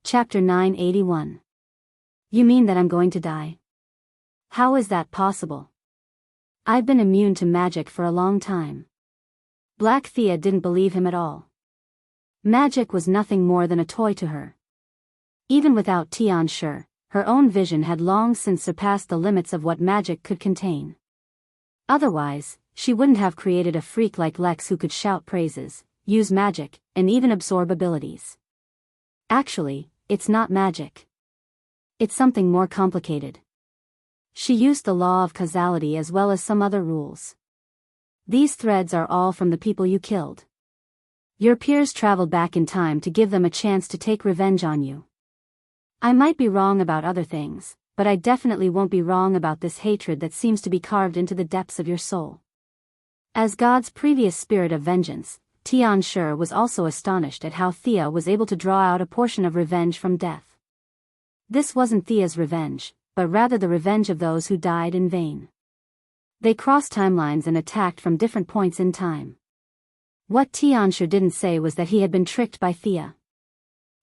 Chapter 981. You mean that I'm going to die? How is that possible? I've been immune to magic for a long time. Black Thea didn't believe him at all. Magic was nothing more than a toy to her. Even without Tianshi, her own vision had long since surpassed the limits of what magic could contain. Otherwise, she wouldn't have created a freak like Lex who could shout praises, use magic, and even absorb abilities. Actually, it's not magic. It's something more complicated. She used the law of causality as well as some other rules. These threads are all from the people you killed. Your peers traveled back in time to give them a chance to take revenge on you. I might be wrong about other things, but I definitely won't be wrong about this hatred that seems to be carved into the depths of your soul. As God's previous spirit of vengeance, Tianshi was also astonished at how Thea was able to draw out a portion of revenge from death. This wasn't Thea's revenge, but rather the revenge of those who died in vain. They crossed timelines and attacked from different points in time. What Tianshi didn't say was that he had been tricked by Thea.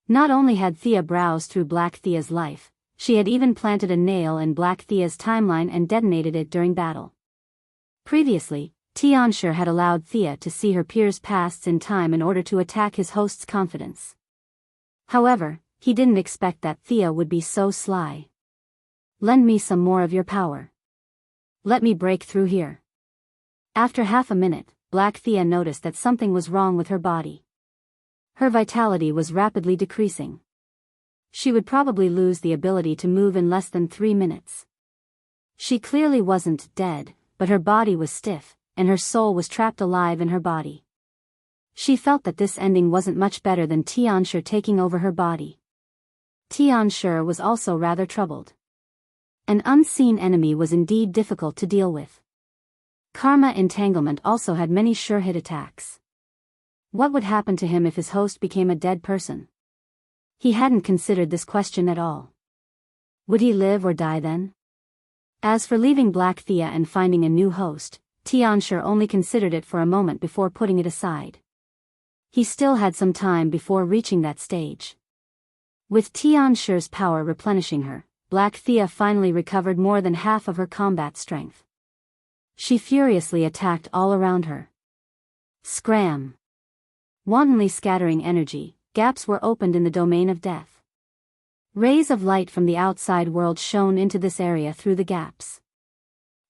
Not only had Thea browsed through Black Thea's life, she had even planted a nail in Black Thea's timeline and detonated it during battle. Previously, Tianshi had allowed Thea to see her peers' pasts in time in order to attack his host's confidence. However, he didn't expect that Thea would be so sly. Lend me some more of your power. Let me break through here. After half a minute, Black Thea noticed that something was wrong with her body. Her vitality was rapidly decreasing. She would probably lose the ability to move in less than 3 minutes. She clearly wasn't dead, but her body was stiff, and her soul was trapped alive in her body. She felt that this ending wasn't much better than Tianshi taking over her body. Tianshi was also rather troubled. An unseen enemy was indeed difficult to deal with. Karma Entanglement also had many sure-hit attacks. What would happen to him if his host became a dead person? He hadn't considered this question at all. Would he live or die then? As for leaving Black Thea and finding a new host, Tianshi only considered it for a moment before putting it aside. He still had some time before reaching that stage. With Tianshi's power replenishing her, Black Thea finally recovered more than half of her combat strength. She furiously attacked all around her. Scram! Wantonly scattering energy, gaps were opened in the domain of death. Rays of light from the outside world shone into this area through the gaps.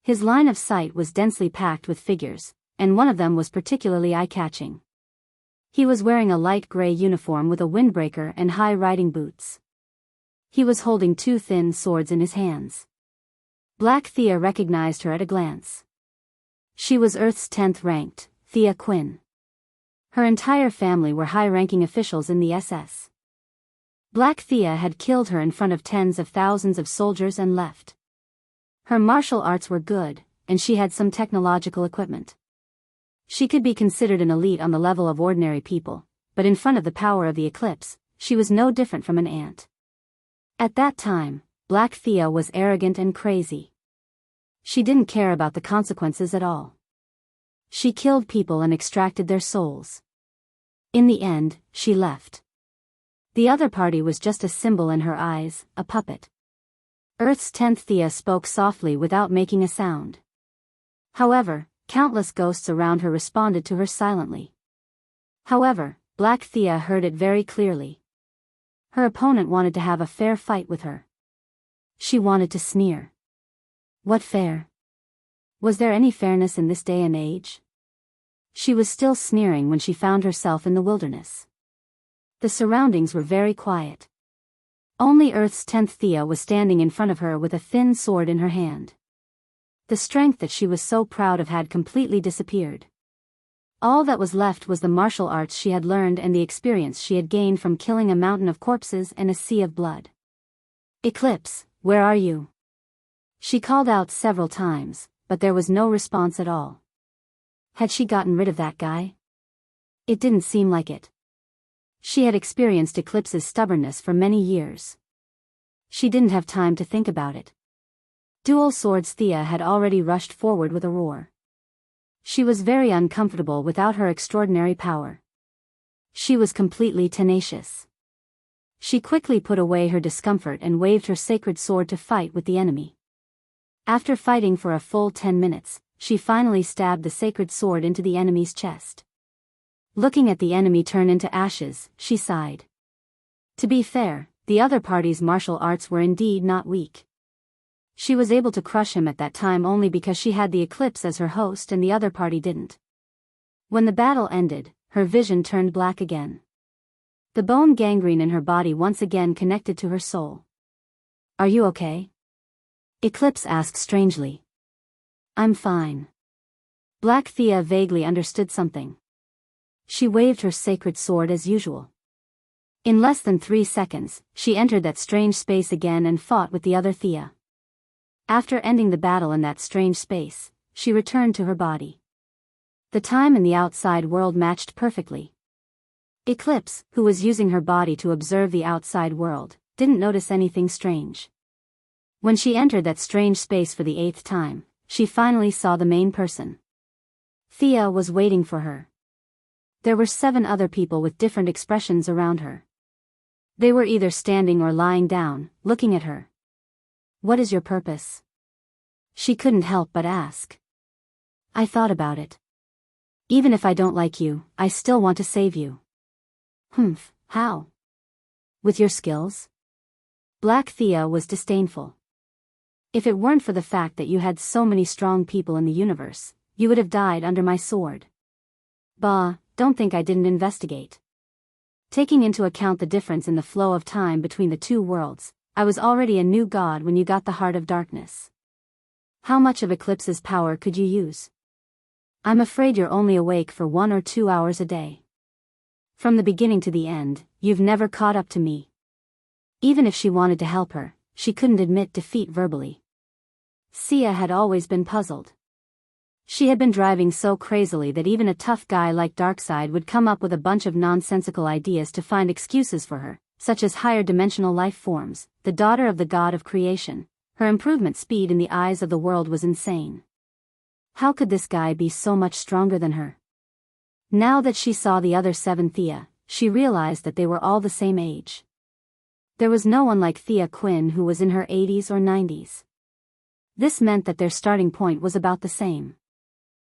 His line of sight was densely packed with figures, and one of them was particularly eye-catching. He was wearing a light gray uniform with a windbreaker and high riding boots. He was holding 2 thin swords in his hands. Black Thea recognized her at a glance. She was Earth's 10th ranked, Thea Quinn. Her entire family were high-ranking officials in the SS. Black Thea had killed her in front of tens of thousands of soldiers and left. Her martial arts were good, and she had some technological equipment. She could be considered an elite on the level of ordinary people, but in front of the power of the eclipse, she was no different from an ant. At that time, Black Thea was arrogant and crazy. She didn't care about the consequences at all. She killed people and extracted their souls. In the end, she left. The other party was just a symbol in her eyes, a puppet. Earth's 10th Thea spoke softly without making a sound. However, countless ghosts around her responded to her silently. However, Black Thea heard it very clearly. Her opponent wanted to have a fair fight with her. She wanted to sneer. What fair? Was there any fairness in this day and age? She was still sneering when she found herself in the wilderness. The surroundings were very quiet. Only Earth's 10th Thea was standing in front of her with a thin sword in her hand. The strength that she was so proud of had completely disappeared. All that was left was the martial arts she had learned and the experience she had gained from killing a mountain of corpses and a sea of blood. Eclipse, where are you? She called out several times, but there was no response at all. Had she gotten rid of that guy? It didn't seem like it. She had experienced Eclipse's stubbornness for many years. She didn't have time to think about it. Dual Swords Thea had already rushed forward with a roar. She was very uncomfortable without her extraordinary power. She was completely tenacious. She quickly put away her discomfort and waved her sacred sword to fight with the enemy. After fighting for a full 10 minutes, she finally stabbed the sacred sword into the enemy's chest. Looking at the enemy turn into ashes, she sighed. To be fair, the other party's martial arts were indeed not weak. She was able to crush him at that time only because she had the eclipse as her host and the other party didn't. When the battle ended, her vision turned black again. The bone gangrene in her body once again connected to her soul. "Are you okay?" Eclipse asked strangely. "I'm fine." Black Thea vaguely understood something. She waved her sacred sword as usual. In less than 3 seconds, she entered that strange space again and fought with the other Thea. After ending the battle in that strange space, she returned to her body. The time in the outside world matched perfectly. Eclipse, who was using her body to observe the outside world, didn't notice anything strange. When she entered that strange space for the 8th time, she finally saw the main person. Thea was waiting for her. There were 7 other people with different expressions around her. They were either standing or lying down, looking at her. "What is your purpose?" She couldn't help but ask. "I thought about it. Even if I don't like you, I still want to save you." "Humph, how?" "With your skills?" Black Thea was disdainful. "If it weren't for the fact that you had so many strong people in the universe, you would have died under my sword." "Bah, don't think I didn't investigate. Taking into account the difference in the flow of time between the 2 worlds, I was already a new god when you got the Heart of Darkness. How much of Eclipse's power could you use? I'm afraid you're only awake for 1 or 2 hours a day. From the beginning to the end, you've never caught up to me." Even if she wanted to help her, she couldn't admit defeat verbally. Sia had always been puzzled. She had been driving so crazily that even a tough guy like Darkseid would come up with a bunch of nonsensical ideas to find excuses for her, such as higher dimensional life forms, the daughter of the god of creation. Her improvement speed in the eyes of the world was insane. How could this guy be so much stronger than her? Now that she saw the other 7 Thea, she realized that they were all the same age. There was no one like Thea Quinn who was in her 80s or 90s. This meant that their starting point was about the same.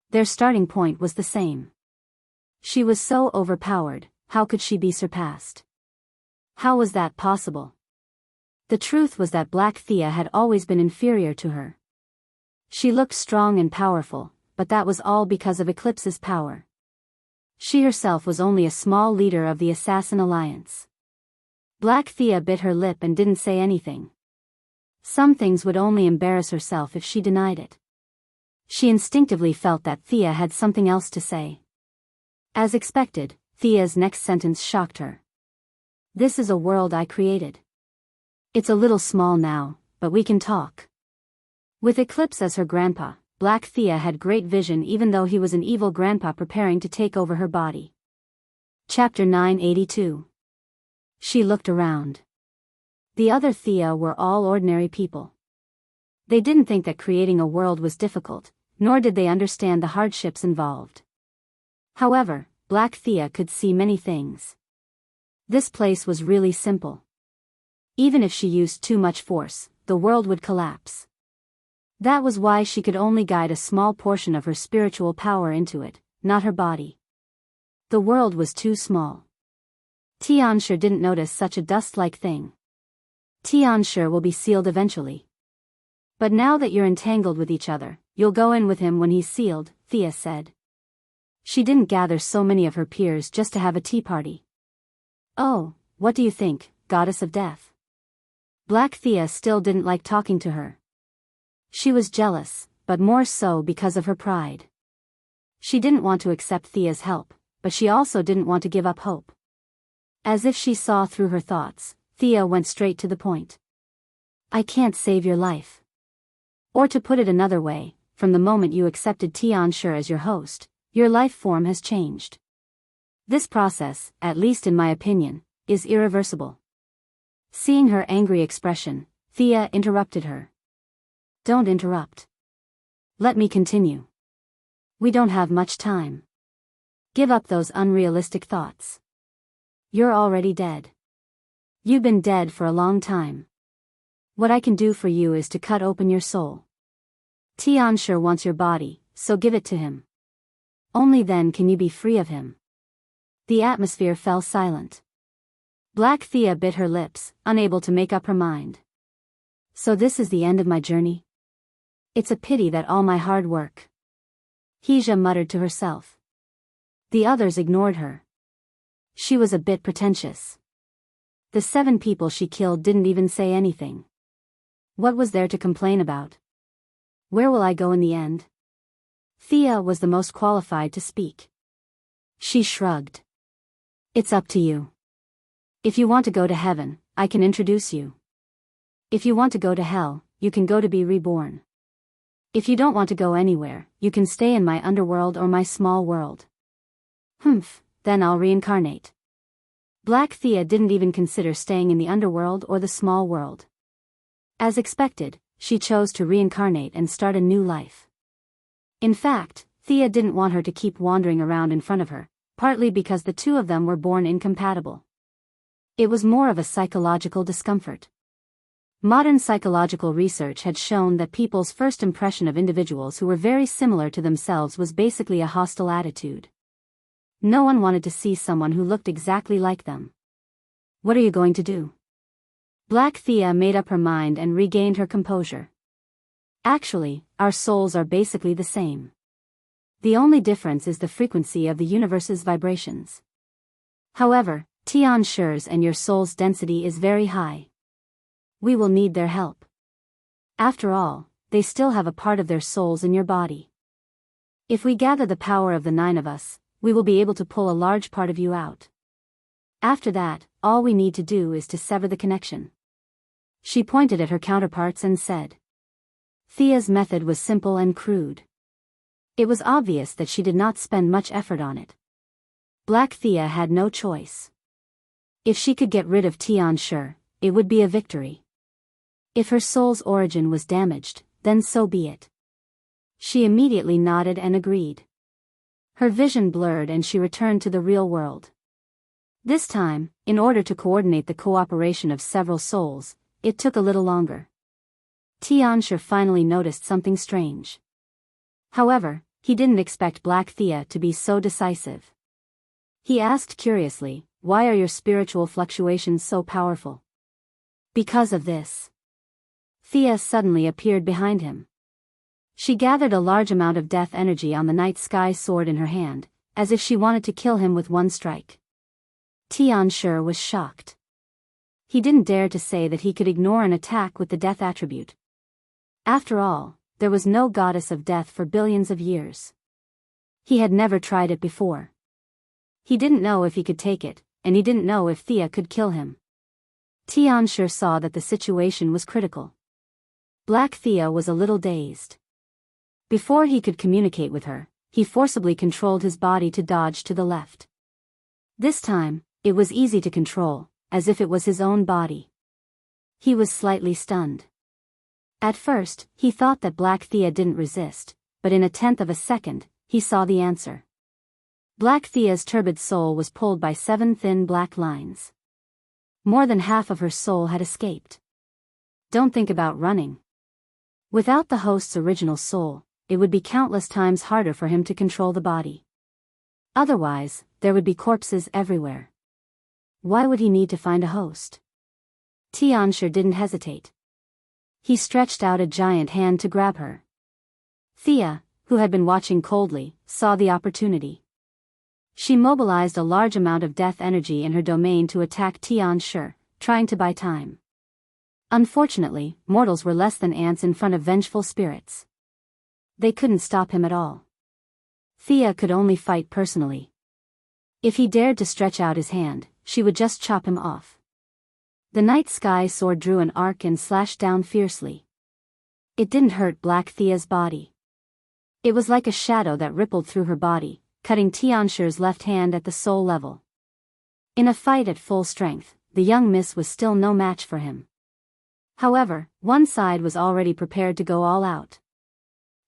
Their starting point was the same. She was so overpowered, how could she be surpassed? How was that possible? The truth was that Black Thea had always been inferior to her. She looked strong and powerful, but that was all because of Eclipse's power. She herself was only a small leader of the Assassin Alliance. Black Thea bit her lip and didn't say anything. Some things would only embarrass herself if she denied it. She instinctively felt that Thea had something else to say. As expected, Thea's next sentence shocked her. "This is a world I created. It's a little small now, but we can talk." With Eclipse as her grandpa, Black Thea had great vision even though he was an evil grandpa preparing to take over her body. Chapter 982. She looked around. The other Thea were all ordinary people. They didn't think that creating a world was difficult, nor did they understand the hardships involved. However, Black Thea could see many things. This place was really simple. Even if she used too much force, the world would collapse. That was why she could only guide a small portion of her spiritual power into it, not her body. The world was too small. Tianshi didn't notice such a dust-like thing. Tianshi will be sealed eventually. But now that you're entangled with each other, you'll go in with him when he's sealed, Thea said. She didn't gather so many of her peers just to have a tea party. "Oh, what do you think, Goddess of Death?" Black Thea still didn't like talking to her. She was jealous, but more so because of her pride. She didn't want to accept Thea's help, but she also didn't want to give up hope. As if she saw through her thoughts, Thea went straight to the point. "I can't save your life. Or to put it another way, from the moment you accepted Tianshi as your host, your life form has changed. This process, at least in my opinion, is irreversible." Seeing her angry expression, Thea interrupted her. "Don't interrupt. Let me continue. We don't have much time. Give up those unrealistic thoughts. You're already dead. You've been dead for a long time. What I can do for you is to cut open your soul. Tianshi wants your body, so give it to him. Only then can you be free of him." The atmosphere fell silent. Black Thea bit her lips, unable to make up her mind. So this is the end of my journey? It's a pity that all my hard work. Hija muttered to herself. The others ignored her. She was a bit pretentious. The 7 people she killed didn't even say anything. What was there to complain about? Where will I go in the end? Thea was the most qualified to speak. She shrugged. It's up to you. If you want to go to heaven, I can introduce you. If you want to go to hell, you can go to be reborn. If you don't want to go anywhere, you can stay in my underworld or my small world. Humph, then I'll reincarnate. Black Thea didn't even consider staying in the underworld or the small world. As expected, she chose to reincarnate and start a new life. In fact, Thea didn't want her to keep wandering around in front of her, partly because the two of them were born incompatible. It was more of a psychological discomfort. Modern psychological research had shown that people's first impression of individuals who were very similar to themselves was basically a hostile attitude. No one wanted to see someone who looked exactly like them. What are you going to do? Black Thea made up her mind and regained her composure. Actually, our souls are basically the same. The only difference is the frequency of the universe's vibrations. However, Tian's and your soul's density is very high. We will need their help. After all, they still have a part of their souls in your body. If we gather the power of the 9 of us, we will be able to pull a large part of you out. After that, all we need to do is to sever the connection. She pointed at her counterparts and said. Thea's method was simple and crude. It was obvious that she did not spend much effort on it. Black Thea had no choice. If she could get rid of Tianshi, it would be a victory. If her soul's origin was damaged, then so be it. She immediately nodded and agreed. Her vision blurred and she returned to the real world. This time, in order to coordinate the cooperation of several souls, it took a little longer. Tianshi finally noticed something strange. However, he didn't expect Black Thea to be so decisive. He asked curiously, "Why are your spiritual fluctuations so powerful?" "Because of this." Thea suddenly appeared behind him. She gathered a large amount of death energy on the night sky sword in her hand, as if she wanted to kill him with one strike. Tianshi was shocked. He didn't dare to say that he could ignore an attack with the death attribute. After all, there was no goddess of death for billions of years. He had never tried it before. He didn't know if he could take it, and he didn't know if Thea could kill him. Tianshi saw that the situation was critical. Black Thea was a little dazed. Before he could communicate with her, he forcibly controlled his body to dodge to the left. This time, it was easy to control, as if it was his own body. He was slightly stunned. At first, he thought that Black Thea didn't resist, but in a tenth of a second, he saw the answer. Black Thea's turbid soul was pulled by 7 thin black lines. More than half of her soul had escaped. Don't think about running. Without the host's original soul, it would be countless times harder for him to control the body. Otherwise, there would be corpses everywhere. Why would he need to find a host? Tianshi didn't hesitate. He stretched out a giant hand to grab her. Thea, who had been watching coldly, saw the opportunity. She mobilized a large amount of death energy in her domain to attack Tianshi, trying to buy time. Unfortunately, mortals were less than ants in front of vengeful spirits. They couldn't stop him at all. Thea could only fight personally. If he dared to stretch out his hand, she would just chop him off. The night sky sword drew an arc and slashed down fiercely. It didn't hurt Black Thea's body. It was like a shadow that rippled through her body, cutting Tianshi's left hand at the soul level. In a fight at full strength, the young miss was still no match for him. However, one side was already prepared to go all out.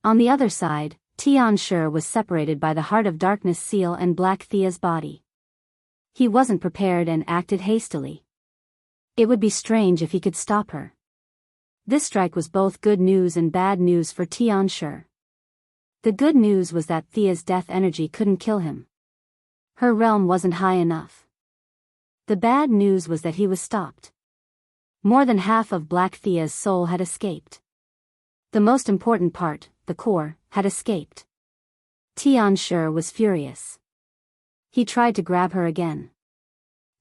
On the other side, Tianshi was separated by the Heart of Darkness seal and Black Thea's body. He wasn't prepared and acted hastily. It would be strange if he could stop her. This strike was both good news and bad news for Tianshi. The good news was that Thea's death energy couldn't kill him. Her realm wasn't high enough. The bad news was that he was stopped. More than half of Black Thea's soul had escaped. The most important part, the core, had escaped. Tianshi was furious. He tried to grab her again.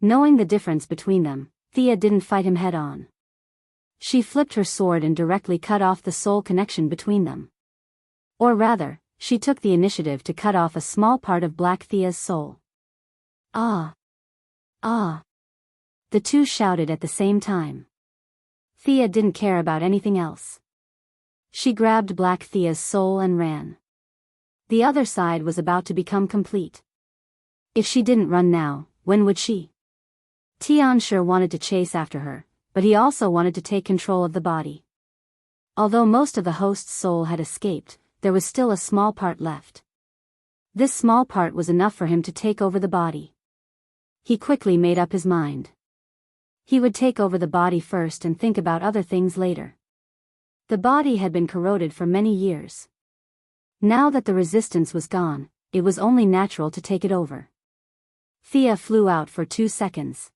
Knowing the difference between them, Thea didn't fight him head-on. She flipped her sword and directly cut off the soul connection between them. Or rather, she took the initiative to cut off a small part of Black Thea's soul. Ah! Ah! The two shouted at the same time. Thea didn't care about anything else. She grabbed Black Thea's soul and ran. The other side was about to become complete. If she didn't run now, when would she? Tianshi wanted to chase after her, but he also wanted to take control of the body. Although most of the host's soul had escaped, there was still a small part left. This small part was enough for him to take over the body. He quickly made up his mind. He would take over the body first and think about other things later. The body had been corroded for many years. Now that the resistance was gone, it was only natural to take it over. Thea flew out for 2 seconds.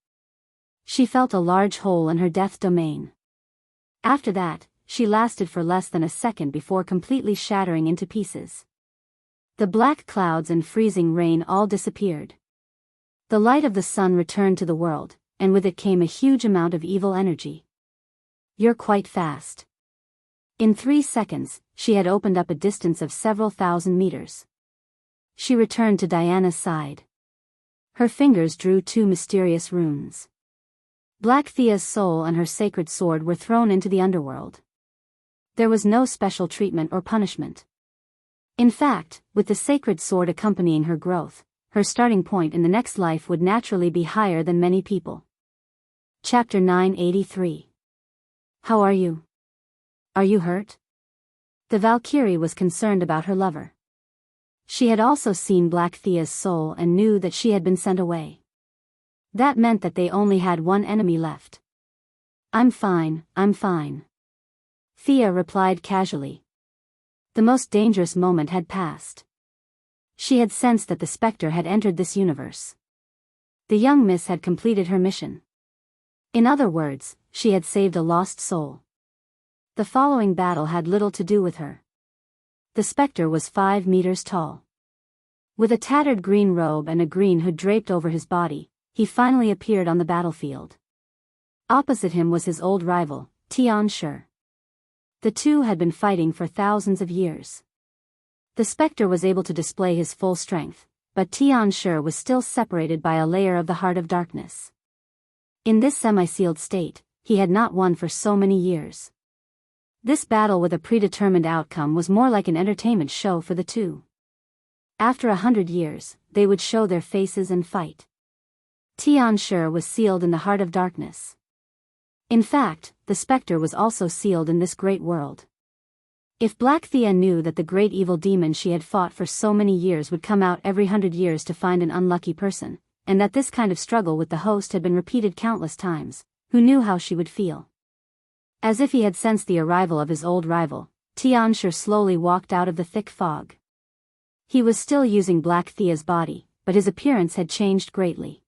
She felt a large hole in her death domain. After that, she lasted for less than a second before completely shattering into pieces. The black clouds and freezing rain all disappeared. The light of the sun returned to the world, and with it came a huge amount of evil energy. You're quite fast. In 3 seconds, she had opened up a distance of several thousand meters. She returned to Diana's side. Her fingers drew 2 mysterious runes. Black Thea's soul and her sacred sword were thrown into the underworld. There was no special treatment or punishment. In fact, with the sacred sword accompanying her growth, her starting point in the next life would naturally be higher than many people. Chapter 983. How are you? Are you hurt? The Valkyrie was concerned about her lover. She had also seen Black Thea's soul and knew that she had been sent away. That meant that they only had one enemy left. I'm fine, I'm fine. Thea replied casually. The most dangerous moment had passed. She had sensed that the specter had entered this universe. The young miss had completed her mission. In other words, she had saved a lost soul. The following battle had little to do with her. The specter was 5 meters tall. With a tattered green robe and a green hood draped over his body, he finally appeared on the battlefield. Opposite him was his old rival, Tianshi. The two had been fighting for thousands of years. The specter was able to display his full strength, but Tianshi was still separated by a layer of the heart of darkness. In this semi-sealed state, he had not won for so many years. This battle with a predetermined outcome was more like an entertainment show for the two. After 100 years, they would show their faces and fight. Tianshi was sealed in the heart of darkness. In fact, the specter was also sealed in this great world. If Black Thea knew that the great evil demon she had fought for so many years would come out every 100 years to find an unlucky person, and that this kind of struggle with the host had been repeated countless times, who knew how she would feel? As if he had sensed the arrival of his old rival, Tianshi slowly walked out of the thick fog. He was still using Black Thea's body, but his appearance had changed greatly.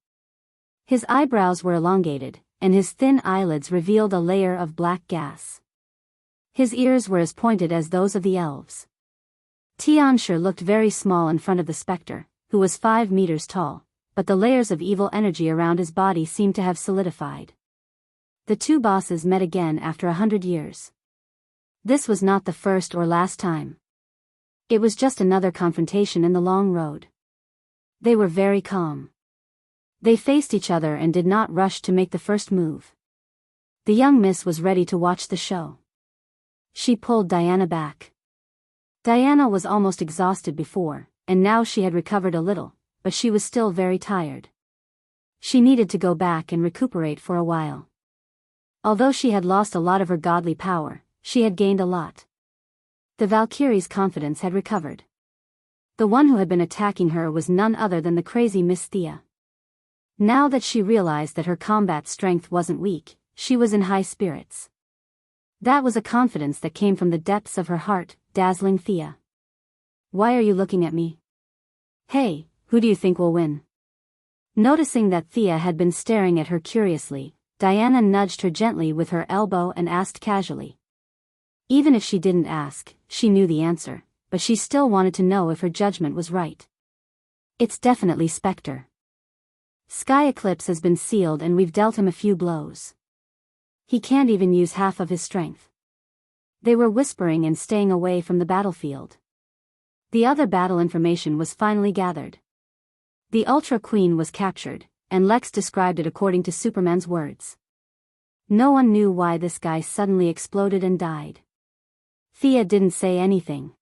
His eyebrows were elongated, and his thin eyelids revealed a layer of black gas. His ears were as pointed as those of the elves. Tianshi looked very small in front of the specter, who was 5 meters tall, but the layers of evil energy around his body seemed to have solidified. The two bosses met again after 100 years. This was not the first or last time. It was just another confrontation in the long road. They were very calm. They faced each other and did not rush to make the first move. The young miss was ready to watch the show. She pulled Diana back. Diana was almost exhausted before, and now she had recovered a little, but she was still very tired. She needed to go back and recuperate for a while. Although she had lost a lot of her godly power, she had gained a lot. The Valkyrie's confidence had recovered. The one who had been attacking her was none other than the crazy Miss Thea. Now that she realized that her combat strength wasn't weak, she was in high spirits. That was a confidence that came from the depths of her heart, dazzling Thea. "Why are you looking at me? Hey, who do you think will win?" Noticing that Thea had been staring at her curiously, Diana nudged her gently with her elbow and asked casually. Even if she didn't ask, she knew the answer, but she still wanted to know if her judgment was right. "It's definitely Spectre. Sky Eclipse has been sealed and we've dealt him a few blows. He can't even use half of his strength." They were whispering and staying away from the battlefield. The other battle information was finally gathered. The Ultra Queen was captured, and Lex described it according to Superman's words. No one knew why this guy suddenly exploded and died. Thea didn't say anything.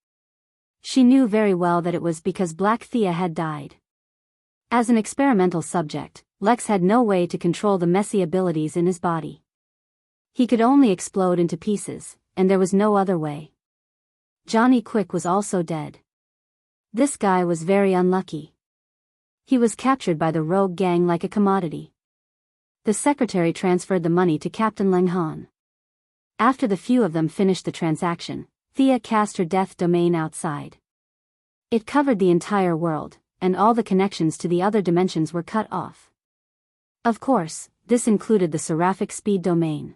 She knew very well that it was because Black Thea had died. As an experimental subject, Lex had no way to control the messy abilities in his body. He could only explode into pieces, and there was no other way. Johnny Quick was also dead. This guy was very unlucky. He was captured by the rogue gang like a commodity. The secretary transferred the money to Captain Leng Han. After the few of them finished the transaction, Thea cast her death domain outside. It covered the entire world, and all the connections to the other dimensions were cut off. Of course, this included the seraphic speed domain.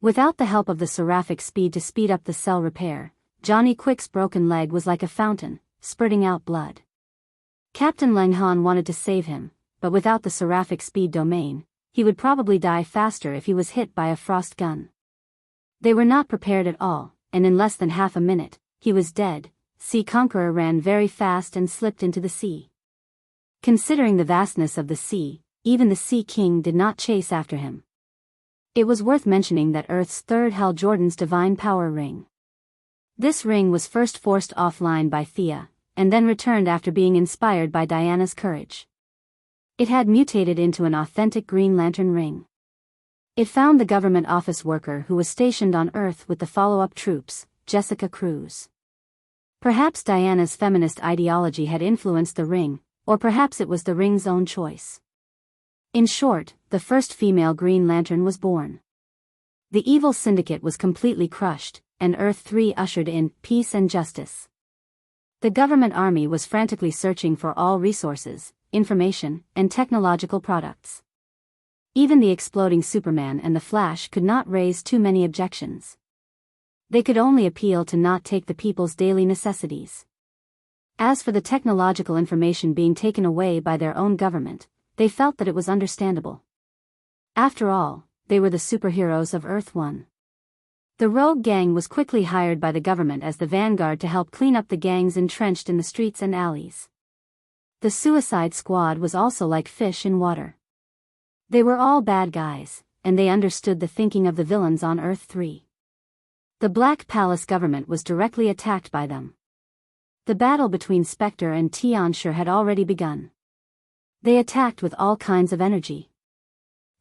Without the help of the seraphic speed to speed up the cell repair, Johnny Quick's broken leg was like a fountain, spurting out blood. Captain Leng Han wanted to save him, but without the seraphic speed domain, he would probably die faster if he was hit by a frost gun. They were not prepared at all, and in less than half a minute, he was dead. Sea Conqueror ran very fast and slipped into the sea. Considering the vastness of the sea, even the Sea King did not chase after him. It was worth mentioning that Earth's third Hal Jordan's divine power ring. This ring was first forced offline by Thea, and then returned after being inspired by Diana's courage. It had mutated into an authentic Green Lantern ring. It found the government office worker who was stationed on Earth with the follow-up troops, Jessica Cruz. Perhaps Diana's feminist ideology had influenced the ring, or perhaps it was the ring's own choice. In short, the first female Green Lantern was born. The evil syndicate was completely crushed, and Earth 3 ushered in peace and justice. The government army was frantically searching for all resources, information, and technological products. Even the exploding Superman and the Flash could not raise too many objections. They could only appeal to not take the people's daily necessities. As for the technological information being taken away by their own government, they felt that it was understandable. After all, they were the superheroes of Earth 1. The rogue gang was quickly hired by the government as the vanguard to help clean up the gangs entrenched in the streets and alleys. The Suicide Squad was also like fish in water. They were all bad guys, and they understood the thinking of the villains on Earth 3. The Black Palace government was directly attacked by them. The battle between Spectre and Tianshi had already begun. They attacked with all kinds of energy.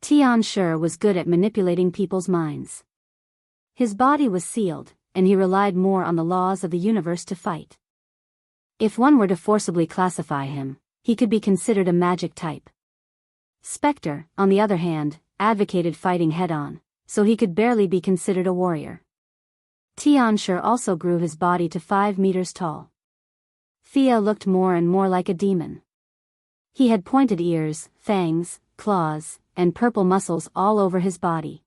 Tianshi was good at manipulating people's minds. His body was sealed, and he relied more on the laws of the universe to fight. If one were to forcibly classify him, he could be considered a magic type. Spectre, on the other hand, advocated fighting head-on, so he could barely be considered a warrior. Tianshi also grew his body to 5 meters tall. Thea looked more and more like a demon. He had pointed ears, fangs, claws, and purple muscles all over his body.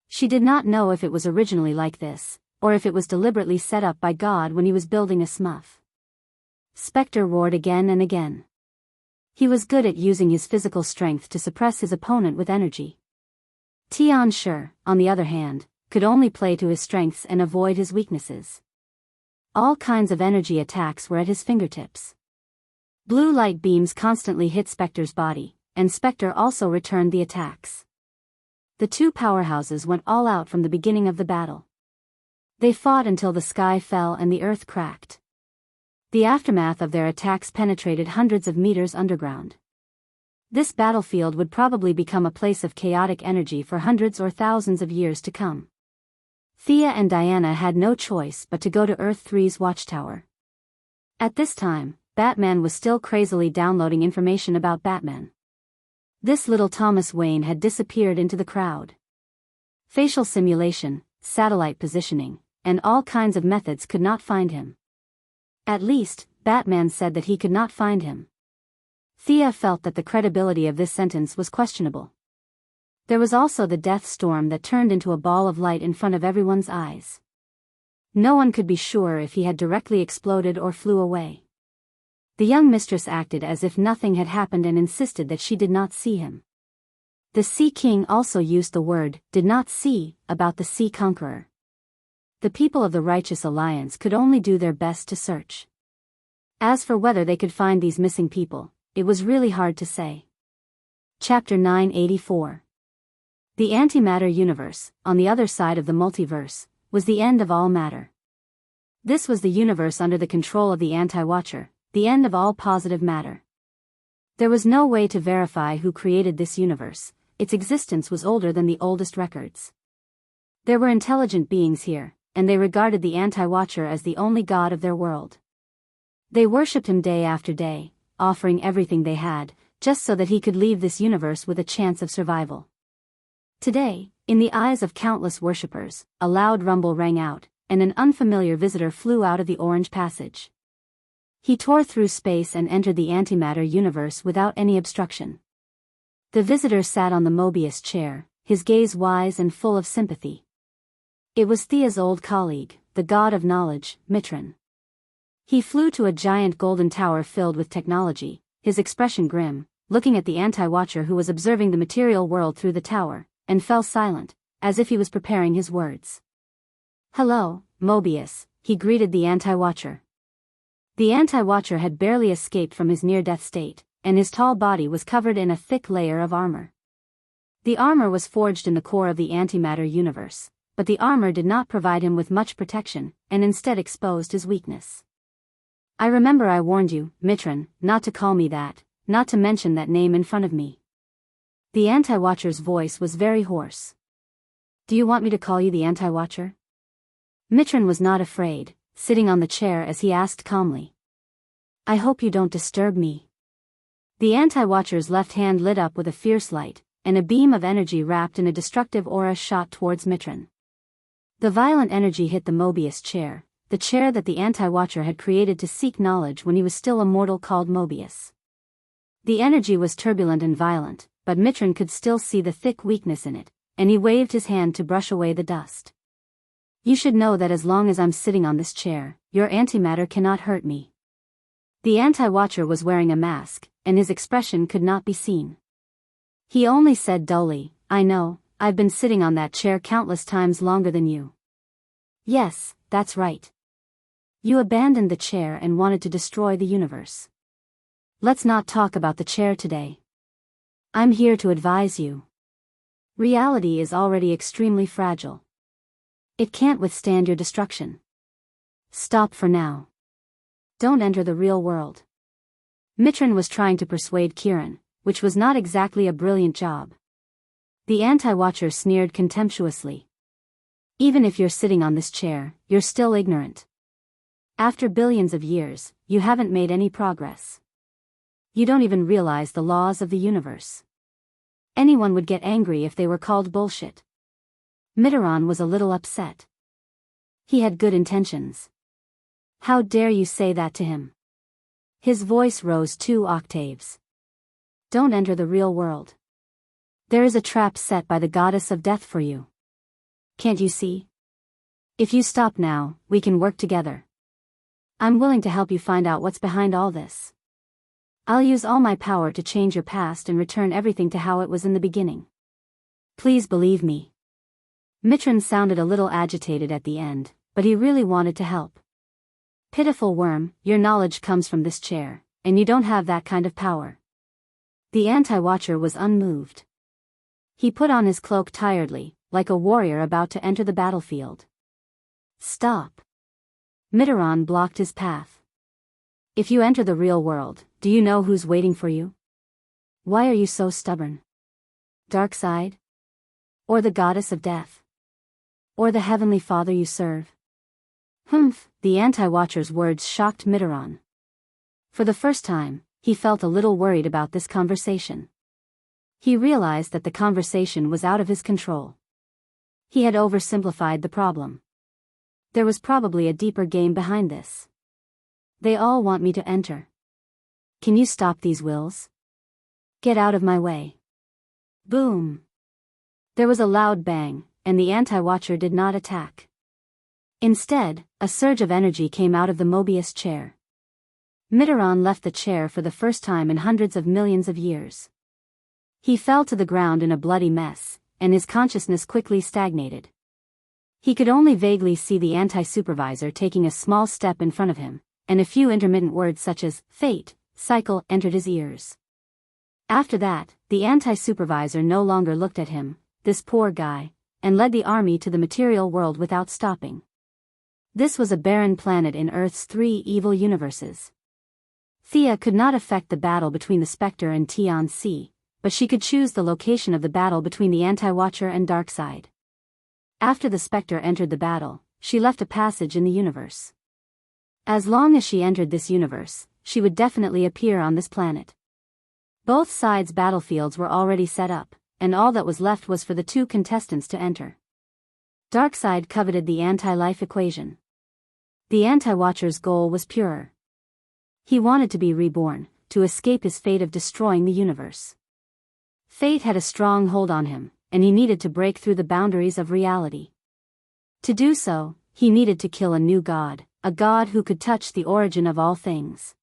She did not know if it was originally like this, or if it was deliberately set up by God when he was building a smurf. Spectre roared again and again. He was good at using his physical strength to suppress his opponent with energy. Tianshi, on the other hand, could only play to his strengths and avoid his weaknesses. All kinds of energy attacks were at his fingertips. Blue light beams constantly hit Spectre's body, and Spectre also returned the attacks. The two powerhouses went all out from the beginning of the battle. They fought until the sky fell and the earth cracked. The aftermath of their attacks penetrated hundreds of meters underground. This battlefield would probably become a place of chaotic energy for hundreds or thousands of years to come. Thea and Diana had no choice but to go to Earth 3's watchtower. At this time, Batman was still crazily downloading information about Batman. This little Thomas Wayne had disappeared into the crowd. Facial simulation, satellite positioning, and all kinds of methods could not find him. At least, Batman said that he could not find him. Thea felt that the credibility of this sentence was questionable. There was also the death storm that turned into a ball of light in front of everyone's eyes. No one could be sure if he had directly exploded or flew away. The young mistress acted as if nothing had happened and insisted that she did not see him. The Sea King also used the word, did not see, about the Sea Conqueror. The people of the Righteous Alliance could only do their best to search. As for whether they could find these missing people, it was really hard to say. Chapter 984. The antimatter universe, on the other side of the multiverse, was the end of all matter. This was the universe under the control of the Anti-Watcher, the end of all positive matter. There was no way to verify who created this universe. Its existence was older than the oldest records. There were intelligent beings here, and they regarded the Anti-Watcher as the only god of their world. They worshipped him day after day, offering everything they had, just so that he could leave this universe with a chance of survival. Today, in the eyes of countless worshippers, a loud rumble rang out, and an unfamiliar visitor flew out of the Orange Passage. He tore through space and entered the antimatter universe without any obstruction. The visitor sat on the Mobius chair, his gaze wise and full of sympathy. It was Thea's old colleague, the god of knowledge, Mitron. He flew to a giant golden tower filled with technology, his expression grim, looking at the Anti-Watcher who was observing the material world through the tower, and fell silent, as if he was preparing his words. "Hello, Mobius," he greeted the Anti-Watcher. The Anti-Watcher had barely escaped from his near-death state, and his tall body was covered in a thick layer of armor. The armor was forged in the core of the antimatter universe, but the armor did not provide him with much protection, and instead exposed his weakness. "I remember I warned you, Mitron, not to call me that, not to mention that name in front of me." The Anti-Watcher's voice was very hoarse. "Do you want me to call you the Anti-Watcher?" Mitron was not afraid, sitting on the chair as he asked calmly. "I hope you don't disturb me." The Anti-Watcher's left hand lit up with a fierce light, and a beam of energy wrapped in a destructive aura shot towards Mitron. The violent energy hit the Mobius chair, the chair that the Anti-Watcher had created to seek knowledge when he was still a mortal called Mobius. The energy was turbulent and violent, but Mitron could still see the thick weakness in it, and he waved his hand to brush away the dust. "You should know that as long as I'm sitting on this chair, your antimatter cannot hurt me." The Anti-Watcher was wearing a mask, and his expression could not be seen. He only said dully, "I know, I've been sitting on that chair countless times longer than you." "Yes, that's right. You abandoned the chair and wanted to destroy the universe. Let's not talk about the chair today. I'm here to advise you. Reality is already extremely fragile. It can't withstand your destruction. Stop for now. Don't enter the real world." Mitron was trying to persuade Kieran, which was not exactly a brilliant job. The Anti-Watcher sneered contemptuously. "Even if you're sitting on this chair, you're still ignorant. After billions of years, you haven't made any progress. You don't even realize the laws of the universe. Anyone would get angry if they were called bullshit." Mitron was a little upset. He had good intentions. "How dare you say that to him?" His voice rose 2 octaves. "Don't enter the real world. There is a trap set by the goddess of death for you. Can't you see? If you stop now, we can work together. I'm willing to help you find out what's behind all this. I'll use all my power to change your past and return everything to how it was in the beginning. Please believe me." Mitron sounded a little agitated at the end, but he really wanted to help. "Pitiful worm, your knowledge comes from this chair, and you don't have that kind of power." The Anti-Watcher was unmoved. He put on his cloak tiredly, like a warrior about to enter the battlefield. "Stop." Mitron blocked his path. "If you enter the real world, do you know who's waiting for you? Why are you so stubborn? Darkseid? Or the goddess of death? Or the heavenly father you serve?" "Humph," the Anti-Watcher's words shocked Mitron. For the first time, he felt a little worried about this conversation. He realized that the conversation was out of his control. He had oversimplified the problem. There was probably a deeper game behind this. They all want me to enter. Can you stop these wills? Get out of my way. Boom. There was a loud bang, and the anti-watcher did not attack. Instead, a surge of energy came out of the Mobius chair. Mitterrand left the chair for the first time in hundreds of millions of years. He fell to the ground in a bloody mess, and his consciousness quickly stagnated. He could only vaguely see the anti-supervisor taking a small step in front of him, and a few intermittent words such as fate, cycle entered his ears. After that, the anti-supervisor no longer looked at him, this poor guy, and led the army to the material world without stopping. This was a barren planet in Earth's 3 evil universes. Thea could not affect the battle between the Spectre and Tian-C, but she could choose the location of the battle between the Anti-Watcher and Darkseid. After the Spectre entered the battle, she left a passage in the universe. As long as she entered this universe, she would definitely appear on this planet. Both sides' battlefields were already set up, and all that was left was for the 2 contestants to enter. Darkseid coveted the anti-life equation. The Anti-Watcher's goal was purer. He wanted to be reborn, to escape his fate of destroying the universe. Fate had a strong hold on him, and he needed to break through the boundaries of reality. To do so, he needed to kill a new god, a god who could touch the origin of all things.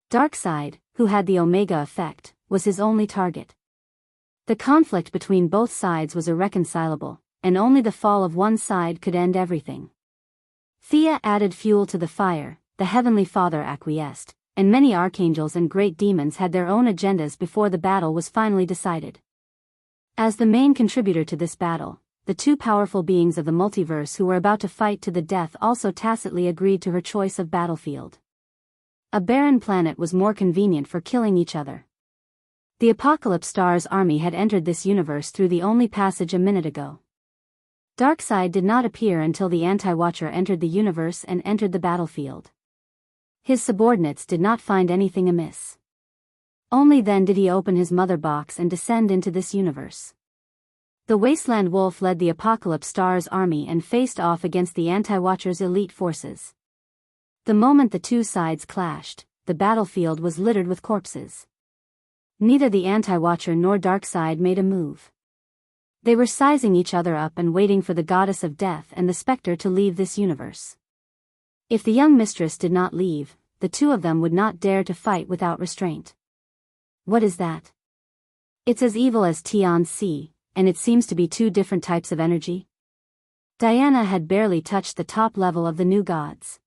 Darkseid, who had the Omega effect, was his only target. The conflict between both sides was irreconcilable, and only the fall of one side could end everything. Thea added fuel to the fire, the Heavenly Father acquiesced, and many archangels and great demons had their own agendas before the battle was finally decided. As the main contributor to this battle, the 2 powerful beings of the multiverse who were about to fight to the death also tacitly agreed to her choice of battlefield. A barren planet was more convenient for killing each other. The Apocalypse Star's army had entered this universe through the only passage a minute ago. Darkseid did not appear until the Anti-Watcher entered the universe and entered the battlefield. His subordinates did not find anything amiss. Only then did he open his mother box and descend into this universe. The Wasteland Wolf led the Apocalypse Star's army and faced off against the Anti-Watcher's elite forces. The moment the 2 sides clashed, the battlefield was littered with corpses. Neither the Anti-Watcher nor Darkseid made a move. They were sizing each other up and waiting for the Goddess of Death and the Spectre to leave this universe. If the young mistress did not leave, the 2 of them would not dare to fight without restraint. What is that? It's as evil as Tian-C, and it seems to be 2 different types of energy. Diana had barely touched the top level of the new gods.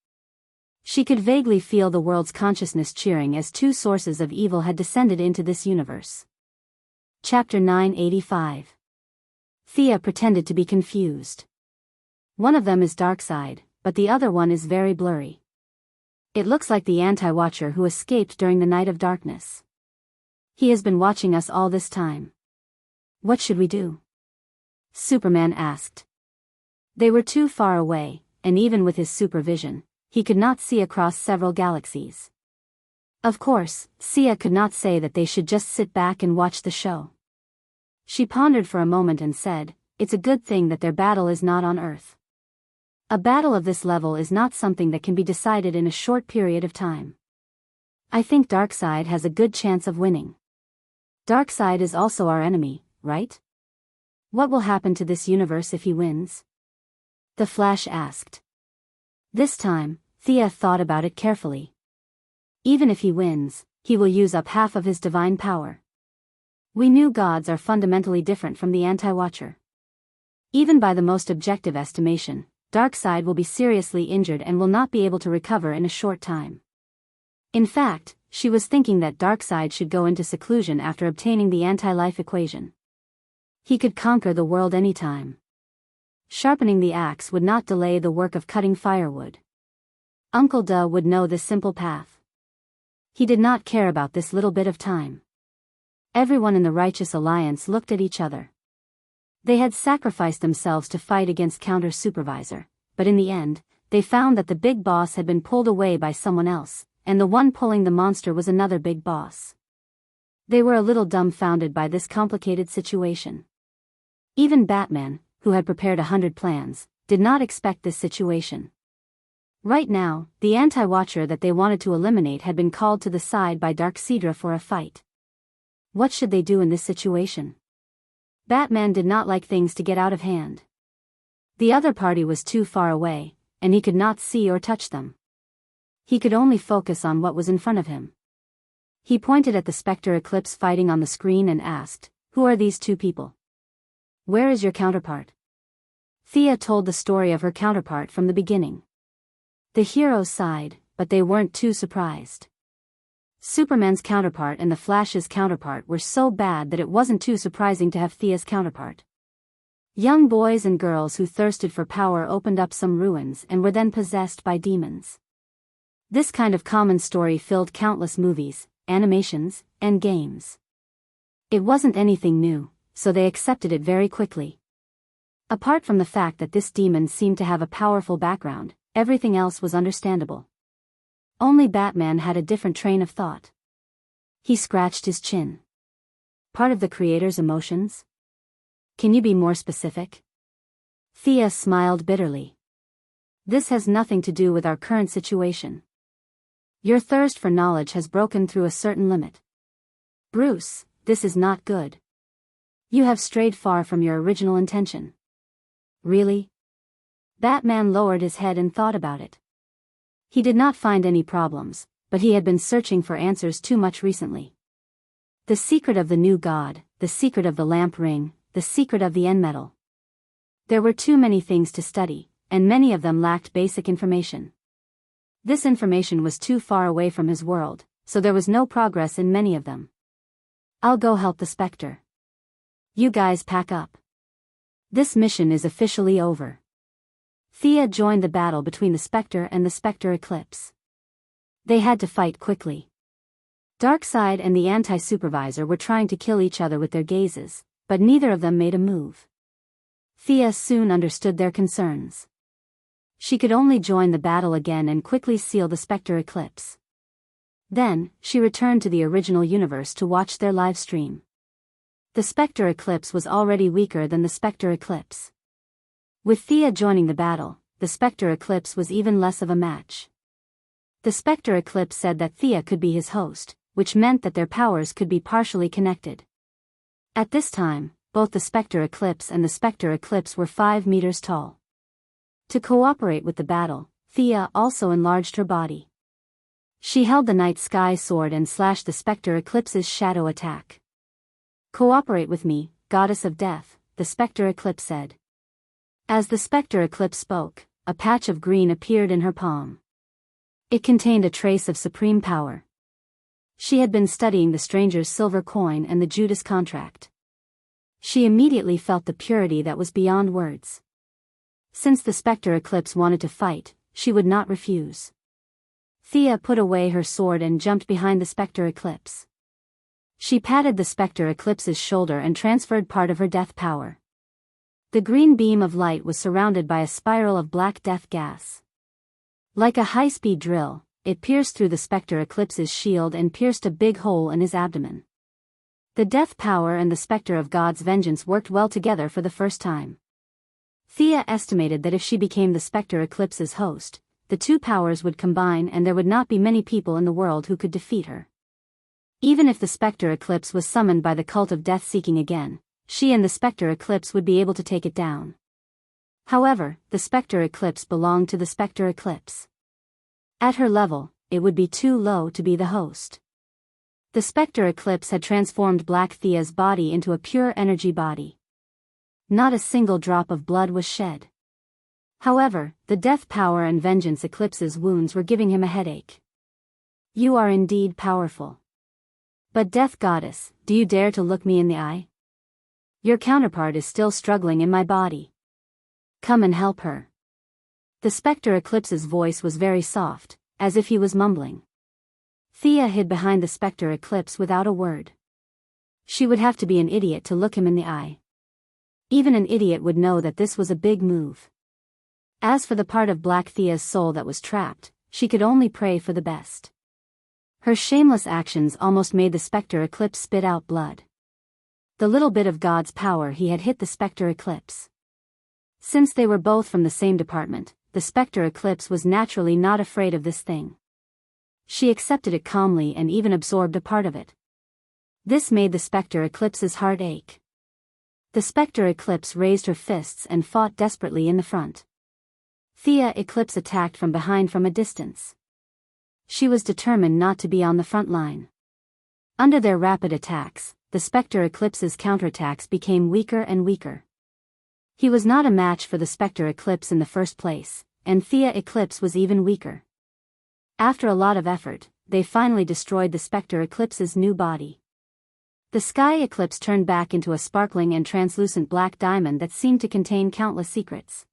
She could vaguely feel the world's consciousness cheering as 2 sources of evil had descended into this universe. Chapter 985. Thea pretended to be confused. One of them is Darkseid, but the other one is very blurry. It looks like the Anti-Watcher who escaped during the night of darkness. He has been watching us all this time. What should we do? Superman asked. They were too far away, and even with his supervision, he could not see across several galaxies. Of course, Sia could not say that they should just sit back and watch the show. She pondered for a moment and said, "It's a good thing that their battle is not on Earth. A battle of this level is not something that can be decided in a short period of time. I think Darkseid has a good chance of winning. Darkseid is also our enemy, right? What will happen to this universe if he wins?" The Flash asked. This time, Thea thought about it carefully. Even if he wins, he will use up half of his divine power. We new gods are fundamentally different from the Anti-Watcher. Even by the most objective estimation, Darkseid will be seriously injured and will not be able to recover in a short time. In fact, she was thinking that Darkseid should go into seclusion after obtaining the anti-life equation. He could conquer the world anytime. Sharpening the axe would not delay the work of cutting firewood. Uncle Duh would know this simple path. He did not care about this little bit of time. Everyone in the Righteous Alliance looked at each other. They had sacrificed themselves to fight against Counter-Supervisor, but in the end, they found that the big boss had been pulled away by someone else, and the one pulling the monster was another big boss. They were a little dumbfounded by this complicated situation. Even Batman, who had prepared 100 plans, did not expect this situation. Right now, the anti-watcher that they wanted to eliminate had been called to the side by Darkseidra for a fight. What should they do in this situation? Batman did not like things to get out of hand. The other party was too far away, and he could not see or touch them. He could only focus on what was in front of him. He pointed at the Spectre Eclipse fighting on the screen and asked, "Who are these two people? Where is your counterpart?" Thea told the story of her counterpart from the beginning. The heroes sighed, but they weren't too surprised. Superman's counterpart and the Flash's counterpart were so bad that it wasn't too surprising to have Thea's counterpart. Young boys and girls who thirsted for power opened up some ruins and were then possessed by demons. This kind of common story filled countless movies, animations, and games. It wasn't anything new, so they accepted it very quickly. Apart from the fact that this demon seemed to have a powerful background, everything else was understandable. Only Batman had a different train of thought. He scratched his chin. Part of the creator's emotions? Can you be more specific? Thea smiled bitterly. This has nothing to do with our current situation. Your thirst for knowledge has broken through a certain limit. Bruce, this is not good. You have strayed far from your original intention. Really? Batman lowered his head and thought about it. He did not find any problems, but he had been searching for answers too much recently. The secret of the new god, the secret of the lamp ring, the secret of the end metal. There were too many things to study, and many of them lacked basic information. This information was too far away from his world, so there was no progress in many of them. I'll go help the Spectre. You guys pack up. This mission is officially over. Thea joined the battle between the Spectre and the Spectre Eclipse. They had to fight quickly. Darkseid and the anti-supervisor were trying to kill each other with their gazes, but neither of them made a move. Thea soon understood their concerns. She could only join the battle again and quickly seal the Spectre Eclipse. Then, she returned to the original universe to watch their live stream. The Spectre Eclipse was already weaker than the Spectre Eclipse. With Thea joining the battle, the Spectre Eclipse was even less of a match. The Spectre Eclipse said that Thea could be his host, which meant that their powers could be partially connected. At this time, both the Spectre Eclipse and the Spectre Eclipse were 5 meters tall. To cooperate with the battle, Thea also enlarged her body. She held the night sky sword and slashed the Spectre Eclipse's shadow attack. "Cooperate with me, goddess of death," the Spectre Eclipse said. As the Spectre Eclipse spoke, a patch of green appeared in her palm. It contained a trace of supreme power. She had been studying the stranger's silver coin and the Judas contract. She immediately felt the purity that was beyond words. Since the Spectre Eclipse wanted to fight, she would not refuse. Thea put away her sword and jumped behind the Spectre Eclipse. She patted the Spectre Eclipse's shoulder and transferred part of her death power. The green beam of light was surrounded by a spiral of black death gas. Like a high-speed drill, it pierced through the Spectre Eclipse's shield and pierced a big hole in his abdomen. The death power and the Spectre of God's vengeance worked well together for the first time. Thea estimated that if she became the Spectre Eclipse's host, the two powers would combine and there would not be many people in the world who could defeat her. Even if the Spectre Eclipse was summoned by the cult of death seeking again, she and the Spectre Eclipse would be able to take it down. However, the Spectre Eclipse belonged to the Spectre Eclipse. At her level, it would be too low to be the host. The Spectre Eclipse had transformed Black Thea's body into a pure energy body. Not a single drop of blood was shed. However, the death power and vengeance Eclipse's wounds were giving him a headache. "You are indeed powerful. But Death Goddess, do you dare to look me in the eye? Your counterpart is still struggling in my body. Come and help her." The Spectre Eclipse's voice was very soft, as if he was mumbling. Thea hid behind the Spectre Eclipse without a word. She would have to be an idiot to look him in the eye. Even an idiot would know that this was a big move. As for the part of Black Thea's soul that was trapped, she could only pray for the best. Her shameless actions almost made the Spectre Eclipse spit out blood. The little bit of God's power he had hit the Spectre Eclipse. Since they were both from the same department, the Spectre Eclipse was naturally not afraid of this thing. She accepted it calmly and even absorbed a part of it. This made the Spectre Eclipse's heart ache. The Spectre Eclipse raised her fists and fought desperately in the front. Thea Eclipse attacked from behind from a distance. She was determined not to be on the front line. Under their rapid attacks, the Spectre Eclipse's counterattacks became weaker and weaker. He was not a match for the Spectre Eclipse in the first place, and Thea Eclipse was even weaker. After a lot of effort, they finally destroyed the Spectre Eclipse's new body. The Sky Eclipse turned back into a sparkling and translucent black diamond that seemed to contain countless secrets.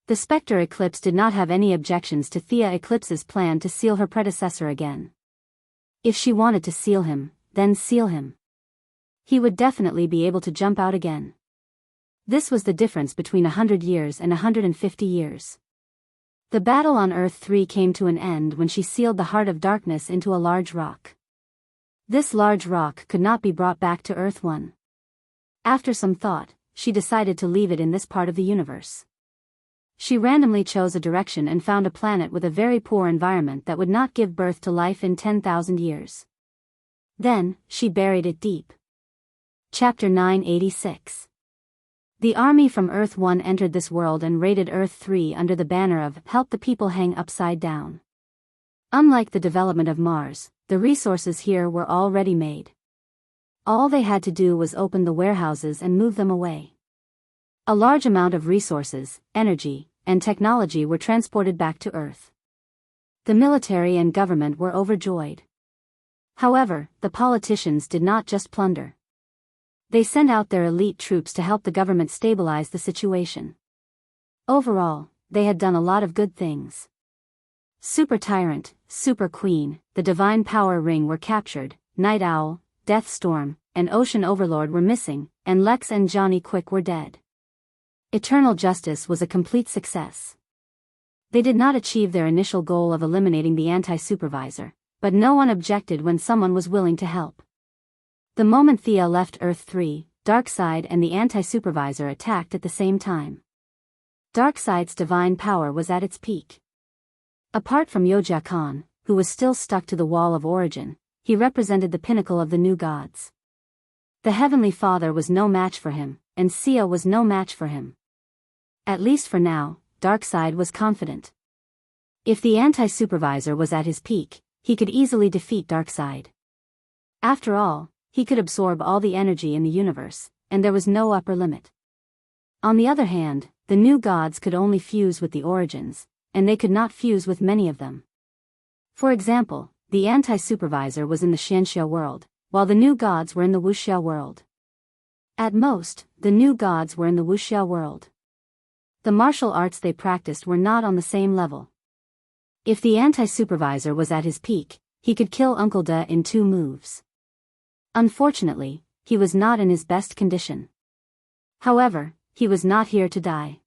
The Spectre Eclipse did not have any objections to Thea Eclipse's plan to seal her predecessor again. If she wanted to seal him, then seal him. He would definitely be able to jump out again. This was the difference between 100 years and 150 years. The battle on Earth 3 came to an end when she sealed the Heart of Darkness into a large rock. This large rock could not be brought back to Earth 1. After some thought, she decided to leave it in this part of the universe. She randomly chose a direction and found a planet with a very poor environment that would not give birth to life in 10,000 years. Then, she buried it deep. Chapter 986. The army from Earth 1 entered this world and raided Earth 3 under the banner of "Help the people hang upside down." Unlike the development of Mars, the resources here were already made. All they had to do was open the warehouses and move them away. A large amount of resources, energy, and technology were transported back to Earth. The military and government were overjoyed. However, the politicians did not just plunder. They sent out their elite troops to help the government stabilize the situation. Overall, they had done a lot of good things. Super Tyrant, Super Queen, the Divine Power Ring were captured, Night Owl, Death Storm, and Ocean Overlord were missing, and Lex and Johnny Quick were dead. Eternal Justice was a complete success. They did not achieve their initial goal of eliminating the anti-supervisor, but no one objected when someone was willing to help. The moment Thea left Earth 3, Darkseid and the anti-supervisor attacked at the same time. Darkseid's divine power was at its peak. Apart from Yoja Khan, who was still stuck to the Wall of Origin, he represented the pinnacle of the new gods. The Heavenly Father was no match for him, and Sia was no match for him. At least for now, Darkseid was confident. If the anti-supervisor was at his peak, he could easily defeat Darkseid. After all, he could absorb all the energy in the universe, and there was no upper limit. On the other hand, the new gods could only fuse with the origins, and they could not fuse with many of them. For example, the anti-supervisor was in the Xianxia world, while the new gods were in the Wuxia world. At most, the new gods were in the Wuxia world. The martial arts they practiced were not on the same level. If the anti-supervisor was at his peak, he could kill Uncle Da in 2 moves. Unfortunately, he was not in his best condition. However, he was not here to die.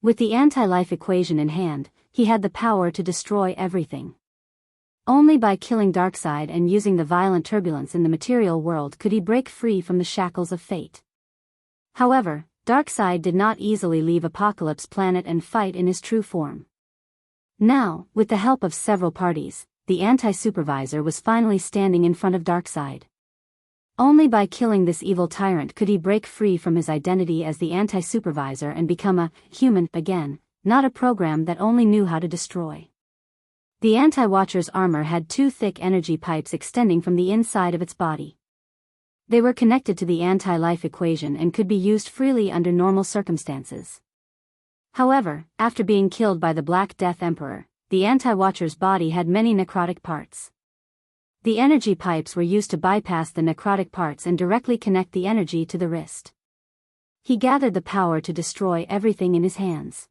With the anti-life equation in hand, he had the power to destroy everything. Only by killing Darkseid and using the violent turbulence in the material world could he break free from the shackles of fate. However, Darkseid did not easily leave Apocalypse Planet and fight in his true form. Now, with the help of several parties, the anti-supervisor was finally standing in front of Darkseid. Only by killing this evil tyrant could he break free from his identity as the anti-supervisor and become a human again, not a program that only knew how to destroy. The anti-watcher's armor had 2 thick energy pipes extending from the inside of its body. They were connected to the anti-life equation and could be used freely under normal circumstances. However, after being killed by the Black Death Emperor, the anti-watcher's body had many necrotic parts. The energy pipes were used to bypass the necrotic parts and directly connect the energy to the wrist. He gathered the power to destroy everything in his hands.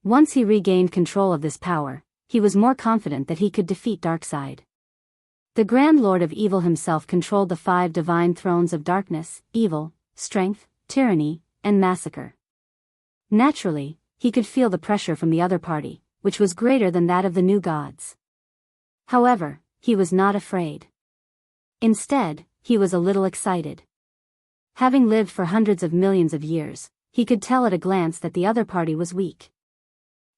Once he regained control of this power, he was more confident that he could defeat Darkseid. The Grand Lord of Evil himself controlled the 5 divine thrones of darkness, evil, strength, tyranny, and massacre. Naturally, he could feel the pressure from the other party, which was greater than that of the new gods. However, he was not afraid. Instead, he was a little excited. Having lived for hundreds of millions of years, He could tell at a glance that the other party was weak.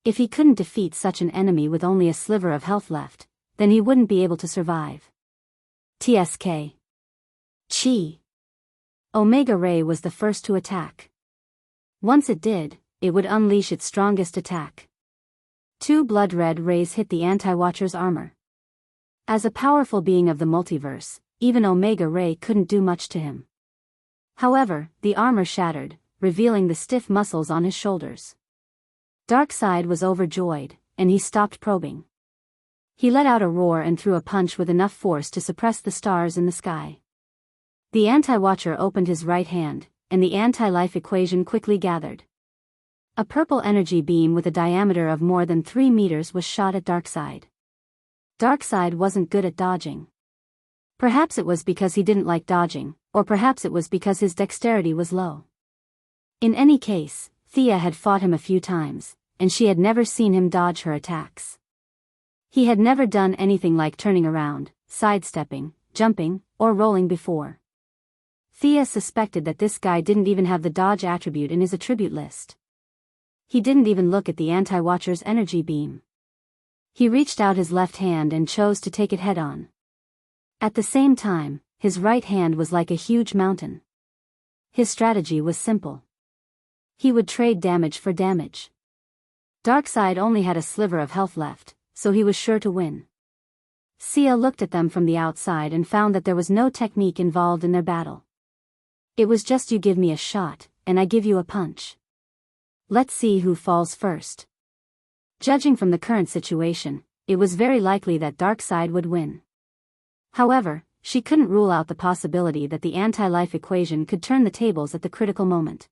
If he couldn't defeat such an enemy with only a sliver of health left, then he wouldn't be able to survive. TSK. Chi. Omega Ray was the first to attack. Once it did, it would unleash its strongest attack. 2 blood-red rays hit the Anti-Watcher's armor. As a powerful being of the multiverse, even Omega Ray couldn't do much to him. However, the armor shattered, revealing the stiff muscles on his shoulders. Darkseid was overjoyed, and he stopped probing. He let out a roar and threw a punch with enough force to suppress the stars in the sky. The Anti-Watcher opened his right hand, and the anti-life equation quickly gathered. A purple energy beam with a diameter of more than 3 meters was shot at Darkseid. Darkseid wasn't good at dodging. Perhaps it was because he didn't like dodging, or perhaps it was because his dexterity was low. In any case, Thea had fought him a few times, and she had never seen him dodge her attacks. He had never done anything like turning around, sidestepping, jumping, or rolling before. Thea suspected that this guy didn't even have the dodge attribute in his attribute list. He didn't even look at the Anti-Watcher's energy beam. He reached out his left hand and chose to take it head-on. At the same time, his right hand was like a huge mountain. His strategy was simple. He would trade damage for damage. Darkseid only had a sliver of health left, so he was sure to win. Sia looked at them from the outside and found that there was no technique involved in their battle. It was just you give me a shot, and I give you a punch. Let's see who falls first. Judging from the current situation, it was very likely that Darkseid would win. However, she couldn't rule out the possibility that the anti-life equation could turn the tables at the critical moment.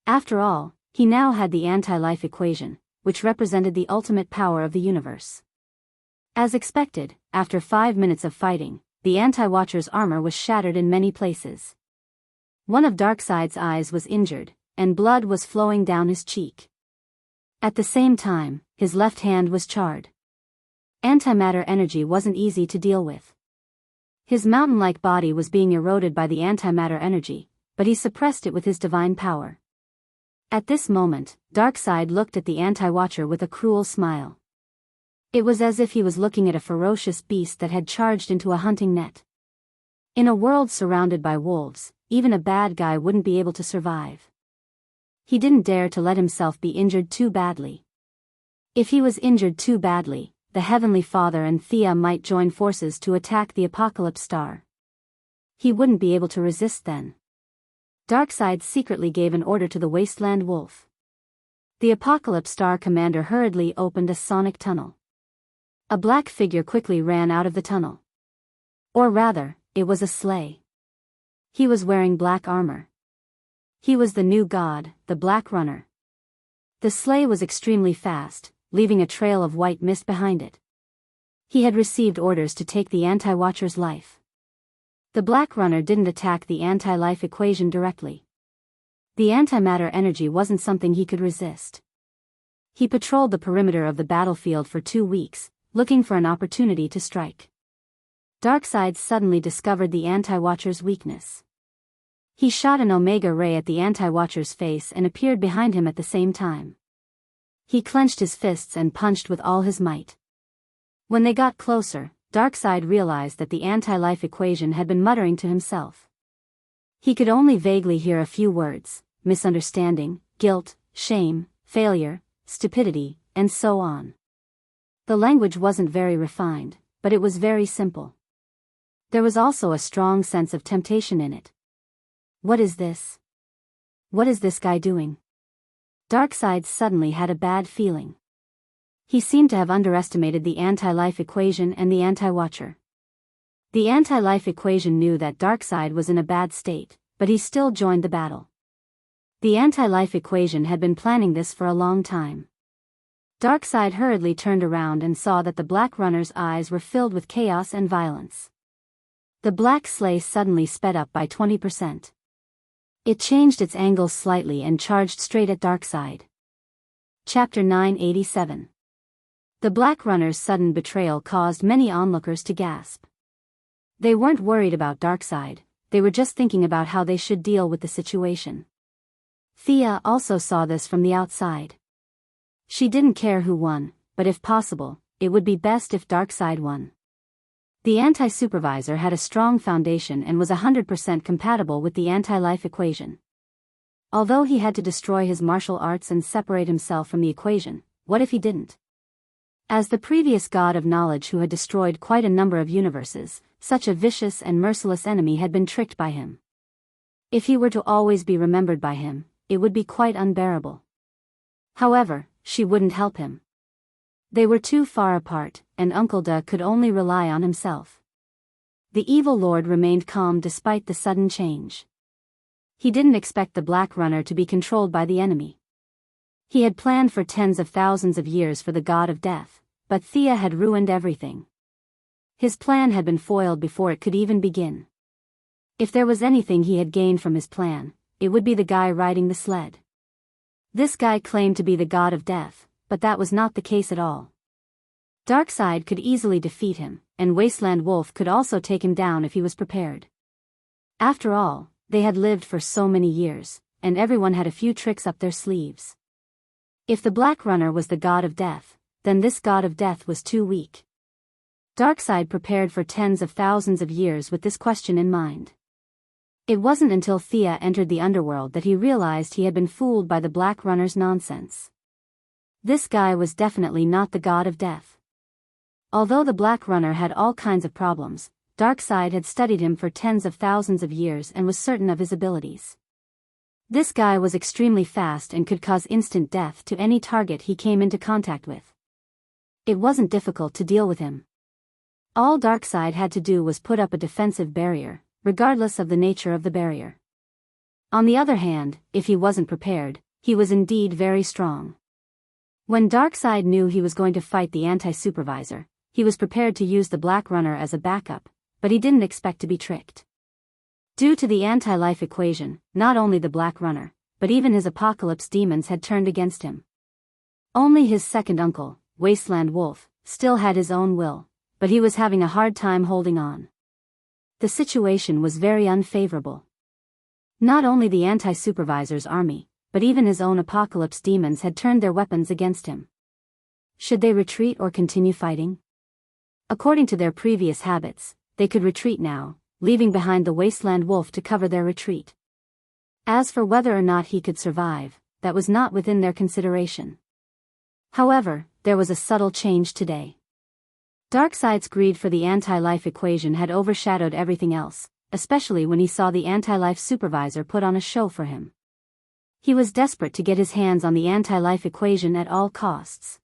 After all, he now had the anti-life equation, which represented the ultimate power of the universe. As expected, after 5 minutes of fighting, the Anti-Watcher's armor was shattered in many places. One of Darkseid's eyes was injured, and blood was flowing down his cheek. At the same time, his left hand was charred. Antimatter energy wasn't easy to deal with. His mountain-like body was being eroded by the antimatter energy, but he suppressed it with his divine power. At this moment, Darkseid looked at the Anti-Watcher with a cruel smile. It was as if he was looking at a ferocious beast that had charged into a hunting net. In a world surrounded by wolves, even a bad guy wouldn't be able to survive. He didn't dare to let himself be injured too badly. If he was injured too badly, the Heavenly Father and Thea might join forces to attack the Apocalypse Star. He wouldn't be able to resist then. Darkseid secretly gave an order to the Wasteland Wolf. The Apocalypse Star commander hurriedly opened a sonic tunnel. A black figure quickly ran out of the tunnel. Or rather, it was a sleigh. He was wearing black armor. He was the new god, the Black Runner. The sleigh was extremely fast, leaving a trail of white mist behind it. He had received orders to take the Anti-Watcher's life. The Black Runner didn't attack the anti-life equation directly. The antimatter energy wasn't something he could resist. He patrolled the perimeter of the battlefield for 2 weeks, looking for an opportunity to strike. Darkseid suddenly discovered the Anti-Watcher's weakness. He shot an Omega Ray at the Anti-Watcher's face and appeared behind him at the same time. He clenched his fists and punched with all his might. When they got closer, Darkseid realized that the anti-life equation had been muttering to himself. He could only vaguely hear a few words: misunderstanding, guilt, shame, failure, stupidity, and so on. The language wasn't very refined, but it was very simple. There was also a strong sense of temptation in it. What is this? What is this guy doing? Darkseid suddenly had a bad feeling. He seemed to have underestimated the anti-life equation and the Anti-Watcher. The anti-life equation knew that Darkseid was in a bad state, but he still joined the battle. The anti-life equation had been planning this for a long time. Darkseid hurriedly turned around and saw that the Black Runner's eyes were filled with chaos and violence. The black sleigh suddenly sped up by 20%. It changed its angle slightly and charged straight at Darkseid. Chapter 987. The Black Runner's sudden betrayal caused many onlookers to gasp. They weren't worried about Darkseid, they were just thinking about how they should deal with the situation. Thea also saw this from the outside. She didn't care who won, but if possible, it would be best if Darkseid won. The anti-supervisor had a strong foundation and was 100% compatible with the anti-life equation. Although he had to destroy his martial arts and separate himself from the equation, what if he didn't? As the previous god of knowledge who had destroyed quite a number of universes, such a vicious and merciless enemy had been tricked by him. If he were to always be remembered by him, it would be quite unbearable. However, she wouldn't help him. They were too far apart, and Uncle Da could only rely on himself. The evil lord remained calm despite the sudden change. He didn't expect the Black Runner to be controlled by the enemy. He had planned for tens of thousands of years for the god of death, but Thea had ruined everything. His plan had been foiled before it could even begin. If there was anything he had gained from his plan, it would be the guy riding the sled. This guy claimed to be the god of death, but that was not the case at all. Darkseid could easily defeat him, and Wasteland Wolf could also take him down if he was prepared. After all, they had lived for so many years, and everyone had a few tricks up their sleeves. If the Black Runner was the god of death, then this god of death was too weak. Darkseid prepared for tens of thousands of years with this question in mind. It wasn't until Thea entered the underworld that he realized he had been fooled by the Black Runner's nonsense. This guy was definitely not the god of death. Although the Black Runner had all kinds of problems, Darkseid had studied him for tens of thousands of years and was certain of his abilities. This guy was extremely fast and could cause instant death to any target he came into contact with. It wasn't difficult to deal with him. All Darkseid had to do was put up a defensive barrier, regardless of the nature of the barrier. On the other hand, if he wasn't prepared, he was indeed very strong. When Darkseid knew he was going to fight the anti-supervisor, he was prepared to use the Black Runner as a backup, but he didn't expect to be tricked. Due to the anti-life equation, not only the Black Runner, but even his apocalypse demons had turned against him. Only his second uncle, Wasteland Wolf, still had his own will, but he was having a hard time holding on. The situation was very unfavorable. Not only the anti-supervisor's army, but even his own apocalypse demons had turned their weapons against him. Should they retreat or continue fighting? According to their previous habits, they could retreat now, leaving behind the Wasteland Wolf to cover their retreat. As for whether or not he could survive, that was not within their consideration. However, there was a subtle change today. Darkseid's greed for the anti-life equation had overshadowed everything else, especially when he saw the anti-life supervisor put on a show for him. He was desperate to get his hands on the anti-life equation at all costs.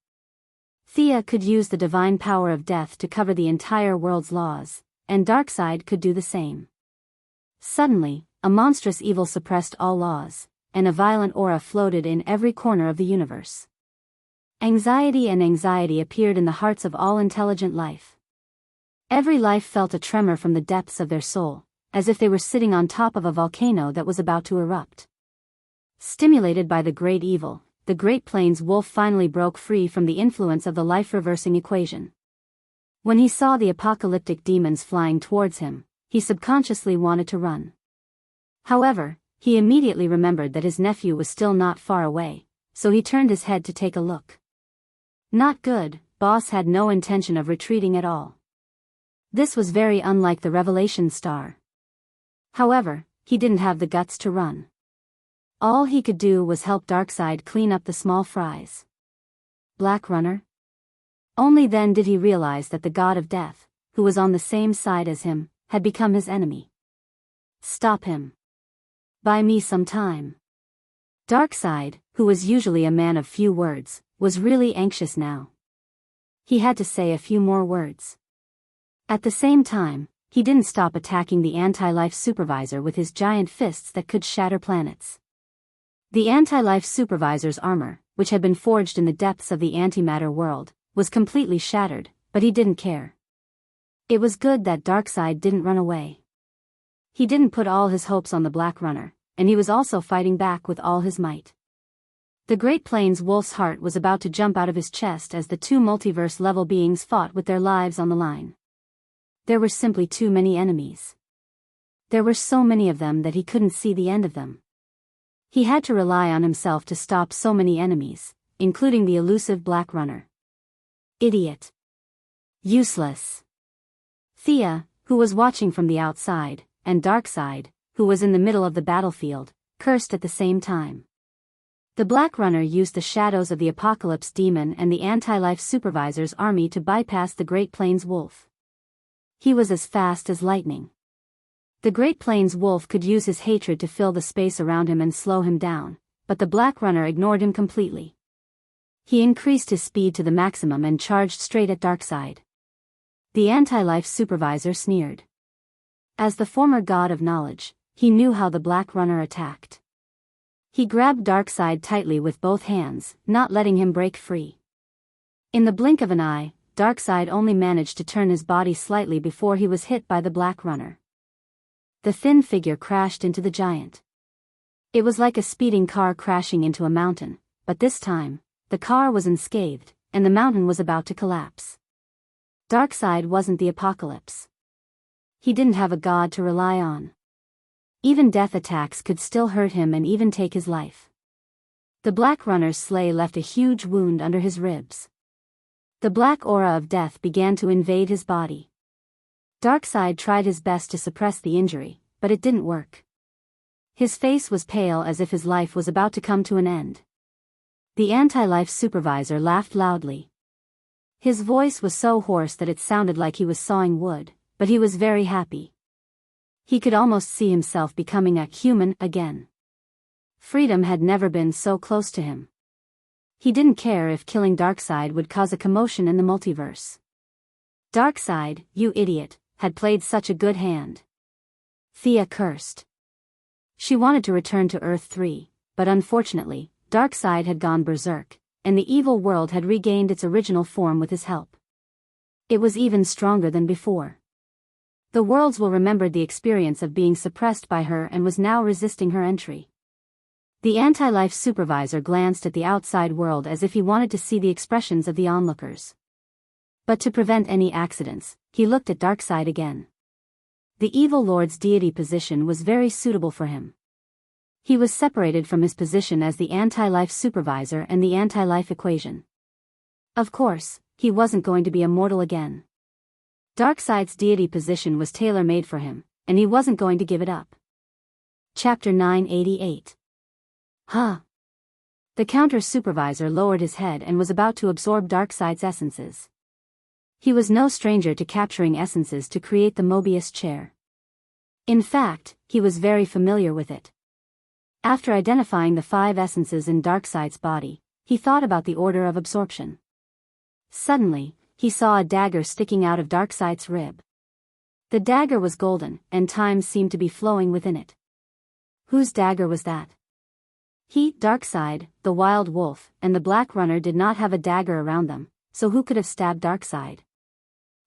Thea could use the divine power of death to cover the entire world's laws, and Darkseid could do the same. Suddenly, a monstrous evil suppressed all laws, and a violent aura floated in every corner of the universe. Anxiety appeared in the hearts of all intelligent life. Every life felt a tremor from the depths of their soul, as if they were sitting on top of a volcano that was about to erupt. Stimulated by the great evil, the Great Plains wolf finally broke free from the influence of the life-reversing equation. When he saw the apocalyptic demons flying towards him, he subconsciously wanted to run. However, he immediately remembered that his nephew was still not far away, so he turned his head to take a look. Not good, Boss had no intention of retreating at all. This was very unlike the Revelation Star. However, he didn't have the guts to run. All he could do was help Darkseid clean up the small fries. Black Runner? Only then did he realize that the god of death, who was on the same side as him, had become his enemy. Stop him. Buy me some time. Darkseid, who was usually a man of few words, was really anxious now. He had to say a few more words. At the same time, he didn't stop attacking the anti-life supervisor with his giant fists that could shatter planets. The anti-life supervisor's armor, which had been forged in the depths of the antimatter world, was completely shattered, but he didn't care. It was good that Darkseid didn't run away. He didn't put all his hopes on the Black Runner, and he was also fighting back with all his might. The Great Plains wolf's heart was about to jump out of his chest as the two multiverse-level beings fought with their lives on the line. There were simply too many enemies. There were so many of them that he couldn't see the end of them. He had to rely on himself to stop so many enemies, including the elusive Black Runner. Idiot. Useless. Thea, who was watching from the outside, and Darkseid, who was in the middle of the battlefield, cursed at the same time. The Black Runner used the shadows of the Apocalypse Demon and the Anti-Life Supervisor's army to bypass the Great Plains Wolf. He was as fast as lightning. The Great Plains Wolf could use his hatred to fill the space around him and slow him down, but the Black Runner ignored him completely. He increased his speed to the maximum and charged straight at Darkseid. The Anti-Life Supervisor sneered. As the former god of knowledge, he knew how the Black Runner attacked. He grabbed Darkseid tightly with both hands, not letting him break free. In the blink of an eye, Darkseid only managed to turn his body slightly before he was hit by the Black Runner. The thin figure crashed into the giant. It was like a speeding car crashing into a mountain, but this time, the car was unscathed, and the mountain was about to collapse. Darkseid wasn't the apocalypse. He didn't have a god to rely on. Even death attacks could still hurt him and even take his life. The Black Runner's sleigh left a huge wound under his ribs. The black aura of death began to invade his body. Darkseid tried his best to suppress the injury, but it didn't work. His face was pale as if his life was about to come to an end. The Anti-Life Supervisor laughed loudly. His voice was so hoarse that it sounded like he was sawing wood, but he was very happy. He could almost see himself becoming a human again. Freedom had never been so close to him. He didn't care if killing Darkseid would cause a commotion in the multiverse. Darkseid, you idiot, had played such a good hand. Thea cursed. She wanted to return to Earth 3, but unfortunately, Darkseid had gone berserk, and the evil world had regained its original form with his help. It was even stronger than before. The worlds will remember the experience of being suppressed by her and was now resisting her entry. The Anti-Life Supervisor glanced at the outside world as if he wanted to see the expressions of the onlookers. But to prevent any accidents, he looked at Darkseid again. The Evil Lord's deity position was very suitable for him. He was separated from his position as the Anti-Life Supervisor and the Anti-Life Equation. Of course, he wasn't going to be immortal again. Darkseid's deity position was tailor-made for him, and he wasn't going to give it up. Chapter 988. Huh. The Counter-Supervisor lowered his head and was about to absorb Darkseid's essences. He was no stranger to capturing essences to create the Mobius chair. In fact, he was very familiar with it. After identifying the 5 essences in Darkseid's body, he thought about the order of absorption. Suddenly, he saw a dagger sticking out of Darkseid's rib. The dagger was golden, and time seemed to be flowing within it. Whose dagger was that? He, Darkseid, the Wild Wolf, and the Black Runner did not have a dagger around them, so who could have stabbed Darkseid?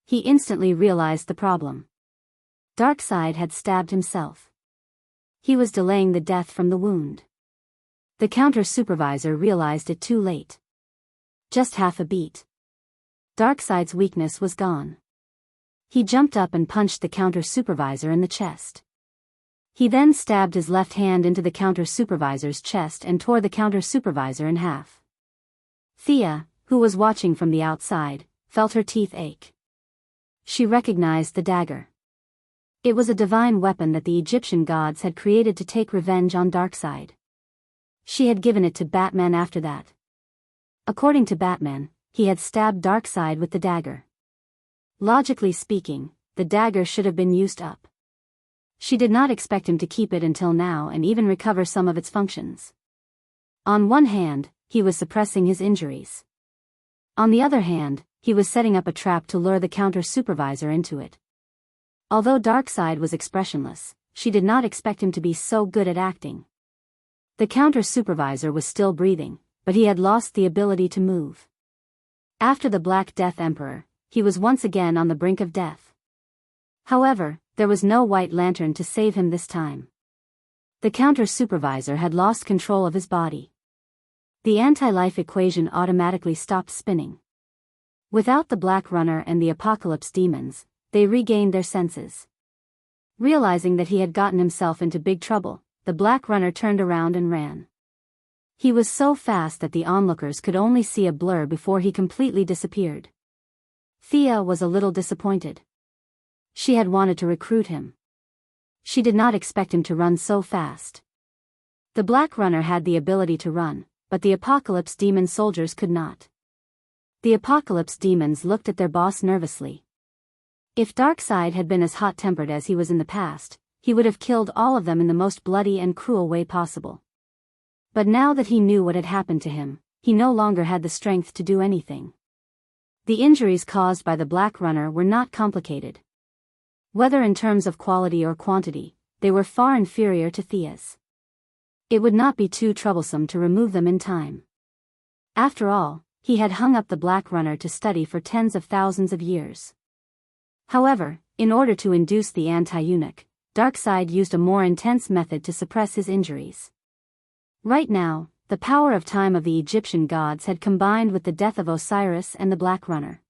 He instantly realized the problem. Darkseid had stabbed himself. He was delaying the death from the wound. The Counter-Supervisor realized it too late. Just half a beat. Darkseid's weakness was gone. He jumped up and punched the Counter-Supervisor in the chest. He then stabbed his left hand into the Counter-Supervisor's chest and tore the Counter-Supervisor in half. Thea, who was watching from the outside, felt her teeth ache. She recognized the dagger. It was a divine weapon that the Egyptian gods had created to take revenge on Darkseid. She had given it to Batman after that. According to Batman, he had stabbed Darkseid with the dagger. Logically speaking, the dagger should have been used up. She did not expect him to keep it until now and even recover some of its functions. On one hand, he was suppressing his injuries. On the other hand, he was setting up a trap to lure the Counter-Supervisor into it. Although Darkseid was expressionless, she did not expect him to be so good at acting. The Counter-Supervisor was still breathing, but he had lost the ability to move. After the Black Death Emperor, he was once again on the brink of death. However, there was no White Lantern to save him this time. The Counter-Supervisor had lost control of his body. The Anti-Life Equation automatically stopped spinning. Without the Black Runner and the Apocalypse Demons, they regained their senses. Realizing that he had gotten himself into big trouble, the black runner turned around and ran. He was so fast that the onlookers could only see a blur before he completely disappeared. Thea was a little disappointed. She had wanted to recruit him. She did not expect him to run so fast. The black runner had the ability to run, but the Apocalypse Demon soldiers could not. The Apocalypse Demons looked at their boss nervously. If Darkseid had been as hot-tempered as he was in the past, he would have killed all of them in the most bloody and cruel way possible. But now that he knew what had happened to him, he no longer had the strength to do anything. The injuries caused by the black runner were not complicated. Whether in terms of quality or quantity, they were far inferior to Thea's. It would not be too troublesome to remove them in time. After all, he had hung up the black runner to study for tens of thousands of years. However, in order to induce the anti-eunuch, Darkseid used a more intense method to suppress his injuries. Right now, the power of time of the Egyptian gods had combined with the death of Osiris and the black runner.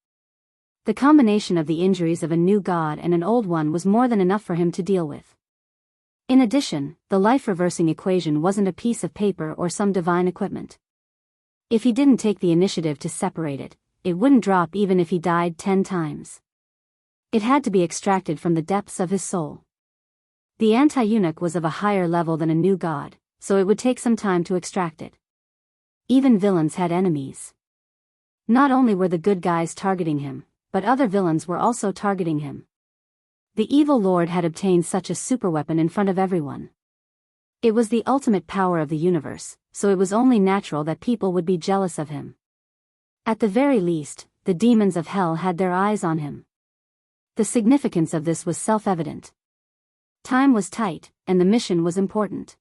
The combination of the injuries of a new god and an old one was more than enough for him to deal with. In addition, the life-reversing equation wasn't a piece of paper or some divine equipment. If he didn't take the initiative to separate it, it wouldn't drop even if he died 10 times. It had to be extracted from the depths of his soul. The anti-eunuch was of a higher level than a new god, so it would take some time to extract it. Even villains had enemies. Not only were the good guys targeting him, but other villains were also targeting him. The evil lord had obtained such a superweapon in front of everyone. It was the ultimate power of the universe, so it was only natural that people would be jealous of him. At the very least, the demons of hell had their eyes on him. The significance of this was self-evident. Time was tight, and the mission was important.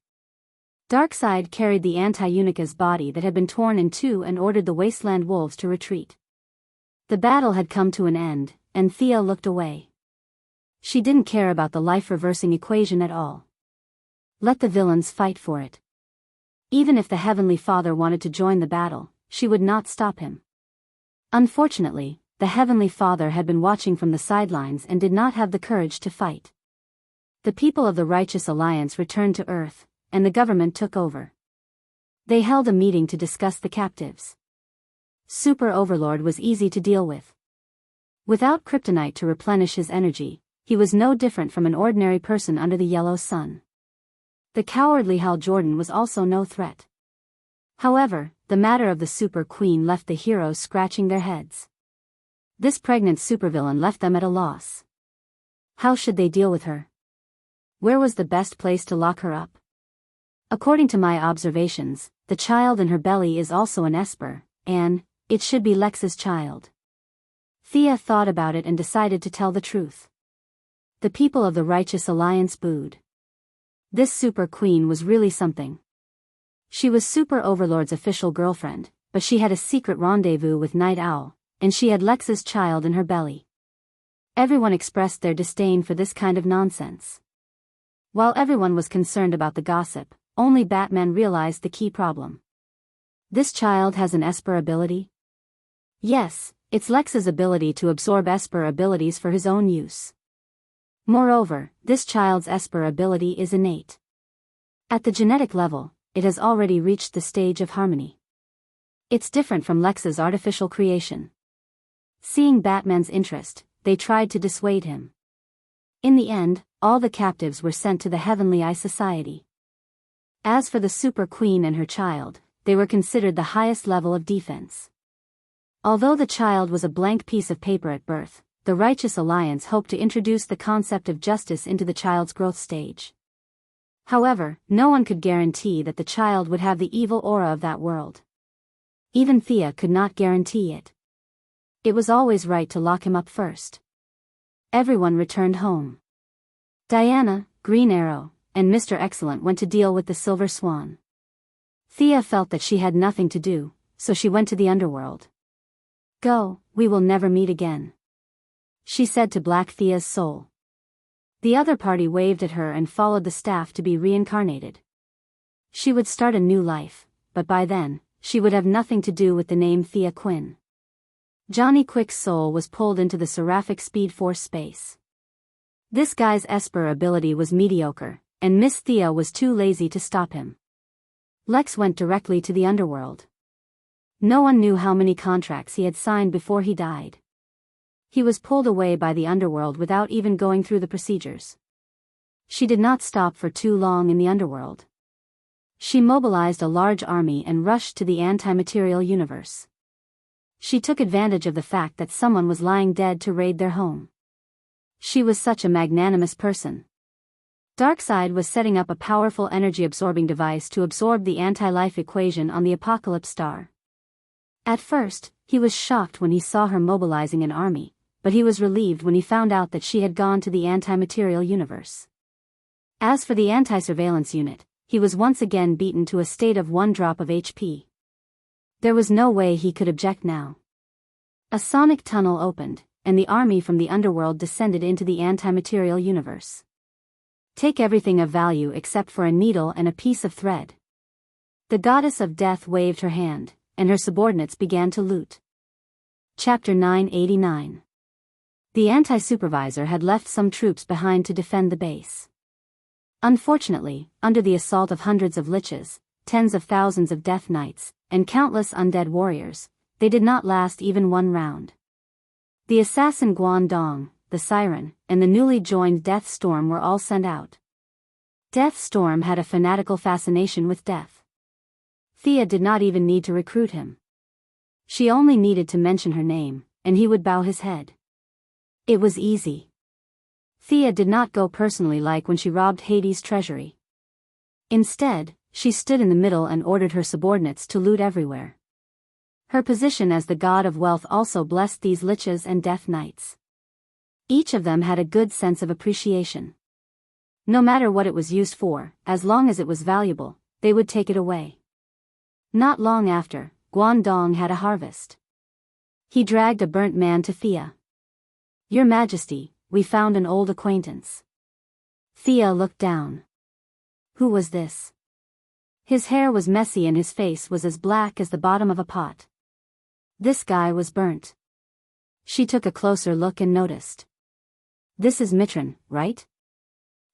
Darkseid carried the anti-eunuch's body that had been torn in two and ordered the wasteland wolves to retreat. The battle had come to an end, and Thea looked away. She didn't care about the life-reversing equation at all. Let the villains fight for it. Even if the Heavenly Father wanted to join the battle, she would not stop him. Unfortunately, the Heavenly Father had been watching from the sidelines and did not have the courage to fight. The people of the Righteous Alliance returned to Earth, and the government took over. They held a meeting to discuss the captives. Super Overlord was easy to deal with. Without kryptonite to replenish his energy, he was no different from an ordinary person under the yellow sun. The cowardly Hal Jordan was also no threat. However, the matter of the Super Queen left the heroes scratching their heads. This pregnant supervillain left them at a loss. How should they deal with her? Where was the best place to lock her up? According to my observations, the child in her belly is also an Esper, and it should be Lex's child. Thea thought about it and decided to tell the truth. The people of the Righteous Alliance booed. This Super Queen was really something. She was Super Overlord's official girlfriend, but she had a secret rendezvous with Night Owl, and she had Lex's child in her belly. Everyone expressed their disdain for this kind of nonsense. While everyone was concerned about the gossip, only Batman realized the key problem. This child has an Esper ability? Yes, it's Lex's ability to absorb Esper abilities for his own use. Moreover, this child's Esper ability is innate. At the genetic level, it has already reached the stage of harmony. It's different from Lex's artificial creation. Seeing Batman's interest, they tried to dissuade him. In the end, all the captives were sent to the Heavenly Eye Society. As for the Super Queen and her child, they were considered the highest level of defense. Although the child was a blank piece of paper at birth, the Righteous Alliance hoped to introduce the concept of justice into the child's growth stage. However, no one could guarantee that the child would have the evil aura of that world. Even Thea could not guarantee it. It was always right to lock him up first. Everyone returned home. Diana, Green Arrow, and Mr. Excellent went to deal with the Silver Swan. Thea felt that she had nothing to do, so she went to the underworld. "Go, we will never meet again," she said to Black Thea's soul. The other party waved at her and followed the staff to be reincarnated. She would start a new life, but by then, she would have nothing to do with the name Thea Quinn. Johnny Quick's soul was pulled into the Seraphic Speed Force space. This guy's Esper ability was mediocre, and Miss Thea was too lazy to stop him. Lex went directly to the underworld. No one knew how many contracts he had signed before he died. He was pulled away by the underworld without even going through the procedures. She did not stop for too long in the underworld. She mobilized a large army and rushed to the anti-material universe. She took advantage of the fact that someone was lying dead to raid their home. She was such a magnanimous person. Darkseid was setting up a powerful energy-absorbing device to absorb the anti-life equation on the Apocalypse Star. At first, he was shocked when he saw her mobilizing an army, but he was relieved when he found out that she had gone to the anti-material universe. As for the anti-surveillance unit, he was once again beaten to a state of 1 drop of HP. There was no way he could object now. A sonic tunnel opened, and the army from the underworld descended into the anti-material universe. Take everything of value except for a needle and a piece of thread. The goddess of death waved her hand, and her subordinates began to loot. Chapter 989. The anti-supervisor had left some troops behind to defend the base. Unfortunately, under the assault of hundreds of liches, tens of thousands of death knights, and countless undead warriors, they did not last even 1 round. The assassin Guangdong, the Siren, and the newly joined Death Storm were all sent out. Death Storm had a fanatical fascination with death. Thea did not even need to recruit him. She only needed to mention her name, and he would bow his head. It was easy. Thea did not go personally like when she robbed Hades' treasury. Instead, she stood in the middle and ordered her subordinates to loot everywhere. Her position as the god of wealth also blessed these liches and death knights. Each of them had a good sense of appreciation. No matter what it was used for, as long as it was valuable, they would take it away. Not long after, Guangdong had a harvest. He dragged a burnt man to Thea. "Your Majesty, we found an old acquaintance." Thea looked down. Who was this? His hair was messy and his face was as black as the bottom of a pot. This guy was burnt. She took a closer look and noticed. This is Mitron, right?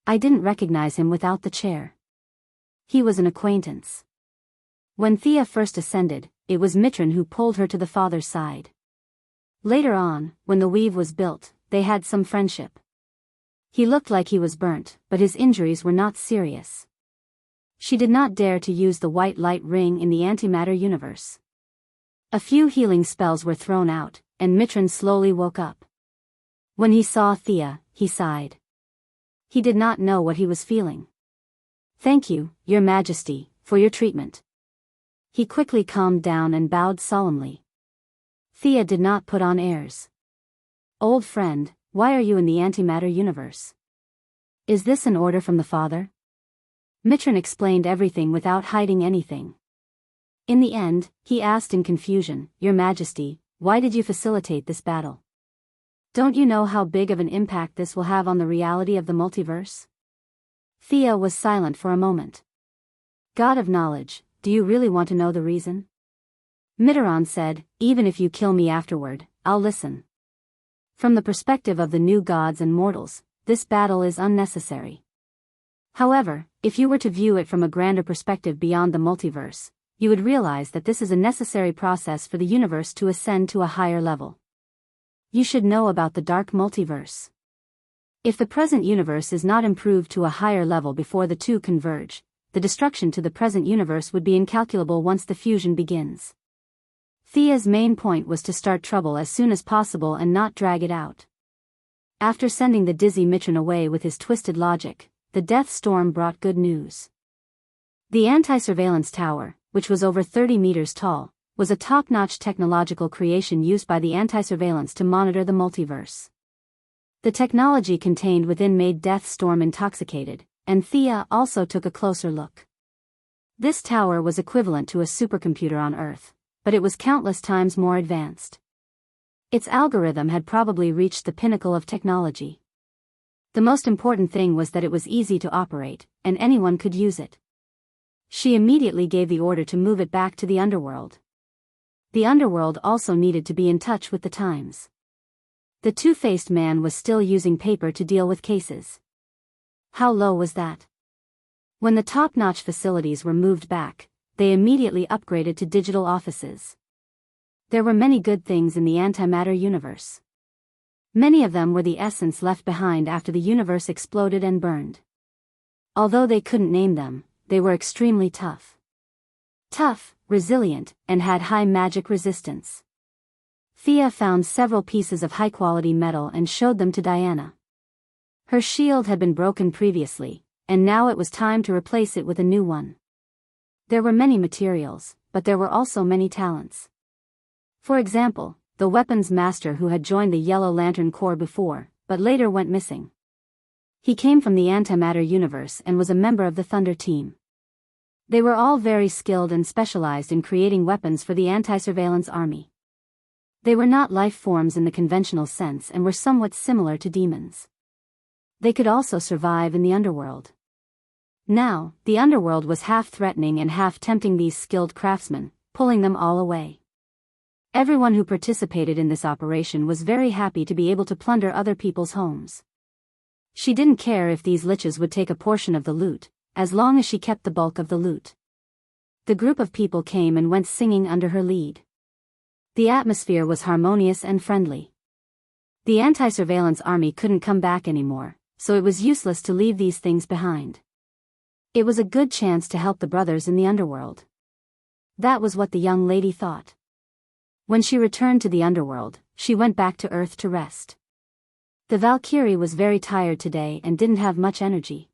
I didn't recognize him without the chair. He was an acquaintance. When Thea first ascended, it was Mitron who pulled her to the father's side. Later on, when the weave was built, they had some friendship. He looked like he was burnt, but his injuries were not serious. She did not dare to use the white light ring in the antimatter universe. A few healing spells were thrown out, and Mitron slowly woke up. When he saw Thea, he sighed. He did not know what he was feeling. "Thank you, Your Majesty, for your treatment." He quickly calmed down and bowed solemnly. Thea did not put on airs. "Old friend, why are you in the antimatter universe? Is this an order from the father?" Mitron explained everything without hiding anything. In the end, he asked in confusion, "Your Majesty, why did you facilitate this battle? Don't you know how big of an impact this will have on the reality of the multiverse?" Thea was silent for a moment. "God of knowledge, do you really want to know the reason?" Mitron said, "Even if you kill me afterward, I'll listen. From the perspective of the new gods and mortals, this battle is unnecessary. However, if you were to view it from a grander perspective beyond the multiverse, you would realize that this is a necessary process for the universe to ascend to a higher level. You should know about the dark multiverse. If the present universe is not improved to a higher level before the two converge, the destruction to the present universe would be incalculable once the fusion begins." Thea's main point was to start trouble as soon as possible and not drag it out. After sending the dizzy Mitron away with his twisted logic, the Death Storm brought good news. The anti-surveillance tower, which was over 30 meters tall, was a top-notch technological creation used by the anti-surveillance to monitor the multiverse. The technology contained within made Death Storm intoxicated, and Thea also took a closer look. This tower was equivalent to a supercomputer on Earth, but it was countless times more advanced. Its algorithm had probably reached the pinnacle of technology. The most important thing was that it was easy to operate, and anyone could use it. She immediately gave the order to move it back to the underworld. The underworld also needed to be in touch with the times. The two-faced man was still using paper to deal with cases. How low was that? When the top-notch facilities were moved back, they immediately upgraded to digital offices. There were many good things in the antimatter universe. Many of them were the essence left behind after the universe exploded and burned. Although they couldn't name them, they were extremely tough. Tough, resilient, and had high magic resistance. Thea found several pieces of high-quality metal and showed them to Diana. Her shield had been broken previously, and now it was time to replace it with a new one. There were many materials, but there were also many talents. For example, the weapons master who had joined the Yellow Lantern Corps before, but later went missing. He came from the antimatter universe and was a member of the Thunder team. They were all very skilled and specialized in creating weapons for the anti-surveillance army. They were not life forms in the conventional sense and were somewhat similar to demons. They could also survive in the underworld. Now, the underworld was half threatening and half tempting these skilled craftsmen, pulling them all away. Everyone who participated in this operation was very happy to be able to plunder other people's homes. She didn't care if these liches would take a portion of the loot, as long as she kept the bulk of the loot. The group of people came and went singing under her lead. The atmosphere was harmonious and friendly. The anti-surveillance army couldn't come back anymore, so it was useless to leave these things behind. It was a good chance to help the brothers in the underworld. That was what the young lady thought. When she returned to the underworld, she went back to Earth to rest. The Valkyrie was very tired today and didn't have much energy.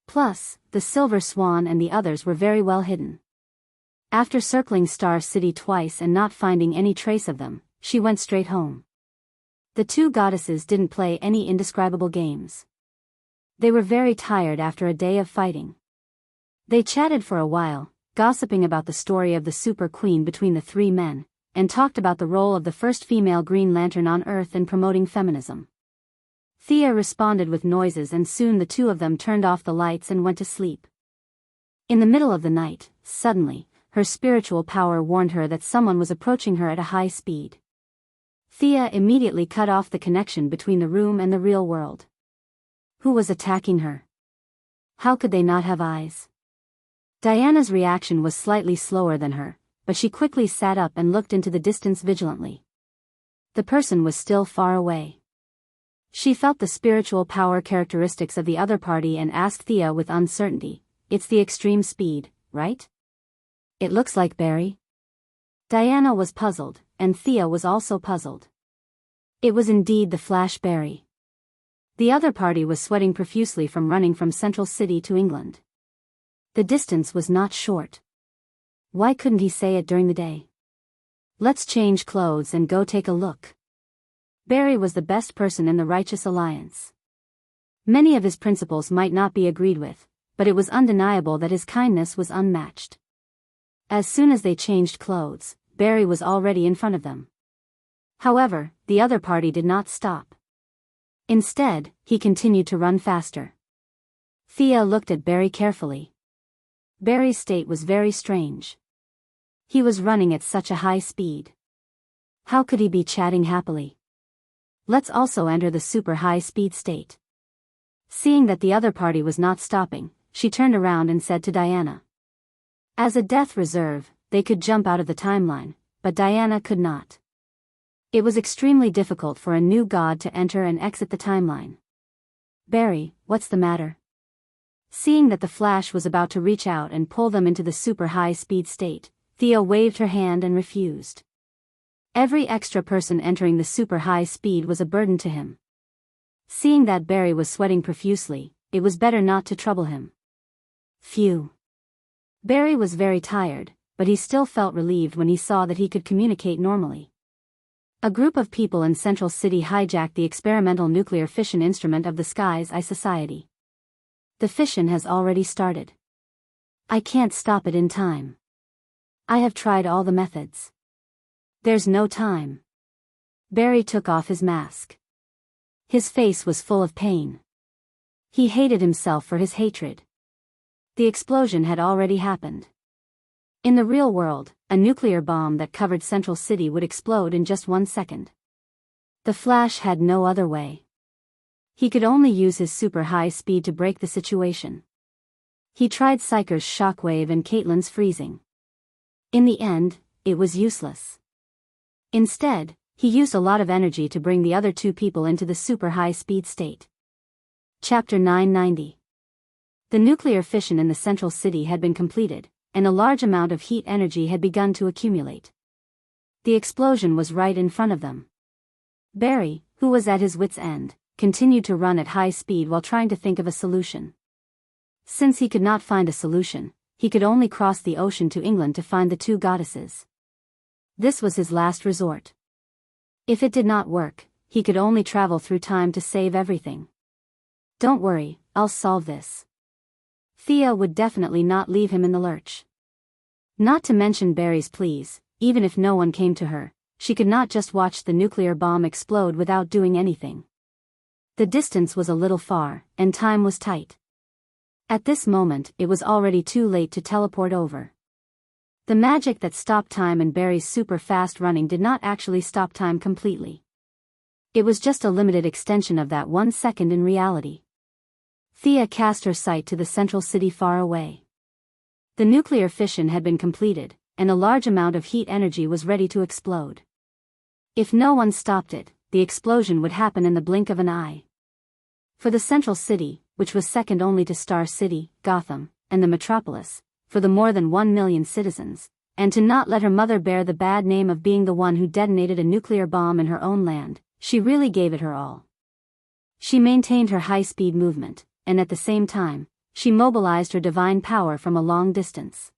Plus, the Silver Swan and the others were very well hidden. After circling Star City twice and not finding any trace of them, she went straight home. The two goddesses didn't play any indescribable games. They were very tired after a day of fighting. They chatted for a while, gossiping about the story of the Super Queen between the three men, and talked about the role of the first female Green Lantern on Earth in promoting feminism. Thea responded with noises and soon the two of them turned off the lights and went to sleep. In the middle of the night, suddenly, her spiritual power warned her that someone was approaching her at a high speed. Thea immediately cut off the connection between the room and the real world. Who was attacking her? How could they not have eyes? Diana's reaction was slightly slower than her, but she quickly sat up and looked into the distance vigilantly. The person was still far away. She felt the spiritual power characteristics of the other party and asked Thea with uncertainty, "It's the extreme speed, right? It looks like Barry." Diana was puzzled, and Thea was also puzzled. It was indeed the Flash Barry. The other party was sweating profusely from running from Central City to England. The distance was not short. Why couldn't he say it during the day? Let's change clothes and go take a look. Barry was the best person in the Righteous Alliance. Many of his principles might not be agreed with, but it was undeniable that his kindness was unmatched. As soon as they changed clothes, Barry was already in front of them. However, the other party did not stop. Instead, he continued to run faster. Thea looked at Barry carefully. Barry's state was very strange. He was running at such a high speed. How could he be chatting happily? Let's also enter the super high speed state. Seeing that the other party was not stopping, she turned around and said to Diana. As a death reserve, they could jump out of the timeline, but Diana could not. It was extremely difficult for a new god to enter and exit the timeline. Barry, what's the matter? Seeing that the Flash was about to reach out and pull them into the super high speed state, Thea waved her hand and refused. Every extra person entering the super high speed was a burden to him. Seeing that Barry was sweating profusely, it was better not to trouble him. Phew. Barry was very tired, but he still felt relieved when he saw that he could communicate normally. A group of people in Central City hijacked the experimental nuclear fission instrument of the Sky's Eye Society. The fission has already started. I can't stop it in time. I have tried all the methods. There's no time. Barry took off his mask. His face was full of pain. He hated himself for his hatred. The explosion had already happened. In the real world, a nuclear bomb that covered Central City would explode in just 1 second. The Flash had no other way. He could only use his super high speed to break the situation. He tried Psyker's shockwave and Caitlin's freezing. In the end, it was useless. Instead, he used a lot of energy to bring the other two people into the super high-speed state. Chapter 990. The nuclear fission in the central city had been completed, and a large amount of heat energy had begun to accumulate. The explosion was right in front of them. Barry, who was at his wits' end, continued to run at high speed while trying to think of a solution. Since he could not find a solution, he could only cross the ocean to England to find the two goddesses. This was his last resort. If it did not work, he could only travel through time to save everything. Don't worry, I'll solve this. Thea would definitely not leave him in the lurch. Not to mention Barry's pleas, even if no one came to her, she could not just watch the nuclear bomb explode without doing anything. The distance was a little far, and time was tight. At this moment, it was already too late to teleport over. The magic that stopped time in Barry's super fast running did not actually stop time completely. It was just a limited extension of that 1 second in reality. Thea cast her sight to the central city far away. The nuclear fission had been completed, and a large amount of heat energy was ready to explode. If no one stopped it, the explosion would happen in the blink of an eye. For the central city, which was second only to Star City, Gotham, and the metropolis, for the more than 1 million citizens, and to not let her mother bear the bad name of being the one who detonated a nuclear bomb in her own land, she really gave it her all. She maintained her high-speed movement, and at the same time, she mobilized her divine power from a long distance.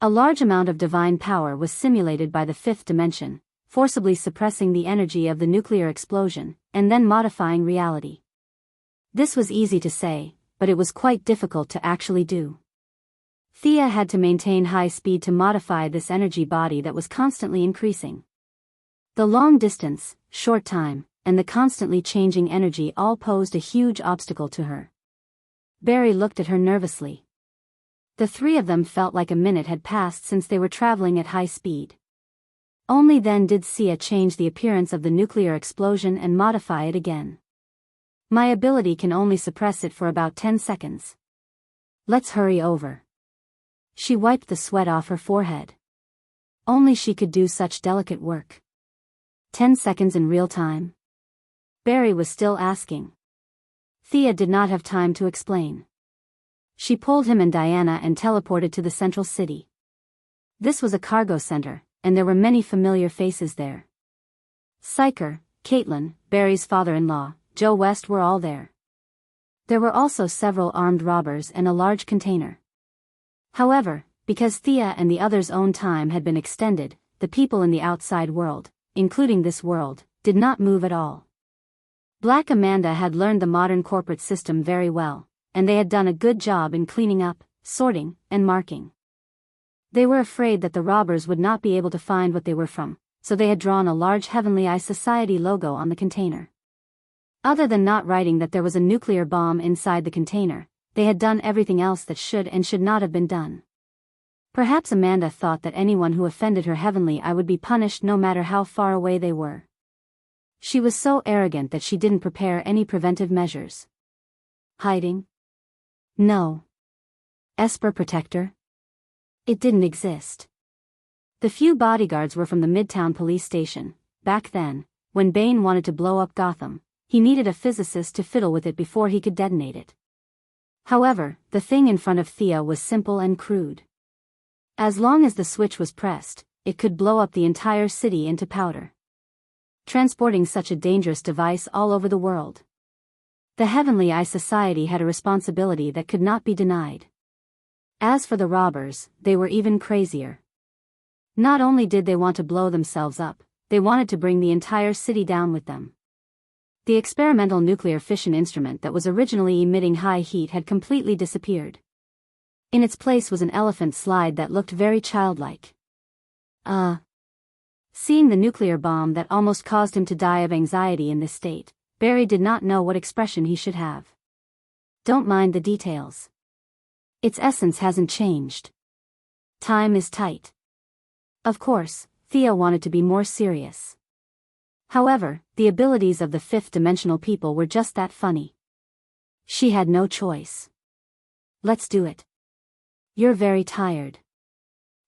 A large amount of divine power was simulated by the fifth dimension, forcibly suppressing the energy of the nuclear explosion, and then modifying reality. This was easy to say, but it was quite difficult to actually do. Thea had to maintain high speed to modify this energy body that was constantly increasing. The long distance, short time, and the constantly changing energy all posed a huge obstacle to her. Barry looked at her nervously. The three of them felt like a minute had passed since they were traveling at high speed. Only then did Sia change the appearance of the nuclear explosion and modify it again. My ability can only suppress it for about 10 seconds. Let's hurry over. She wiped the sweat off her forehead. Only she could do such delicate work. 10 seconds in real time? Barry was still asking. Thea did not have time to explain. She pulled him and Diana and teleported to the central city. This was a cargo center, and there were many familiar faces there. Psyker, Caitlin, Barry's father-in-law, Joe West were all there. There were also several armed robbers and a large container. However, because Thea and the others' own time had been extended, the people in the outside world, including this world, did not move at all. Black Amanda had learned the modern corporate system very well, and they had done a good job in cleaning up, sorting, and marking. They were afraid that the robbers would not be able to find what they were from, so they had drawn a large Heavenly Eye Society logo on the container. Other than not writing that there was a nuclear bomb inside the container, they had done everything else that should and should not have been done. Perhaps Amanda thought that anyone who offended her Heavenly Eye would be punished no matter how far away they were. She was so arrogant that she didn't prepare any preventive measures. Hiding? No. Esper Protector? It didn't exist. The few bodyguards were from the Midtown police station. Back then, when Bane wanted to blow up Gotham, he needed a physicist to fiddle with it before he could detonate it. However, the thing in front of Thea was simple and crude. As long as the switch was pressed, it could blow up the entire city into powder. Transporting such a dangerous device all over the world. The Heavenly Eye Society had a responsibility that could not be denied. As for the robbers, they were even crazier. Not only did they want to blow themselves up, they wanted to bring the entire city down with them. The experimental nuclear fission instrument that was originally emitting high heat had completely disappeared. In its place was an elephant slide that looked very childlike. Seeing the nuclear bomb that almost caused him to die of anxiety in this state, Barry did not know what expression he should have. Don't mind the details. Its essence hasn't changed. Time is tight. Of course, Thea wanted to be more serious. However, the abilities of the fifth-dimensional people were just that funny. She had no choice. Let's do it. You're very tired.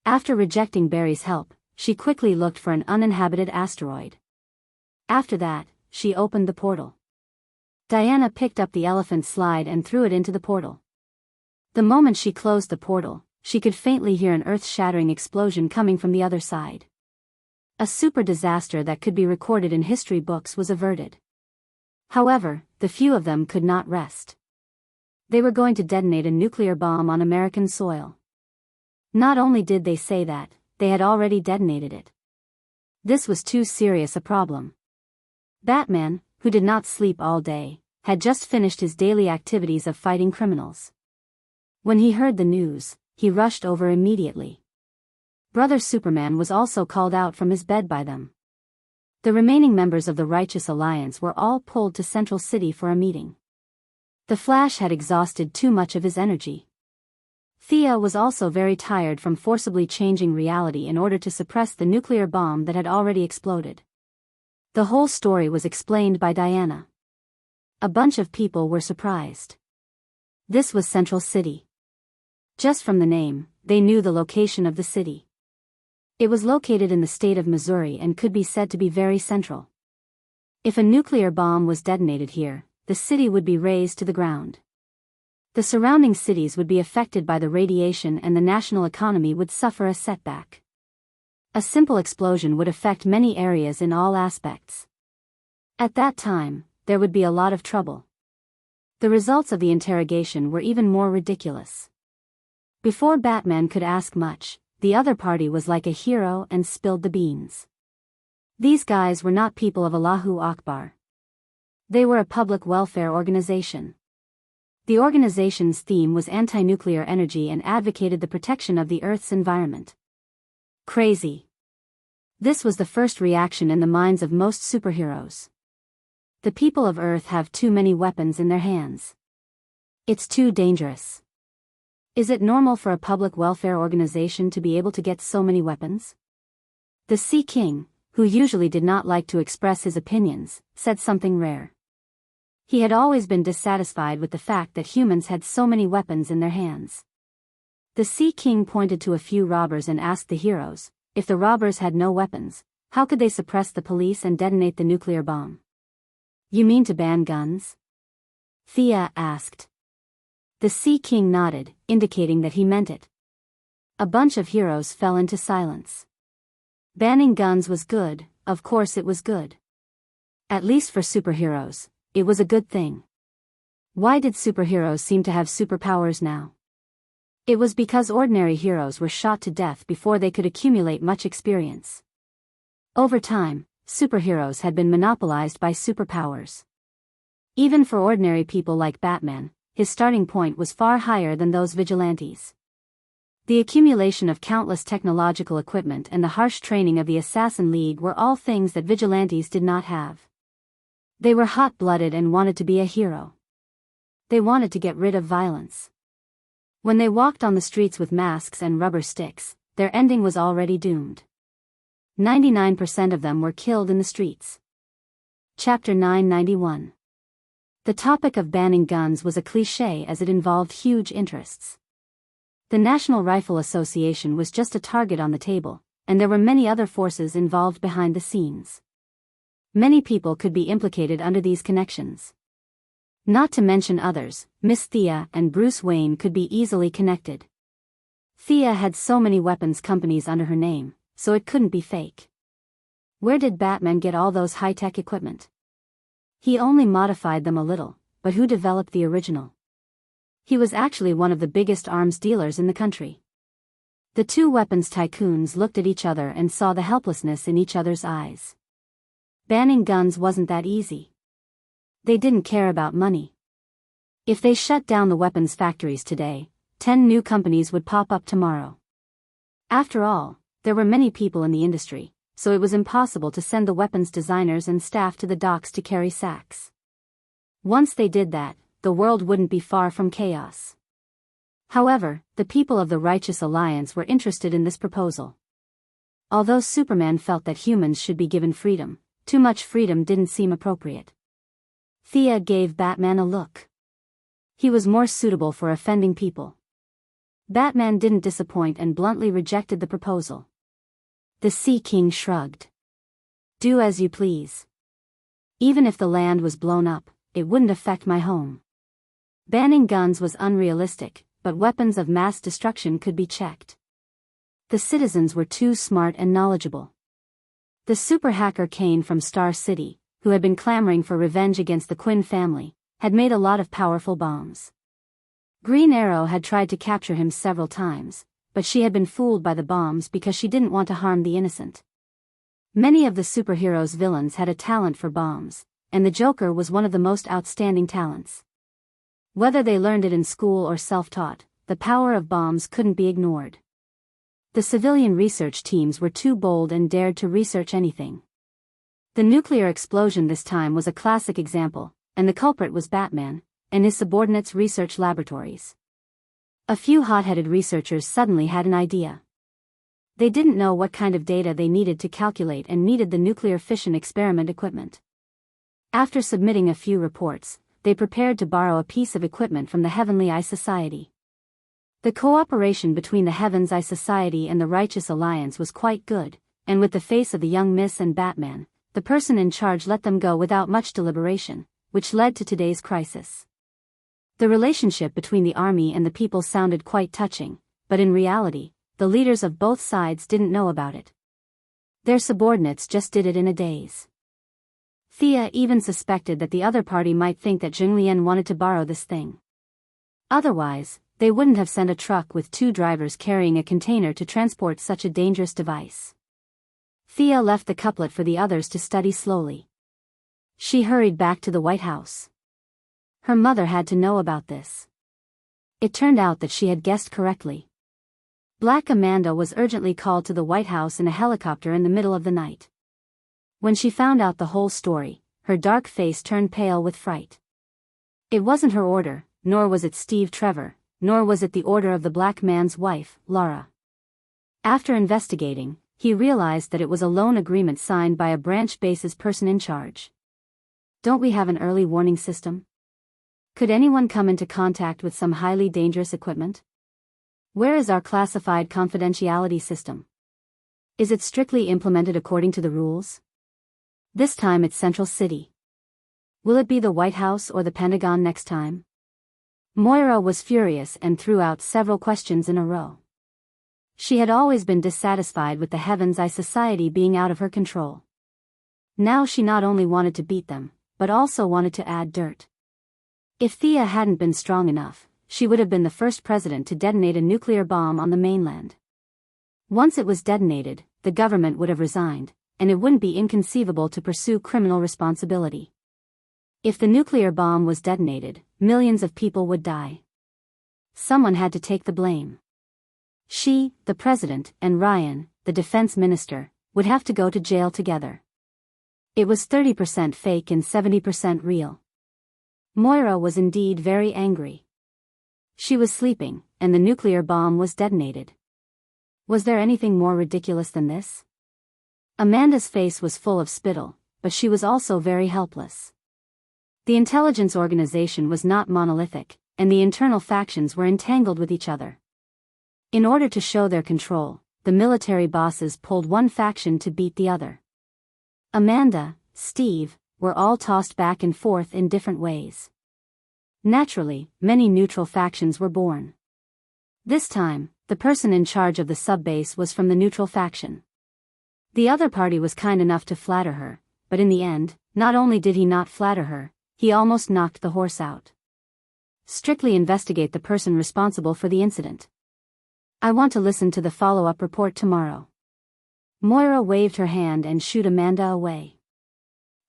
After rejecting Barry's help, she quickly looked for an uninhabited asteroid. After that, she opened the portal. Diana picked up the elephant slide and threw it into the portal. The moment she closed the portal, she could faintly hear an earth-shattering explosion coming from the other side. A super disaster that could be recorded in history books was averted. However, the few of them could not rest. They were going to detonate a nuclear bomb on American soil. Not only did they say that, they had already detonated it. This was too serious a problem. Batman, who did not sleep all day, had just finished his daily activities of fighting criminals. When he heard the news, he rushed over immediately. Brother Superman was also called out from his bed by them. The remaining members of the Righteous Alliance were all pulled to Central City for a meeting. The Flash had exhausted too much of his energy. Thea was also very tired from forcibly changing reality in order to suppress the nuclear bomb that had already exploded. The whole story was explained by Diana. A bunch of people were surprised. This was Central City. Just from the name, they knew the location of the city. It was located in the state of Missouri and could be said to be very central. If a nuclear bomb was detonated here, the city would be razed to the ground. The surrounding cities would be affected by the radiation and the national economy would suffer a setback. A simple explosion would affect many areas in all aspects. At that time, there would be a lot of trouble. The results of the interrogation were even more ridiculous. Before Batman could ask much, the other party was like a hero and spilled the beans. These guys were not people of Allahu Akbar. They were a public welfare organization. The organization's theme was anti-nuclear energy and advocated the protection of the Earth's environment. Crazy. This was the first reaction in the minds of most superheroes. The people of Earth have too many weapons in their hands. It's too dangerous. Is it normal for a public welfare organization to be able to get so many weapons? The Sea King, who usually did not like to express his opinions, said something rare. He had always been dissatisfied with the fact that humans had so many weapons in their hands. The Sea King pointed to a few robbers and asked the heroes, if the robbers had no weapons, how could they suppress the police and detonate the nuclear bomb? You mean to ban guns? Thea asked. The Sea King nodded, indicating that he meant it. A bunch of heroes fell into silence. Banning guns was good, of course it was good. At least for superheroes, it was a good thing. Why did superheroes seem to have superpowers now? It was because ordinary heroes were shot to death before they could accumulate much experience. Over time, superheroes had been monopolized by superpowers. Even for ordinary people like Batman, his starting point was far higher than those vigilantes. The accumulation of countless technological equipment and the harsh training of the Assassin League were all things that vigilantes did not have. They were hot-blooded and wanted to be a hero. They wanted to get rid of violence. When they walked on the streets with masks and rubber sticks, their ending was already doomed. 99% of them were killed in the streets. Chapter 991. The topic of banning guns was a cliché as it involved huge interests. The National Rifle Association was just a target on the table, and there were many other forces involved behind the scenes. Many people could be implicated under these connections. Not to mention others, Miss Thea and Bruce Wayne could be easily connected. Thea had so many weapons companies under her name, so it couldn't be fake. Where did Batman get all those high-tech equipment? He only modified them a little, but who developed the original? He was actually one of the biggest arms dealers in the country. The two weapons tycoons looked at each other and saw the helplessness in each other's eyes. Banning guns wasn't that easy. They didn't care about money. If they shut down the weapons factories today, 10 new companies would pop up tomorrow. After all, there were many people in the industry, so it was impossible to send the weapons designers and staff to the docks to carry sacks. Once they did that, the world wouldn't be far from chaos. However, the people of the Righteous Alliance were interested in this proposal. Although Superman felt that humans should be given freedom, too much freedom didn't seem appropriate. Thea gave Batman a look. He was more suitable for offending people. Batman didn't disappoint and bluntly rejected the proposal. The Sea King shrugged. Do as you please. Even if the land was blown up, it wouldn't affect my home. Banning guns was unrealistic, but weapons of mass destruction could be checked. The citizens were too smart and knowledgeable. The super hacker Kane from Star City, who had been clamoring for revenge against the Quinn family, had made a lot of powerful bombs. Green Arrow had tried to capture him several times, but she had been fooled by the bombs because she didn't want to harm the innocent. Many of the superheroes' villains had a talent for bombs, and the Joker was one of the most outstanding talents. Whether they learned it in school or self-taught, the power of bombs couldn't be ignored. The civilian research teams were too bold and dared to research anything. The nuclear explosion this time was a classic example, and the culprit was Batman and his subordinates' research laboratories. A few hot-headed researchers suddenly had an idea. They didn't know what kind of data they needed to calculate and needed the nuclear fission experiment equipment. After submitting a few reports, they prepared to borrow a piece of equipment from the Heavenly Eye Society. The cooperation between the Heaven's Eye Society and the Righteous Alliance was quite good, and with the face of the young Miss and Batman, the person in charge let them go without much deliberation, which led to today's crisis. The relationship between the army and the people sounded quite touching, but in reality, the leaders of both sides didn't know about it. Their subordinates just did it in a daze. Thea even suspected that the other party might think that Zhenglian wanted to borrow this thing. Otherwise, they wouldn't have sent a truck with 2 drivers carrying a container to transport such a dangerous device. Thea left the couplet for the others to study slowly. She hurried back to the White House. Her mother had to know about this. It turned out that she had guessed correctly. Black Amanda was urgently called to the White House in a helicopter in the middle of the night. When she found out the whole story, her dark face turned pale with fright. It wasn't her order, nor was it Steve Trevor, nor was it the order of the black man's wife, Laura. After investigating, he realized that it was a loan agreement signed by a branch base's person in charge. Don't we have an early warning system? Could anyone come into contact with some highly dangerous equipment? Where is our classified confidentiality system? Is it strictly implemented according to the rules? This time it's Central City. Will it be the White House or the Pentagon next time? Moira was furious and threw out several questions in a row. She had always been dissatisfied with the Heaven's Eye Society being out of her control. Now she not only wanted to beat them, but also wanted to add dirt. If Thea hadn't been strong enough, she would have been the first president to detonate a nuclear bomb on the mainland. Once it was detonated, the government would have resigned, and it wouldn't be inconceivable to pursue criminal responsibility. If the nuclear bomb was detonated, millions of people would die. Someone had to take the blame. She, the president, and Ryan, the defense minister, would have to go to jail together. It was 30% fake and 70% real. Moira was indeed very angry. She was sleeping, and the nuclear bomb was detonated. Was there anything more ridiculous than this? Amanda's face was full of spittle, but she was also very helpless. The intelligence organization was not monolithic, and the internal factions were entangled with each other. In order to show their control, the military bosses pulled one faction to beat the other. Amanda, Steve, were all tossed back and forth in different ways. Naturally, many neutral factions were born. This time, the person in charge of the subbase was from the neutral faction. The other party was kind enough to flatter her, but in the end, not only did he not flatter her, he almost knocked the horse out. Strictly investigate the person responsible for the incident. I want to listen to the follow-up report tomorrow. Moira waved her hand and shooed Amanda away.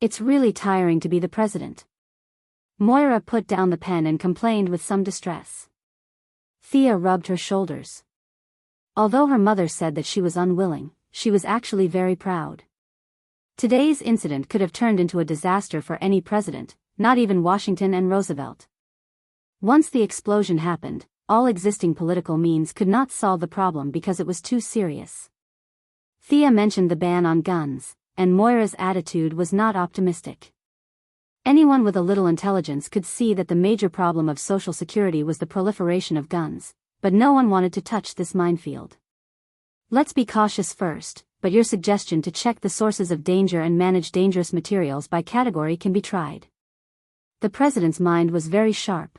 It's really tiring to be the president. Moira put down the pen and complained with some distress. Thea rubbed her shoulders. Although her mother said that she was unwilling, she was actually very proud. Today's incident could have turned into a disaster for any president, not even Washington and Roosevelt. Once the explosion happened, all existing political means could not solve the problem because it was too serious. Thea mentioned the ban on guns, and Moira's attitude was not optimistic. Anyone with a little intelligence could see that the major problem of social security was the proliferation of guns, but no one wanted to touch this minefield. Let's be cautious first, but your suggestion to check the sources of danger and manage dangerous materials by category can be tried. The president's mind was very sharp.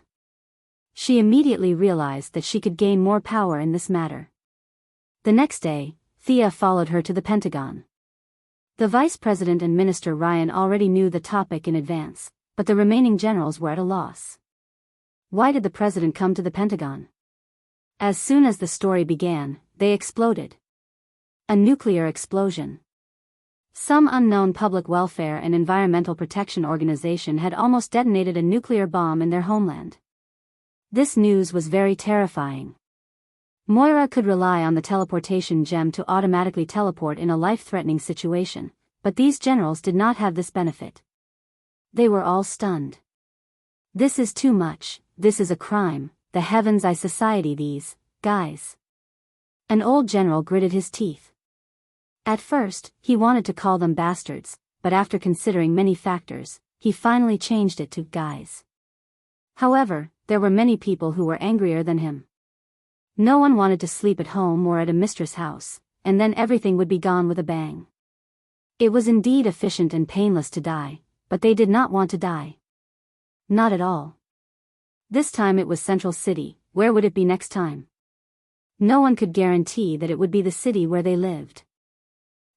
She immediately realized that she could gain more power in this matter. The next day, Thea followed her to the Pentagon. The Vice President and Minister Ryan already knew the topic in advance, but the remaining generals were at a loss. Why did the president come to the Pentagon? As soon as the story began, they exploded. A nuclear explosion. Some unknown public welfare and environmental protection organization had almost detonated a nuclear bomb in their homeland. This news was very terrifying. Moira could rely on the teleportation gem to automatically teleport in a life-threatening situation, but these generals did not have this benefit. They were all stunned. This is too much, this is a crime, the heavens I society these, guys. An old general gritted his teeth. At first, he wanted to call them bastards, but after considering many factors, he finally changed it to guys. However, there were many people who were angrier than him. No one wanted to sleep at home or at a mistress' house, and then everything would be gone with a bang. It was indeed efficient and painless to die, but they did not want to die. Not at all. This time it was Central City. Where would it be next time? No one could guarantee that it would be the city where they lived.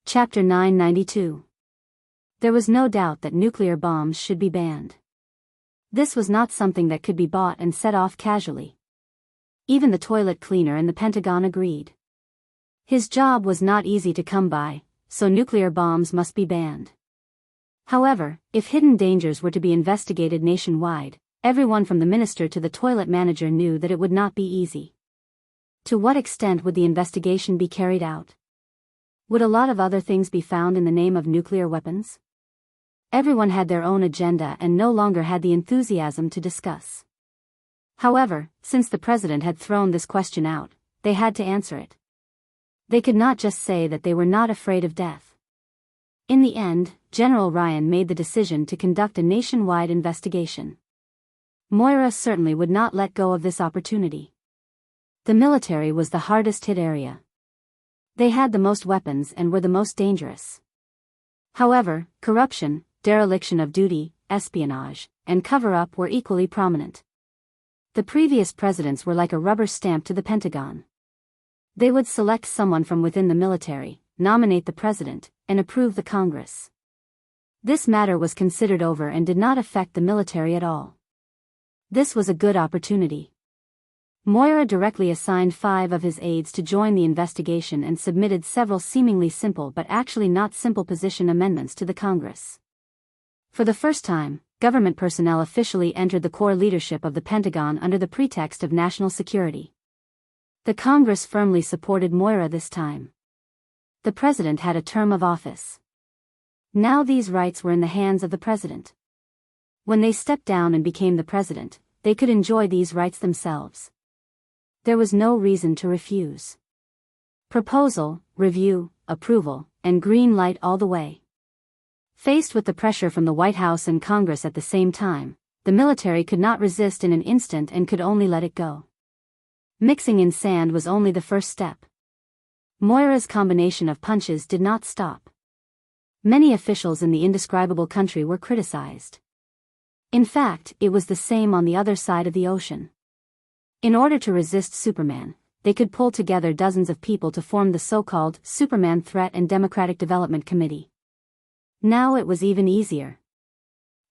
Chapter 992. There was no doubt that nuclear bombs should be banned. This was not something that could be bought and set off casually. Even the toilet cleaner in the Pentagon agreed. His job was not easy to come by, so nuclear bombs must be banned. However, if hidden dangers were to be investigated nationwide, everyone from the minister to the toilet manager knew that it would not be easy. To what extent would the investigation be carried out? Would a lot of other things be found in the name of nuclear weapons? Everyone had their own agenda and no longer had the enthusiasm to discuss. However, since the president had thrown this question out, they had to answer it. They could not just say that they were not afraid of death. In the end, General Ryan made the decision to conduct a nationwide investigation. Moira certainly would not let go of this opportunity. The military was the hardest hit area. They had the most weapons and were the most dangerous. However, corruption, dereliction of duty, espionage, and cover-up were equally prominent. The previous presidents were like a rubber stamp to the Pentagon. They would select someone from within the military, nominate the president, and approve the Congress. This matter was considered over and did not affect the military at all. This was a good opportunity. Moira directly assigned 5 of his aides to join the investigation and submitted several seemingly simple but actually not simple position amendments to the Congress. For the first time, government personnel officially entered the core leadership of the Pentagon under the pretext of national security. The Congress firmly supported Moira this time. The president had a term of office. Now these rights were in the hands of the president. When they stepped down and became the president, they could enjoy these rights themselves. There was no reason to refuse. Proposal, review, approval, and green light all the way. Faced with the pressure from the White House and Congress at the same time, the military could not resist in an instant and could only let it go. Mixing in sand was only the first step. Moira's combination of punches did not stop. Many officials in the indescribable country were criticized. In fact, it was the same on the other side of the ocean. In order to resist Superman, they could pull together dozens of people to form the so-called Superman Threat and Democratic Development Committee. Now it was even easier.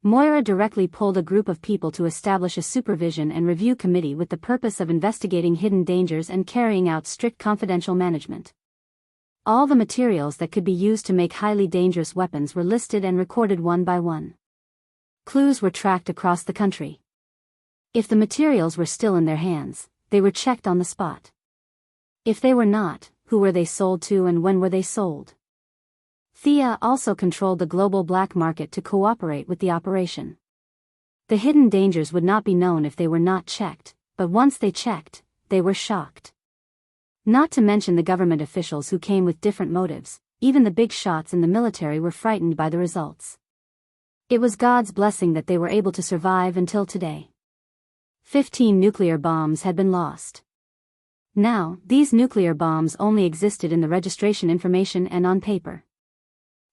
Moira directly pulled a group of people to establish a supervision and review committee with the purpose of investigating hidden dangers and carrying out strict confidential management. All the materials that could be used to make highly dangerous weapons were listed and recorded one by one. Clues were tracked across the country. If the materials were still in their hands, they were checked on the spot. If they were not, who were they sold to and when were they sold? Thea also controlled the global black market to cooperate with the operation. The hidden dangers would not be known if they were not checked, but once they checked, they were shocked. Not to mention the government officials who came with different motives, even the big shots in the military were frightened by the results. It was God's blessing that they were able to survive until today. 15 nuclear bombs had been lost. Now, these nuclear bombs only existed in the registration information and on paper.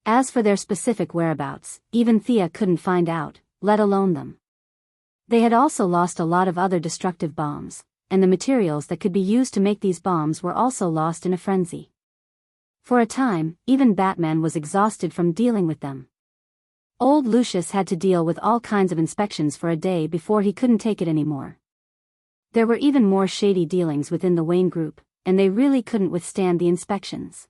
As for their specific whereabouts, even Thea couldn't find out, let alone them. They had also lost a lot of other destructive bombs, and the materials that could be used to make these bombs were also lost in a frenzy. For a time, even Batman was exhausted from dealing with them. Old Lucius had to deal with all kinds of inspections for a day before he couldn't take it anymore. There were even more shady dealings within the Wayne group, and they really couldn't withstand the inspections.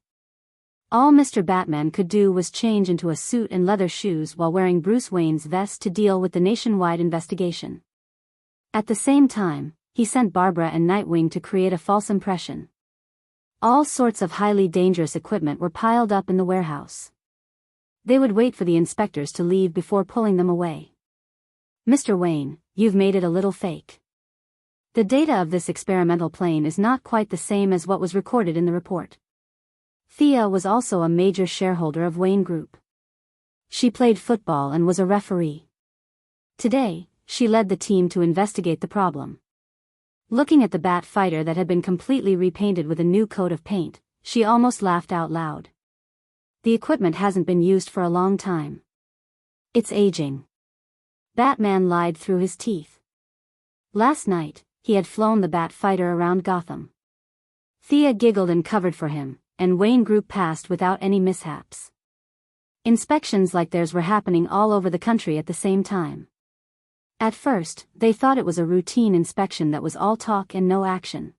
All Mr. Batman could do was change into a suit and leather shoes while wearing Bruce Wayne's vest to deal with the nationwide investigation. At the same time, he sent Barbara and Nightwing to create a false impression. All sorts of highly dangerous equipment were piled up in the warehouse. They would wait for the inspectors to leave before pulling them away. Mr. Wayne, you've made it a little fake. The data of this experimental plane is not quite the same as what was recorded in the report. Thea was also a major shareholder of Wayne Group. She played football and was a referee. Today, she led the team to investigate the problem. Looking at the Bat fighter that had been completely repainted with a new coat of paint, she almost laughed out loud. The equipment hasn't been used for a long time. It's aging. Batman lied through his teeth. Last night, he had flown the Bat fighter around Gotham. Thea giggled and covered for him, and Wayne Group passed without any mishaps. Inspections like theirs were happening all over the country at the same time. At first, they thought it was a routine inspection that was all talk and no action.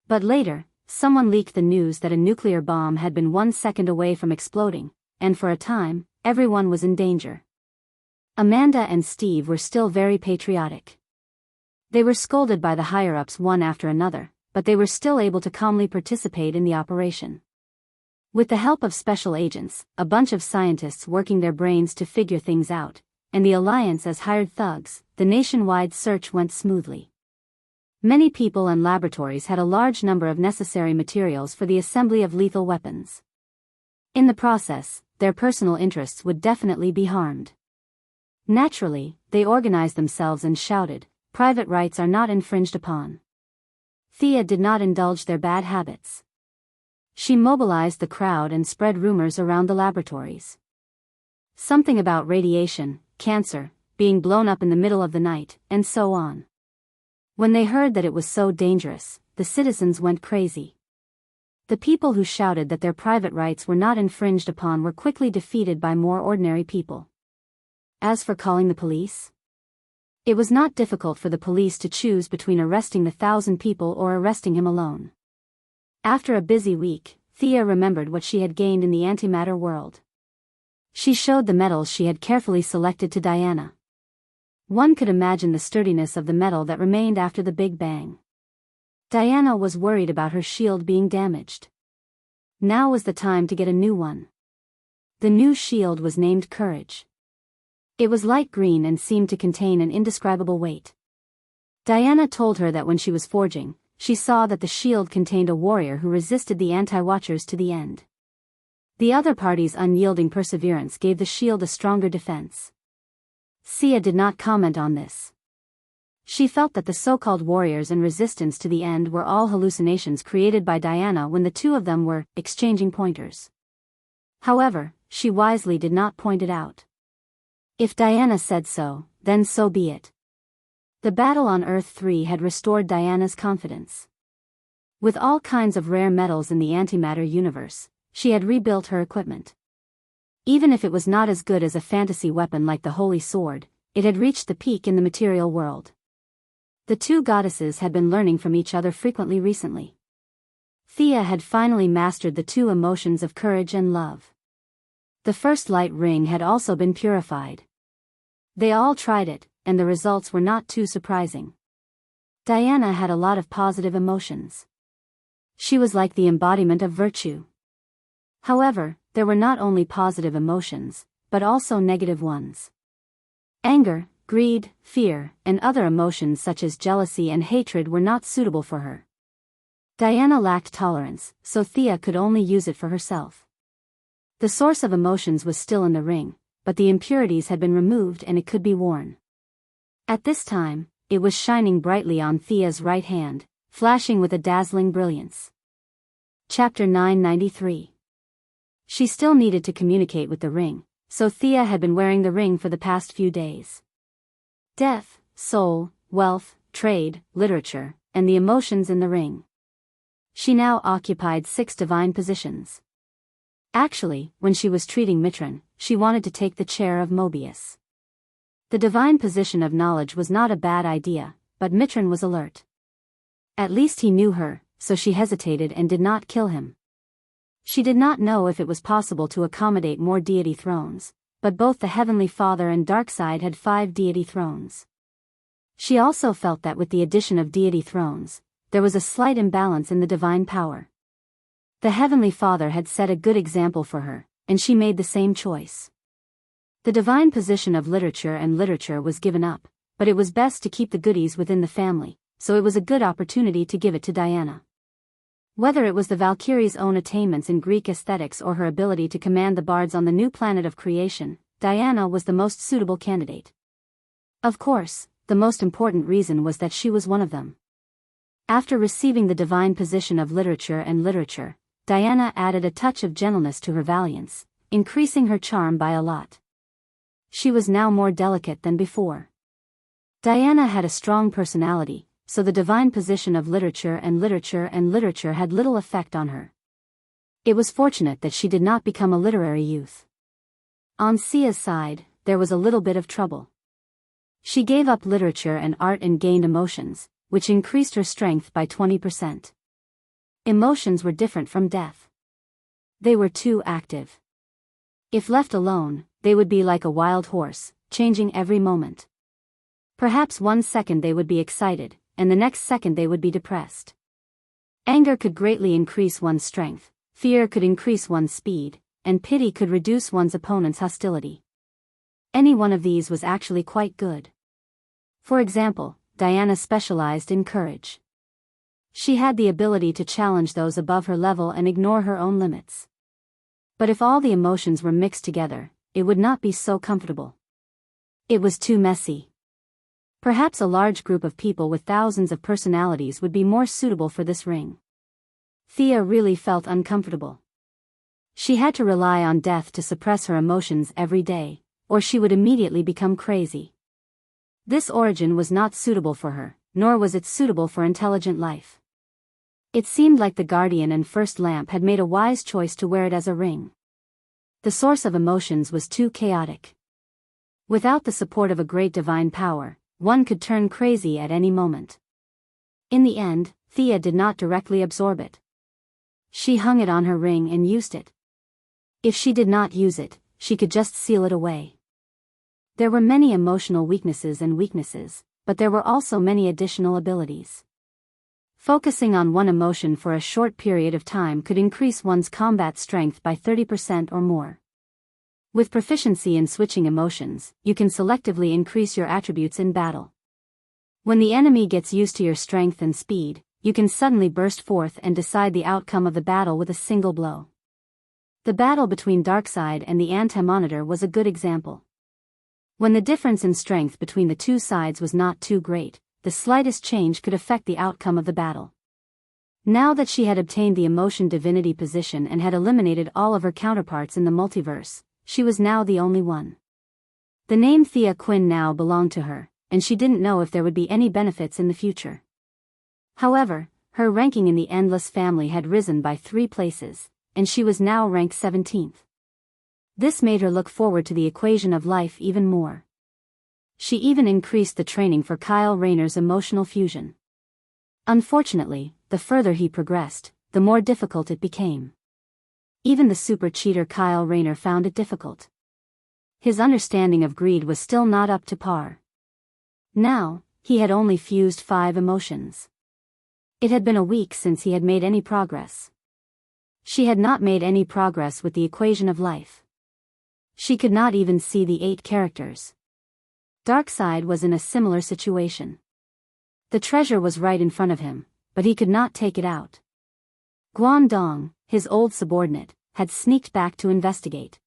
But later, someone leaked the news that a nuclear bomb had been 1 second away from exploding, and for a time, everyone was in danger. Amanda and Steve were still very patriotic. They were scolded by the higher-ups one after another, but they were still able to calmly participate in the operation. With the help of special agents, a bunch of scientists working their brains to figure things out, and the Alliance as hired thugs, the nationwide search went smoothly. Many people and laboratories had a large number of necessary materials for the assembly of lethal weapons. In the process, their personal interests would definitely be harmed. Naturally, they organized themselves and shouted, "Private rights are not infringed upon." Thea did not indulge their bad habits. She mobilized the crowd and spread rumors around the laboratories. Something about radiation, cancer, being blown up in the middle of the night, and so on. When they heard that it was so dangerous, the citizens went crazy. The people who shouted that their private rights were not infringed upon were quickly defeated by more ordinary people. As for calling the police, it was not difficult for the police to choose between arresting the 1,000 people or arresting him alone. After a busy week, Thea remembered what she had gained in the antimatter world. She showed the metals she had carefully selected to Diana. One could imagine the sturdiness of the metal that remained after the Big Bang. Diana was worried about her shield being damaged. Now was the time to get a new one. The new shield was named Courage. It was light green and seemed to contain an indescribable weight. Diana told her that when she was forging, she saw that the shield contained a warrior who resisted the anti-watchers to the end. The other party's unyielding perseverance gave the shield a stronger defense. Sia did not comment on this. She felt that the so-called warriors and resistance to the end were all hallucinations created by Diana when the two of them were exchanging pointers. However, she wisely did not point it out. If Diana said so, then so be it. The battle on Earth 3 had restored Diana's confidence. With all kinds of rare metals in the antimatter universe, she had rebuilt her equipment. Even if it was not as good as a fantasy weapon like the Holy Sword, it had reached the peak in the material world. The two goddesses had been learning from each other frequently recently. Thea had finally mastered the two emotions of courage and love. The first light ring had also been purified. They all tried it, and the results were not too surprising. Diana had a lot of positive emotions. She was like the embodiment of virtue. However, there were not only positive emotions, but also negative ones. Anger, greed, fear, and other emotions such as jealousy and hatred were not suitable for her. Diana lacked tolerance, so Thea could only use it for herself. The source of emotions was still in the ring, but the impurities had been removed and it could be worn. At this time, it was shining brightly on Thea's right hand, flashing with a dazzling brilliance. Chapter 993. She still needed to communicate with the ring, so Thea had been wearing the ring for the past few days. Death, soul, wealth, trade, literature, and the emotions in the ring. She now occupied 6 divine positions. Actually, when she was treating Mitran, she wanted to take the chair of Mobius. The divine position of knowledge was not a bad idea, but Mitran was alert. At least he knew her, so she hesitated and did not kill him. She did not know if it was possible to accommodate more deity thrones, but both the Heavenly Father and Darkseid had 5 deity thrones. She also felt that with the addition of deity thrones, there was a slight imbalance in the divine power. The Heavenly Father had set a good example for her, and she made the same choice. The divine position of literature was given up, but it was best to keep the goodies within the family, so it was a good opportunity to give it to Diana. Whether it was the Valkyrie's own attainments in Greek aesthetics or her ability to command the bards on the new planet of creation, Diana was the most suitable candidate. Of course, the most important reason was that she was one of them. After receiving the divine position of literature, Diana added a touch of gentleness to her valiance, increasing her charm by a lot. She was now more delicate than before. Diana had a strong personality, so the divine position of literature had little effect on her. It was fortunate that she did not become a literary youth. On Sia's side, there was a little bit of trouble. She gave up literature and art and gained emotions, which increased her strength by 20%. Emotions were different from death. They were too active. If left alone, they would be like a wild horse, changing every moment. Perhaps 1 second they would be excited, and the next second they would be depressed. Anger could greatly increase one's strength, fear could increase one's speed, and pity could reduce one's opponent's hostility. Any one of these was actually quite good. For example, Diana specialized in courage. She had the ability to challenge those above her level and ignore her own limits. But if all the emotions were mixed together, it would not be so comfortable. It was too messy. Perhaps a large group of people with thousands of personalities would be more suitable for this ring. Thea really felt uncomfortable. She had to rely on death to suppress her emotions every day, or she would immediately become crazy. This origin was not suitable for her, nor was it suitable for intelligent life. It seemed like the Guardian and First Lamp had made a wise choice to wear it as a ring. The source of emotions was too chaotic. Without the support of a great divine power, one could turn crazy at any moment. In the end, Thea did not directly absorb it. She hung it on her ring and used it. If she did not use it, she could just seal it away. There were many emotional weaknesses, but there were also many additional abilities. Focusing on one emotion for a short period of time could increase one's combat strength by 30% or more. With proficiency in switching emotions, you can selectively increase your attributes in battle. When the enemy gets used to your strength and speed, you can suddenly burst forth and decide the outcome of the battle with a single blow. The battle between Darkseid and the Anti-Monitor was a good example. When the difference in strength between the two sides was not too great, the slightest change could affect the outcome of the battle. Now that she had obtained the emotion divinity position and had eliminated all of her counterparts in the multiverse, she was now the only one. The name Thea Quinn now belonged to her, and she didn't know if there would be any benefits in the future. However, her ranking in the Endless family had risen by 3 places, and she was now ranked 17th. This made her look forward to the equation of life even more. She even increased the training for Kyle Rayner's emotional fusion. Unfortunately, the further he progressed, the more difficult it became. Even the super cheater Kyle Rayner found it difficult. His understanding of greed was still not up to par. Now, he had only fused 5 emotions. It had been a week since he had made any progress. She had not made any progress with the equation of life. She could not even see the 8 characters. Darkseid was in a similar situation. The treasure was right in front of him, but he could not take it out. Guangdong, his old subordinate, had sneaked back to investigate.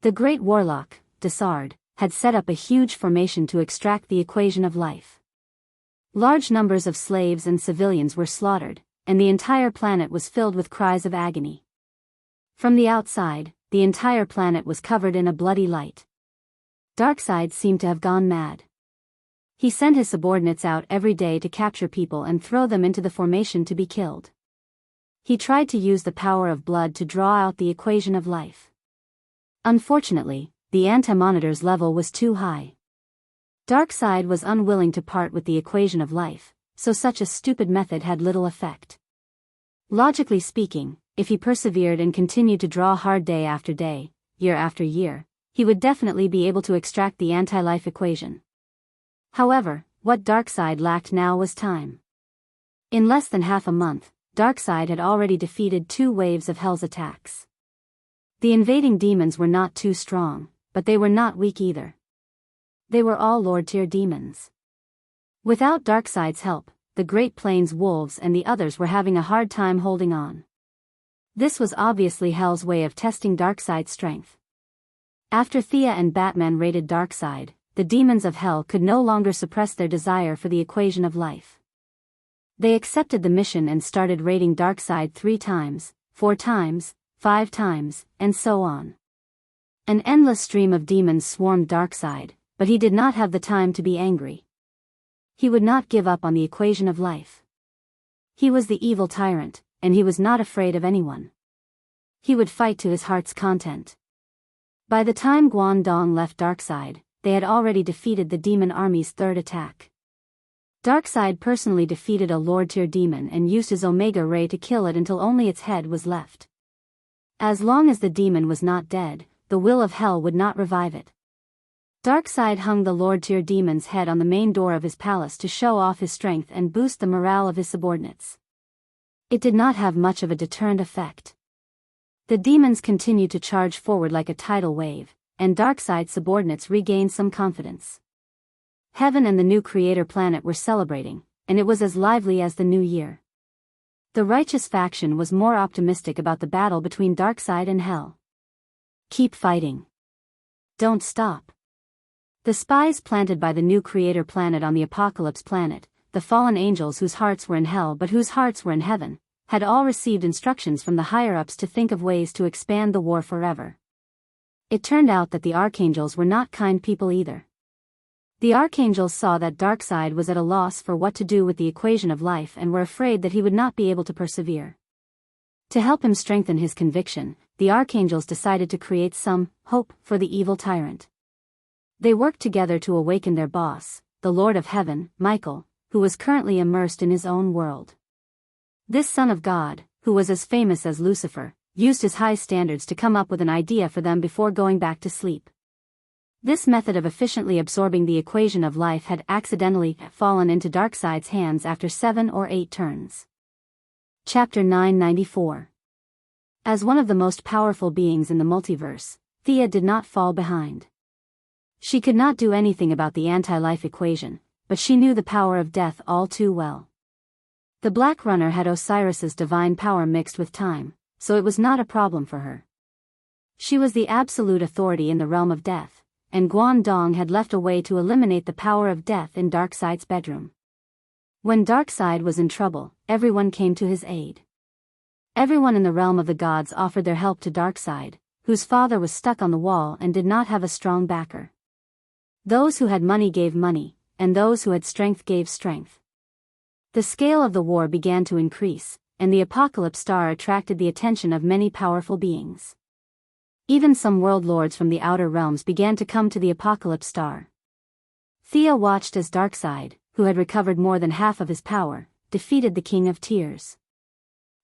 The great warlock, Desard, had set up a huge formation to extract the equation of life. Large numbers of slaves and civilians were slaughtered, and the entire planet was filled with cries of agony. From the outside, the entire planet was covered in a bloody light. Darkseid seemed to have gone mad. He sent his subordinates out every day to capture people and throw them into the formation to be killed. He tried to use the power of blood to draw out the equation of life. Unfortunately, the anti-monitor's level was too high. Darkseid was unwilling to part with the equation of life, so such a stupid method had little effect. Logically speaking, if he persevered and continued to draw hard day after day, year after year, he would definitely be able to extract the anti-life equation. However, what Darkseid lacked now was time. In less than half a month, Darkseid had already defeated 2 waves of Hell's attacks. The invading demons were not too strong, but they were not weak either. They were all Lord-tier demons. Without Darkseid's help, the Great Plains wolves and the others were having a hard time holding on. This was obviously Hell's way of testing Darkseid's strength. After Thea and Batman raided Darkseid, the demons of Hell could no longer suppress their desire for the equation of life. They accepted the mission and started raiding Darkseid 3 times, 4 times, 5 times, and so on. An endless stream of demons swarmed Darkseid, but he did not have the time to be angry. He would not give up on the equation of life. He was the evil tyrant, and he was not afraid of anyone. He would fight to his heart's content. By the time Guangdong left Darkseid, they had already defeated the demon army's 3rd attack. Darkseid personally defeated a Lord-tier demon and used his Omega Ray to kill it until only its head was left. As long as the demon was not dead, the will of Hell would not revive it. Darkseid hung the Lord-tier demon's head on the main door of his palace to show off his strength and boost the morale of his subordinates. It did not have much of a deterrent effect. The demons continued to charge forward like a tidal wave, and Darkseid's subordinates regained some confidence. Heaven and the new creator planet were celebrating, and it was as lively as the new year. The righteous faction was more optimistic about the battle between Darkseid and Hell. Keep fighting. Don't stop. The spies planted by the new creator planet on the Apocalypse planet, the fallen angels whose hearts were in Hell but whose hearts were in heaven, had all received instructions from the higher-ups to think of ways to expand the war forever. It turned out that the archangels were not kind people either. The archangels saw that Darkseid was at a loss for what to do with the equation of life and were afraid that he would not be able to persevere. To help him strengthen his conviction, the archangels decided to create some hope for the evil tyrant. They worked together to awaken their boss, the Lord of Heaven, Michael, who was currently immersed in his own world. This son of God, who was as famous as Lucifer, used his high standards to come up with an idea for them before going back to sleep. This method of efficiently absorbing the equation of life had accidentally fallen into Darkseid's hands after 7 or 8 turns. Chapter 994. As one of the most powerful beings in the multiverse, Thea did not fall behind. She could not do anything about the anti-life equation, but she knew the power of death all too well. The Black Runner had Osiris's divine power mixed with time, so it was not a problem for her. She was the absolute authority in the realm of death, and Guangdong had left a way to eliminate the power of death in Darkseid's bedroom. When Darkseid was in trouble, everyone came to his aid. Everyone in the realm of the gods offered their help to Darkseid, whose father was stuck on the wall and did not have a strong backer. Those who had money gave money, and those who had strength gave strength. The scale of the war began to increase, and the Apocalypse Star attracted the attention of many powerful beings. Even some world lords from the outer realms began to come to the Apocalypse Star. Thea watched as Darkseid, who had recovered more than half of his power, defeated the King of Tears.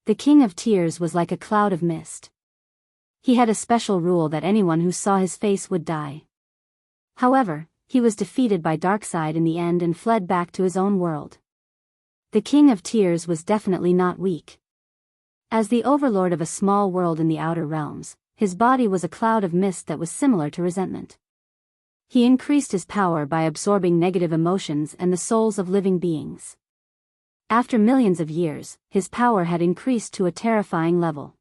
The King of Tears was like a cloud of mist. He had a special rule that anyone who saw his face would die. However, he was defeated by Darkseid in the end and fled back to his own world. The King of Tears was definitely not weak. As the overlord of a small world in the outer realms, his body was a cloud of mist that was similar to resentment. He increased his power by absorbing negative emotions and the souls of living beings. After millions of years, his power had increased to a terrifying level.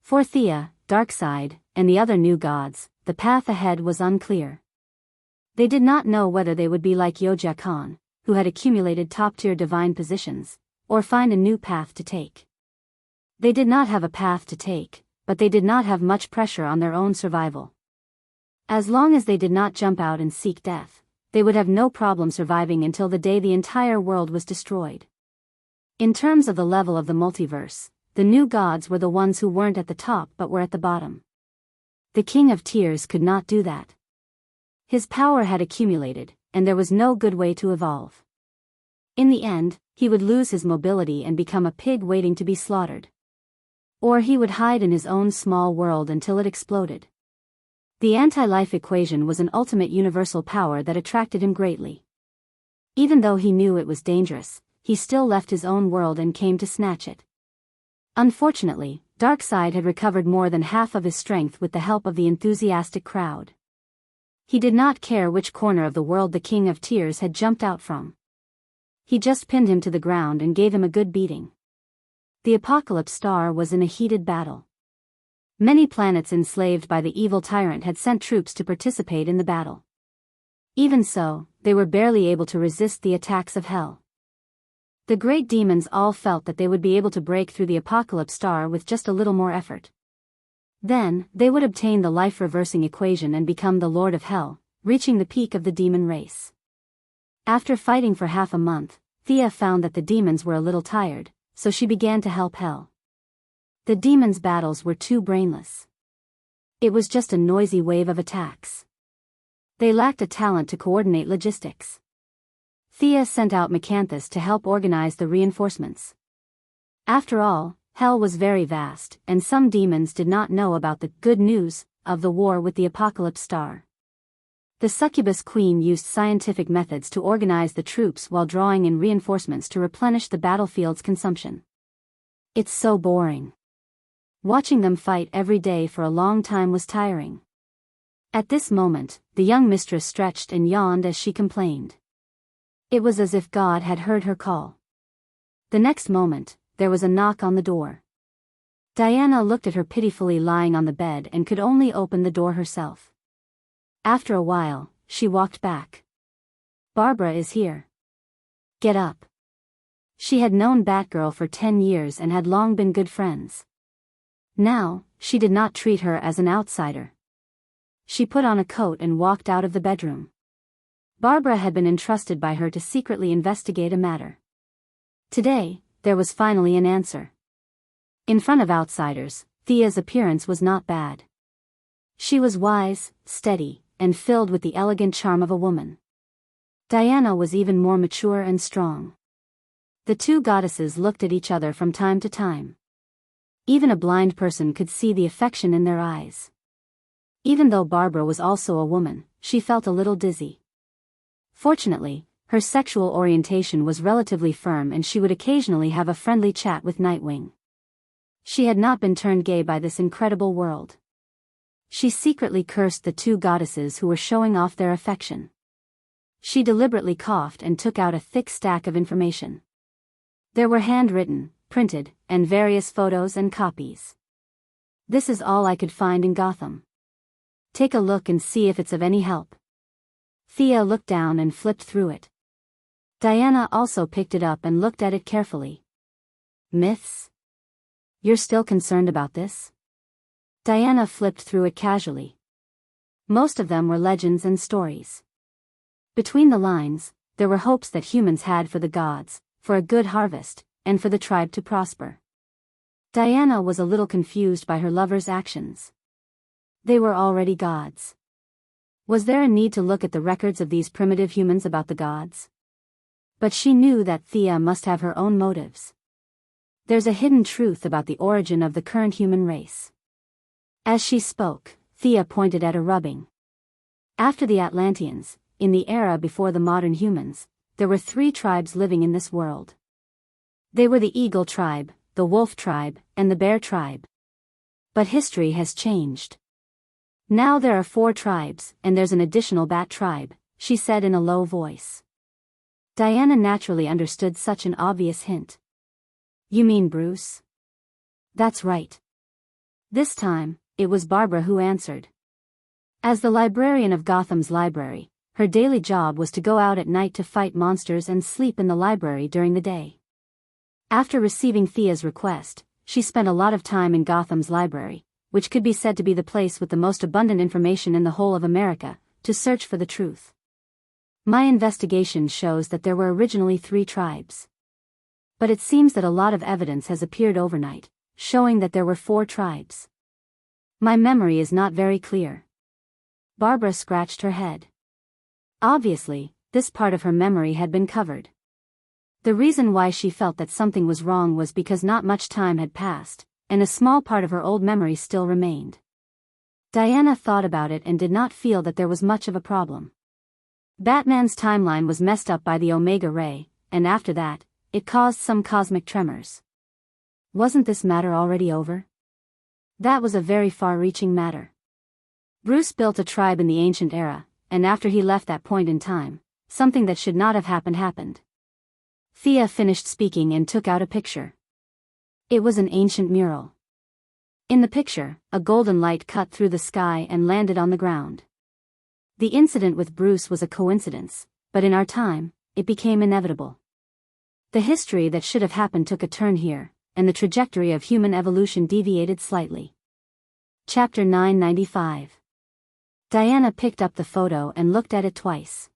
For Thea, Darkseid, and the other new gods, the path ahead was unclear. They did not know whether they would be like Yoja Khan, who had accumulated top-tier divine positions, or find a new path to take. They did not have a path to take, but they did not have much pressure on their own survival. As long as they did not jump out and seek death, they would have no problem surviving until the day the entire world was destroyed. In terms of the level of the multiverse, the new gods were the ones who weren't at the top but were at the bottom. The King of Tears could not do that. His power had accumulated, and there was no good way to evolve. In the end, he would lose his mobility and become a pig waiting to be slaughtered. Or he would hide in his own small world until it exploded. The anti-life equation was an ultimate universal power that attracted him greatly. Even though he knew it was dangerous, he still left his own world and came to snatch it. Unfortunately, Darkseid had recovered more than half of his strength with the help of the enthusiastic crowd. He did not care which corner of the world the King of Tears had jumped out from. He just pinned him to the ground and gave him a good beating. The Apocalypse Star was in a heated battle. Many planets enslaved by the evil tyrant had sent troops to participate in the battle. Even so, they were barely able to resist the attacks of Hell. The great demons all felt that they would be able to break through the Apocalypse Star with just a little more effort. Then, they would obtain the life-reversing equation and become the Lord of Hell, reaching the peak of the demon race. After fighting for half a month, Thea found that the demons were a little tired, so she began to help Hell. The demons' battles were too brainless. It was just a noisy wave of attacks. They lacked a talent to coordinate logistics. Thea sent out Macanthus to help organize the reinforcements. After all, Hell was very vast, and some demons did not know about the good news of the war with the Apocalypse Star. The Succubus Queen used scientific methods to organize the troops while drawing in reinforcements to replenish the battlefield's consumption. It's so boring. Watching them fight every day for a long time was tiring. At this moment, the young mistress stretched and yawned as she complained. It was as if God had heard her call. The next moment, there was a knock on the door. Diana looked at her pitifully lying on the bed and could only open the door herself. After a while, she walked back. Barbara is here. Get up. She had known Batgirl for 10 years and had long been good friends. Now, she did not treat her as an outsider. She put on a coat and walked out of the bedroom. Barbara had been entrusted by her to secretly investigate a matter. Today, there was finally an answer. In front of outsiders, Thea's appearance was not bad. She was wise, steady, and filled with the elegant charm of a woman. Diana was even more mature and strong. The two goddesses looked at each other from time to time. Even a blind person could see the affection in their eyes. Even though Barbara was also a woman, she felt a little dizzy. Fortunately, her sexual orientation was relatively firm and she would occasionally have a friendly chat with Nightwing. She had not been turned gay by this incredible world. She secretly cursed the two goddesses who were showing off their affection. She deliberately coughed and took out a thick stack of information. There were handwritten, printed, and various photos and copies. This is all I could find in Gotham. Take a look and see if it's of any help. Thea looked down and flipped through it. Diana also picked it up and looked at it carefully. Myths? You're still concerned about this? Diana flipped through it casually. Most of them were legends and stories. Between the lines, there were hopes that humans had for the gods, for a good harvest, and for the tribe to prosper. Diana was a little confused by her lover's actions. They were already gods. Was there a need to look at the records of these primitive humans about the gods? But she knew that Thea must have her own motives. There's a hidden truth about the origin of the current human race. As she spoke, Thea pointed at a rubbing. After the Atlanteans, in the era before the modern humans, there were 3 tribes living in this world. They were the Eagle tribe, the Wolf tribe, and the Bear tribe. But history has changed. Now there are 4 tribes, and there's an additional Bat tribe, she said in a low voice. Diana naturally understood such an obvious hint. You mean Bruce? That's right. This time, it was Barbara who answered. As the librarian of Gotham's library, her daily job was to go out at night to fight monsters and sleep in the library during the day. After receiving Thea's request, she spent a lot of time in Gotham's library, which could be said to be the place with the most abundant information in the whole of America, to search for the truth. My investigation shows that there were originally 3 tribes. But it seems that a lot of evidence has appeared overnight, showing that there were 4 tribes. My memory is not very clear. Barbara scratched her head. Obviously, this part of her memory had been covered. The reason why she felt that something was wrong was because not much time had passed, and a small part of her old memory still remained. Diana thought about it and did not feel that there was much of a problem. Batman's timeline was messed up by the Omega Ray, and after that, it caused some cosmic tremors. Wasn't this matter already over? That was a very far-reaching matter. Bruce built a tribe in the ancient era, and after he left that point in time, something that should not have happened. Thea finished speaking and took out a picture. It was an ancient mural. In the picture, a golden light cut through the sky and landed on the ground. The incident with Bruce was a coincidence, but in our time, it became inevitable. The history that should have happened took a turn here, and the trajectory of human evolution deviated slightly. Chapter 995. Diana picked up the photo and looked at it twice.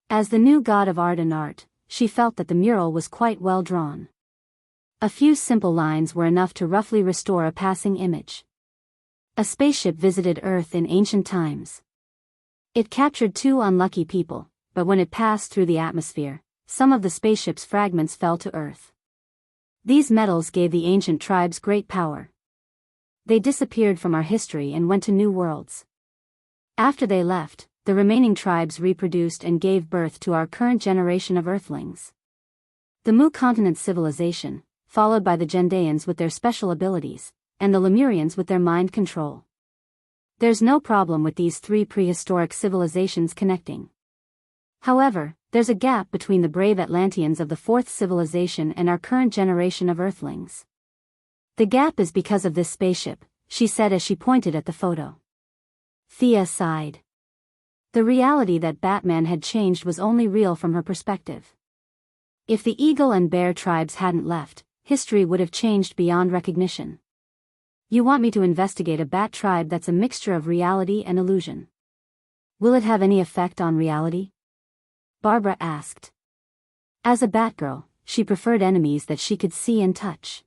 As the new god of art, she felt that the mural was quite well drawn. A few simple lines were enough to roughly restore a passing image. A spaceship visited Earth in ancient times. It captured 2 unlucky people, but when it passed through the atmosphere, some of the spaceship's fragments fell to Earth. These metals gave the ancient tribes great power. They disappeared from our history and went to new worlds. After they left, the remaining tribes reproduced and gave birth to our current generation of Earthlings. The Mu continent civilization, followed by the Gendaeans with their special abilities, and the Lemurians with their mind control. There's no problem with these 3 prehistoric civilizations connecting. However, there's a gap between the brave Atlanteans of the 4th civilization and our current generation of Earthlings. The gap is because of this spaceship, she said as she pointed at the photo. Thea sighed. The reality that Batman had changed was only real from her perspective. If the Eagle and Bear tribes hadn't left, history would have changed beyond recognition. You want me to investigate a bat tribe that's a mixture of reality and illusion. Will it have any effect on reality? Barbara asked. As a Batgirl, she preferred enemies that she could see and touch.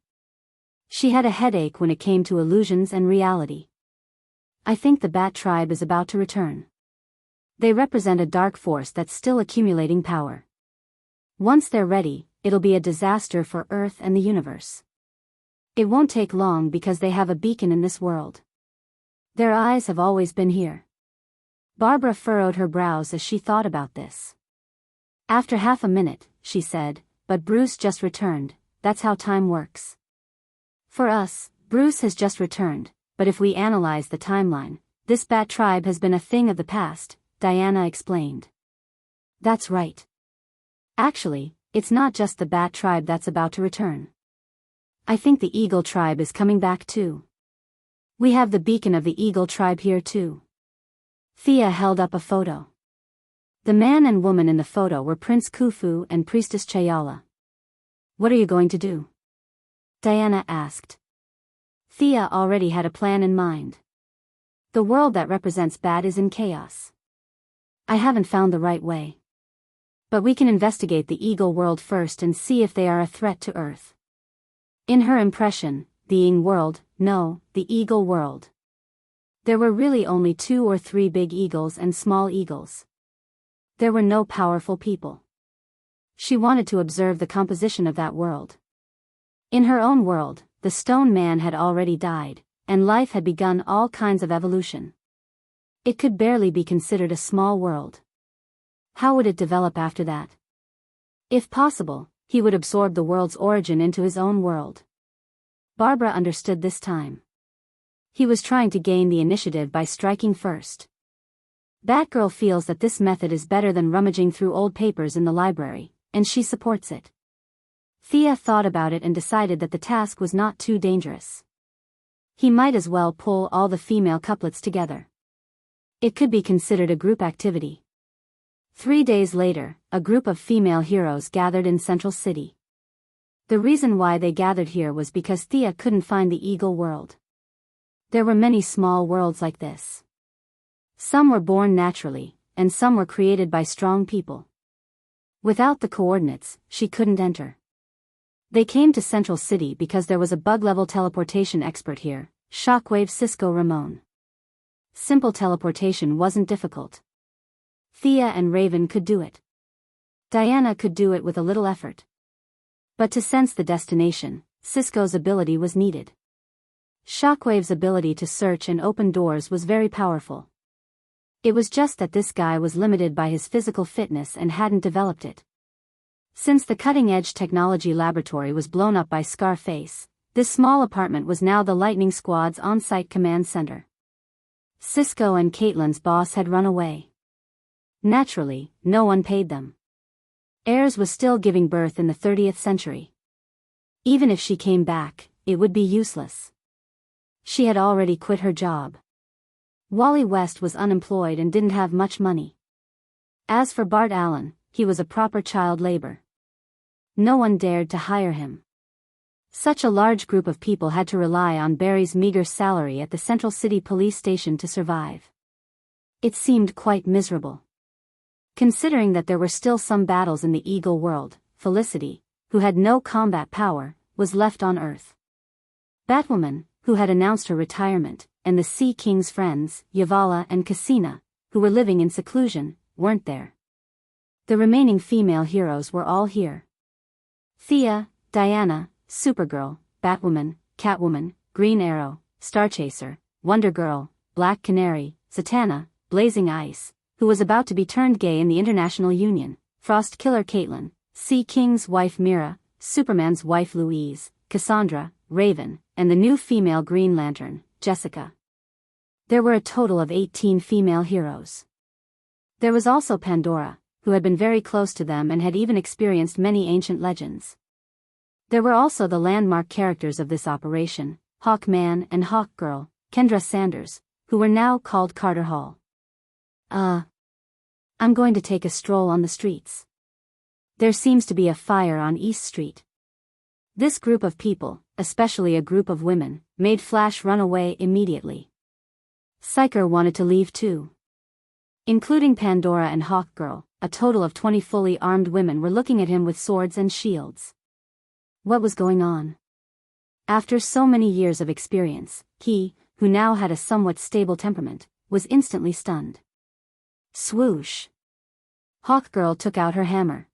She had a headache when it came to illusions and reality. I think the Bat tribe is about to return. They represent a dark force that's still accumulating power. Once they're ready, it'll be a disaster for Earth and the universe. It won't take long because they have a beacon in this world. Their eyes have always been here. Barbara furrowed her brows as she thought about this. After half a minute, she said, but Bruce just returned, that's how time works. For us, Bruce has just returned, but if we analyze the timeline, this Bat tribe has been a thing of the past, Diana explained. That's right. Actually, it's not just the Bat tribe that's about to return. I think the Eagle tribe is coming back too. We have the beacon of the Eagle tribe here too. Thea held up a photo. The man and woman in the photo were Prince Khufu and Priestess Chayala. What are you going to do? Diana asked. Thea already had a plan in mind. The world that represents Bat is in chaos. I haven't found the right way. But we can investigate the Eagle world first and see if they are a threat to Earth. In her impression, the Ing world, no, the Eagle world. There were really only 2 or 3 big eagles and small eagles. There were no powerful people. She wanted to observe the composition of that world. In her own world, the stone man had already died, and life had begun all kinds of evolution. It could barely be considered a small world. How would it develop after that? If possible, he would absorb the world's origin into his own world. Barbara understood this time. He was trying to gain the initiative by striking first. Batgirl feels that this method is better than rummaging through old papers in the library, and she supports it. Thea thought about it and decided that the task was not too dangerous. He might as well pull all the female couplets together. It could be considered a group activity. 3 days later, a group of female heroes gathered in Central City. The reason why they gathered here was because Thea couldn't find the Eagle world. There were many small worlds like this. Some were born naturally, and some were created by strong people. Without the coordinates, she couldn't enter. They came to Central City because there was a bug-level teleportation expert here, Shockwave Cisco Ramon. Simple teleportation wasn't difficult. Thea and Raven could do it. Diana could do it with a little effort. But to sense the destination, Cisco's ability was needed. Shockwave's ability to search and open doors was very powerful. It was just that this guy was limited by his physical fitness and hadn't developed it. Since the cutting-edge technology laboratory was blown up by Scarface, this small apartment was now the Lightning Squad's on-site command center. Cisco and Caitlin's boss had run away. Naturally, no one paid them. Ayers was still giving birth in the 30th century. Even if she came back, it would be useless. She had already quit her job. Wally West was unemployed and didn't have much money. As for Bart Allen, he was a proper child labor. No one dared to hire him. Such a large group of people had to rely on Barry's meager salary at the Central City police station to survive. It seemed quite miserable. Considering that there were still some battles in the Eagle world, Felicity, who had no combat power, was left on Earth. Batwoman, who had announced her retirement, and the Sea King's friends, Yavala and Cassina, who were living in seclusion, weren't there. The remaining female heroes were all here. Thea, Diana, Supergirl, Batwoman, Catwoman, Green Arrow, Starchaser, Wonder Girl, Black Canary, Zatanna, Blazing Ice, who was about to be turned gay in the International Union, Frost Killer Caitlin, Sea King's wife Mira, Superman's wife Louise, Cassandra, Raven, and the new female Green Lantern, Jessica. There were a total of 18 female heroes. There was also Pandora, who had been very close to them and had even experienced many ancient legends. There were also the landmark characters of this operation, Hawkman and Hawkgirl, Kendra Sanders, who were now called Carter Hall. I'm going to take a stroll on the streets. There seems to be a fire on East Street. This group of people, especially a group of women, made Flash run away immediately. Psyker wanted to leave too. Including Pandora and Hawkgirl, a total of 20 fully armed women were looking at him with swords and shields. What was going on? After so many years of experience, he, who now had a somewhat stable temperament, was instantly stunned. Swoosh! Hawkgirl took out her hammer.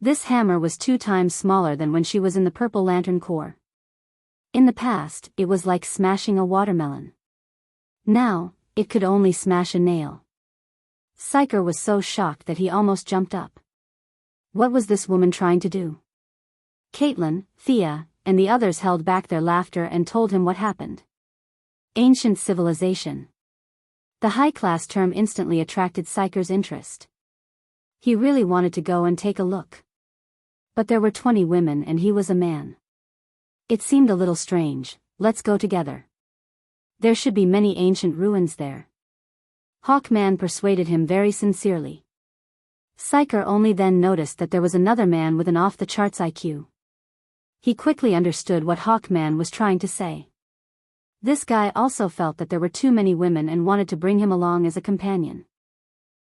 This hammer was 2 times smaller than when she was in the Purple Lantern Corps. In the past, it was like smashing a watermelon. Now, it could only smash a nail. Psyker was so shocked that he almost jumped up. What was this woman trying to do? Caitlin, Thea, and the others held back their laughter and told him what happened. Ancient civilization. The high-class term instantly attracted Psyker's interest. He really wanted to go and take a look. But there were 20 women and he was a man. It seemed a little strange. Let's go together. There should be many ancient ruins there. Hawkman persuaded him very sincerely. Psyker only then noticed that there was another man with an off-the-charts IQ. He quickly understood what Hawkman was trying to say. This guy also felt that there were too many women and wanted to bring him along as a companion.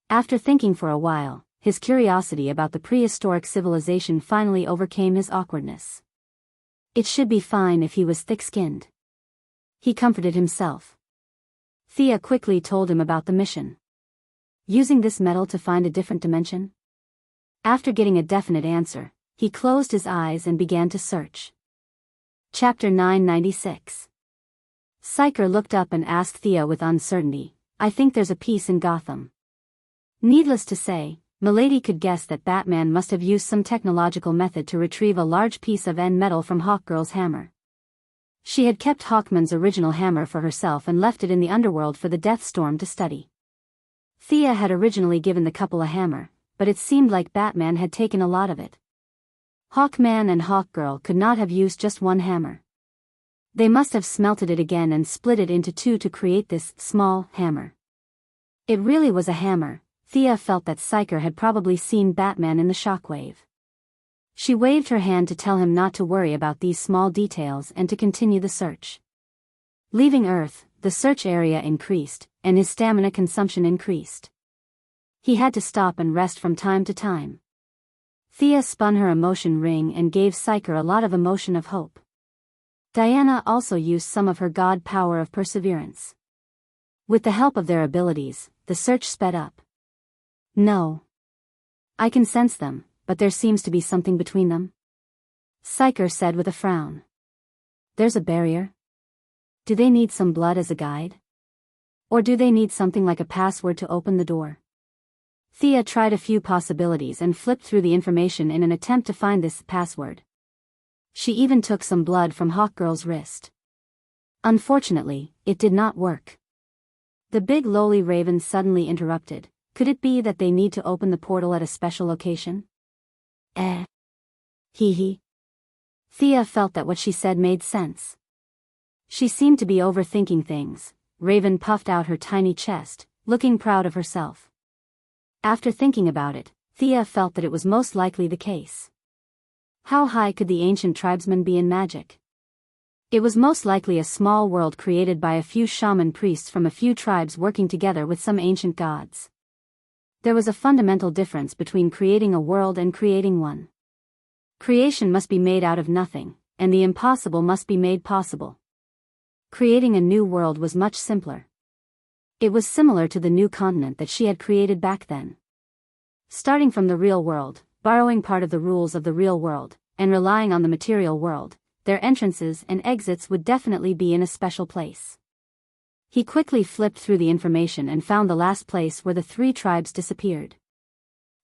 After thinking for a while, his curiosity about the prehistoric civilization finally overcame his awkwardness. It should be fine if he was thick-skinned. He comforted himself. Thea quickly told him about the mission. Using this metal to find a different dimension? After getting a definite answer, he closed his eyes and began to search. Chapter 996. Psyker looked up and asked Thea with uncertainty, I think there's a piece in Gotham. Needless to say, Milady could guess that Batman must have used some technological method to retrieve a large piece of metal from Hawkgirl's hammer. She had kept Hawkman's original hammer for herself and left it in the underworld for the Deathstorm to study. Thea had originally given the couple a hammer, but it seemed like Batman had taken a lot of it. Hawkman and Hawkgirl could not have used just one hammer. They must have smelted it again and split it into 2 to create this small hammer. It really was a hammer. Thea felt that Psyker had probably seen Batman in the shockwave. She waved her hand to tell him not to worry about these small details and to continue the search. Leaving Earth, the search area increased, and his stamina consumption increased. He had to stop and rest from time to time. Thea spun her emotion ring and gave Psyker a lot of emotion of hope. Diana also used some of her god power of perseverance. With the help of their abilities, the search sped up. No. I can sense them, but there seems to be something between them. Psyker said with a frown. There's a barrier? Do they need some blood as a guide? Or do they need something like a password to open the door? Thea tried a few possibilities and flipped through the information in an attempt to find this password. She even took some blood from Hawkgirl's wrist. Unfortunately, it did not work. The big lowly raven suddenly interrupted. Could it be that they need to open the portal at a special location? Hee hee. Thea felt that what she said made sense. She seemed to be overthinking things. Raven puffed out her tiny chest, looking proud of herself. After thinking about it, Thea felt that it was most likely the case. How high could the ancient tribesmen be in magic? It was most likely a small world created by a few shaman priests from a few tribes working together with some ancient gods. There was a fundamental difference between creating a world and creating one. Creation must be made out of nothing, and the impossible must be made possible. Creating a new world was much simpler. It was similar to the new continent that she had created back then. Starting from the real world, borrowing part of the rules of the real world, and relying on the material world, their entrances and exits would definitely be in a special place. He quickly flipped through the information and found the last place where the three tribes disappeared.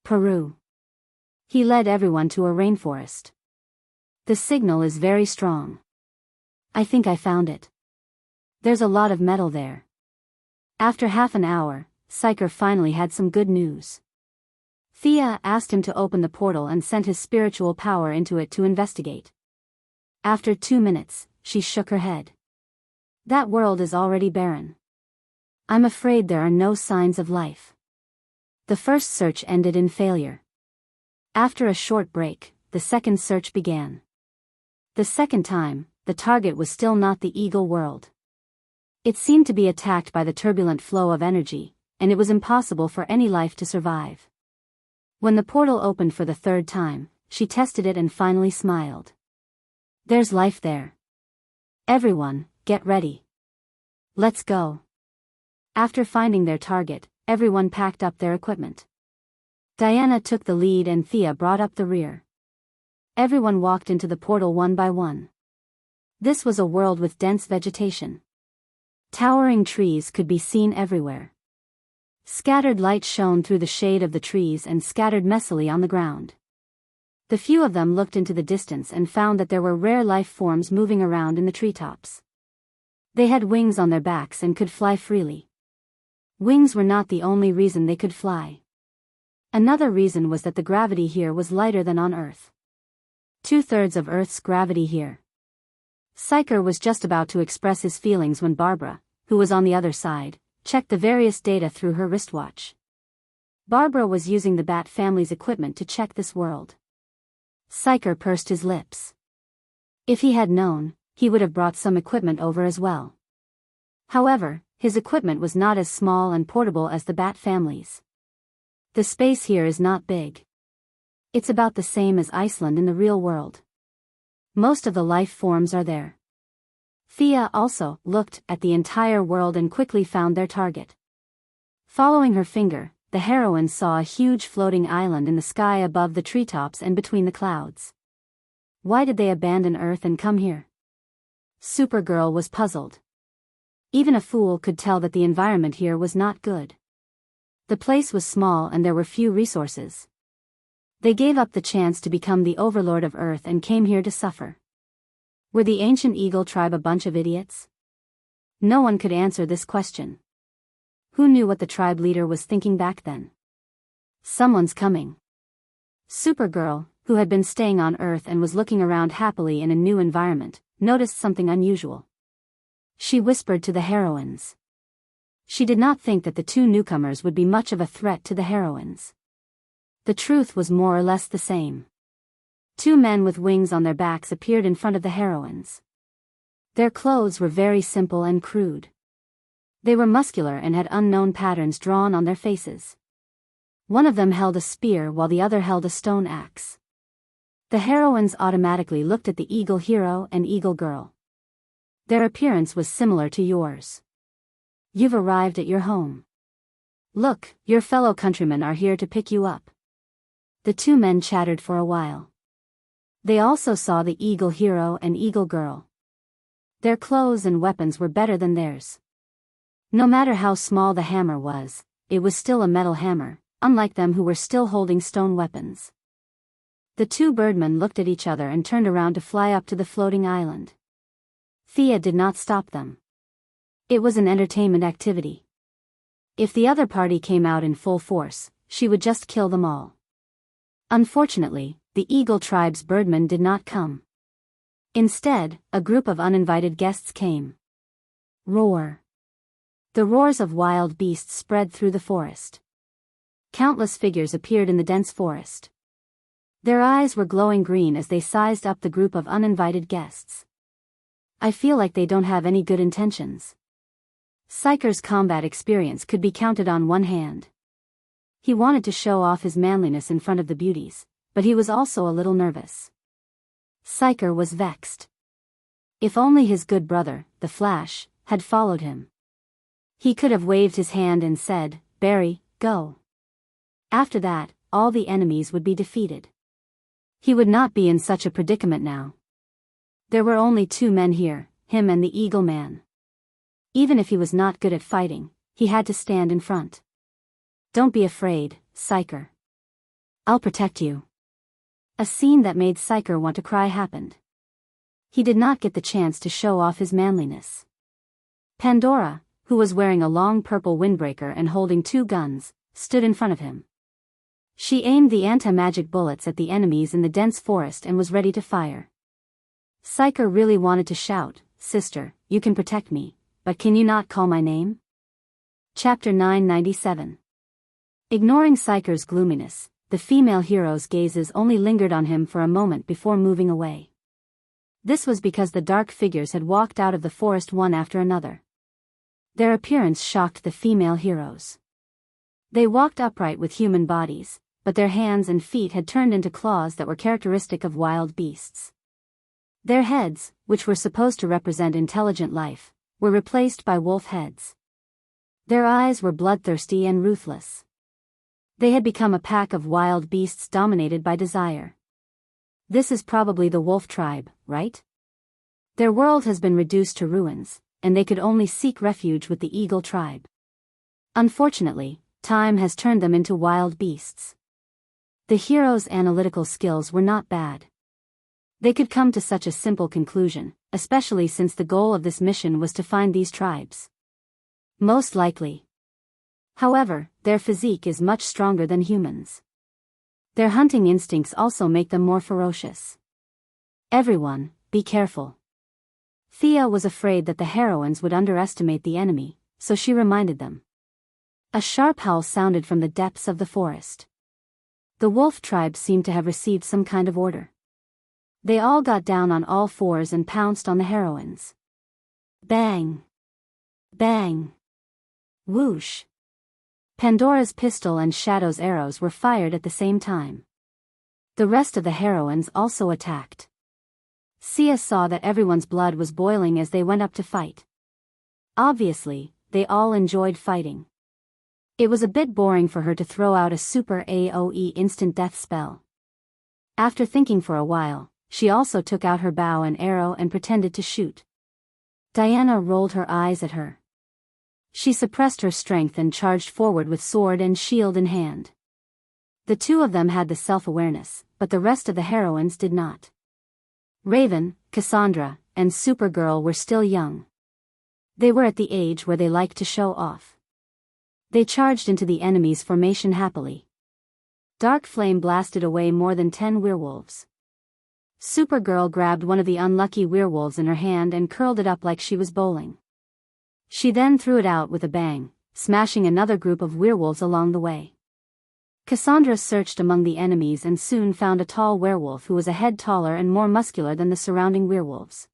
Peru. He led everyone to a rainforest. The signal is very strong. I think I found it. There's a lot of metal there. After half an hour, Psyker finally had some good news. Thea asked him to open the portal and sent his spiritual power into it to investigate. After 2 minutes, she shook her head. That world is already barren. I'm afraid there are no signs of life. The first search ended in failure. After a short break, the second search began. The second time, the target was still not the Eagle world. It seemed to be attacked by the turbulent flow of energy, and it was impossible for any life to survive. When the portal opened for the third time, she tested it and finally smiled. There's life there. Everyone, get ready. Let's go. After finding their target, everyone packed up their equipment. Diana took the lead and Thea brought up the rear. Everyone walked into the portal one by one. This was a world with dense vegetation. Towering trees could be seen everywhere. Scattered light shone through the shade of the trees and scattered messily on the ground. The few of them looked into the distance and found that there were rare life forms moving around in the treetops. They had wings on their backs and could fly freely. Wings were not the only reason they could fly. Another reason was that the gravity here was lighter than on Earth. 2/3 of Earth's gravity here. Psyker was just about to express his feelings when Barbara, who was on the other side, checked the various data through her wristwatch. Barbara was using the Bat family's equipment to check this world. Psyker pursed his lips. If he had known, he would have brought some equipment over as well. However, his equipment was not as small and portable as the Bat family's. The space here is not big. It's about the same as Iceland in the real world. Most of the life forms are there. Thea also looked at the entire world and quickly found their target. Following her finger, the heroine saw a huge floating island in the sky above the treetops and between the clouds. Why did they abandon Earth and come here? Supergirl was puzzled. Even a fool could tell that the environment here was not good. The place was small and there were few resources. They gave up the chance to become the overlord of Earth and came here to suffer. Were the ancient Eagle tribe a bunch of idiots? No one could answer this question. Who knew what the tribe leader was thinking back then? Someone's coming. Supergirl, who had been staying on Earth and was looking around happily in a new environment, noticed something unusual. She whispered to the heroines. She did not think that the two newcomers would be much of a threat to the heroines. The truth was more or less the same. Two men with wings on their backs appeared in front of the heroines. Their clothes were very simple and crude. They were muscular and had unknown patterns drawn on their faces. One of them held a spear while the other held a stone axe. The heroines automatically looked at the Eagle Hero and Eagle Girl. Their appearance was similar to yours. You've arrived at your home. Look, your fellow countrymen are here to pick you up. The two men chattered for a while. They also saw the Eagle Hero and Eagle Girl. Their clothes and weapons were better than theirs. No matter how small the hammer was, it was still a metal hammer, unlike them who were still holding stone weapons. The two birdmen looked at each other and turned around to fly up to the floating island. Thea did not stop them. It was an entertainment activity. If the other party came out in full force, she would just kill them all. Unfortunately, the Eagle Tribe's birdmen did not come. Instead, a group of uninvited guests came. Roar. The roars of wild beasts spread through the forest. Countless figures appeared in the dense forest. Their eyes were glowing green as they sized up the group of uninvited guests. I feel like they don't have any good intentions. Psycher's combat experience could be counted on one hand. He wanted to show off his manliness in front of the beauties, but he was also a little nervous. Psycher was vexed. If only his good brother, the Flash, had followed him. He could have waved his hand and said, "Barry, go." After that, all the enemies would be defeated. He would not be in such a predicament now. There were only two men here, him and the Eagle Man. Even if he was not good at fighting, he had to stand in front. "Don't be afraid, Psycher. I'll protect you." A scene that made Psycher want to cry happened. He did not get the chance to show off his manliness. Pandora, who was wearing a long purple windbreaker and holding two guns, stood in front of him. She aimed the anti-magic bullets at the enemies in the dense forest and was ready to fire. Psycher really wanted to shout, "Sister, you can protect me, but can you not call my name?" Chapter 997. Ignoring Psycher's gloominess, the female hero's gazes only lingered on him for a moment before moving away. This was because the dark figures had walked out of the forest one after another. Their appearance shocked the female heroes. They walked upright with human bodies, but their hands and feet had turned into claws that were characteristic of wild beasts. Their heads, which were supposed to represent intelligent life, were replaced by wolf heads. Their eyes were bloodthirsty and ruthless. They had become a pack of wild beasts dominated by desire. This is probably the wolf tribe, right? Their world has been reduced to ruins, and they could only seek refuge with the Eagle tribe. Unfortunately, time has turned them into wild beasts. The hero's analytical skills were not bad. They could come to such a simple conclusion, especially since the goal of this mission was to find these tribes. Most likely. However, their physique is much stronger than humans. Their hunting instincts also make them more ferocious. Everyone, be careful. Thea was afraid that the heroines would underestimate the enemy, so she reminded them. A sharp howl sounded from the depths of the forest. The wolf tribe seemed to have received some kind of order. They all got down on all fours and pounced on the heroines. Bang! Bang! Whoosh! Pandora's pistol and Shadow's arrows were fired at the same time. The rest of the heroines also attacked. Sia saw that everyone's blood was boiling as they went up to fight. Obviously, they all enjoyed fighting. It was a bit boring for her to throw out a super AoE instant death spell. After thinking for a while, she also took out her bow and arrow and pretended to shoot. Diana rolled her eyes at her. She suppressed her strength and charged forward with sword and shield in hand. The two of them had the self-awareness, but the rest of the heroines did not. Raven, Cassandra, and Supergirl were still young. They were at the age where they liked to show off. They charged into the enemy's formation happily. Dark flame blasted away more than 10 werewolves. Supergirl grabbed one of the unlucky werewolves in her hand and curled it up like she was bowling. She then threw it out with a bang, smashing another group of werewolves along the way. Cassandra searched among the enemies and soon found a tall werewolf who was a head taller and more muscular than the surrounding werewolves.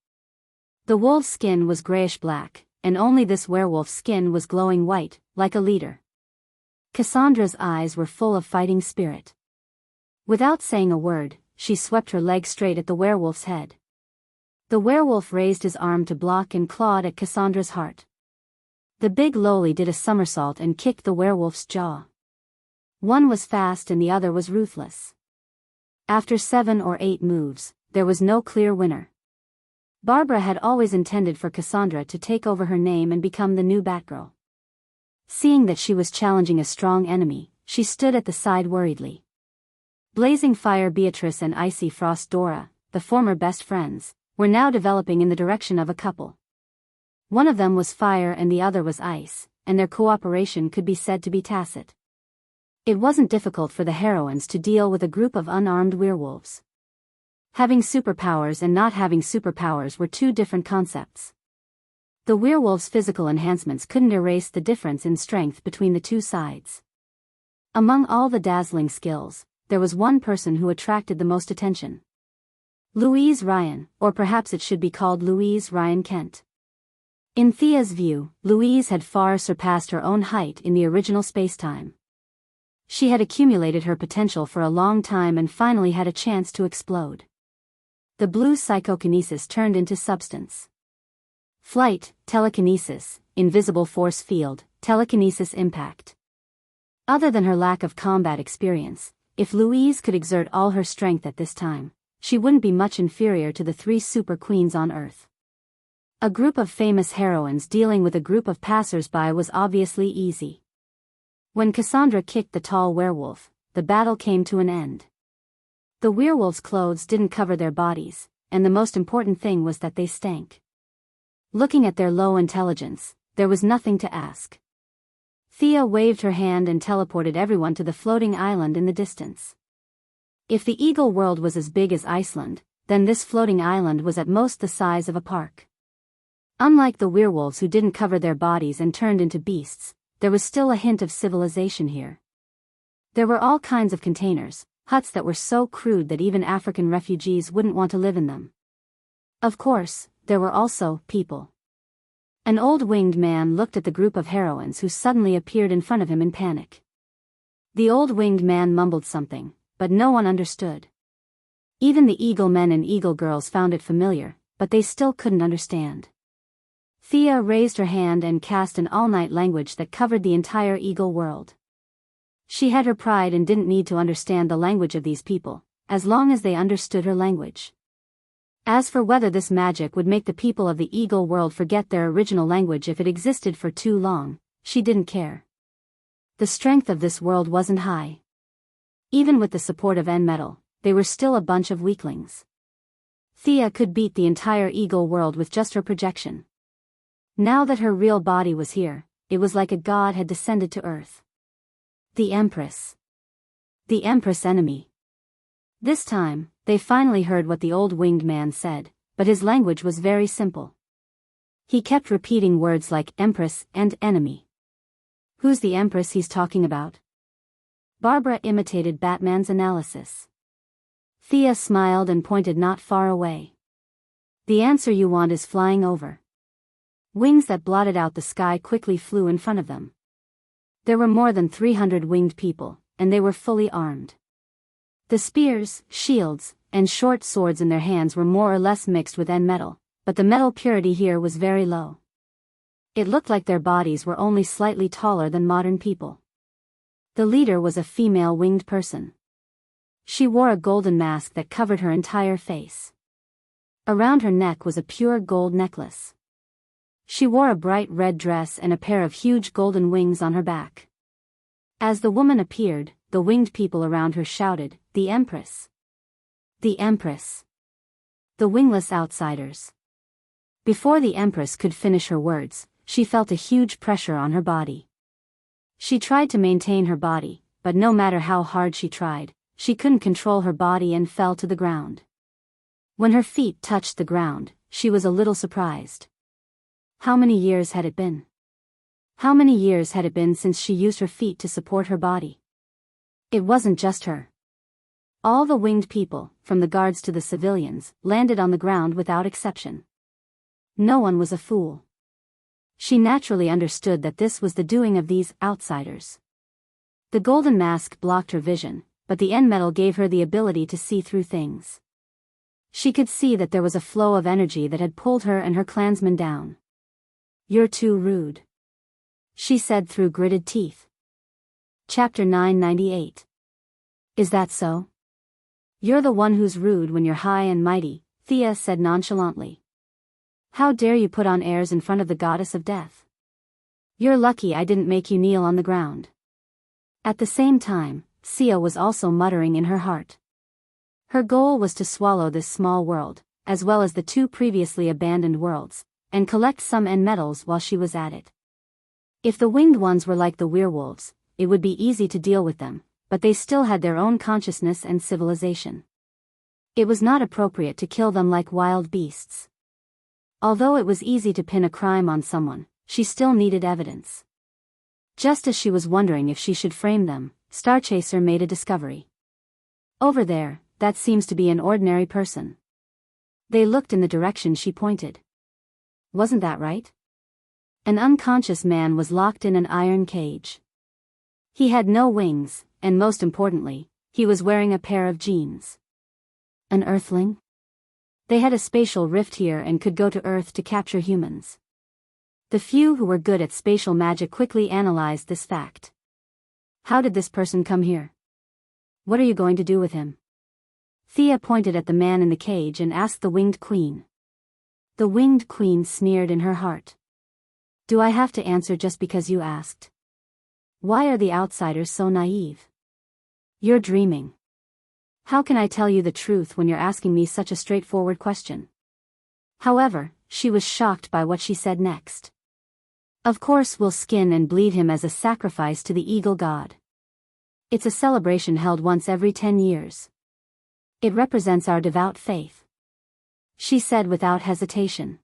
The wolf's skin was grayish-black, and only this werewolf's skin was glowing white, like a leader. Cassandra's eyes were full of fighting spirit. Without saying a word, she swept her leg straight at the werewolf's head. The werewolf raised his arm to block and clawed at Cassandra's heart. The big lowly did a somersault and kicked the werewolf's jaw. One was fast and the other was ruthless. After 7 or 8 moves, there was no clear winner. Barbara had always intended for Cassandra to take over her name and become the new Batgirl. Seeing that she was challenging a strong enemy, she stood at the side worriedly. Blazing Fire Beatrice and Icy Frost Dora, the former best friends, were now developing in the direction of a couple. One of them was fire and the other was ice, and their cooperation could be said to be tacit. It wasn't difficult for the heroines to deal with a group of unarmed werewolves. Having superpowers and not having superpowers were two different concepts. The werewolves' physical enhancements couldn't erase the difference in strength between the two sides. Among all the dazzling skills, there was one person who attracted the most attention. Louise Ryan, or perhaps it should be called Louise Ryan Kent. In Thea's view, Louise had far surpassed her own height in the original spacetime. She had accumulated her potential for a long time and finally had a chance to explode. The blue psychokinesis turned into substance. Flight, telekinesis, invisible force field, telekinesis impact. Other than her lack of combat experience, if Louise could exert all her strength at this time, she wouldn't be much inferior to the 3 super queens on Earth. A group of famous heroines dealing with a group of passers-by was obviously easy. When Cassandra kicked the tall werewolf, the battle came to an end. The werewolves' clothes didn't cover their bodies, and the most important thing was that they stank. Looking at their low intelligence, there was nothing to ask. Thea waved her hand and teleported everyone to the floating island in the distance. If the Eagle world was as big as Iceland, then this floating island was at most the size of a park. Unlike the werewolves who didn't cover their bodies and turned into beasts, there was still a hint of civilization here. There were all kinds of containers, huts that were so crude that even African refugees wouldn't want to live in them. Of course, there were also people. An old winged man looked at the group of heroines who suddenly appeared in front of him in panic. The old winged man mumbled something, but no one understood. Even the eagle men and eagle girls found it familiar, but they still couldn't understand. Thea raised her hand and cast an all-night language that covered the entire eagle world. She had her pride and didn't need to understand the language of these people, as long as they understood her language. As for whether this magic would make the people of the eagle world forget their original language if it existed for too long, she didn't care. The strength of this world wasn't high. Even with the support of N-Metal, they were still a bunch of weaklings. Thea could beat the entire eagle world with just her projection. Now that her real body was here, it was like a god had descended to Earth. The Empress. The Empress enemy. This time, they finally heard what the old winged man said, but his language was very simple. He kept repeating words like Empress and enemy. Who's the Empress he's talking about? Barbara imitated Batman's analysis. Thea smiled and pointed not far away. The answer you want is flying over. Wings that blotted out the sky quickly flew in front of them. There were more than 300 winged people, and they were fully armed. The spears, shields, and short swords in their hands were more or less mixed with N-Metal, but the metal purity here was very low. It looked like their bodies were only slightly taller than modern people. The leader was a female winged person. She wore a golden mask that covered her entire face. Around her neck was a pure gold necklace. She wore a bright red dress and a pair of huge golden wings on her back. As the woman appeared, the winged people around her shouted, "The Empress! The Empress!" The wingless outsiders. Before the Empress could finish her words, she felt a huge pressure on her body. She tried to maintain her body, but no matter how hard she tried, she couldn't control her body and fell to the ground. When her feet touched the ground, she was a little surprised. How many years had it been? How many years had it been since she used her feet to support her body? It wasn't just her. All the winged people, from the guards to the civilians, landed on the ground without exception. No one was a fool. She naturally understood that this was the doing of these outsiders. The golden mask blocked her vision, but the end metal gave her the ability to see through things. She could see that there was a flow of energy that had pulled her and her clansmen down. "You're too rude," she said through gritted teeth. Chapter 998. Is that so? You're the one who's rude when you're high and mighty, Thea said nonchalantly. How dare you put on airs in front of the goddess of death? You're lucky I didn't make you kneel on the ground. At the same time, Thea was also muttering in her heart. Her goal was to swallow this small world, as well as the 2 previously abandoned worlds, and collect some end metals while she was at it. If the winged ones were like the werewolves, it would be easy to deal with them, but they still had their own consciousness and civilization. It was not appropriate to kill them like wild beasts. Although it was easy to pin a crime on someone, she still needed evidence. Just as she was wondering if she should frame them, Starchaser made a discovery. Over there, that seems to be an ordinary person. They looked in the direction she pointed. Wasn't that right? An unconscious man was locked in an iron cage. He had no wings, and most importantly, he was wearing a pair of jeans. An Earthling? They had a spatial rift here and could go to Earth to capture humans. The few who were good at spatial magic quickly analyzed this fact. How did this person come here? What are you going to do with him? Thea pointed at the man in the cage and asked the Winged Queen. The Winged Queen sneered in her heart. Do I have to answer just because you asked? Why are the outsiders so naive? You're dreaming. How can I tell you the truth when you're asking me such a straightforward question? However, she was shocked by what she said next. Of course we'll skin and bleed him as a sacrifice to the eagle god. It's a celebration held once every 10 years. It represents our devout faith, she said without hesitation.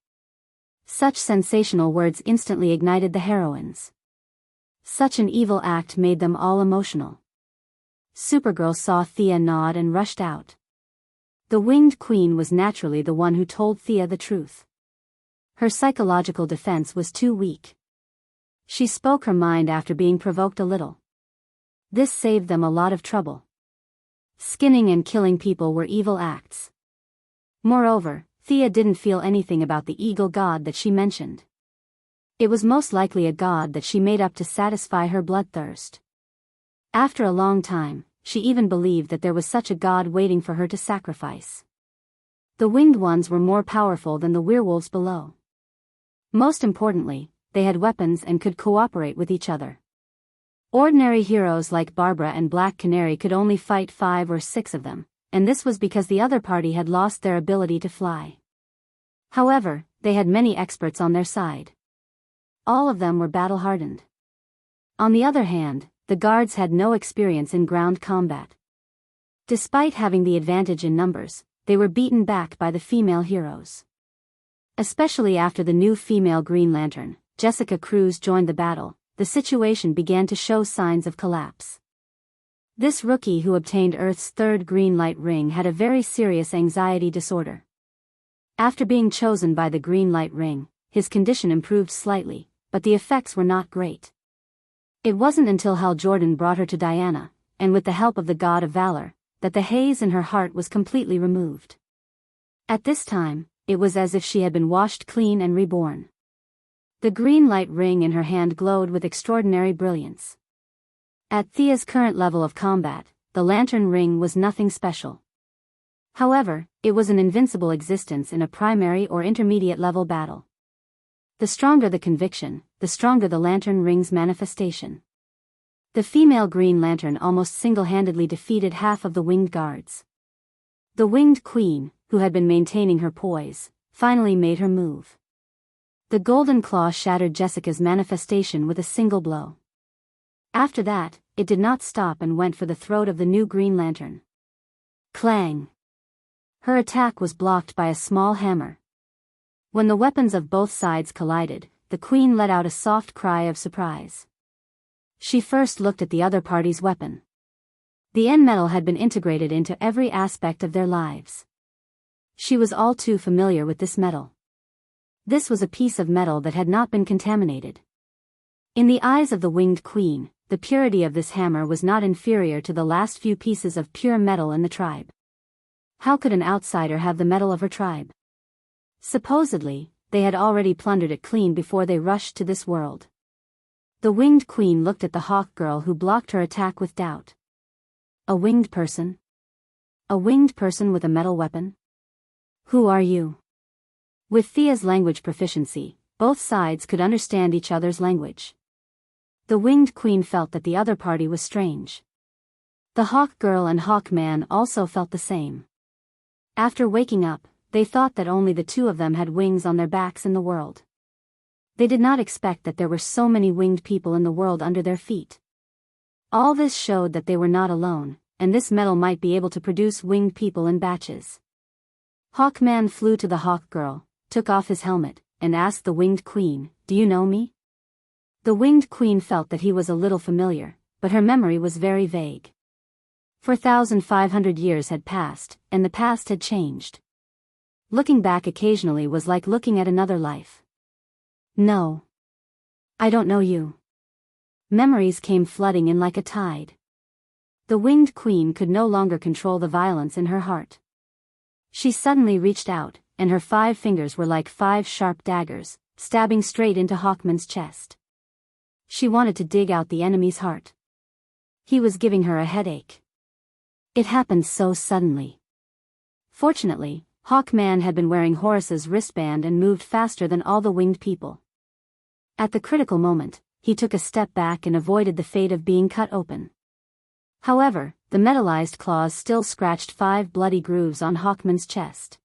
Such sensational words instantly ignited the heroines. Such an evil act made them all emotional. Supergirl saw Thea nod and rushed out. The Winged Queen was naturally the one who told Thea the truth. Her psychological defense was too weak. She spoke her mind after being provoked a little. This saved them a lot of trouble. Skinning and killing people were evil acts. Moreover, Thea didn't feel anything about the eagle god that she mentioned. It was most likely a god that she made up to satisfy her bloodthirst. After a long time, she even believed that there was such a god waiting for her to sacrifice. The winged ones were more powerful than the werewolves below. Most importantly, they had weapons and could cooperate with each other. Ordinary heroes like Barbara and Black Canary could only fight 5 or 6 of them, and this was because the other party had lost their ability to fly. However, they had many experts on their side. All of them were battle-hardened. On the other hand, the guards had no experience in ground combat. Despite having the advantage in numbers, they were beaten back by the female heroes. Especially after the new female Green Lantern, Jessica Cruz, joined the battle, the situation began to show signs of collapse. This rookie who obtained Earth's 3rd green light ring had a very serious anxiety disorder. After being chosen by the green light ring, his condition improved slightly, but the effects were not great. It wasn't until Hal Jordan brought her to Diana, and with the help of the God of Valor, that the haze in her heart was completely removed. At this time, it was as if she had been washed clean and reborn. The green light ring in her hand glowed with extraordinary brilliance. At Thea's current level of combat, the lantern ring was nothing special. However, it was an invincible existence in a primary or intermediate level battle. The stronger the conviction, the stronger the lantern ring's manifestation. The female Green Lantern almost single-handedly defeated half of the winged guards. The Winged Queen, who had been maintaining her poise, finally made her move. The golden claw shattered Jessica's manifestation with a single blow. After that, it did not stop and went for the throat of the new Green Lantern. Clang! Her attack was blocked by a small hammer. When the weapons of both sides collided, the queen let out a soft cry of surprise. She first looked at the other party's weapon. The end metal had been integrated into every aspect of their lives. She was all too familiar with this metal. This was a piece of metal that had not been contaminated. In the eyes of the winged queen, the purity of this hammer was not inferior to the last few pieces of pure metal in the tribe. How could an outsider have the metal of her tribe? Supposedly, they had already plundered it clean before they rushed to this world. The winged queen looked at the hawk girl who blocked her attack with doubt. A winged person? A winged person with a metal weapon? Who are you? With Thea's language proficiency, both sides could understand each other's language. The winged queen felt that the other party was strange. The hawk girl and hawk man also felt the same. After waking up, they thought that only the two of them had wings on their backs in the world. They did not expect that there were so many winged people in the world under their feet. All this showed that they were not alone, and this metal might be able to produce winged people in batches. Hawkman flew to the hawk girl, took off his helmet, and asked the winged queen, "Do you know me?" The winged queen felt that he was a little familiar, but her memory was very vague. 4,500 years had passed, and the past had changed. Looking back occasionally was like looking at another life. No. I don't know you. Memories came flooding in like a tide. The winged queen could no longer control the violence in her heart. She suddenly reached out, and her 5 fingers were like 5 sharp daggers, stabbing straight into Hawkman's chest. She wanted to dig out the enemy's heart. He was giving her a headache. It happened so suddenly. Fortunately, Hawkman had been wearing Horus's wristband and moved faster than all the winged people. At the critical moment, he took a step back and avoided the fate of being cut open. However, the metallized claws still scratched 5 bloody grooves on Hawkman's chest.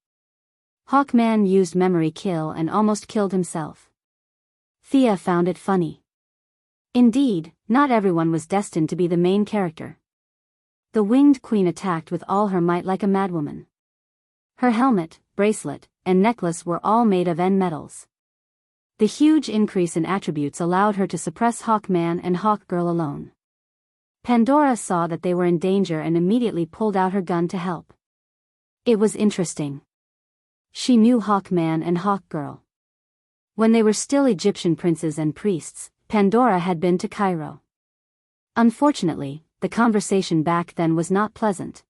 Hawkman used memory kill and almost killed himself. Thea found it funny. Indeed, not everyone was destined to be the main character. The winged queen attacked with all her might like a madwoman. Her helmet, bracelet, and necklace were all made of end metals. The huge increase in attributes allowed her to suppress Hawkman and Hawkgirl alone. Pandora saw that they were in danger and immediately pulled out her gun to help. It was interesting. She knew Hawkman and Hawkgirl. When they were still Egyptian princes and priests, Pandora had been to Cairo. Unfortunately, the conversation back then was not pleasant.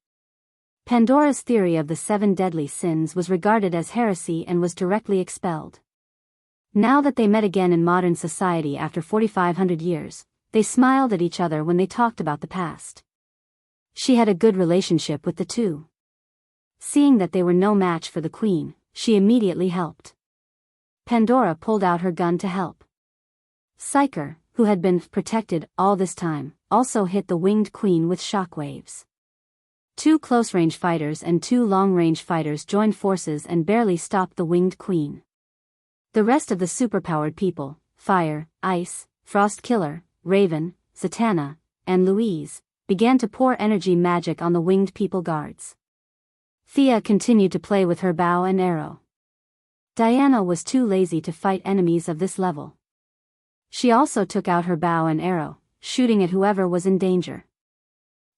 Pandora's theory of the 7 deadly sins was regarded as heresy and was directly expelled. Now that they met again in modern society after 4,500 years, they smiled at each other when they talked about the past. She had a good relationship with the two. Seeing that they were no match for the queen, she immediately helped. Pandora pulled out her gun to help. Psyker, who had been protected all this time, also hit the winged queen with shockwaves. 2 close-range fighters and 2 long-range fighters joined forces and barely stopped the winged queen. The rest of the superpowered people, Fire, Ice, Frost Killer, Raven, Zatanna, and Louise, began to pour energy magic on the winged people guards. Thea continued to play with her bow and arrow. Diana was too lazy to fight enemies of this level. She also took out her bow and arrow, shooting at whoever was in danger.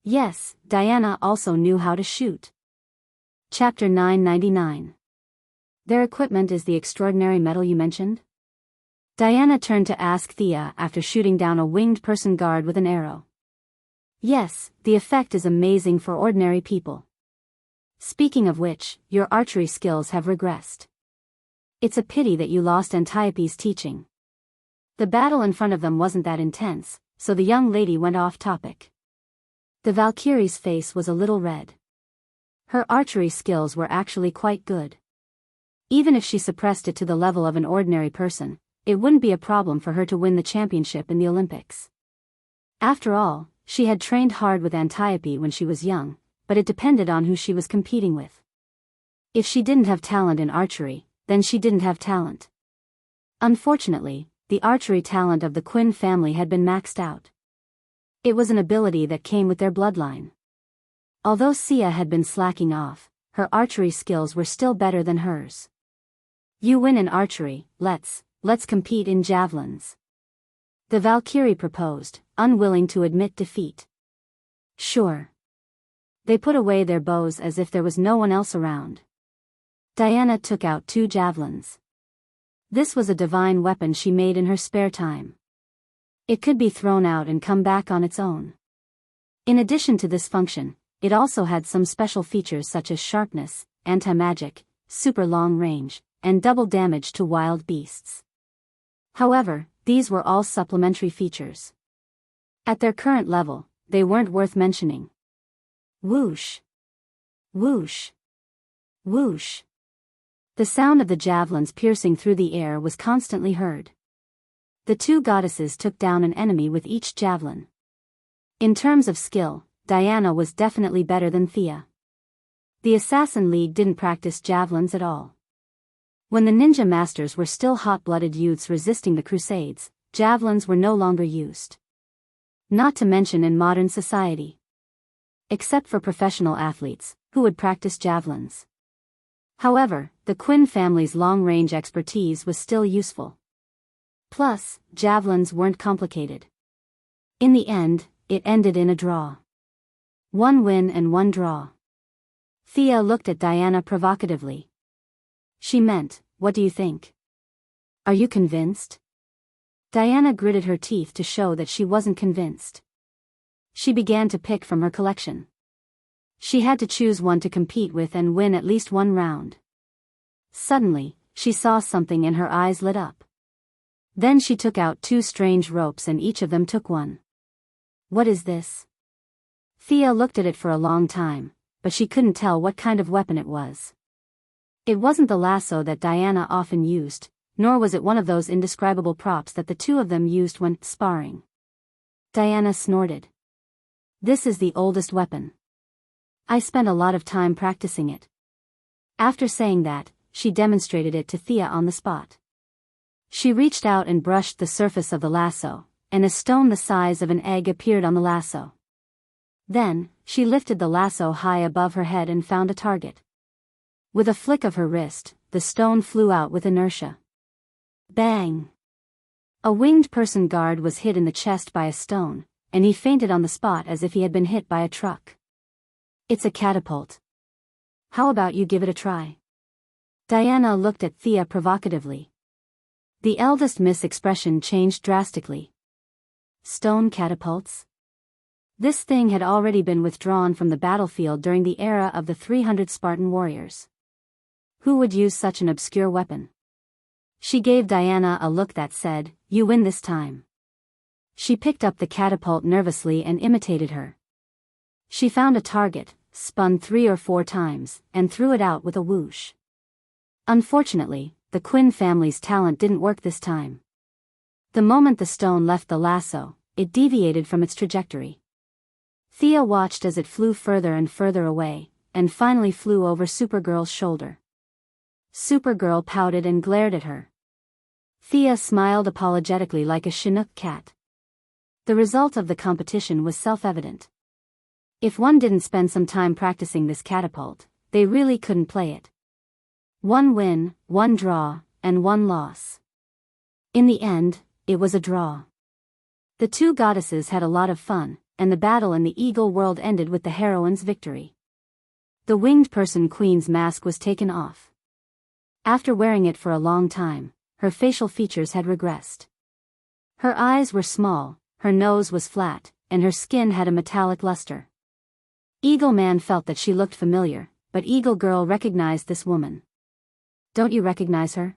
Yes, Diana also knew how to shoot. Chapter 999. Their equipment is the extraordinary metal you mentioned? Diana turned to ask Thea after shooting down a winged person guard with an arrow. Yes, the effect is amazing for ordinary people. Speaking of which, your archery skills have regressed. It's a pity that you lost Antiope's teaching. The battle in front of them wasn't that intense, so the young lady went off topic. The Valkyrie's face was a little red. Her archery skills were actually quite good. Even if she suppressed it to the level of an ordinary person, it wouldn't be a problem for her to win the championship in the Olympics. After all, she had trained hard with Antiope when she was young, but it depended on who she was competing with. If she didn't have talent in archery, then she didn't have talent. Unfortunately, the archery talent of the Quinn family had been maxed out. It was an ability that came with their bloodline. Although Sia had been slacking off, her archery skills were still better than hers. You win in archery, let's let's compete in javelins. The Valkyrie proposed, unwilling to admit defeat. Sure. They put away their bows as if there was no one else around. Diana took out 2 javelins. This was a divine weapon she made in her spare time. It could be thrown out and come back on its own. In addition to this function, it also had some special features such as sharpness, anti-magic, super long range, and double damage to wild beasts. However, these were all supplementary features. At their current level, they weren't worth mentioning. Whoosh! Whoosh! Whoosh! The sound of the javelins piercing through the air was constantly heard. The 2 goddesses took down an enemy with each javelin. In terms of skill, Diana was definitely better than Thea. The Assassin League didn't practice javelins at all. When the ninja masters were still hot-blooded youths resisting the Crusades, javelins were no longer used. Not to mention in modern society. Except for professional athletes, who would practice javelins. However, the Quinn family's long-range expertise was still useful. Plus, javelins weren't complicated. In the end, it ended in a draw. 1 win and 1 draw. Thea looked at Diana provocatively. She meant, what do you think? Are you convinced? Diana gritted her teeth to show that she wasn't convinced. She began to pick from her collection. She had to choose one to compete with and win at least 1 round. Suddenly, she saw something and her eyes lit up. Then she took out 2 strange ropes and each of them took one. What is this? Thea looked at it for a long time, but she couldn't tell what kind of weapon it was. It wasn't the lasso that Diana often used, nor was it one of those indescribable props that the 2 of them used when sparring. Diana snorted. This is the oldest weapon. I spent a lot of time practicing it. After saying that, she demonstrated it to Thea on the spot. She reached out and brushed the surface of the lasso, and a stone the size of an egg appeared on the lasso. Then, she lifted the lasso high above her head and found a target. With a flick of her wrist, the stone flew out with inertia. Bang! A winged person guard was hit in the chest by a stone, and he fainted on the spot as if he had been hit by a truck. It's a catapult. How about you give it a try? Diana looked at Thea provocatively. The eldest Miss' expression changed drastically. Stone catapults? This thing had already been withdrawn from the battlefield during the era of the 300 Spartan warriors. Who would use such an obscure weapon? She gave Diana a look that said, "You win this time." She picked up the catapult nervously and imitated her. She found a target, spun 3 or 4 times, and threw it out with a whoosh. Unfortunately, the Quinn family's talent didn't work this time. The moment the stone left the lasso, it deviated from its trajectory. Thea watched as it flew further and further away, and finally flew over Supergirl's shoulder. Supergirl pouted and glared at her. Thea smiled apologetically like a Chinook cat. The result of the competition was self-evident. If one didn't spend some time practicing this catapult, they really couldn't play it. 1 win, 1 draw, and 1 loss. In the end, it was a draw. The 2 goddesses had a lot of fun, and the battle in the Eagle world ended with the heroine's victory. The winged person queen's mask was taken off. After wearing it for a long time, her facial features had regressed. Her eyes were small, her nose was flat, and her skin had a metallic luster. Eagle Man felt that she looked familiar, but Eagle Girl recognized this woman. Don't you recognize her?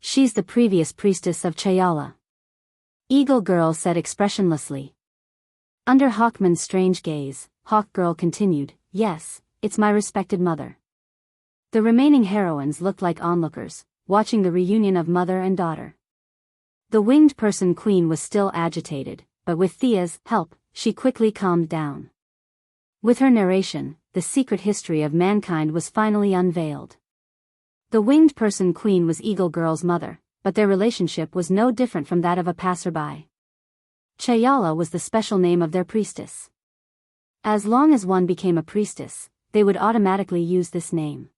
She's the previous priestess of Chayala. Eagle Girl said expressionlessly. Under Hawkman's strange gaze, Hawk Girl continued, yes, it's my respected mother. The remaining heroines looked like onlookers, watching the reunion of mother and daughter. The winged person queen was still agitated, but with Thea's help, she quickly calmed down. With her narration, the secret history of mankind was finally unveiled. The winged person queen was Eagle Girl's mother, but their relationship was no different from that of a passerby. Chayala was the special name of their priestess. As long as one became a priestess, they would automatically use this name.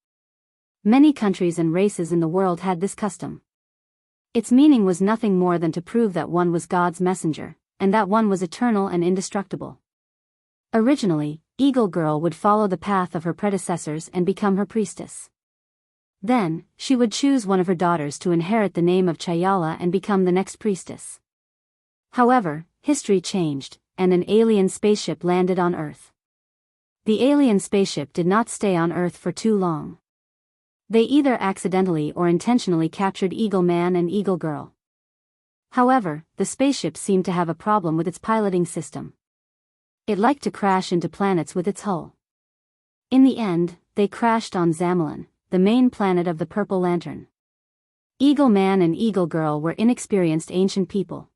Many countries and races in the world had this custom. Its meaning was nothing more than to prove that one was God's messenger, and that one was eternal and indestructible. Originally, Eagle Girl would follow the path of her predecessors and become her priestess. Then, she would choose one of her daughters to inherit the name of Chayala and become the next priestess. However, history changed, and an alien spaceship landed on Earth. The alien spaceship did not stay on Earth for too long. They either accidentally or intentionally captured Eagle Man and Eagle Girl. However, the spaceship seemed to have a problem with its piloting system. It liked to crash into planets with its hull. In the end, they crashed on Zamalin, the main planet of the Purple Lantern. Eagle Man and Eagle Girl were inexperienced ancient people.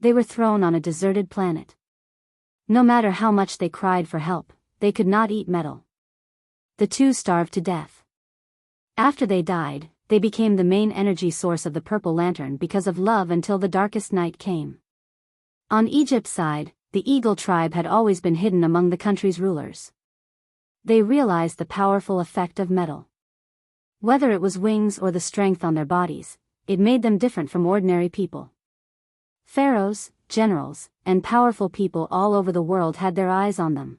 They were thrown on a deserted planet. No matter how much they cried for help, they could not eat metal. The two starved to death. After they died, they became the main energy source of the Purple Lantern because of love until the darkest night came. On Egypt's side, the Eagle tribe had always been hidden among the country's rulers. They realized the powerful effect of metal. Whether it was wings or the strength on their bodies, it made them different from ordinary people. Pharaohs, generals, and powerful people all over the world had their eyes on them.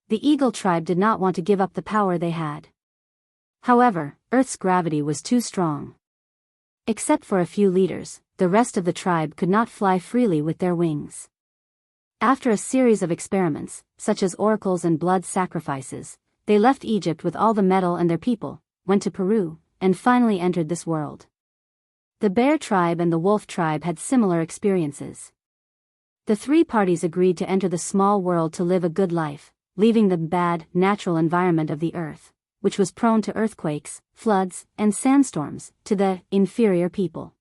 The Eagle tribe did not want to give up the power they had. However, Earth's gravity was too strong. Except for a few leaders, the rest of the tribe could not fly freely with their wings. After a series of experiments, such as oracles and blood sacrifices, they left Egypt with all the metal and their people, went to Peru, and finally entered this world. The Bear tribe and the Wolf tribe had similar experiences. The three parties agreed to enter the small world to live a good life, leaving the bad, natural environment of the Earth, which was prone to earthquakes, floods, and sandstorms, to the inferior people.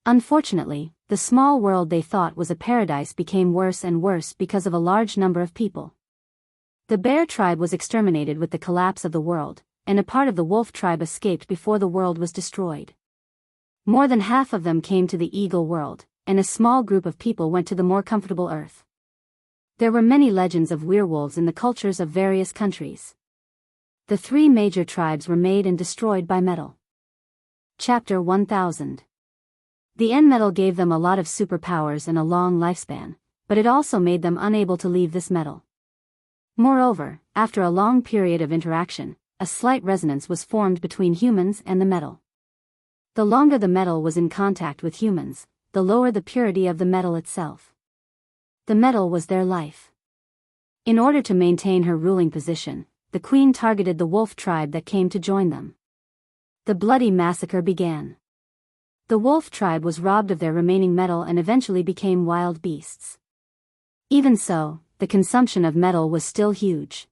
Unfortunately, the small world they thought was a paradise became worse and worse because of a large number of people. The Bear tribe was exterminated with the collapse of the world, and a part of the Wolf tribe escaped before the world was destroyed. More than half of them came to the Eagle world, and a small group of people went to the more comfortable Earth. There were many legends of werewolves in the cultures of various countries. The three major tribes were made and destroyed by metal. Chapter 1000. The end metal gave them a lot of superpowers and a long lifespan, but it also made them unable to leave this metal. Moreover, after a long period of interaction, a slight resonance was formed between humans and the metal. The longer the metal was in contact with humans, the lower the purity of the metal itself. The metal was their life. In order to maintain her ruling position, the queen targeted the Wolf tribe that came to join them. The bloody massacre began. The Wolf tribe was robbed of their remaining metal and eventually became wild beasts. Even so, the consumption of metal was still huge.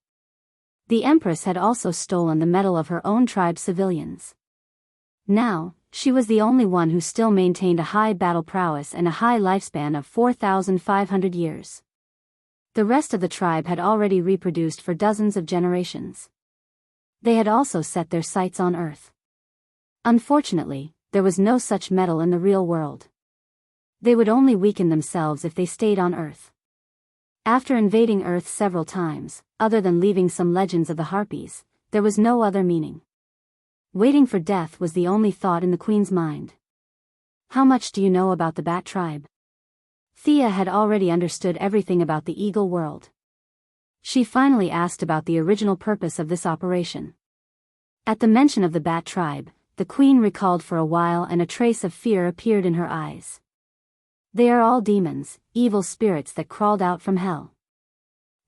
The Empress had also stolen the metal of her own tribe's civilians. Now, she was the only one who still maintained a high battle prowess and a high lifespan of 4,500 years. The rest of the tribe had already reproduced for dozens of generations. They had also set their sights on Earth. Unfortunately, there was no such metal in the real world. They would only weaken themselves if they stayed on Earth. After invading Earth several times, other than leaving some legends of the Harpies, there was no other meaning. Waiting for death was the only thought in the Queen's mind. How much do you know about the Bat tribe? Thea had already understood everything about the Eagle world. She finally asked about the original purpose of this operation. At the mention of the Bat tribe, the Queen recalled for a while and a trace of fear appeared in her eyes. They are all demons, evil spirits that crawled out from hell.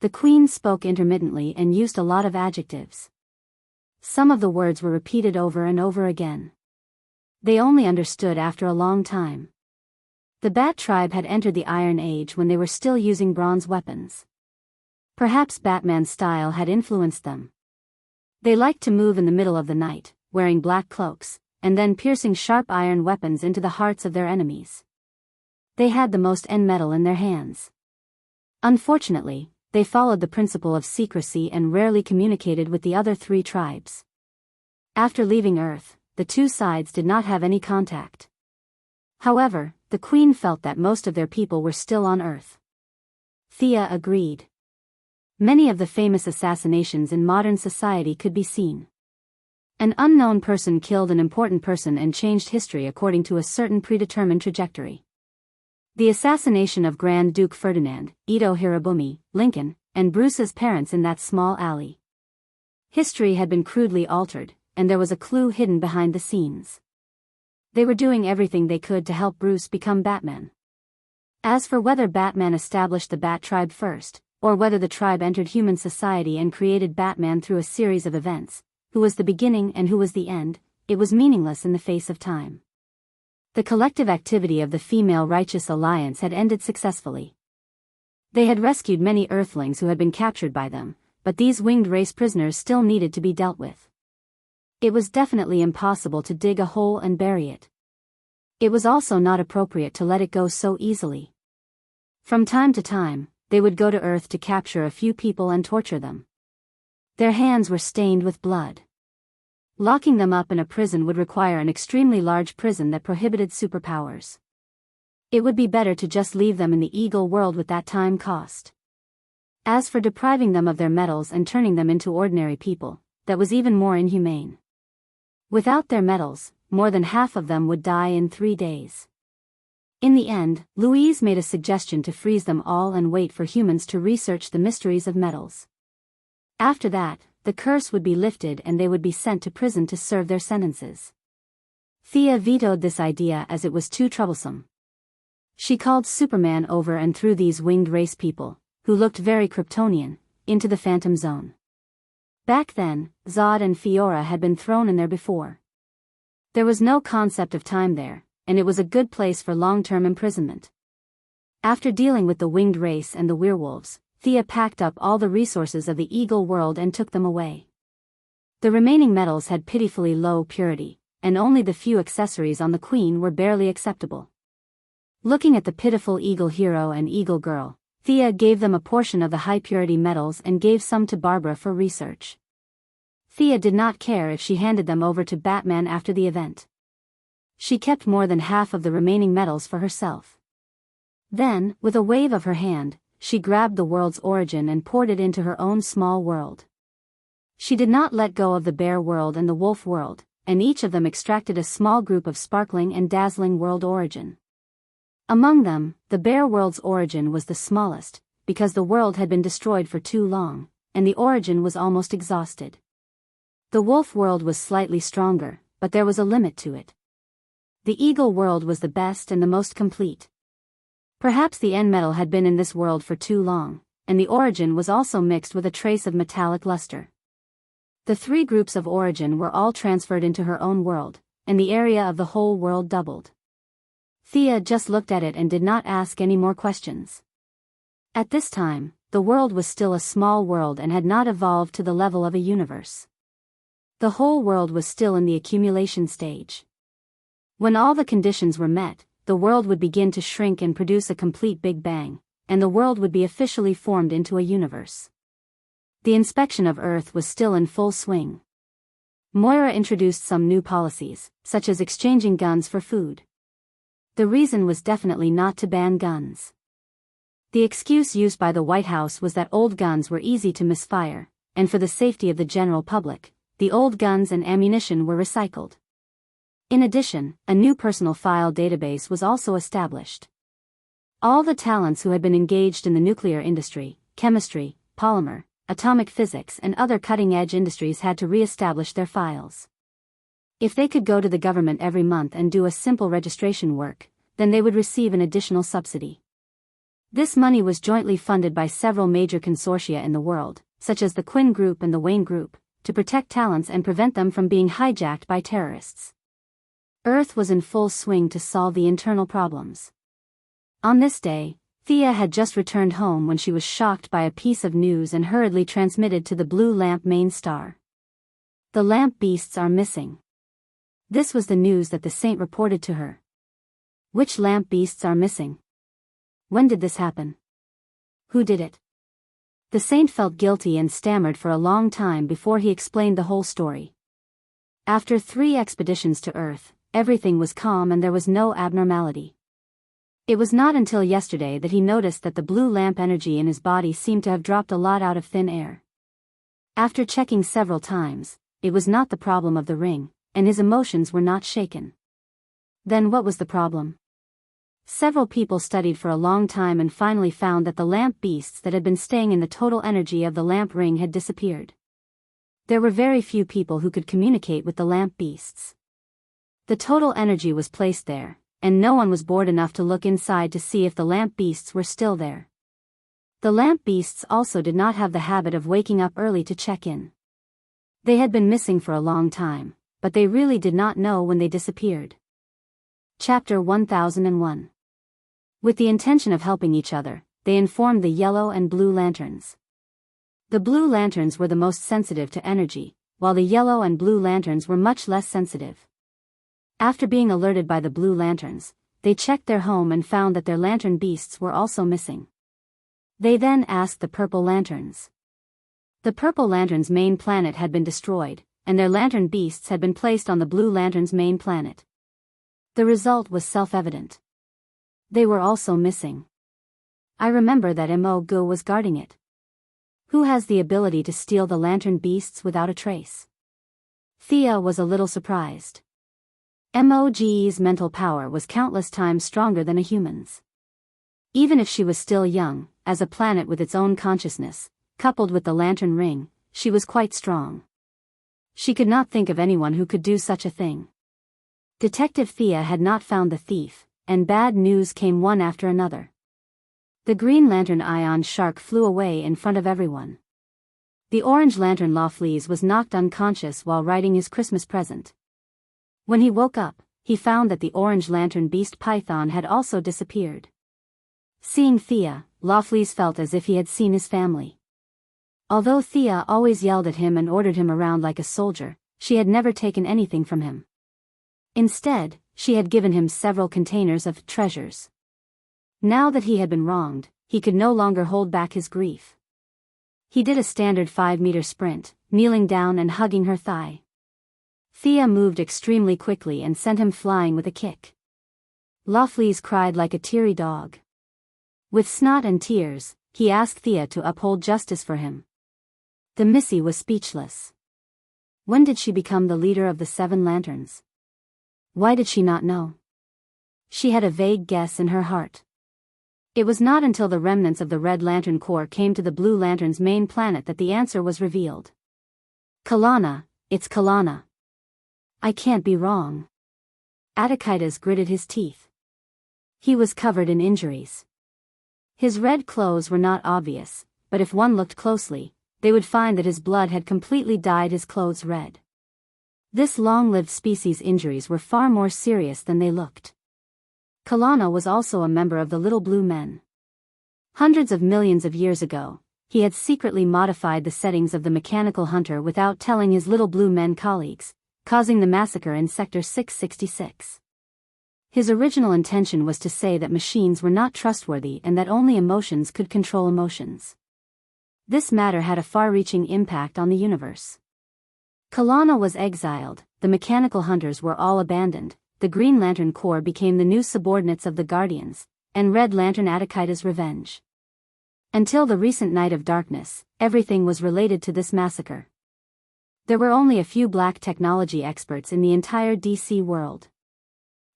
The Queen spoke intermittently and used a lot of adjectives. Some of the words were repeated over and over again. They only understood after a long time. The Bat tribe had entered the Iron Age when they were still using bronze weapons. Perhaps Batman's style had influenced them. They liked to move in the middle of the night, wearing black cloaks, and then piercing sharp iron weapons into the hearts of their enemies. They had the most end metal in their hands. Unfortunately, they followed the principle of secrecy and rarely communicated with the other three tribes. After leaving Earth, the two sides did not have any contact. However, the Queen felt that most of their people were still on Earth. Thea agreed. Many of the famous assassinations in modern society could be seen. An unknown person killed an important person and changed history according to a certain predetermined trajectory. The assassination of Grand Duke Ferdinand, Ito Hirobumi, Lincoln, and Bruce's parents in that small alley. History had been crudely altered, and there was a clue hidden behind the scenes. They were doing everything they could to help Bruce become Batman. As for whether Batman established the Bat Tribe first, or whether the tribe entered human society and created Batman through a series of events, who was the beginning and who was the end, it was meaningless in the face of time. The collective activity of the Female Righteous Alliance had ended successfully. They had rescued many Earthlings who had been captured by them, but these winged race prisoners still needed to be dealt with. It was definitely impossible to dig a hole and bury it. It was also not appropriate to let it go so easily. From time to time, they would go to Earth to capture a few people and torture them. Their hands were stained with blood. Locking them up in a prison would require an extremely large prison that prohibited superpowers. It would be better to just leave them in the Eagle world with that time cost. As for depriving them of their metals and turning them into ordinary people, that was even more inhumane. Without their metals, more than half of them would die in 3 days. In the end, Louise made a suggestion to freeze them all and wait for humans to research the mysteries of metals. After that, the curse would be lifted and they would be sent to prison to serve their sentences. Thea vetoed this idea as it was too troublesome. She called Superman over and threw these winged race people, who looked very Kryptonian, into the Phantom Zone. Back then, Zod and Fiora had been thrown in there before. There was no concept of time there, and it was a good place for long-term imprisonment. After dealing with the winged race and the werewolves, Thea packed up all the resources of the Eagle world and took them away. The remaining metals had pitifully low purity, and only the few accessories on the Queen were barely acceptable. Looking at the pitiful Eagle hero and Eagle girl, Thea gave them a portion of the high-purity metals and gave some to Barbara for research. Thea did not care if she handed them over to Batman after the event. She kept more than half of the remaining metals for herself. Then, with a wave of her hand, she grabbed the world's origin and poured it into her own small world. She did not let go of the bear world and the wolf world, and each of them extracted a small group of sparkling and dazzling world origin. Among them, the bear world's origin was the smallest, because the world had been destroyed for too long, and the origin was almost exhausted. The wolf world was slightly stronger, but there was a limit to it. The eagle world was the best and the most complete. Perhaps the end metal had been in this world for too long, and the origin was also mixed with a trace of metallic luster. The 3 groups of origin were all transferred into her own world, and the area of the whole world doubled. Thea just looked at it and did not ask any more questions. At this time, the world was still a small world and had not evolved to the level of a universe. The whole world was still in the accumulation stage. When all the conditions were met, the world would begin to shrink and produce a complete Big Bang, and the world would be officially formed into a universe. The inspection of Earth was still in full swing. Moira introduced some new policies, such as exchanging guns for food. The reason was definitely not to ban guns. The excuse used by the White House was that old guns were easy to misfire, and for the safety of the general public, the old guns and ammunition were recycled. In addition, a new personal file database was also established. All the talents who had been engaged in the nuclear industry, chemistry, polymer, atomic physics and other cutting-edge industries had to re-establish their files. If they could go to the government every month and do a simple registration work, then they would receive an additional subsidy. This money was jointly funded by several major consortia in the world, such as the Quinn Group and the Wayne Group, to protect talents and prevent them from being hijacked by terrorists. Earth was in full swing to solve the internal problems. On this day, Thea had just returned home when she was shocked by a piece of news and hurriedly transmitted to the Blue Lamp main star. The lamp beasts are missing. This was the news that the saint reported to her. Which lamp beasts are missing? When did this happen? Who did it? The saint felt guilty and stammered for a long time before he explained the whole story. After 3 expeditions to Earth, everything was calm and there was no abnormality. It was not until yesterday that he noticed that the blue lamp energy in his body seemed to have dropped a lot out of thin air. After checking several times, it was not the problem of the ring, and his emotions were not shaken. Then what was the problem? Several people studied for a long time and finally found that the lamp beasts that had been staying in the total energy of the lamp ring had disappeared. There were very few people who could communicate with the lamp beasts. The total energy was placed there, and no one was bored enough to look inside to see if the lamp beasts were still there. The lamp beasts also did not have the habit of waking up early to check in. They had been missing for a long time, but they really did not know when they disappeared. Chapter 1001. With the intention of helping each other, they informed the yellow and blue lanterns. The blue lanterns were the most sensitive to energy, while the yellow and blue lanterns were much less sensitive. After being alerted by the blue lanterns, they checked their home and found that their lantern beasts were also missing. They then asked the purple lanterns. The purple lanterns' main planet had been destroyed, and their lantern beasts had been placed on the blue lanterns' main planet. The result was self-evident. They were also missing. I remember that Mo was guarding it. Who has the ability to steal the lantern beasts without a trace? Thea was a little surprised. Mo's mental power was countless times stronger than a human's. Even if she was still young, as a planet with its own consciousness, coupled with the lantern ring, she was quite strong. She could not think of anyone who could do such a thing. Detective Thea had not found the thief, and bad news came one after another. The green lantern ion shark flew away in front of everyone. The orange lantern Lawfleas was knocked unconscious while writing his Christmas present. When he woke up, he found that the orange lantern beast Python had also disappeared. Seeing Thea, Lawfleas felt as if he had seen his family. Although Thea always yelled at him and ordered him around like a soldier, she had never taken anything from him. Instead, she had given him several containers of treasures. Now that he had been wronged, he could no longer hold back his grief. He did a standard 5-meter sprint, kneeling down and hugging her thigh. Thea moved extremely quickly and sent him flying with a kick. Lawfleas cried like a teary dog. With snot and tears, he asked Thea to uphold justice for him. The Missy was speechless. When did she become the leader of the 7 lanterns? Why did she not know? She had a vague guess in her heart. It was not until the remnants of the Red Lantern Corps came to the Blue Lantern's main planet that the answer was revealed. Kalana, it's Kalana. I can't be wrong. Atakitas gritted his teeth. He was covered in injuries. His red clothes were not obvious, but if one looked closely, they would find that his blood had completely dyed his clothes red. This long-lived species' injuries were far more serious than they looked. Kalana was also a member of the Little Blue Men. Hundreds of millions of years ago, he had secretly modified the settings of the mechanical hunter without telling his Little Blue Men colleagues, causing the massacre in Sector 666. His original intention was to say that machines were not trustworthy and that only emotions could control emotions. This matter had a far-reaching impact on the universe. Kalana was exiled, the mechanical hunters were all abandoned, the Green Lantern Corps became the new subordinates of the Guardians, and Red Lantern Atakitas' revenge. Until the recent Night of Darkness, everything was related to this massacre. There were only a few black technology experts in the entire DC world.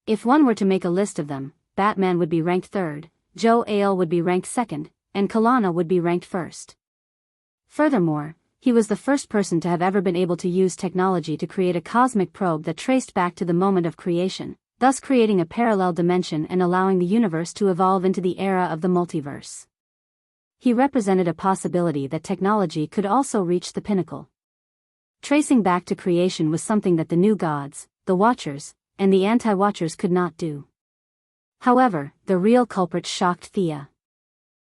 If one were to make a list of them, Batman would be ranked 3rd, Joe Ale would be ranked 2nd, and Kalana would be ranked 1st. Furthermore, he was the first person to have ever been able to use technology to create a cosmic probe that traced back to the moment of creation, thus creating a parallel dimension and allowing the universe to evolve into the era of the multiverse. He represented a possibility that technology could also reach the pinnacle. Tracing back to creation was something that the new gods, the Watchers, and the anti-Watchers could not do. However, the real culprit shocked Thea.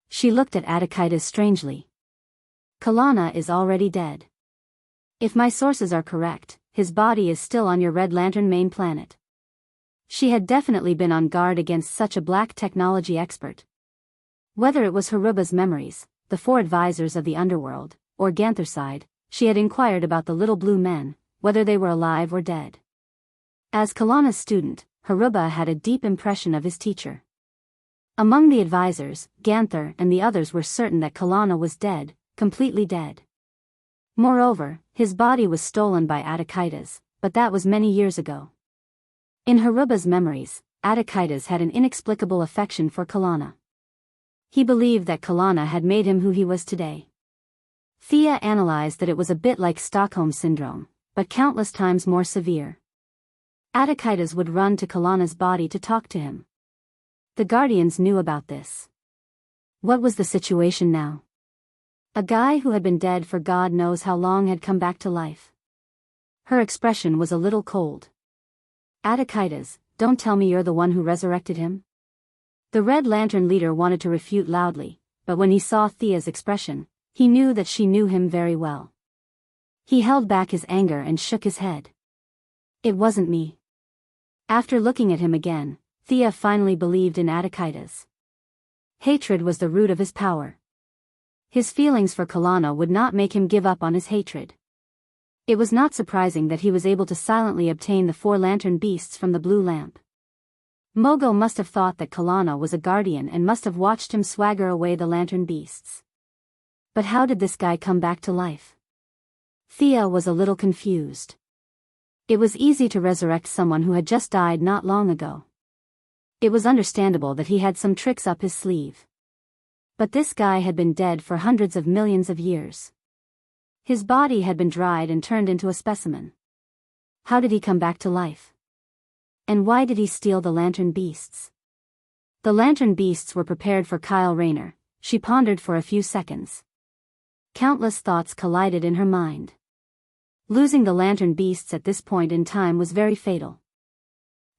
She looked at Atakitas strangely. Kalana is already dead. If my sources are correct, his body is still on your Red Lantern main planet. She had definitely been on guard against such a black technology expert. Whether it was Haruba's memories, the 4 advisors of the underworld, or Ganthercide, she had inquired about the Little Blue Men, whether they were alive or dead. As Kalana's student, Haruba had a deep impression of his teacher. Among the advisors, Ganther and the others were certain that Kalana was dead, completely dead. Moreover, his body was stolen by Attikitas, but that was many years ago. In Haruba's memories, Attikitas had an inexplicable affection for Kalana. He believed that Kalana had made him who he was today. Thea analyzed that it was a bit like Stockholm Syndrome, but countless times more severe. Attikitas would run to Kalana's body to talk to him. The Guardians knew about this. What was the situation now? A guy who had been dead for God knows how long had come back to life. Her expression was a little cold. Attikitas, don't tell me you're the one who resurrected him? The Red Lantern leader wanted to refute loudly, but when he saw Thea's expression, he knew that she knew him very well. He held back his anger and shook his head. It wasn't me. After looking at him again, Thea finally believed in Attikitas. Hatred was the root of his power. His feelings for Kalana would not make him give up on his hatred. It was not surprising that he was able to silently obtain the 4 lantern beasts from the blue lamp. Mogo must have thought that Kalana was a guardian and must have watched him swagger away the lantern beasts. But how did this guy come back to life? Thea was a little confused. It was easy to resurrect someone who had just died not long ago. It was understandable that he had some tricks up his sleeve. But this guy had been dead for hundreds of millions of years. His body had been dried and turned into a specimen. How did he come back to life? And why did he steal the lantern beasts? The lantern beasts were prepared for Kyle Rayner. She pondered for a few seconds. Countless thoughts collided in her mind. Losing the lantern beasts at this point in time was very fatal.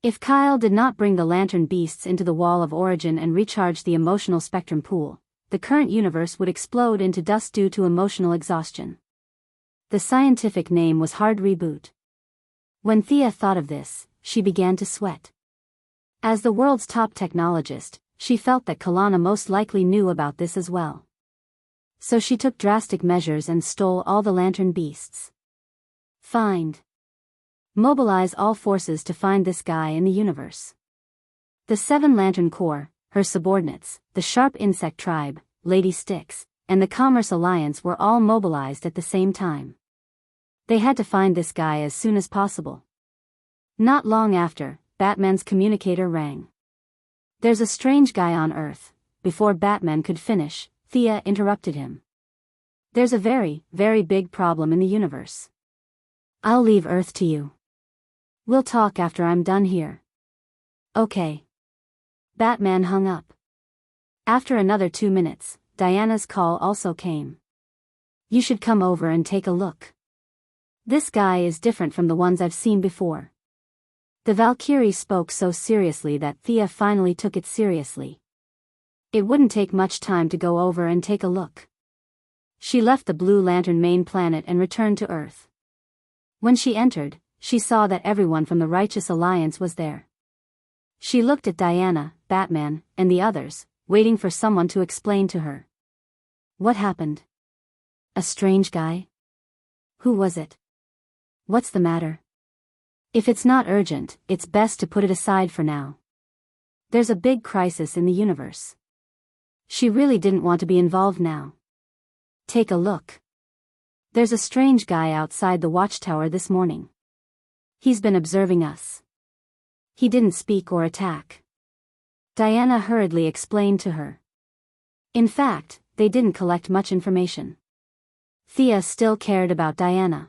If Kyle did not bring the lantern beasts into the wall of origin and recharge the emotional spectrum pool, the current universe would explode into dust due to emotional exhaustion. The scientific name was hard reboot. When Thea thought of this, she began to sweat. As the world's top technologist, she felt that Kalana most likely knew about this as well. So she took drastic measures and stole all the lantern beasts. Find. Mobilize all forces to find this guy in the universe. The 7 Lantern Corps, her subordinates, the Sharp Insect Tribe, Lady Styx, and the Commerce Alliance were all mobilized at the same time. They had to find this guy as soon as possible. Not long after, Batman's communicator rang. There's a strange guy on Earth. Before Batman could finish, Thea interrupted him. There's a very, very big problem in the universe. I'll leave Earth to you. We'll talk after I'm done here. Okay. Batman hung up. After another 2 minutes, Diana's call also came. You should come over and take a look. This guy is different from the ones I've seen before. The Valkyrie spoke so seriously that Thea finally took it seriously. It wouldn't take much time to go over and take a look. She left the Blue Lantern main planet and returned to Earth. When she entered, she saw that everyone from the Righteous Alliance was there. She looked at Diana, Batman, and the others, waiting for someone to explain to her. What happened? A strange guy? Who was it? What's the matter? If it's not urgent, it's best to put it aside for now. There's a big crisis in the universe. She really didn't want to be involved now. Take a look. There's a strange guy outside the watchtower this morning. He's been observing us. He didn't speak or attack. Diana hurriedly explained to her. In fact, they didn't collect much information. Thea still cared about Diana.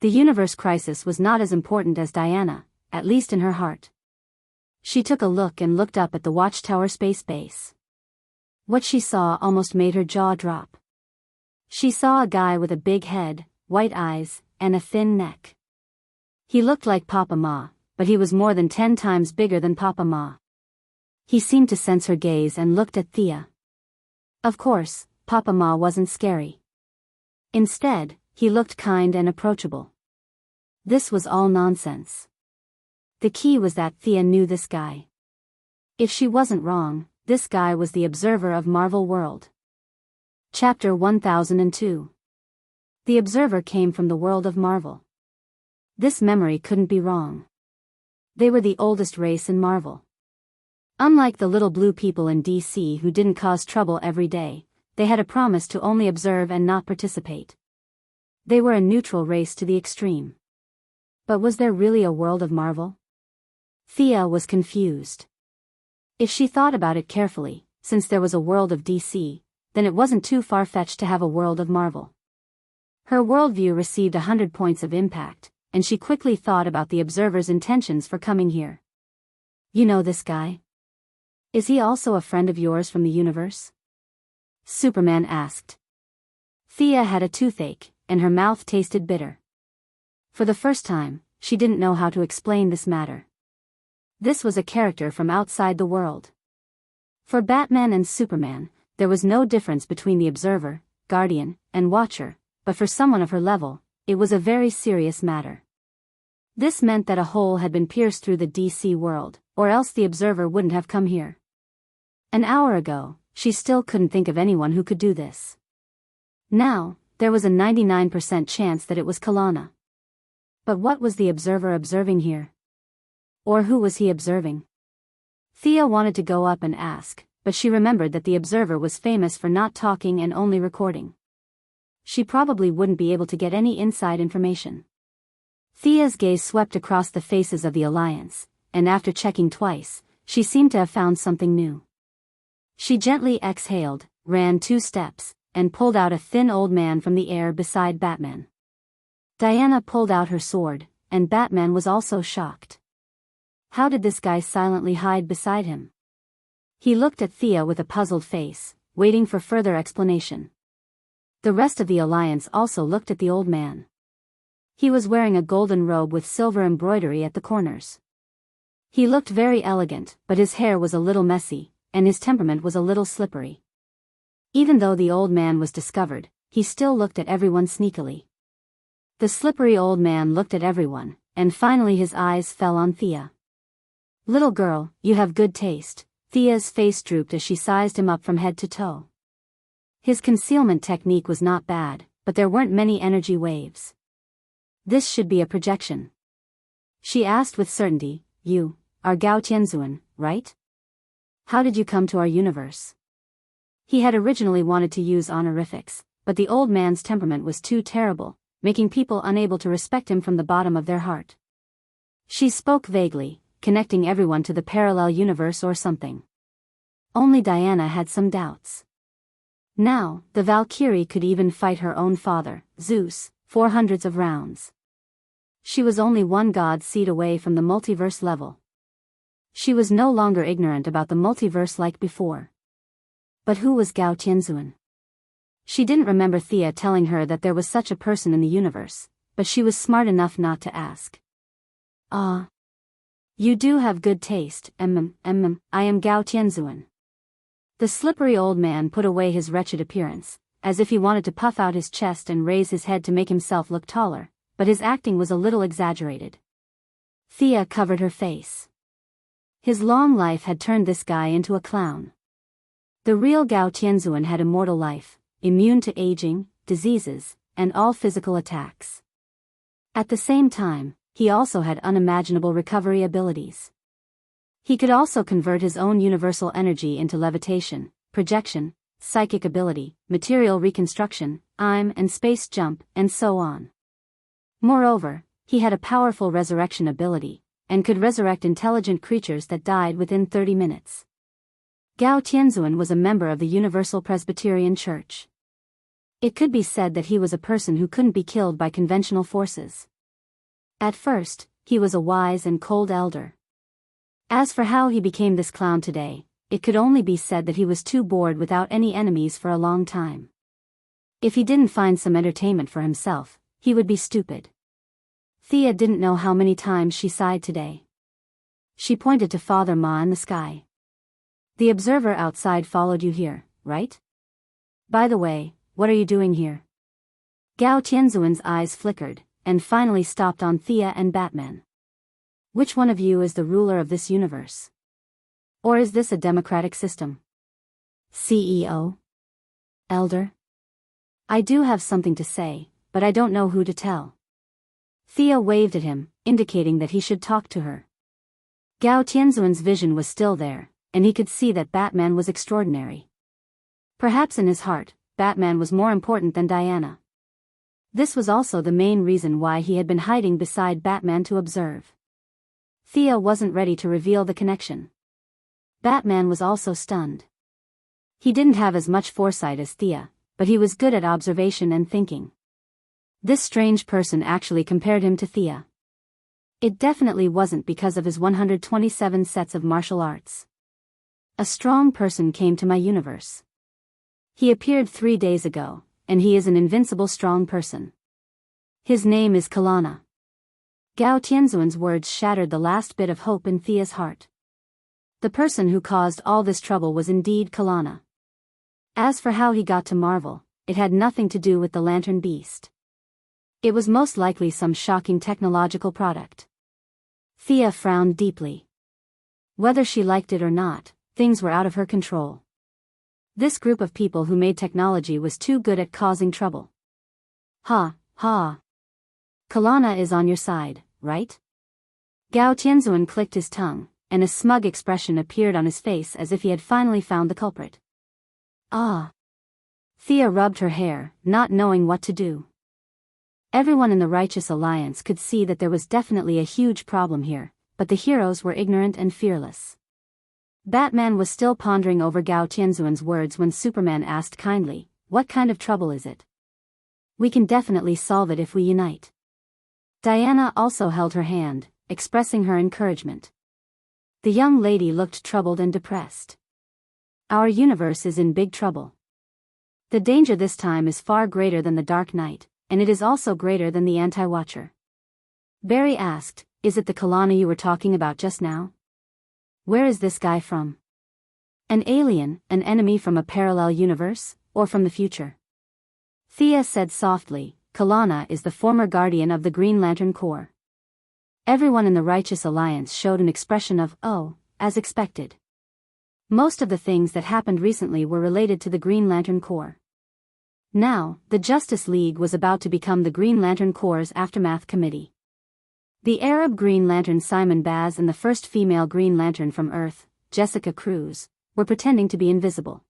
The universe crisis was not as important as Diana, at least in her heart. She took a look and looked up at the watchtower space base. What she saw almost made her jaw drop. She saw a guy with a big head, white eyes, and a thin neck. He looked like Papa Ma, but he was more than 10 times bigger than Papa Ma. He seemed to sense her gaze and looked at Thea. Of course, Papa Ma wasn't scary. Instead, he looked kind and approachable. This was all nonsense. The key was that Thea knew this guy. If she wasn't wrong, this guy was the Observer of Marvel World. Chapter 1002. The Observer came from the world of Marvel. This memory couldn't be wrong. They were the oldest race in Marvel. Unlike the little blue people in DC who didn't cause trouble every day, they had a promise to only observe and not participate. They were a neutral race to the extreme. But was there really a world of Marvel? Thea was confused. If she thought about it carefully, since there was a world of DC, then it wasn't too far-fetched to have a world of Marvel. Her worldview received 100 points of impact, and she quickly thought about the observer's intentions for coming here. You know this guy? Is he also a friend of yours from the universe? Superman asked. Thea had a toothache, and her mouth tasted bitter. For the first time, she didn't know how to explain this matter. This was a character from outside the world. For Batman and Superman, there was no difference between the Observer, Guardian, and Watcher, but for someone of her level, it was a very serious matter. This meant that a hole had been pierced through the DC world, or else the Observer wouldn't have come here. An hour ago, she still couldn't think of anyone who could do this. Now, there was a 99% chance that it was Kalana. But what was the Observer observing here? Or who was he observing? Thea wanted to go up and ask, but she remembered that the Observer was famous for not talking and only recording. She probably wouldn't be able to get any inside information. Thea's gaze swept across the faces of the Alliance, and after checking twice, she seemed to have found something new. She gently exhaled, ran 2 steps, and pulled out a thin old man from the air beside Batman. Diana pulled out her sword, and Batman was also shocked. How did this guy silently hide beside him? He looked at Thea with a puzzled face, waiting for further explanation. The rest of the Alliance also looked at the old man. He was wearing a golden robe with silver embroidery at the corners. He looked very elegant, but his hair was a little messy, and his temperament was a little slippery. Even though the old man was discovered, he still looked at everyone sneakily. The slippery old man looked at everyone, and finally his eyes fell on Thea. "Little girl, you have good taste." Thea's face drooped as she sized him up from head to toe. His concealment technique was not bad, but there weren't many energy waves. This should be a projection. She asked with certainty, "You are Gao Tianzuan, right? How did you come to our universe?" He had originally wanted to use honorifics, but the old man's temperament was too terrible, making people unable to respect him from the bottom of their heart. She spoke vaguely, connecting everyone to the parallel universe or something. Only Diana had some doubts. Now, the Valkyrie could even fight her own father, Zeus, 400s of rounds. She was only 1 god seed away from the multiverse level. She was no longer ignorant about the multiverse like before. But who was Gao Tianzuan? She didn't remember Thea telling her that there was such a person in the universe, but she was smart enough not to ask. You do have good taste, I am Gao Tianzuan." The slippery old man put away his wretched appearance, as if he wanted to puff out his chest and raise his head to make himself look taller, but his acting was a little exaggerated. Thea covered her face. His long life had turned this guy into a clown. The real Gao Tianzuan had immortal life, immune to aging, diseases, and all physical attacks. At the same time, he also had unimaginable recovery abilities. He could also convert his own universal energy into levitation, projection, psychic ability, material reconstruction, and space jump, and so on. Moreover, he had a powerful resurrection ability, and could resurrect intelligent creatures that died within 30 minutes. Gao Tianzuan was a member of the Universal Presbyterian Church. It could be said that he was a person who couldn't be killed by conventional forces. At first, he was a wise and cold elder. As for how he became this clown today, it could only be said that he was too bored without any enemies for a long time. If he didn't find some entertainment for himself, he would be stupid. Thea didn't know how many times she sighed today. She pointed to Father Ma in the sky. "The observer outside followed you here, right? By the way, what are you doing here?" Gao Tianzuan's eyes flickered, and finally stopped on Thea and Batman. "Which one of you is the ruler of this universe? Or is this a democratic system? CEO? Elder? I do have something to say, but I don't know who to tell." Thea waved at him, indicating that he should talk to her. Gao Tianzuan's vision was still there, and he could see that Batman was extraordinary. Perhaps in his heart, Batman was more important than Diana. This was also the main reason why he had been hiding beside Batman to observe. Thea wasn't ready to reveal the connection. Batman was also stunned. He didn't have as much foresight as Thea, but he was good at observation and thinking. This strange person actually compared him to Thea. It definitely wasn't because of his 127 sets of martial arts. A strong person came to my universe. He appeared 3 days ago, and he is an invincible strong person. His name is Kalana. Gao Tianzuan's words shattered the last bit of hope in Thea's heart. The person who caused all this trouble was indeed Kalana. As for how he got to Marvel, it had nothing to do with the Lantern Beast. It was most likely some shocking technological product. Thea frowned deeply. Whether she liked it or not, things were out of her control. This group of people who made technology was too good at causing trouble. Ha, ha. Kalana is on your side, right? Gao Tianzuan clicked his tongue, and a smug expression appeared on his face as if he had finally found the culprit. Ah. Thea rubbed her hair, not knowing what to do. Everyone in the Righteous Alliance could see that there was definitely a huge problem here, but the heroes were ignorant and fearless. Batman was still pondering over Gao Tianzuan's words when Superman asked kindly, "What kind of trouble is it?" "We can definitely solve it if we unite." Diana also held her hand, expressing her encouragement. The young lady looked troubled and depressed. "Our universe is in big trouble. The danger this time is far greater than the Dark Knight, and it is also greater than the Anti-Watcher." Barry asked, "Is it the Kalana you were talking about just now? Where is this guy from? An alien, an enemy from a parallel universe, or from the future?" Thea said softly, "Kalana is the former guardian of the Green Lantern Corps." Everyone in the Righteous Alliance showed an expression of, "Oh," as expected. Most of the things that happened recently were related to the Green Lantern Corps. Now, the Justice League was about to become the Green Lantern Corps' Aftermath Committee. The Arab Green Lantern Simon Baz and the first female Green Lantern from Earth, Jessica Cruz, were pretending to be invisible.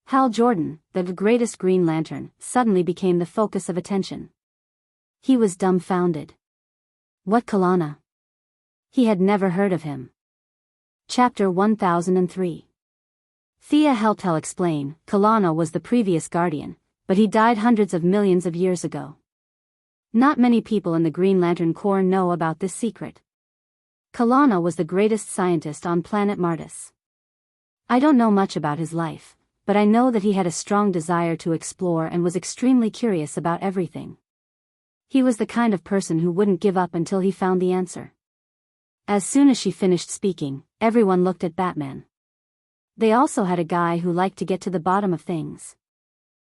Hal Jordan, the greatest Green Lantern, suddenly became the focus of attention. He was dumbfounded. What Kalana? He had never heard of him. Chapter 1003. Thea helped Hal explain, Kalana was the previous Guardian, but he died hundreds of millions of years ago. Not many people in the Green Lantern Corps know about this secret. Kalana was the greatest scientist on planet Mardis. I don't know much about his life, but I know that he had a strong desire to explore and was extremely curious about everything. He was the kind of person who wouldn't give up until he found the answer. As soon as she finished speaking, everyone looked at Batman. They also had a guy who liked to get to the bottom of things.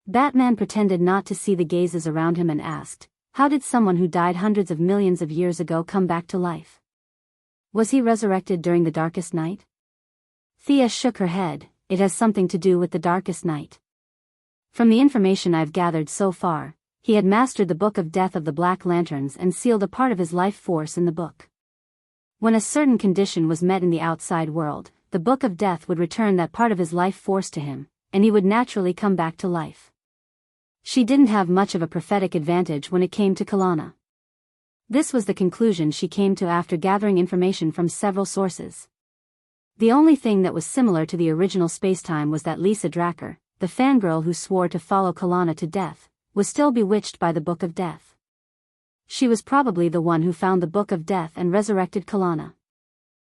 Batman pretended not to see the gazes around him and asked, "How did someone who died hundreds of millions of years ago come back to life? Was he resurrected during the darkest night?" Thea shook her head. "It has something to do with the darkest night. From the information I've gathered so far, he had mastered the Book of Death of the Black Lanterns and sealed a part of his life force in the book. When a certain condition was met in the outside world, the Book of Death would return that part of his life force to him, and he would naturally come back to life." She didn't have much of a prophetic advantage when it came to Kalana. This was the conclusion she came to after gathering information from several sources. The only thing that was similar to the original spacetime was that Lisa Dracker, the fangirl who swore to follow Kalana to death, was still bewitched by the Book of Death. She was probably the one who found the Book of Death and resurrected Kalana.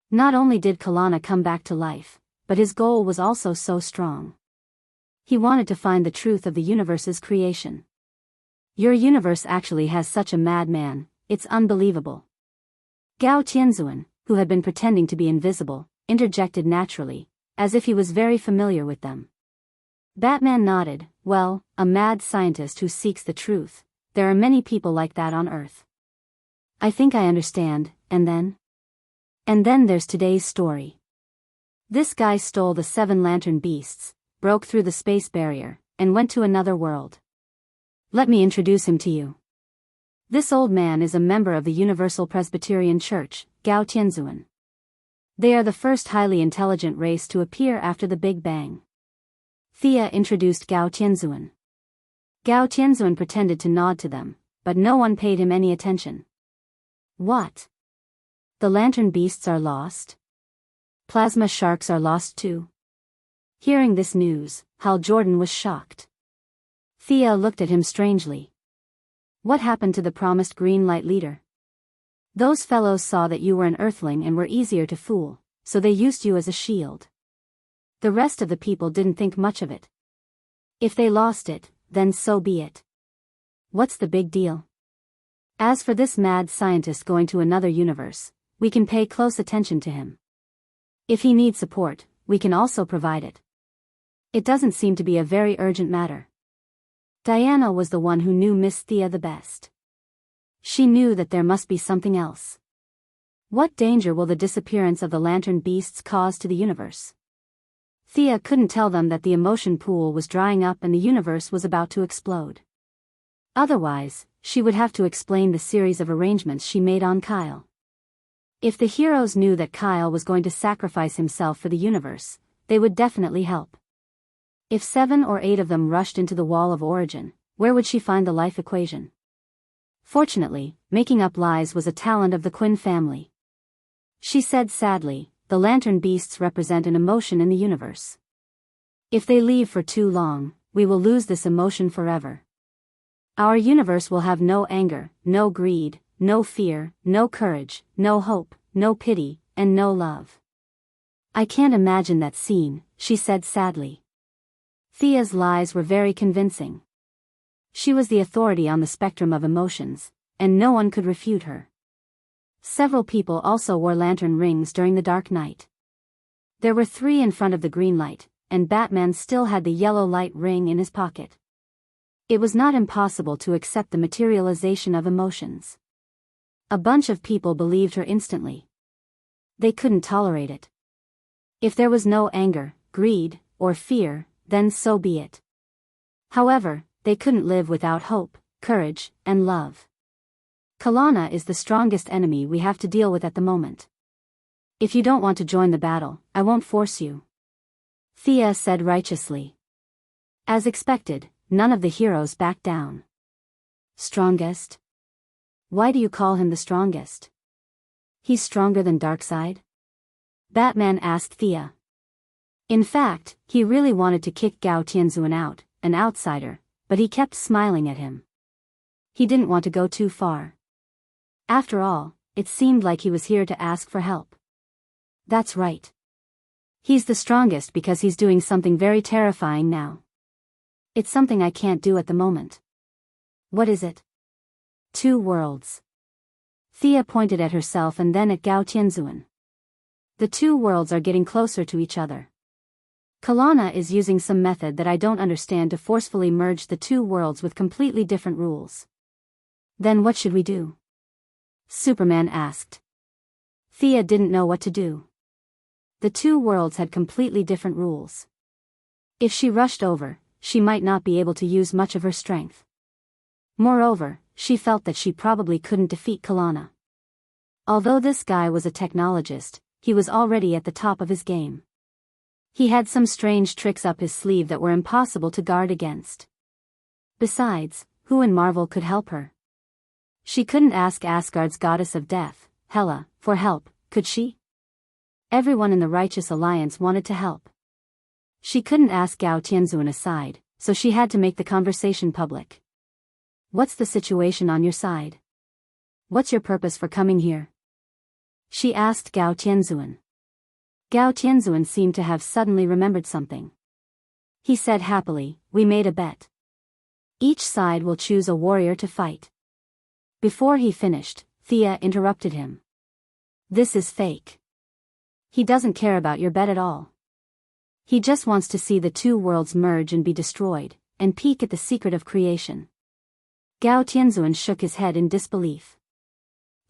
Not only did Kalana come back to life, but his goal was also so strong. He wanted to find the truth of the universe's creation. "Your universe actually has such a madman, it's unbelievable." Gao Tianzuan, who had been pretending to be invisible, interjected naturally, as if he was very familiar with them. Batman nodded. "Well, a mad scientist who seeks the truth. There are many people like that on Earth." "I think I understand, and then?" "And then there's today's story. This guy stole the 7 lantern beasts, broke through the space barrier, and went to another world. Let me introduce him to you. This old man is a member of the Universal Presbyterian Church, Gao Tianzuan. They are the first highly intelligent race to appear after the Big Bang." Thea introduced Gao Tianzuan. Gao Tianzun pretended to nod to them, but no one paid him any attention. What? The lantern beasts are lost? Plasma sharks are lost too? Hearing this news, Hal Jordan was shocked. Thea looked at him strangely. What happened to the promised green light leader? Those fellows saw that you were an earthling and were easier to fool, so they used you as a shield. The rest of the people didn't think much of it. If they lost it, then so be it. What's the big deal? As for this mad scientist going to another universe, we can pay close attention to him. If he needs support, we can also provide it. It doesn't seem to be a very urgent matter. Diana was the one who knew Miss Thea the best. She knew that there must be something else. What danger will the disappearance of the lantern beasts cause to the universe? Thea couldn't tell them that the emotion pool was drying up and the universe was about to explode. Otherwise, she would have to explain the series of arrangements she made on Kyle. If the heroes knew that Kyle was going to sacrifice himself for the universe, they would definitely help. If 7 or 8 of them rushed into the wall of origin, where would she find the life equation? Fortunately, making up lies was a talent of the Quinn family. She said sadly, the lantern beasts represent an emotion in the universe. If they leave for too long, we will lose this emotion forever. Our universe will have no anger, no greed, no fear, no courage, no hope, no pity, and no love. I can't imagine that scene, she said sadly. Thea's lies were very convincing. She was the authority on the spectrum of emotions, and no one could refute her. Several people also wore lantern rings during the dark night. There were 3 in front of the green light, and Batman still had the yellow light ring in his pocket. It was not impossible to accept the materialization of emotions. A bunch of people believed her instantly. They couldn't tolerate it. If there was no anger, greed, or fear, then so be it. However, they couldn't live without hope, courage, and love. Kalana is the strongest enemy we have to deal with at the moment. If you don't want to join the battle, I won't force you. Thea said righteously. As expected, none of the heroes backed down. Strongest? Why do you call him the strongest? He's stronger than Darkseid? Batman asked Thea. In fact, he really wanted to kick Gao Tianzun out, an outsider, but he kept smiling at him. He didn't want to go too far. After all, it seemed like he was here to ask for help. That's right. He's the strongest because he's doing something very terrifying now. It's something I can't do at the moment. What is it? 2 worlds. Thea pointed at herself and then at Gao Tianzun. The 2 worlds are getting closer to each other. Kalana is using some method that I don't understand to forcefully merge the 2 worlds with completely different rules. Then what should we do? Superman asked. Thea didn't know what to do. The 2 worlds had completely different rules. If she rushed over, she might not be able to use much of her strength. Moreover, she felt that she probably couldn't defeat Kalana. Although this guy was a technologist, he was already at the top of his game. He had some strange tricks up his sleeve that were impossible to guard against. Besides, who in Marvel could help her? She couldn't ask Asgard's goddess of death, Hela, for help, could she? Everyone in the Righteous Alliance wanted to help. She couldn't ask Gao Tianzun aside, so she had to make the conversation public. What's the situation on your side? What's your purpose for coming here? She asked Gao Tianzun. Gao Tianzun seemed to have suddenly remembered something. He said happily, we made a bet. Each side will choose a warrior to fight. Before he finished, Thea interrupted him. This is fake. He doesn't care about your bet at all. He just wants to see the 2 worlds merge and be destroyed, and peek at the secret of creation. Gao Tianzun shook his head in disbelief.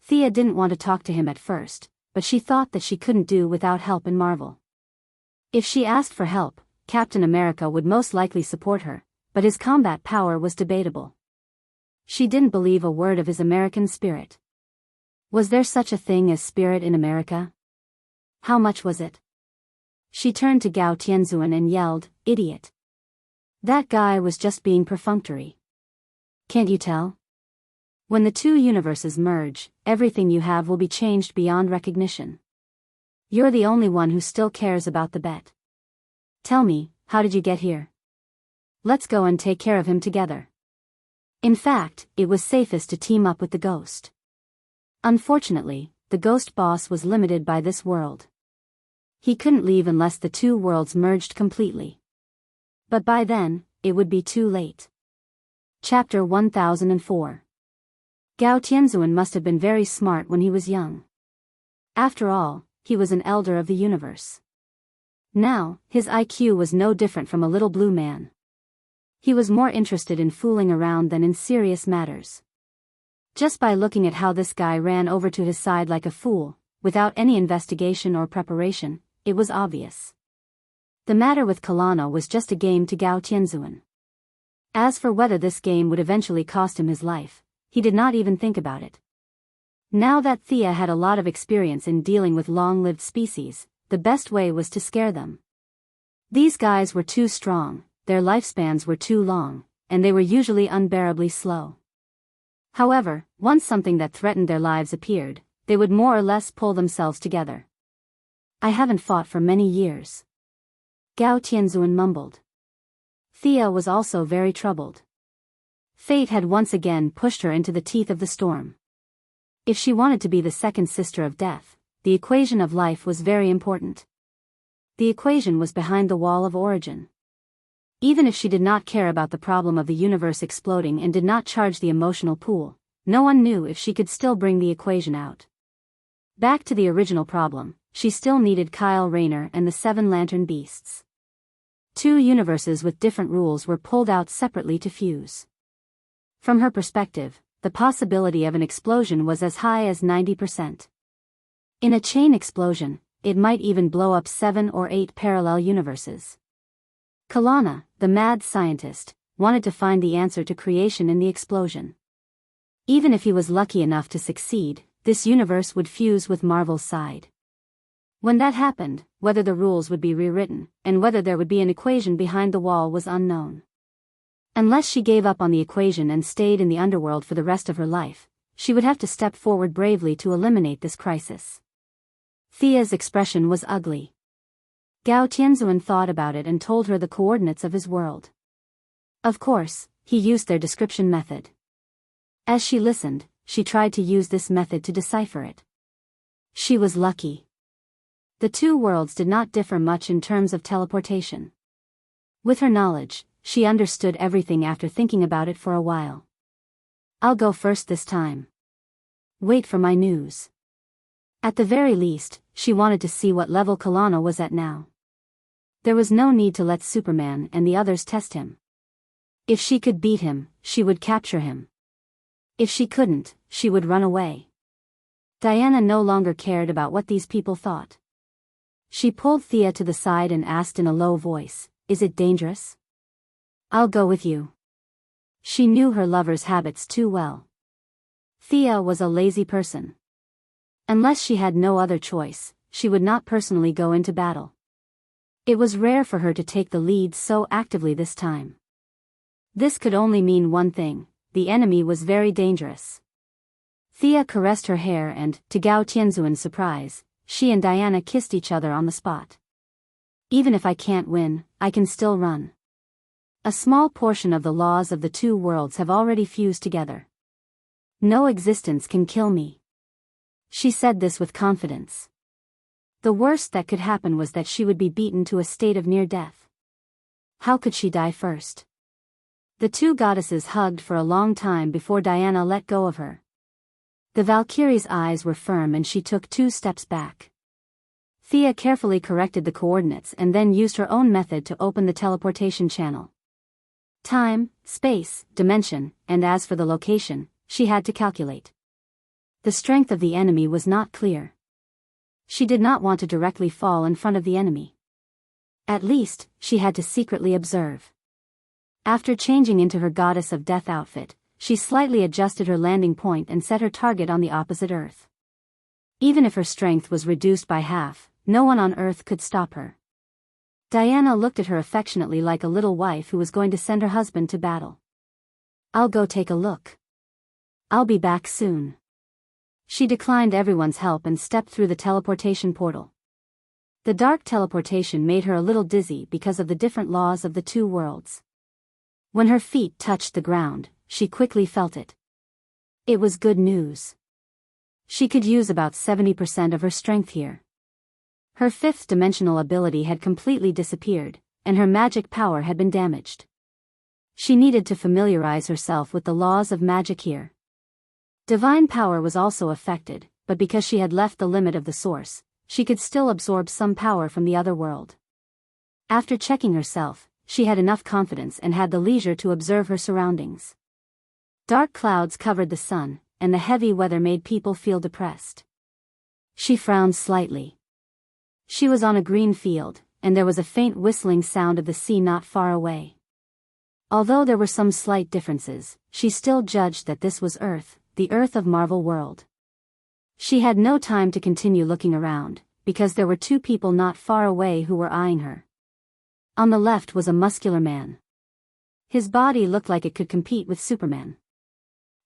Thea didn't want to talk to him at first, but she thought that she couldn't do without help in Marvel. If she asked for help, Captain America would most likely support her, but his combat power was debatable. She didn't believe a word of his American spirit. Was there such a thing as spirit in America? How much was it? She turned to Gao Tianzun and yelled, idiot. That guy was just being perfunctory. Can't you tell? When the two universes merge, everything you have will be changed beyond recognition. You're the only one who still cares about the bet. Tell me, how did you get here? Let's go and take care of him together. In fact, it was safest to team up with the ghost. Unfortunately, the ghost boss was limited by this world. He couldn't leave unless the two worlds merged completely. But by then, it would be too late. Chapter 1004. Gao Tianzuan must have been very smart when he was young. After all, he was an elder of the universe. Now, his IQ was no different from a little blue man. He was more interested in fooling around than in serious matters. Just by looking at how this guy ran over to his side like a fool, without any investigation or preparation, it was obvious. The matter with Kalana was just a game to Gao Tianzuan. As for whether this game would eventually cost him his life, he did not even think about it. Now that Thea had a lot of experience in dealing with long-lived species, the best way was to scare them. These guys were too strong, their lifespans were too long, and they were usually unbearably slow. However, once something that threatened their lives appeared, they would more or less pull themselves together. I haven't fought for many years. Gao Tianzuan mumbled. Thea was also very troubled. Fate had once again pushed her into the teeth of the storm. If she wanted to be the second sister of death, the equation of life was very important. The equation was behind the wall of origin. Even if she did not care about the problem of the universe exploding and did not charge the emotional pool, no one knew if she could still bring the equation out. Back to the original problem, she still needed Kyle Rayner and the Seven Lantern Beasts. Two universes with different rules were pulled out separately to fuse. From her perspective, the possibility of an explosion was as high as 90%. In a chain explosion, it might even blow up 7 or 8 parallel universes. Kalana, the mad scientist, wanted to find the answer to creation in the explosion. Even if he was lucky enough to succeed, this universe would fuse with Marvel's side. When that happened, whether the rules would be rewritten, and whether there would be an equation behind the wall was unknown. Unless she gave up on the equation and stayed in the underworld for the rest of her life, she would have to step forward bravely to eliminate this crisis. Thea's expression was ugly. Gao Tianzuan thought about it and told her the coordinates of his world. Of course, he used their description method. As she listened, she tried to use this method to decipher it. She was lucky. The two worlds did not differ much in terms of teleportation. With her knowledge, she understood everything after thinking about it for a while. I'll go first this time. Wait for my news. At the very least, she wanted to see what level Kalana was at now. There was no need to let Superman and the others test him. If she could beat him, she would capture him. If she couldn't, she would run away. Diana no longer cared about what these people thought. She pulled Thea to the side and asked in a low voice, "Is it dangerous?" "I'll go with you." She knew her lover's habits too well. Thea was a lazy person. Unless she had no other choice, she would not personally go into battle. It was rare for her to take the lead so actively this time. This could only mean one thing: the enemy was very dangerous. Thea caressed her hair and, to Gao Tianzuan's surprise, she and Diana kissed each other on the spot. Even if I can't win, I can still run. A small portion of the laws of the two worlds have already fused together. No existence can kill me. She said this with confidence. The worst that could happen was that she would be beaten to a state of near death. How could she die first? The two goddesses hugged for a long time before Diana let go of her. The Valkyrie's eyes were firm and she took 2 steps back. Thea carefully corrected the coordinates and then used her own method to open the teleportation channel. Time, space, dimension, and as for the location, she had to calculate. The strength of the enemy was not clear. She did not want to directly fall in front of the enemy. At least, she had to secretly observe. After changing into her goddess of death outfit, she slightly adjusted her landing point and set her target on the opposite Earth. Even if her strength was reduced by half, no one on Earth could stop her. Diana looked at her affectionately like a little wife who was going to send her husband to battle. I'll go take a look. I'll be back soon. She declined everyone's help and stepped through the teleportation portal. The dark teleportation made her a little dizzy because of the different laws of the two worlds. When her feet touched the ground, she quickly felt it. It was good news. She could use about 70% of her strength here. Her fifth-dimensional ability had completely disappeared, and her magic power had been damaged. She needed to familiarize herself with the laws of magic here. Divine power was also affected, but because she had left the limit of the source, she could still absorb some power from the other world. After checking herself, she had enough confidence and had the leisure to observe her surroundings. Dark clouds covered the sun, and the heavy weather made people feel depressed. She frowned slightly. She was on a green field, and there was a faint whistling sound of the sea not far away. Although there were some slight differences, she still judged that this was Earth, the Earth of Marvel World. She had no time to continue looking around, because there were two people not far away who were eyeing her. On the left was a muscular man. His body looked like it could compete with Superman.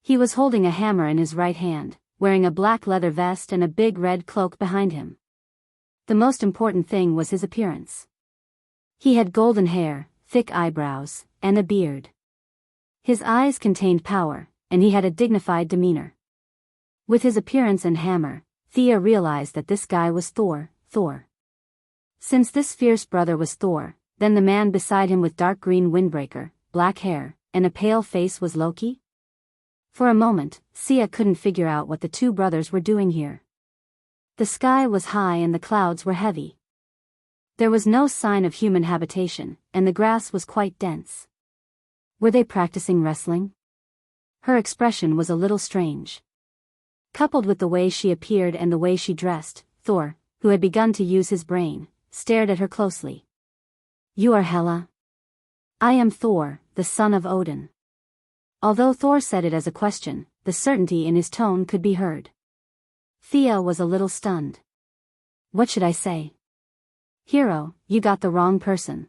He was holding a hammer in his right hand, wearing a black leather vest and a big red cloak behind him. The most important thing was his appearance. He had golden hair, thick eyebrows, and a beard. His eyes contained power, and he had a dignified demeanor. With his appearance and hammer, Thea realized that this guy was Thor. Since this fierce brother was Thor, then the man beside him with dark green windbreaker, black hair, and a pale face was Loki? For a moment, Thea couldn't figure out what the two brothers were doing here. The sky was high and the clouds were heavy. There was no sign of human habitation, and the grass was quite dense. Were they practicing wrestling? Her expression was a little strange. Coupled with the way she appeared and the way she dressed, Thor, who had begun to use his brain, stared at her closely. You are Hela? I am Thor, the son of Odin. Although Thor said it as a question, the certainty in his tone could be heard. Thea was a little stunned. What should I say? Hero, you got the wrong person.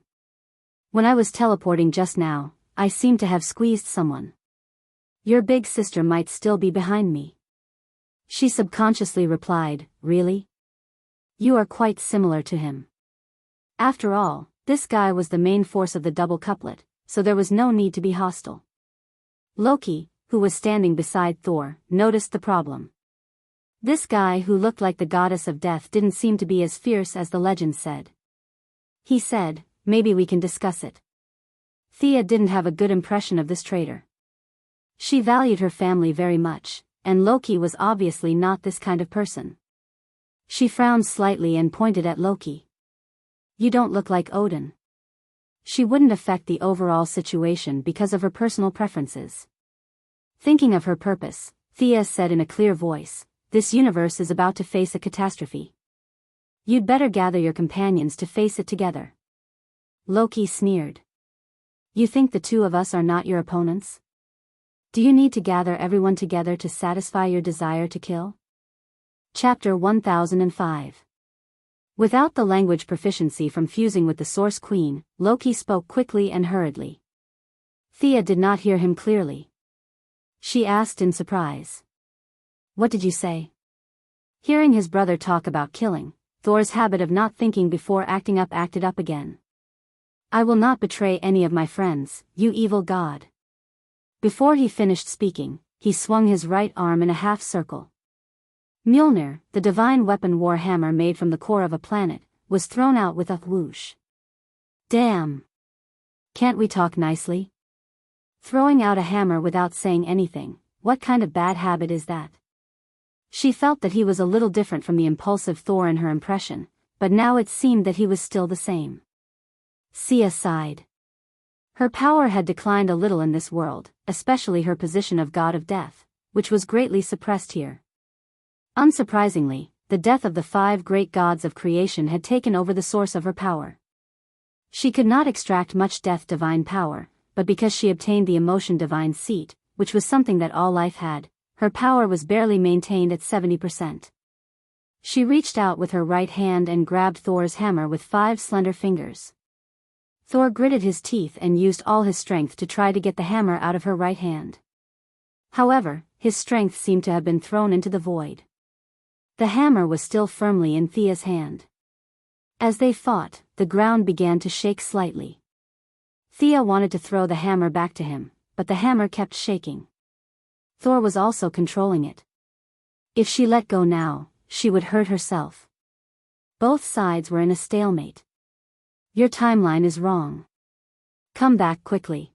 When I was teleporting just now, I seemed to have squeezed someone. Your big sister might still be behind me. She subconsciously replied, Really? You are quite similar to him. After all, this guy was the main force of the double couplet, so there was no need to be hostile. Loki, who was standing beside Thor, noticed the problem. This guy who looked like the goddess of death didn't seem to be as fierce as the legend said. He said, Maybe we can discuss it. Thea didn't have a good impression of this traitor. She valued her family very much, and Loki was obviously not this kind of person. She frowned slightly and pointed at Loki. You don't look like Odin. She wouldn't affect the overall situation because of her personal preferences. Thinking of her purpose, Thea said in a clear voice, This universe is about to face a catastrophe. You'd better gather your companions to face it together. Loki sneered. You think the two of us are not your opponents? Do you need to gather everyone together to satisfy your desire to kill? Chapter 1005. Without the language proficiency from fusing with the Source Queen, Loki spoke quickly and hurriedly. Thea did not hear him clearly. She asked in surprise. What did you say? Hearing his brother talk about killing, Thor's habit of not thinking before acting up acted up again. I will not betray any of my friends, you evil god. Before he finished speaking, he swung his right arm in a half circle. Mjolnir, the divine weapon war hammer made from the core of a planet, was thrown out with a whoosh. Damn! Can't we talk nicely? Throwing out a hammer without saying anything, what kind of bad habit is that? She felt that he was a little different from the impulsive Thor in her impression, but now it seemed that he was still the same. Sia sighed. Her power had declined a little in this world, especially her position of god of death, which was greatly suppressed here. Unsurprisingly, the death of the 5 great gods of creation had taken over the source of her power. She could not extract much death divine power, but because she obtained the emotion divine seat, which was something that all life had, her power was barely maintained at 70%. She reached out with her right hand and grabbed Thor's hammer with 5 slender fingers. Thor gritted his teeth and used all his strength to try to get the hammer out of her right hand. However, his strength seemed to have been thrown into the void. The hammer was still firmly in Thea's hand. As they fought, the ground began to shake slightly. Thea wanted to throw the hammer back to him, but the hammer kept shaking. Thor was also controlling it. If she let go now, she would hurt herself. Both sides were in a stalemate. Your timeline is wrong. Come back quickly.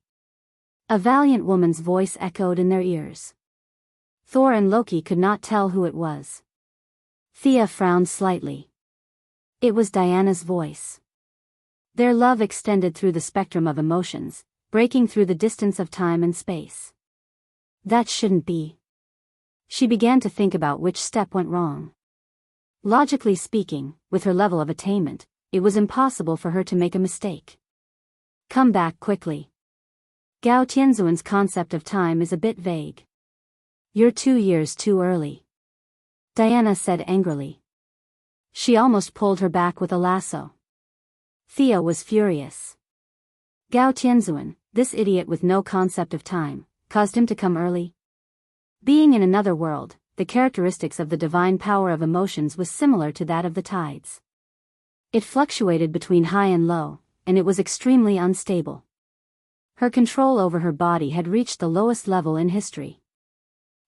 A valiant woman's voice echoed in their ears. Thor and Loki could not tell who it was. Thea frowned slightly. It was Diana's voice. Their love extended through the spectrum of emotions, breaking through the distance of time and space. That shouldn't be. She began to think about which step went wrong. Logically speaking, with her level of attainment, it was impossible for her to make a mistake. Come back quickly. Gao Tianzuan's concept of time is a bit vague. You're 2 years too early. Diana said angrily. She almost pulled her back with a lasso. Thea was furious. Gao Tianzuan, this idiot with no concept of time, caused him to come early. Being in another world, the characteristics of the divine power of emotions was similar to that of the tides. It fluctuated between high and low, and it was extremely unstable. Her control over her body had reached the lowest level in history.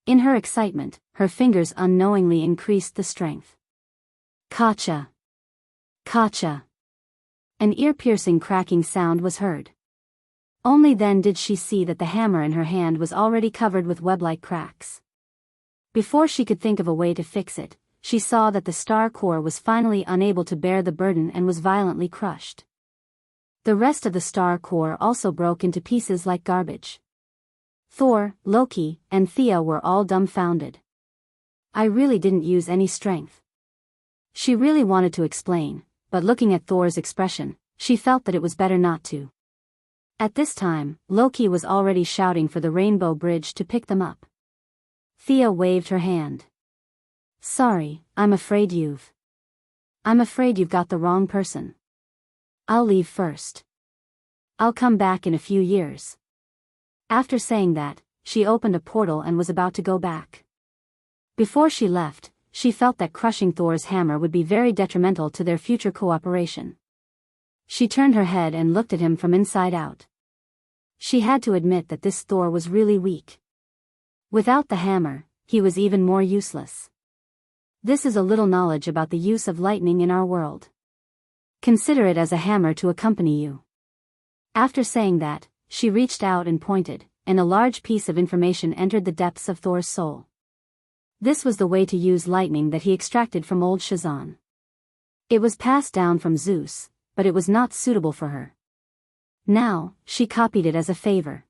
In her excitement, her fingers unknowingly increased the strength. Kacha! Kacha! An ear-piercing cracking sound was heard. Only then did she see that the hammer in her hand was already covered with web-like cracks. Before she could think of a way to fix it, she saw that the star core was finally unable to bear the burden and was violently crushed. The rest of the star core also broke into pieces like garbage. Thor, Loki, and Thea were all dumbfounded. I really didn't use any strength. She really wanted to explain, but looking at Thor's expression, she felt that it was better not to. At this time, Loki was already shouting for the Rainbow Bridge to pick them up. Thea waved her hand. Sorry, I'm afraid you've got the wrong person. I'll leave first. I'll come back in a few years. After saying that, she opened a portal and was about to go back. Before she left, she felt that crushing Thor's hammer would be very detrimental to their future cooperation. She turned her head and looked at him from inside out. She had to admit that this Thor was really weak. Without the hammer, he was even more useless. This is a little knowledge about the use of lightning in our world. Consider it as a hammer to accompany you. After saying that, she reached out and pointed, and a large piece of information entered the depths of Thor's soul. This was the way to use lightning that he extracted from old Shazan. It was passed down from Zeus, but it was not suitable for her. Now, she copied it as a favor.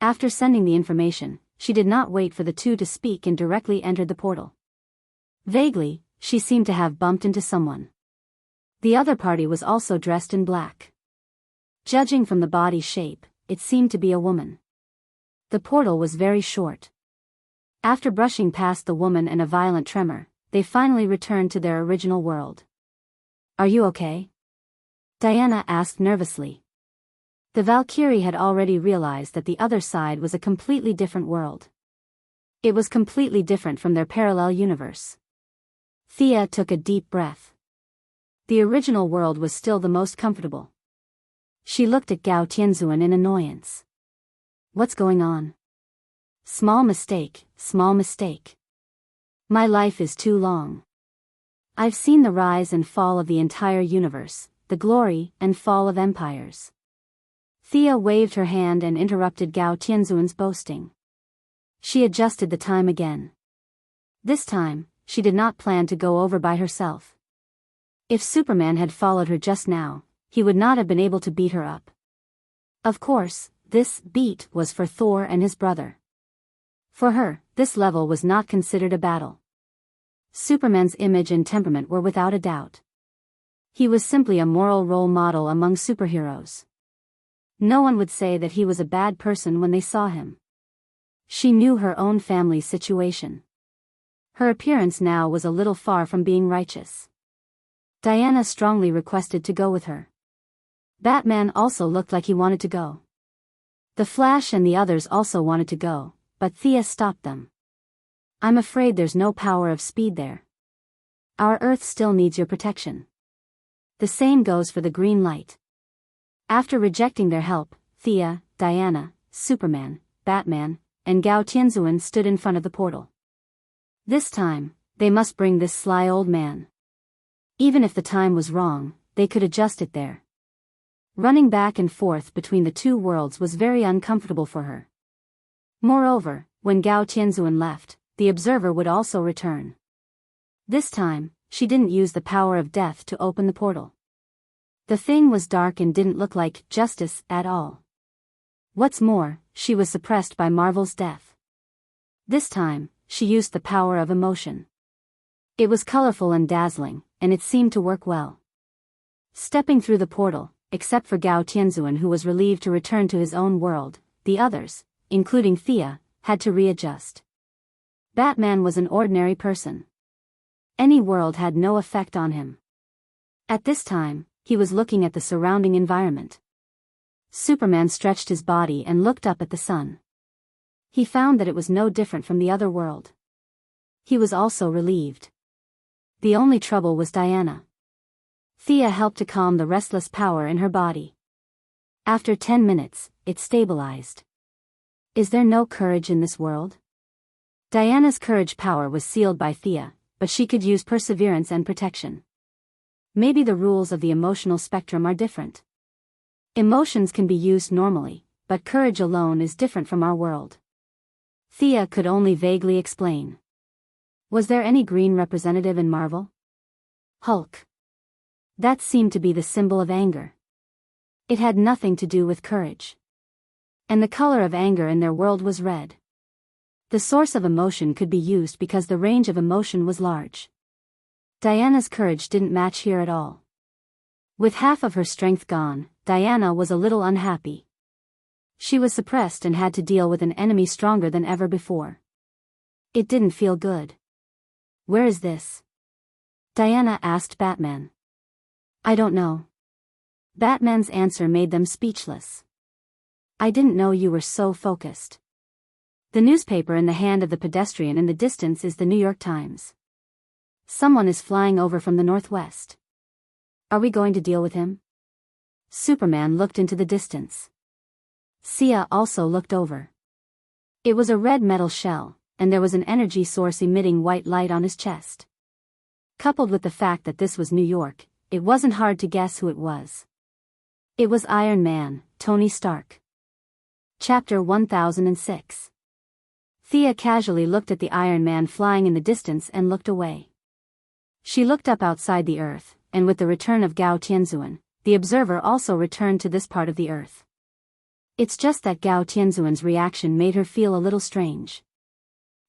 After sending the information, she did not wait for the two to speak and directly entered the portal. Vaguely, she seemed to have bumped into someone. The other party was also dressed in black. Judging from the body shape, it seemed to be a woman. The portal was very short. After brushing past the woman and a violent tremor, they finally returned to their original world. Are you okay? Diana asked nervously. The Valkyrie had already realized that the other side was a completely different world. It was completely different from their parallel universe. Thea took a deep breath. The original world was still the most comfortable. She looked at Gao Tianzuan in annoyance. What's going on? Small mistake, small mistake. My life is too long. I've seen the rise and fall of the entire universe, the glory and fall of empires. Thea waved her hand and interrupted Gao Tianzuan's boasting. She adjusted the time again. This time, she did not plan to go over by herself. If Superman had followed her just now, he would not have been able to beat her up. Of course, this beat was for Thor and his brother. For her, this level was not considered a battle. Superman's image and temperament were without a doubt. He was simply a moral role model among superheroes. No one would say that he was a bad person when they saw him. She knew her own family's situation. Her appearance now was a little far from being righteous. Diana strongly requested to go with her. Batman also looked like he wanted to go. The Flash and the others also wanted to go, but Thea stopped them. I'm afraid there's no power of speed there. Our Earth still needs your protection. The same goes for the green light. After rejecting their help, Thea, Diana, Superman, Batman, and Gao Tianzuan stood in front of the portal. This time, they must bring this sly old man. Even if the time was wrong, they could adjust it there. Running back and forth between the two worlds was very uncomfortable for her. Moreover, when Gao Tianzuan left, the observer would also return. This time, she didn't use the power of death to open the portal. The thing was dark and didn't look like justice at all. What's more, she was suppressed by Marvel's death. This time, she used the power of emotion. It was colorful and dazzling, and it seemed to work well. Stepping through the portal, except for Gao Tianzuan who was relieved to return to his own world, the others, including Thea, had to readjust. Batman was an ordinary person. Any world had no effect on him. At this time, he was looking at the surrounding environment. Superman stretched his body and looked up at the sun. He found that it was no different from the other world. He was also relieved. The only trouble was Diana. Thea helped to calm the restless power in her body. After 10 minutes, it stabilized. Is there no courage in this world? Diana's courage power was sealed by Thea, but she could use perseverance and protection. Maybe the rules of the emotional spectrum are different. Emotions can be used normally, but courage alone is different from our world. Thea could only vaguely explain. Was there any green representative in Marvel? Hulk. That seemed to be the symbol of anger. It had nothing to do with courage. And the color of anger in their world was red. The source of emotion could be used because the range of emotion was large. Diana's courage didn't match here at all. With half of her strength gone, Diana was a little unhappy. She was suppressed and had to deal with an enemy stronger than ever before. It didn't feel good. Where is this? Diana asked Batman. I don't know. Batman's answer made them speechless. I didn't know you were so focused. The newspaper in the hand of the pedestrian in the distance is the New York Times. Someone is flying over from the northwest. Are we going to deal with him? Superman looked into the distance. Sia also looked over. It was a red metal shell, and there was an energy source emitting white light on his chest. Coupled with the fact that this was New York, it wasn't hard to guess who it was. It was Iron Man, Tony Stark. Chapter 1006. Thea casually looked at the Iron Man flying in the distance and looked away. She looked up outside the Earth, and with the return of Gao Tianzuan, the observer also returned to this part of the Earth. It's just that Gao Tianzuan's reaction made her feel a little strange.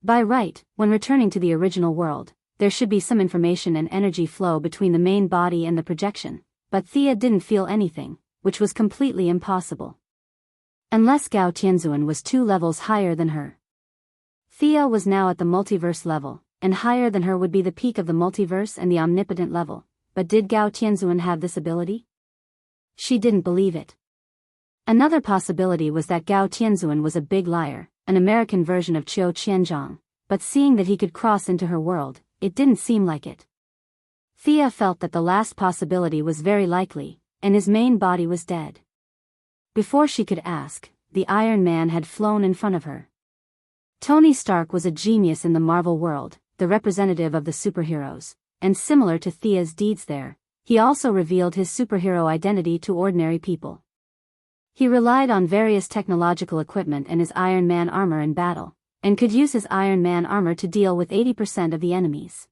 By right, when returning to the original world, there should be some information and energy flow between the main body and the projection, but Thea didn't feel anything, which was completely impossible. Unless Gao Tianzuan was 2 levels higher than her. Thea was now at the multiverse level, and higher than her would be the peak of the multiverse and the omnipotent level, but did Gao Tianzuan have this ability? She didn't believe it. Another possibility was that Gao Tianzuan was a big liar, an American version of Qiu Qianzhang, but seeing that he could cross into her world, it didn't seem like it. Thea felt that the last possibility was very likely, and his main body was dead. Before she could ask, the Iron Man had flown in front of her. Tony Stark was a genius in the Marvel world, the representative of the superheroes, and similar to Thea's deeds there, he also revealed his superhero identity to ordinary people. He relied on various technological equipment and his Iron Man armor in battle, and could use his Iron Man armor to deal with 80% of the enemies.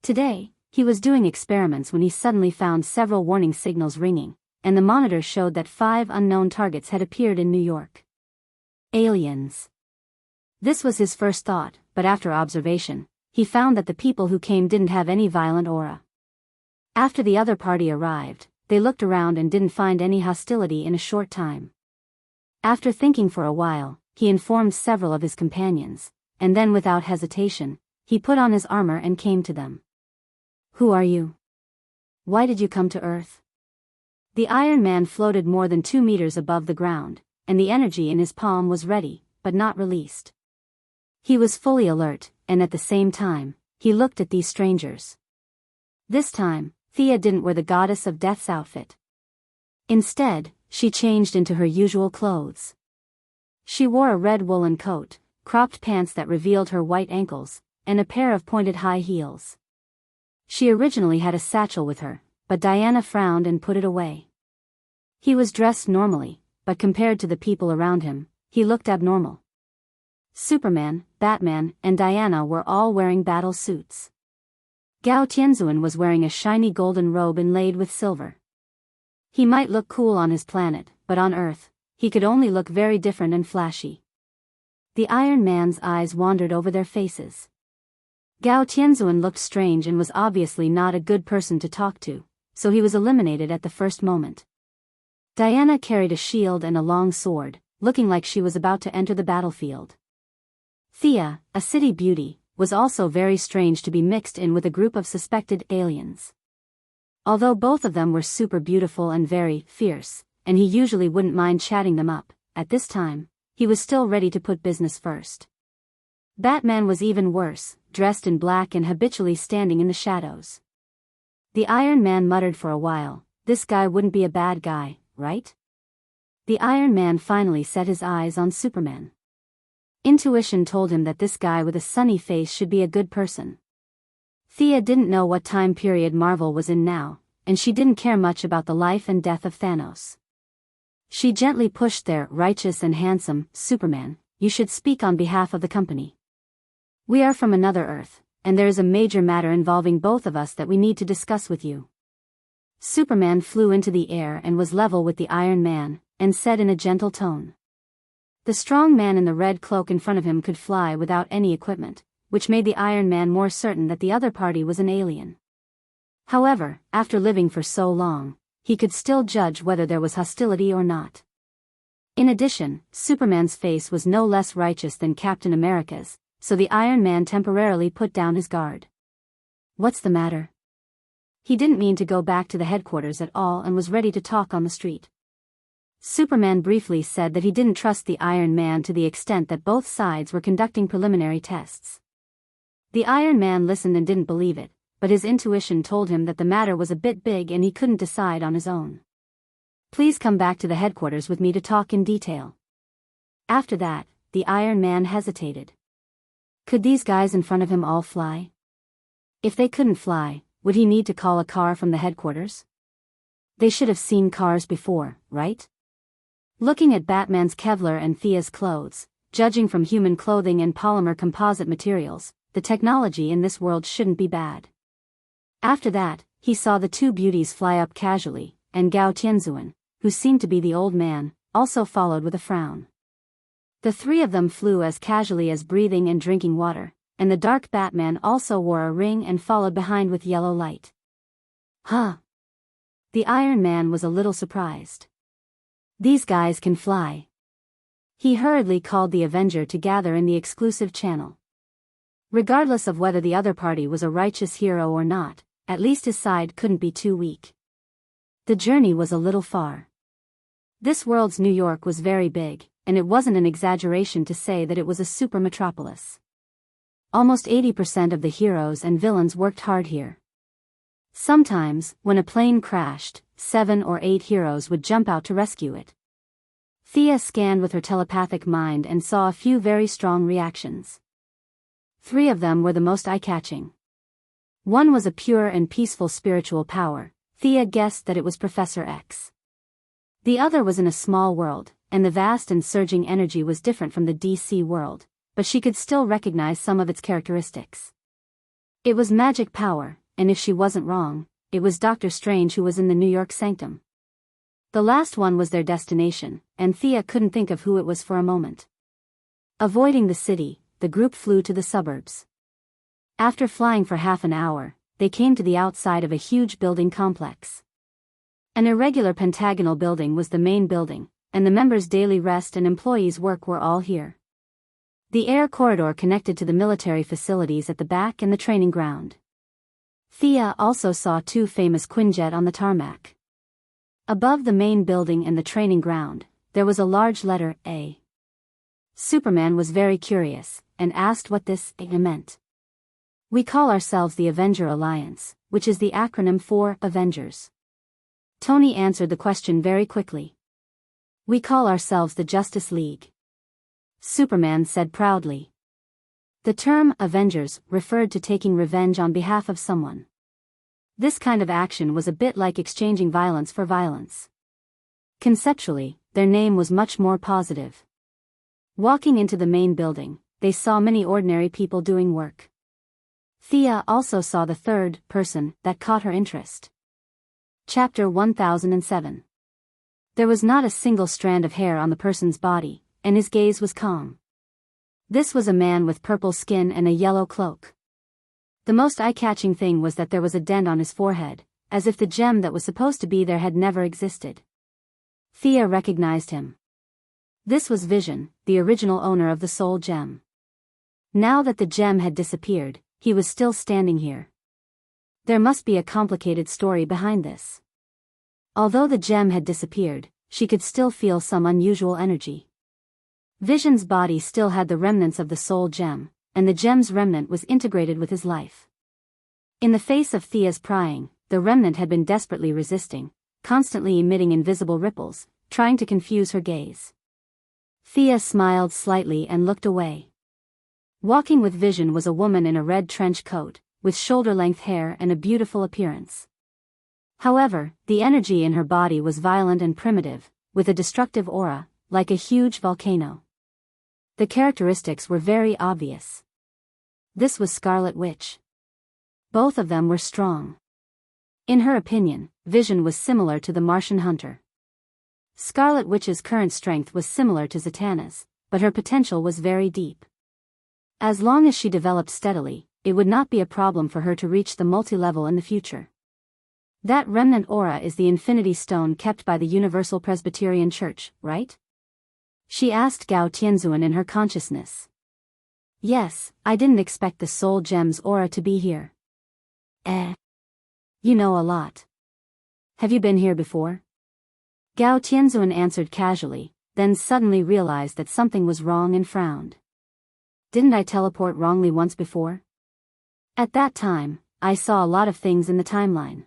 Today, he was doing experiments when he suddenly found several warning signals ringing, and the monitor showed that 5 unknown targets had appeared in New York. Aliens. This was his first thought, but after observation, he found that the people who came didn't have any violent aura. After the other party arrived, they looked around and didn't find any hostility in a short time. After thinking for a while, he informed several of his companions, and then without hesitation, he put on his armor and came to them. Who are you? Why did you come to Earth? The Iron Man floated more than 2 meters above the ground, and the energy in his palm was ready, but not released. He was fully alert, and at the same time, he looked at these strangers. This time, Thea didn't wear the Goddess of Death's outfit. Instead, she changed into her usual clothes. She wore a red woolen coat, cropped pants that revealed her white ankles, and a pair of pointed high heels. She originally had a satchel with her, but Diana frowned and put it away. He was dressed normally, but compared to the people around him, he looked abnormal. Superman, Batman, and Diana were all wearing battle suits. Gao Tianzuan was wearing a shiny golden robe inlaid with silver. He might look cool on his planet, but on Earth, he could only look very different and flashy. The Iron Man's eyes wandered over their faces. Gao Tianzuan looked strange and was obviously not a good person to talk to, so he was eliminated at the first moment. Diana carried a shield and a long sword, looking like she was about to enter the battlefield. Thea, a city beauty, was also very strange to be mixed in with a group of suspected aliens. Although both of them were super beautiful and very fierce, and he usually wouldn't mind chatting them up, at this time, he was still ready to put business first. Batman was even worse, dressed in black and habitually standing in the shadows. The Iron Man muttered for a while, "This guy wouldn't be a bad guy, right?" The Iron Man finally set his eyes on Superman. Intuition told him that this guy with a sunny face should be a good person. Thea didn't know what time period Marvel was in now, and she didn't care much about the life and death of Thanos. She gently pushed their righteous and handsome Superman, "You should speak on behalf of the company. We are from another Earth, and there is a major matter involving both of us that we need to discuss with you." Superman flew into the air and was level with the Iron Man, and said in a gentle tone. The strong man in the red cloak in front of him could fly without any equipment, which made the Iron Man more certain that the other party was an alien. However, after living for so long, he could still judge whether there was hostility or not. In addition, Superman's face was no less righteous than Captain America's, so the Iron Man temporarily put down his guard. "What's the matter?" He didn't mean to go back to the headquarters at all and was ready to talk on the street. Superman briefly said that he didn't trust the Iron Man to the extent that both sides were conducting preliminary tests. The Iron Man listened and didn't believe it, but his intuition told him that the matter was a bit big and he couldn't decide on his own. "Please come back to the headquarters with me to talk in detail." After that, the Iron Man hesitated. Could these guys in front of him all fly? If they couldn't fly, would he need to call a car from the headquarters? They should have seen cars before, right? Looking at Batman's Kevlar and Thea's clothes, judging from human clothing and polymer composite materials, the technology in this world shouldn't be bad. After that, he saw the two beauties fly up casually, and Gao Tianzuan, who seemed to be the old man, also followed with a frown. The three of them flew as casually as breathing and drinking water, and the dark Batman also wore a ring and followed behind with yellow light. Huh. The Iron Man was a little surprised. These guys can fly. He hurriedly called the Avenger to gather in the exclusive channel. Regardless of whether the other party was a righteous hero or not, at least his side couldn't be too weak. The journey was a little far. This world's New York was very big, and it wasn't an exaggeration to say that it was a super metropolis. Almost 80% of the heroes and villains worked hard here. Sometimes, when a plane crashed, 7 or 8 heroes would jump out to rescue it. Thea scanned with her telepathic mind and saw a few very strong reactions. 3 of them were the most eye-catching. One was a pure and peaceful spiritual power. Thea guessed that it was Professor X. The other was in a small world, and the vast and surging energy was different from the DC world, but she could still recognize some of its characteristics. It was magic power, and if she wasn't wrong, it was Dr. Strange who was in the New York sanctum. The last one was their destination, and Thea couldn't think of who it was for a moment. Avoiding the city, the group flew to the suburbs. After flying for half an hour, they came to the outside of a huge building complex. An irregular pentagonal building was the main building, and the members' daily rest and employees' work were all here. The air corridor connected to the military facilities at the back and the training ground. Thea also saw 2 famous Quinjet on the tarmac. Above the main building and the training ground, there was a large letter A. Superman was very curious, and asked what this A meant. We call ourselves the Avenger Alliance, which is the acronym for Avengers. Tony answered the question very quickly. We call ourselves the Justice League. Superman said proudly. The term Avengers referred to taking revenge on behalf of someone. This kind of action was a bit like exchanging violence for violence. Conceptually, their name was much more positive. Walking into the main building, they saw many ordinary people doing work. Thea also saw the third person that caught her interest. Chapter 1007. There was not a single strand of hair on the person's body, and his gaze was calm. This was a man with purple skin and a yellow cloak. The most eye-catching thing was that there was a dent on his forehead, as if the gem that was supposed to be there had never existed. Thea recognized him. This was Vision, the original owner of the soul gem. Now that the gem had disappeared, he was still standing here. There must be a complicated story behind this. Although the gem had disappeared, she could still feel some unusual energy. Vision's body still had the remnants of the soul gem, and the gem's remnant was integrated with his life. In the face of Thea's prying, the remnant had been desperately resisting, constantly emitting invisible ripples, trying to confuse her gaze. Thea smiled slightly and looked away. Walking with Vision was a woman in a red trench coat, with shoulder-length hair and a beautiful appearance. However, the energy in her body was violent and primitive, with a destructive aura, like a huge volcano. The characteristics were very obvious. This was Scarlet Witch. Both of them were strong. In her opinion, Vision was similar to the Martian Hunter. Scarlet Witch's current strength was similar to Zatanna's, but her potential was very deep. As long as she developed steadily, it would not be a problem for her to reach the multi-level in the future. That remnant aura is the Infinity Stone kept by the Universal Presbyterian Church, right? She asked Gao Tianzuan in her consciousness. Yes, I didn't expect the Soul Gem's aura to be here. You know a lot. Have you been here before? Gao Tianzuan answered casually, then suddenly realized that something was wrong and frowned. Didn't I teleport wrongly once before? At that time, I saw a lot of things in the timeline.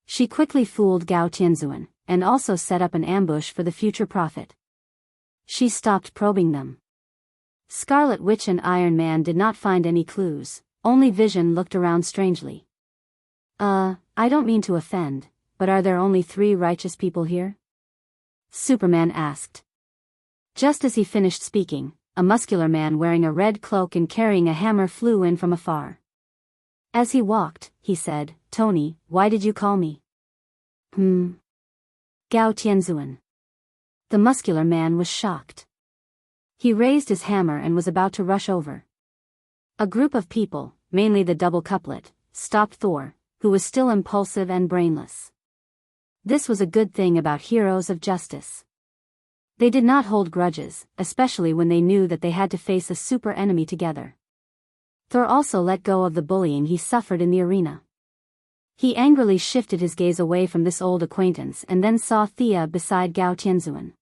She quickly fooled Gao Tianzuan, and also set up an ambush for the future prophet. She stopped probing them. Scarlet Witch and Iron Man did not find any clues, only Vision looked around strangely. I don't mean to offend, but are there only 3 righteous people here? Superman asked. Just as he finished speaking, a muscular man wearing a red cloak and carrying a hammer flew in from afar. As he walked, he said, Tony, why did you call me? Gao Tianzuan. The muscular man was shocked. He raised his hammer and was about to rush over. A group of people, mainly the double couplet, stopped Thor, who was still impulsive and brainless. This was a good thing about heroes of justice. They did not hold grudges, especially when they knew that they had to face a super enemy together. Thor also let go of the bullying he suffered in the arena. He angrily shifted his gaze away from this old acquaintance and then saw Thea beside Gao Tianzuan.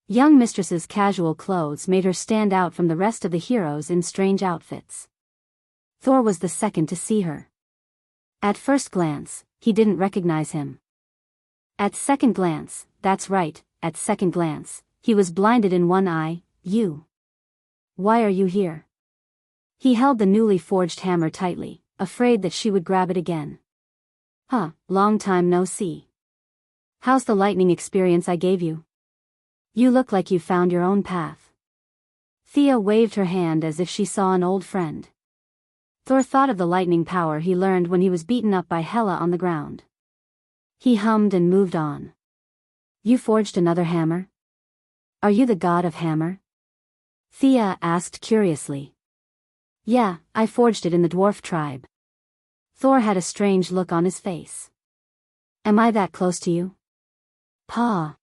Young mistress's casual clothes made her stand out from the rest of the heroes in strange outfits. Thor was the second to see her. At first glance, he didn't recognize him. At second glance, that's right, at second glance, he was blinded in one eye. You. Why are you here? He held the newly forged hammer tightly, afraid that she would grab it again. Long time no see. How's the lightning experience I gave you? You look like you found your own path. Thea waved her hand as if she saw an old friend. Thor thought of the lightning power he learned when he was beaten up by Hela on the ground. He hummed and moved on. You forged another hammer? Are you the god of hammer? Thea asked curiously. Yeah, I forged it in the dwarf tribe. Thor had a strange look on his face. Am I that close to you? Pa.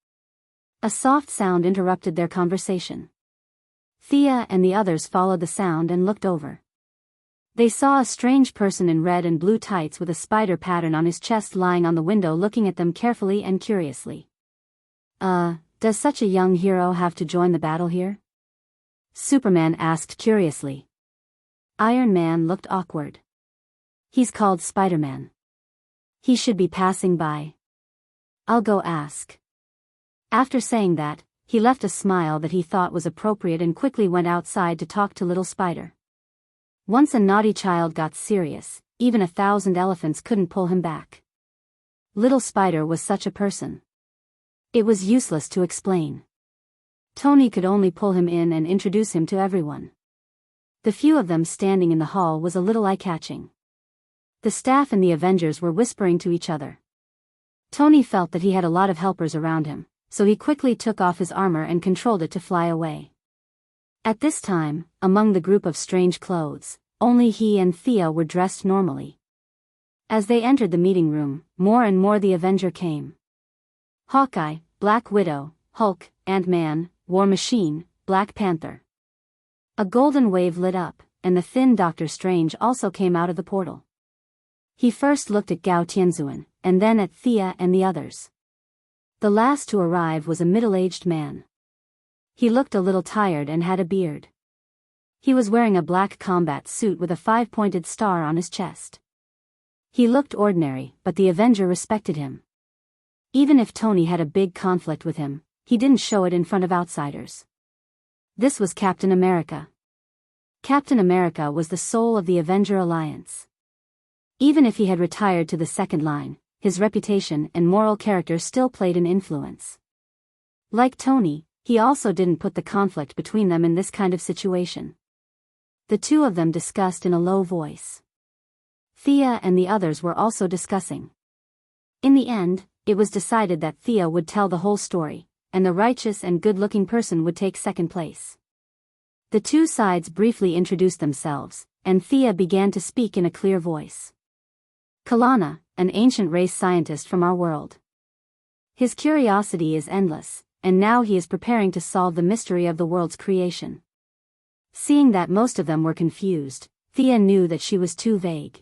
A soft sound interrupted their conversation. Thea and the others followed the sound and looked over. They saw a strange person in red and blue tights with a spider pattern on his chest lying on the window looking at them carefully and curiously. Does such a young hero have to join the battle here? Superman asked curiously. Iron Man looked awkward. He's called Spider-Man. He should be passing by. I'll go ask. After saying that, he left a smile that he thought was appropriate and quickly went outside to talk to little Spider. Once a naughty child got serious, even 1,000 elephants couldn't pull him back. Little Spider was such a person. It was useless to explain. Tony could only pull him in and introduce him to everyone. The few of them standing in the hall was a little eye-catching. The staff and the Avengers were whispering to each other. Tony felt that he had a lot of helpers around him, so he quickly took off his armor and controlled it to fly away. At this time, among the group of strange clothes, only he and Thea were dressed normally. As they entered the meeting room, more and more the Avenger came. Hawkeye, Black Widow, Hulk, Ant-Man, War Machine, Black Panther. A golden wave lit up, and the thin Doctor Strange also came out of the portal. He first looked at Gao Tianzuan, and then at Thea and the others. The last to arrive was a middle-aged man. He looked a little tired and had a beard. He was wearing a black combat suit with a 5-pointed star on his chest. He looked ordinary, but the Avenger respected him. Even if Tony had a big conflict with him, he didn't show it in front of outsiders. This was Captain America. Captain America was the soul of the Avenger Alliance. Even if he had retired to the second line, his reputation and moral character still played an influence. Like Tony, he also didn't put the conflict between them in this kind of situation. The two of them discussed in a low voice. Thea and the others were also discussing. In the end, it was decided that Thea would tell the whole story, and the righteous and good-looking person would take second place. The two sides briefly introduced themselves, and Thea began to speak in a clear voice. Kalana, an ancient race scientist from our world. His curiosity is endless, and now he is preparing to solve the mystery of the world's creation. Seeing that most of them were confused, Thea knew that she was too vague.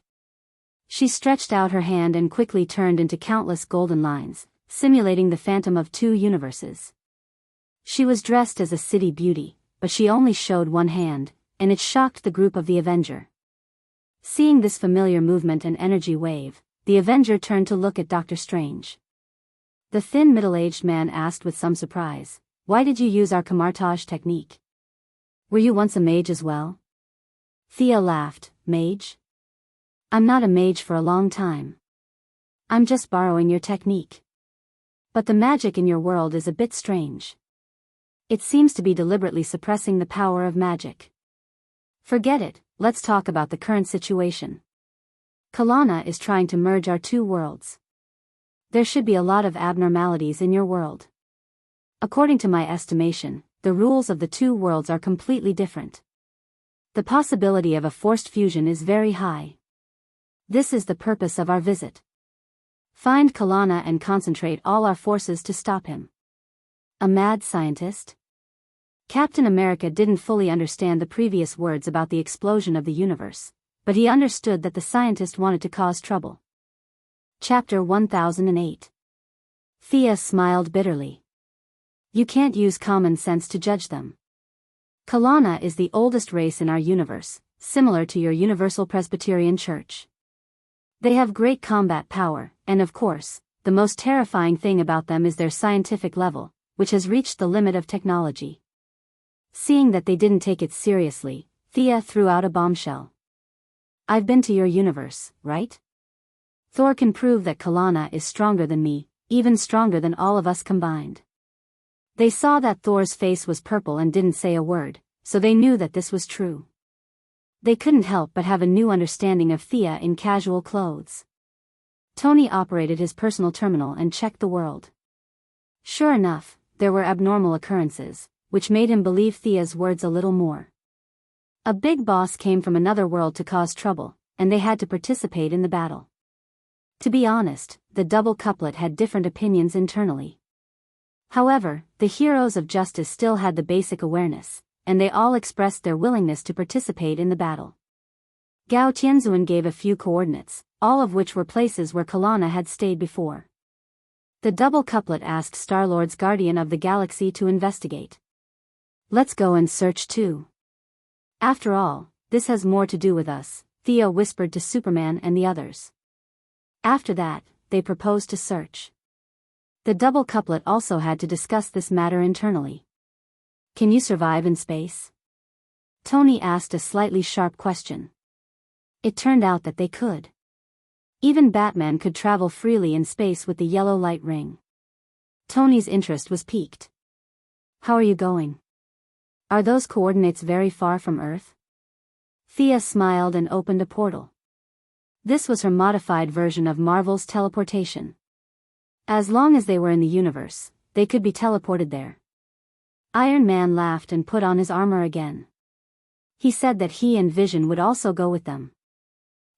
She stretched out her hand and quickly turned into countless golden lines, simulating the phantom of two universes. She was dressed as a city beauty, but she only showed one hand, and it shocked the group of the Avenger. Seeing this familiar movement and energy wave, the Avenger turned to look at Doctor Strange. The thin middle-aged man asked with some surprise, "Why did you use our camouflage technique? Were you once a mage as well?" Thea laughed. "Mage? I'm not a mage for a long time. I'm just borrowing your technique. But the magic in your world is a bit strange. It seems to be deliberately suppressing the power of magic. Forget it, let's talk about the current situation. Kalana is trying to merge our two worlds. There should be a lot of abnormalities in your world. According to my estimation, the rules of the two worlds are completely different. The possibility of a forced fusion is very high. This is the purpose of our visit. Find Kalana and concentrate all our forces to stop him." A mad scientist? Captain America didn't fully understand the previous words about the explosion of the universe, but he understood that the scientist wanted to cause trouble. Chapter 1008. Thea smiled bitterly. "You can't use common sense to judge them. Kalana is the oldest race in our universe, similar to your Universal Presbyterian Church. They have great combat power, and of course, the most terrifying thing about them is their scientific level, which has reached the limit of technology." Seeing that they didn't take it seriously, Thea threw out a bombshell. "I've been to your universe, right? Thor can prove that Kalana is stronger than me, even stronger than all of us combined." They saw that Thor's face was purple and didn't say a word, so they knew that this was true. They couldn't help but have a new understanding of Thea in casual clothes. Tony operated his personal terminal and checked the world. Sure enough, there were abnormal occurrences, which made him believe Thea's words a little more. A big boss came from another world to cause trouble, and they had to participate in the battle. To be honest, the double couplet had different opinions internally. However, the heroes of justice still had the basic awareness, and they all expressed their willingness to participate in the battle. Gao Tianzuan gave a few coordinates, all of which were places where Kalana had stayed before. The double couplet asked Star-Lord's guardian of the galaxy to investigate. Let's go and search too. After all, this has more to do with us, Thea whispered to Superman and the others. After that, they proposed to search. The double couplet also had to discuss this matter internally. Can you survive in space? Tony asked a slightly sharp question. It turned out that they could. Even Batman could travel freely in space with the yellow light ring. Tony's interest was piqued. How are you going? Are those coordinates very far from Earth? Thea smiled and opened a portal. This was her modified version of Marvel's teleportation. As long as they were in the universe, they could be teleported there. Iron Man laughed and put on his armor again. He said that he and Vision would also go with them.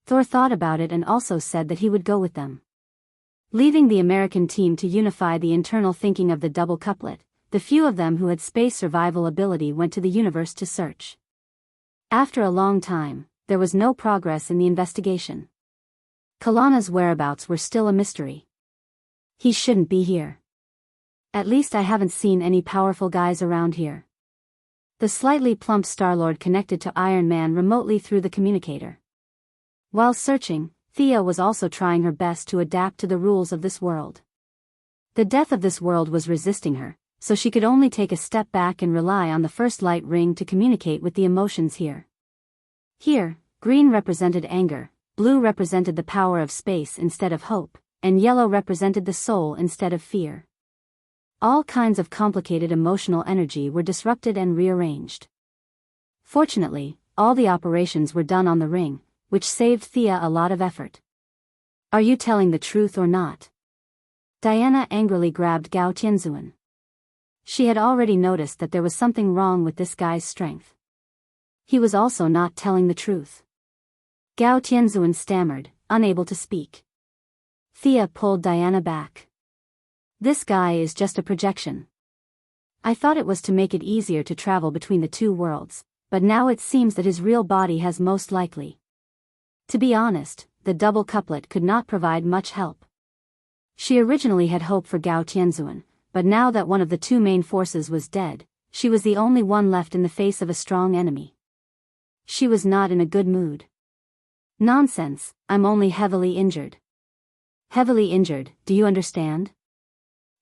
Thor thought about it and also said that he would go with them. Leaving the American team to unify the internal thinking of the double couplet, the few of them who had space survival ability went to the universe to search. After a long time, there was no progress in the investigation. Kalana's whereabouts were still a mystery. He shouldn't be here. At least I haven't seen any powerful guys around here. The slightly plump Star-Lord connected to Iron Man remotely through the communicator. While searching, Thea was also trying her best to adapt to the rules of this world. The death of this world was resisting her, so she could only take a step back and rely on the first light ring to communicate with the emotions here. Here, green represented anger, blue represented the power of space instead of hope, and yellow represented the soul instead of fear. All kinds of complicated emotional energy were disrupted and rearranged. Fortunately, all the operations were done on the ring, which saved Thea a lot of effort. Are you telling the truth or not? Diana angrily grabbed Gao Tianzuan. She had already noticed that there was something wrong with this guy's strength. He was also not telling the truth. Gao Tianzuan stammered, unable to speak. Thea pulled Diana back. This guy is just a projection. I thought it was to make it easier to travel between the two worlds, but now it seems that his real body has most likely. To be honest, the double couplet could not provide much help. She originally had hope for Gao Tianzuan, but now that one of the two main forces was dead, she was the only one left in the face of a strong enemy. She was not in a good mood. Nonsense, I'm only heavily injured. Heavily injured, do you understand?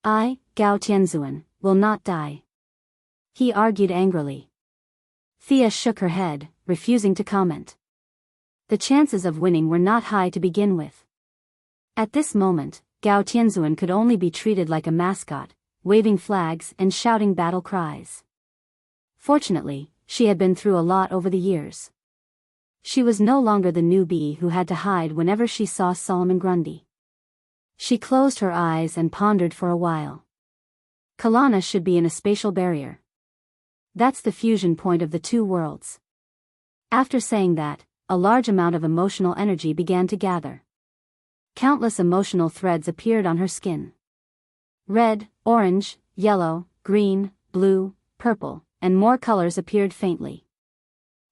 I, Gao Tianzuan, will not die. He argued angrily. Thea shook her head, refusing to comment. The chances of winning were not high to begin with. At this moment, Gao Tianzuan could only be treated like a mascot, waving flags and shouting battle cries. Fortunately, she had been through a lot over the years. She was no longer the newbie who had to hide whenever she saw Solomon Grundy. She closed her eyes and pondered for a while. Kalana should be in a spatial barrier. That's the fusion point of the two worlds. After saying that, a large amount of emotional energy began to gather. Countless emotional threads appeared on her skin. Red, orange, yellow, green, blue, purple, and more colors appeared faintly.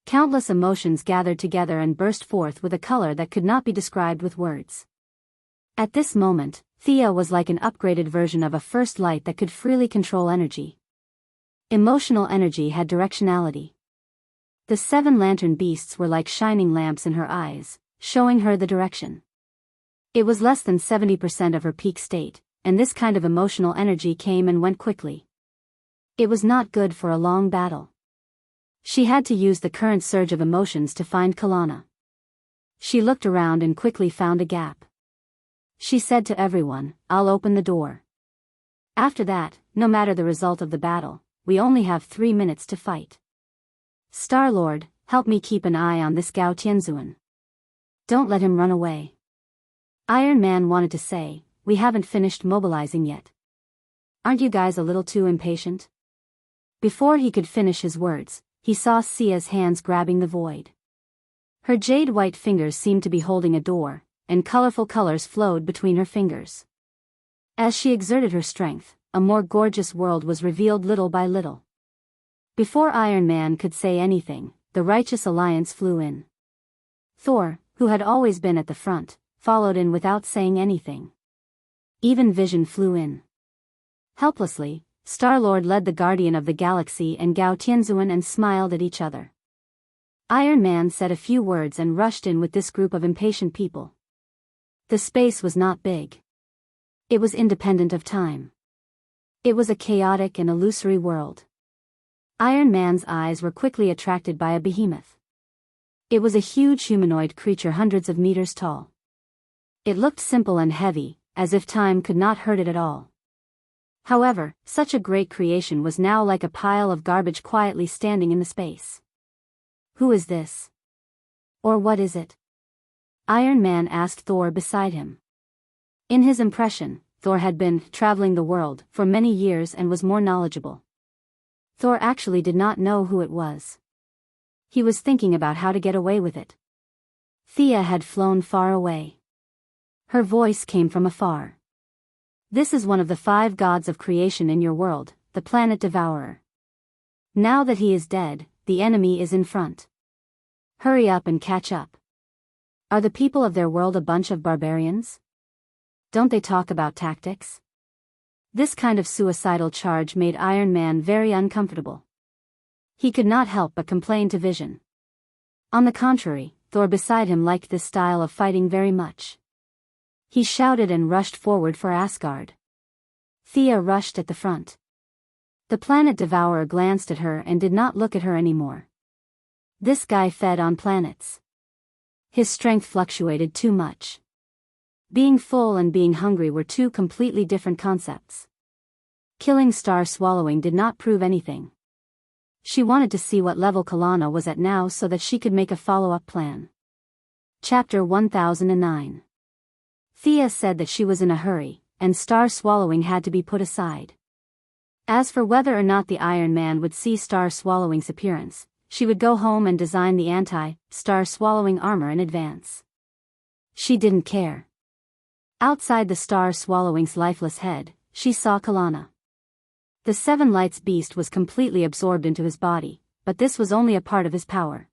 Countless emotions gathered together and burst forth with a color that could not be described with words. At this moment, Thea was like an upgraded version of a first light that could freely control energy. Emotional energy had directionality. The 7 lantern beasts were like shining lamps in her eyes, showing her the direction. It was less than 70% of her peak state, and this kind of emotional energy came and went quickly. It was not good for a long battle. She had to use the current surge of emotions to find Kalana. She looked around and quickly found a gap. She said to everyone, I'll open the door. After that, no matter the result of the battle, we only have 3 minutes to fight. Star-Lord, help me keep an eye on this Gao Tianzuan. Don't let him run away. Iron Man wanted to say, we haven't finished mobilizing yet. Aren't you guys a little too impatient? Before he could finish his words, he saw Sia's hands grabbing the void. Her jade-white fingers seemed to be holding a door, and colorful colors flowed between her fingers. As she exerted her strength, a more gorgeous world was revealed little by little. Before Iron Man could say anything, the Righteous Alliance flew in. Thor, who had always been at the front, followed in without saying anything. Even Vision flew in. Helplessly, Star-Lord led the Guardian of the Galaxy and Gao Tianzuan and smiled at each other. Iron Man said a few words and rushed in with this group of impatient people. The space was not big. It was independent of time. It was a chaotic and illusory world. Iron Man's eyes were quickly attracted by a behemoth. It was a huge humanoid creature hundreds of meters tall. It looked simple and heavy, as if time could not hurt it at all. However, such a great creation was now like a pile of garbage quietly standing in the space. Who is this? Or what is it? Iron Man asked Thor beside him. In his impression, Thor had been traveling the world for many years and was more knowledgeable. Thor actually did not know who it was. He was thinking about how to get away with it. Thea had flown far away. Her voice came from afar. This is one of the 5 gods of creation in your world, the planet devourer. Now that he is dead, the enemy is in front. Hurry up and catch up. Are the people of their world a bunch of barbarians? Don't they talk about tactics? This kind of suicidal charge made Iron Man very uncomfortable. He could not help but complain to Vision. On the contrary, Thor beside him liked this style of fighting very much. He shouted and rushed forward for Asgard. Thea rushed at the front. The planet devourer glanced at her and did not look at her anymore. This guy fed on planets. His strength fluctuated too much. Being full and being hungry were 2 completely different concepts. Killing Star-Swallowing did not prove anything. She wanted to see what level Kalana was at now so that she could make a follow-up plan. Chapter 1009. Thea said that she was in a hurry, and Star-Swallowing had to be put aside. As for whether or not the Iron Man would see Star-Swallowing's appearance, she would go home and design the anti-Star-Swallowing armor in advance. She didn't care. Outside the Star-Swallowing's lifeless head, she saw Kalana. The 7 Lights beast was completely absorbed into his body, but this was only a part of his power.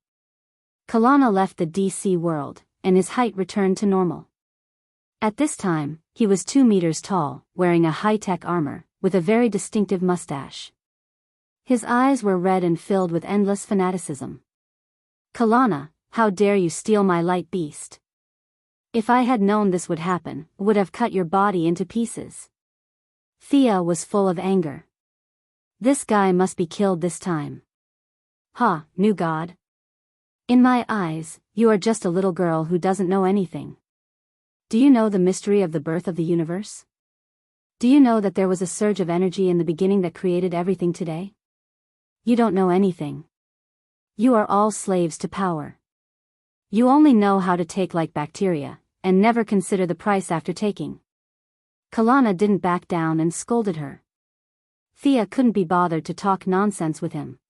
Kalana left the DC world, and his height returned to normal. At this time, he was 2 meters tall, wearing a high-tech armor, with a very distinctive mustache. His eyes were red and filled with endless fanaticism. Kalana, how dare you steal my light beast? If I had known this would happen, would have cut your body into pieces. Thea was full of anger. This guy must be killed this time. Ha, new god. In my eyes, you are just a little girl who doesn't know anything. Do you know the mystery of the birth of the universe? Do you know that there was a surge of energy in the beginning that created everything today? You don't know anything. You are all slaves to power. You only know how to take like bacteria, and never consider the price after taking. Kalana didn't back down and scolded her. Thea couldn't be bothered to talk nonsense with him.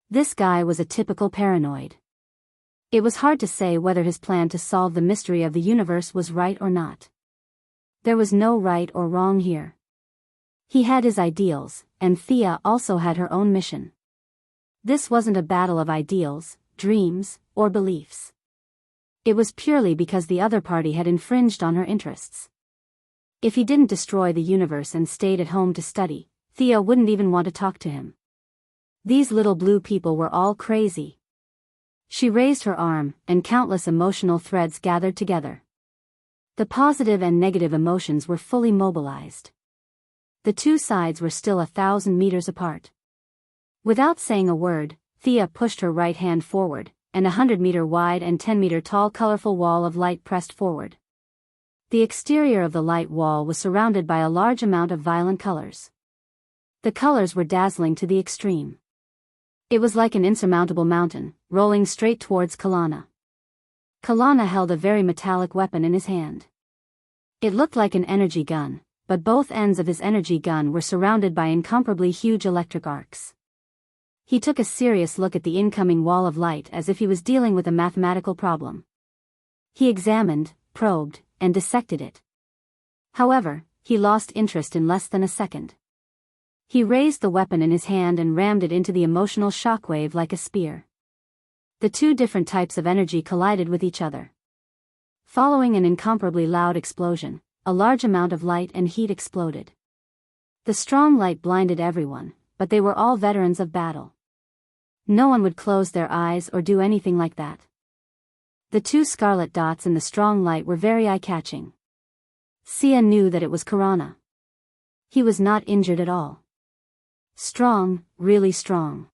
This guy was a typical paranoid. It was hard to say whether his plan to solve the mystery of the universe was right or not. There was no right or wrong here. He had his ideals, and Thea also had her own mission. This wasn't a battle of ideals, dreams, or beliefs. It was purely because the other party had infringed on her interests. If he didn't destroy the universe and stayed at home to study, Thea wouldn't even want to talk to him. These little blue people were all crazy. She raised her arm, and countless emotional threads gathered together. The positive and negative emotions were fully mobilized. The 2 sides were still 1,000 meters apart. Without saying a word, Thea pushed her right hand forward, and a 100-meter wide and 10-meter tall colorful wall of light pressed forward. The exterior of the light wall was surrounded by a large amount of violent colors. The colors were dazzling to the extreme. It was like an insurmountable mountain, rolling straight towards Kalana. Kalana held a very metallic weapon in his hand. It looked like an energy gun, but both ends of his energy gun were surrounded by incomparably huge electric arcs. He took a serious look at the incoming wall of light as if he was dealing with a mathematical problem. He examined, probed, and dissected it. However, he lost interest in less than a second. He raised the weapon in his hand and rammed it into the emotional shockwave like a spear. The two different types of energy collided with each other. Following an incomparably loud explosion, a large amount of light and heat exploded. The strong light blinded everyone, but they were all veterans of battle. No one would close their eyes or do anything like that. The two scarlet dots in the strong light were very eye-catching. Thea knew that it was Karana. He was not injured at all. Strong, really strong.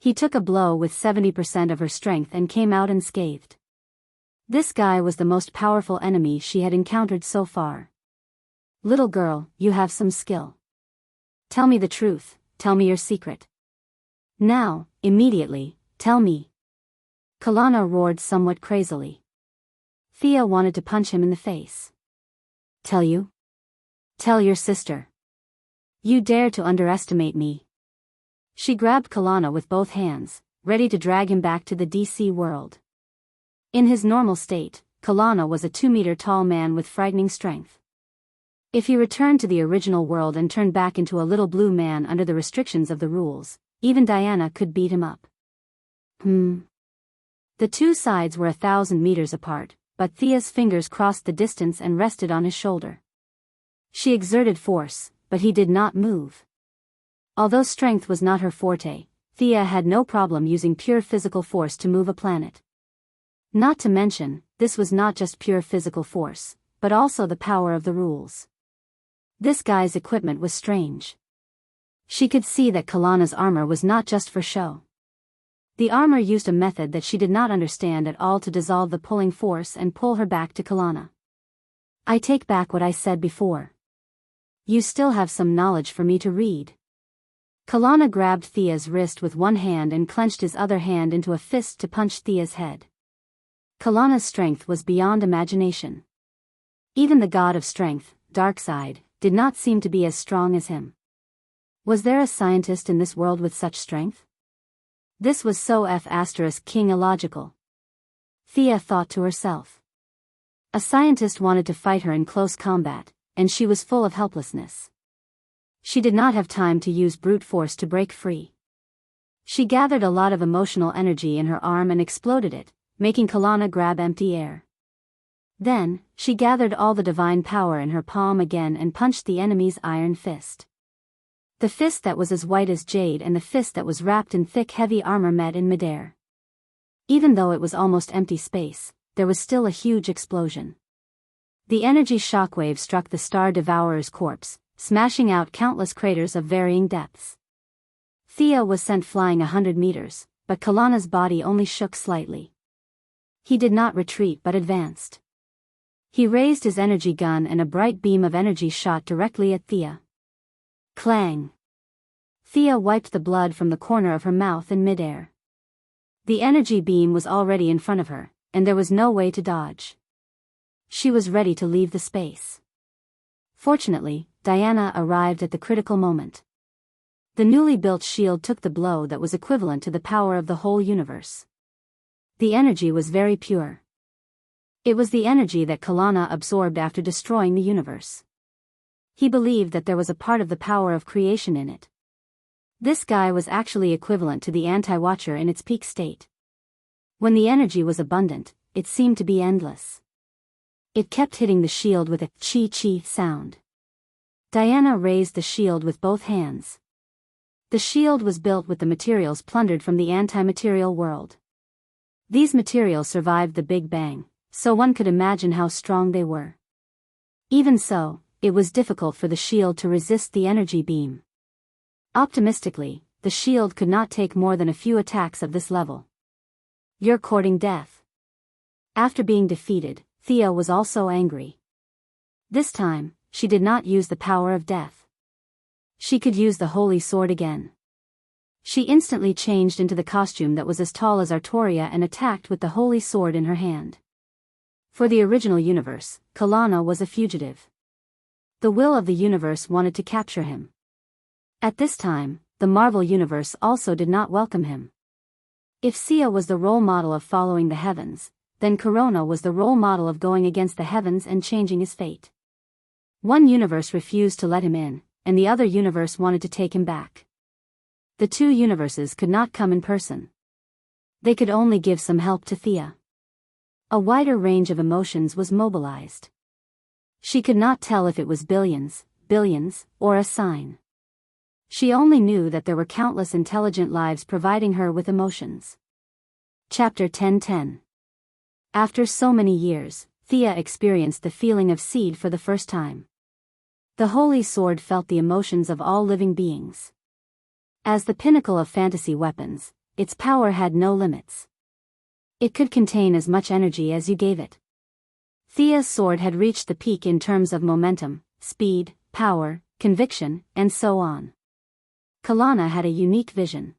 He took a blow with 70% of her strength and came out unscathed. This guy was the most powerful enemy she had encountered so far. Little girl, you have some skill. Tell me the truth, tell me your secret. Now, immediately, tell me. Kalana roared somewhat crazily. Thea wanted to punch him in the face. Tell you? Tell your sister. You dare to underestimate me. She grabbed Kalana with both hands, ready to drag him back to the DC world. In his normal state, Kalana was a 2-meter-tall man with frightening strength. If he returned to the original world and turned back into a little blue man under the restrictions of the rules, even Diana could beat him up. The two sides were 1,000 meters apart, but Thea's fingers crossed the distance and rested on his shoulder. She exerted force, but he did not move. Although strength was not her forte, Thea had no problem using pure physical force to move a planet. Not to mention, this was not just pure physical force, but also the power of the rules. This guy's equipment was strange. She could see that Kalana's armor was not just for show. The armor used a method that she did not understand at all to dissolve the pulling force and pull her back to Kalana. I take back what I said before. You still have some knowledge for me to read. Kalana grabbed Thea's wrist with one hand and clenched his other hand into a fist to punch Thea's head. Kalana's strength was beyond imagination. Even the god of strength, Darkside, did not seem to be as strong as him. Was there a scientist in this world with such strength? This was so King illogical. Thea thought to herself. A scientist wanted to fight her in close combat, and she was full of helplessness. She did not have time to use brute force to break free. She gathered a lot of emotional energy in her arm and exploded it, making Kalana grab empty air. Then, she gathered all the divine power in her palm again and punched the enemy's iron fist. The fist that was as white as jade and the fist that was wrapped in thick heavy armor met in midair. Even though it was almost empty space, there was still a huge explosion. The energy shockwave struck the Star Devourer's corpse, smashing out countless craters of varying depths. Thea was sent flying 100 meters, but Kalana's body only shook slightly. He did not retreat but advanced. He raised his energy gun and a bright beam of energy shot directly at Thea. Clang! Thea wiped the blood from the corner of her mouth in midair. The energy beam was already in front of her, and there was no way to dodge. She was ready to leave the space. Fortunately, Diana arrived at the critical moment. The newly built shield took the blow that was equivalent to the power of the whole universe. The energy was very pure. It was the energy that Kalana absorbed after destroying the universe. He believed that there was a part of the power of creation in it. This guy was actually equivalent to the Anti-Watcher in its peak state. When the energy was abundant, it seemed to be endless. It kept hitting the shield with a chi-chi sound. Diana raised the shield with both hands. The shield was built with the materials plundered from the anti-material world. These materials survived the Big Bang, so one could imagine how strong they were. Even so, it was difficult for the shield to resist the energy beam. Optimistically, the shield could not take more than a few attacks of this level. You're courting death. After being defeated, Thea was also angry. This time, she did not use the power of death. She could use the holy sword again. She instantly changed into the costume that was as tall as Artoria and attacked with the holy sword in her hand. For the original universe, Kalana was a fugitive. The will of the universe wanted to capture him. At this time, the Marvel universe also did not welcome him. If Sia was the role model of following the heavens, then Corona was the role model of going against the heavens and changing his fate. One universe refused to let him in, and the other universe wanted to take him back. The two universes could not come in person. They could only give some help to Thea. A wider range of emotions was mobilized. She could not tell if it was billions, or a sign. She only knew that there were countless intelligent lives providing her with emotions. Chapter 10:10. After so many years, Thea experienced the feeling of seed for the first time. The holy sword felt the emotions of all living beings. As the pinnacle of fantasy weapons, its power had no limits. It could contain as much energy as you gave it. Thea's sword had reached the peak in terms of momentum, speed, power, conviction, and so on. Kalana had a unique vision.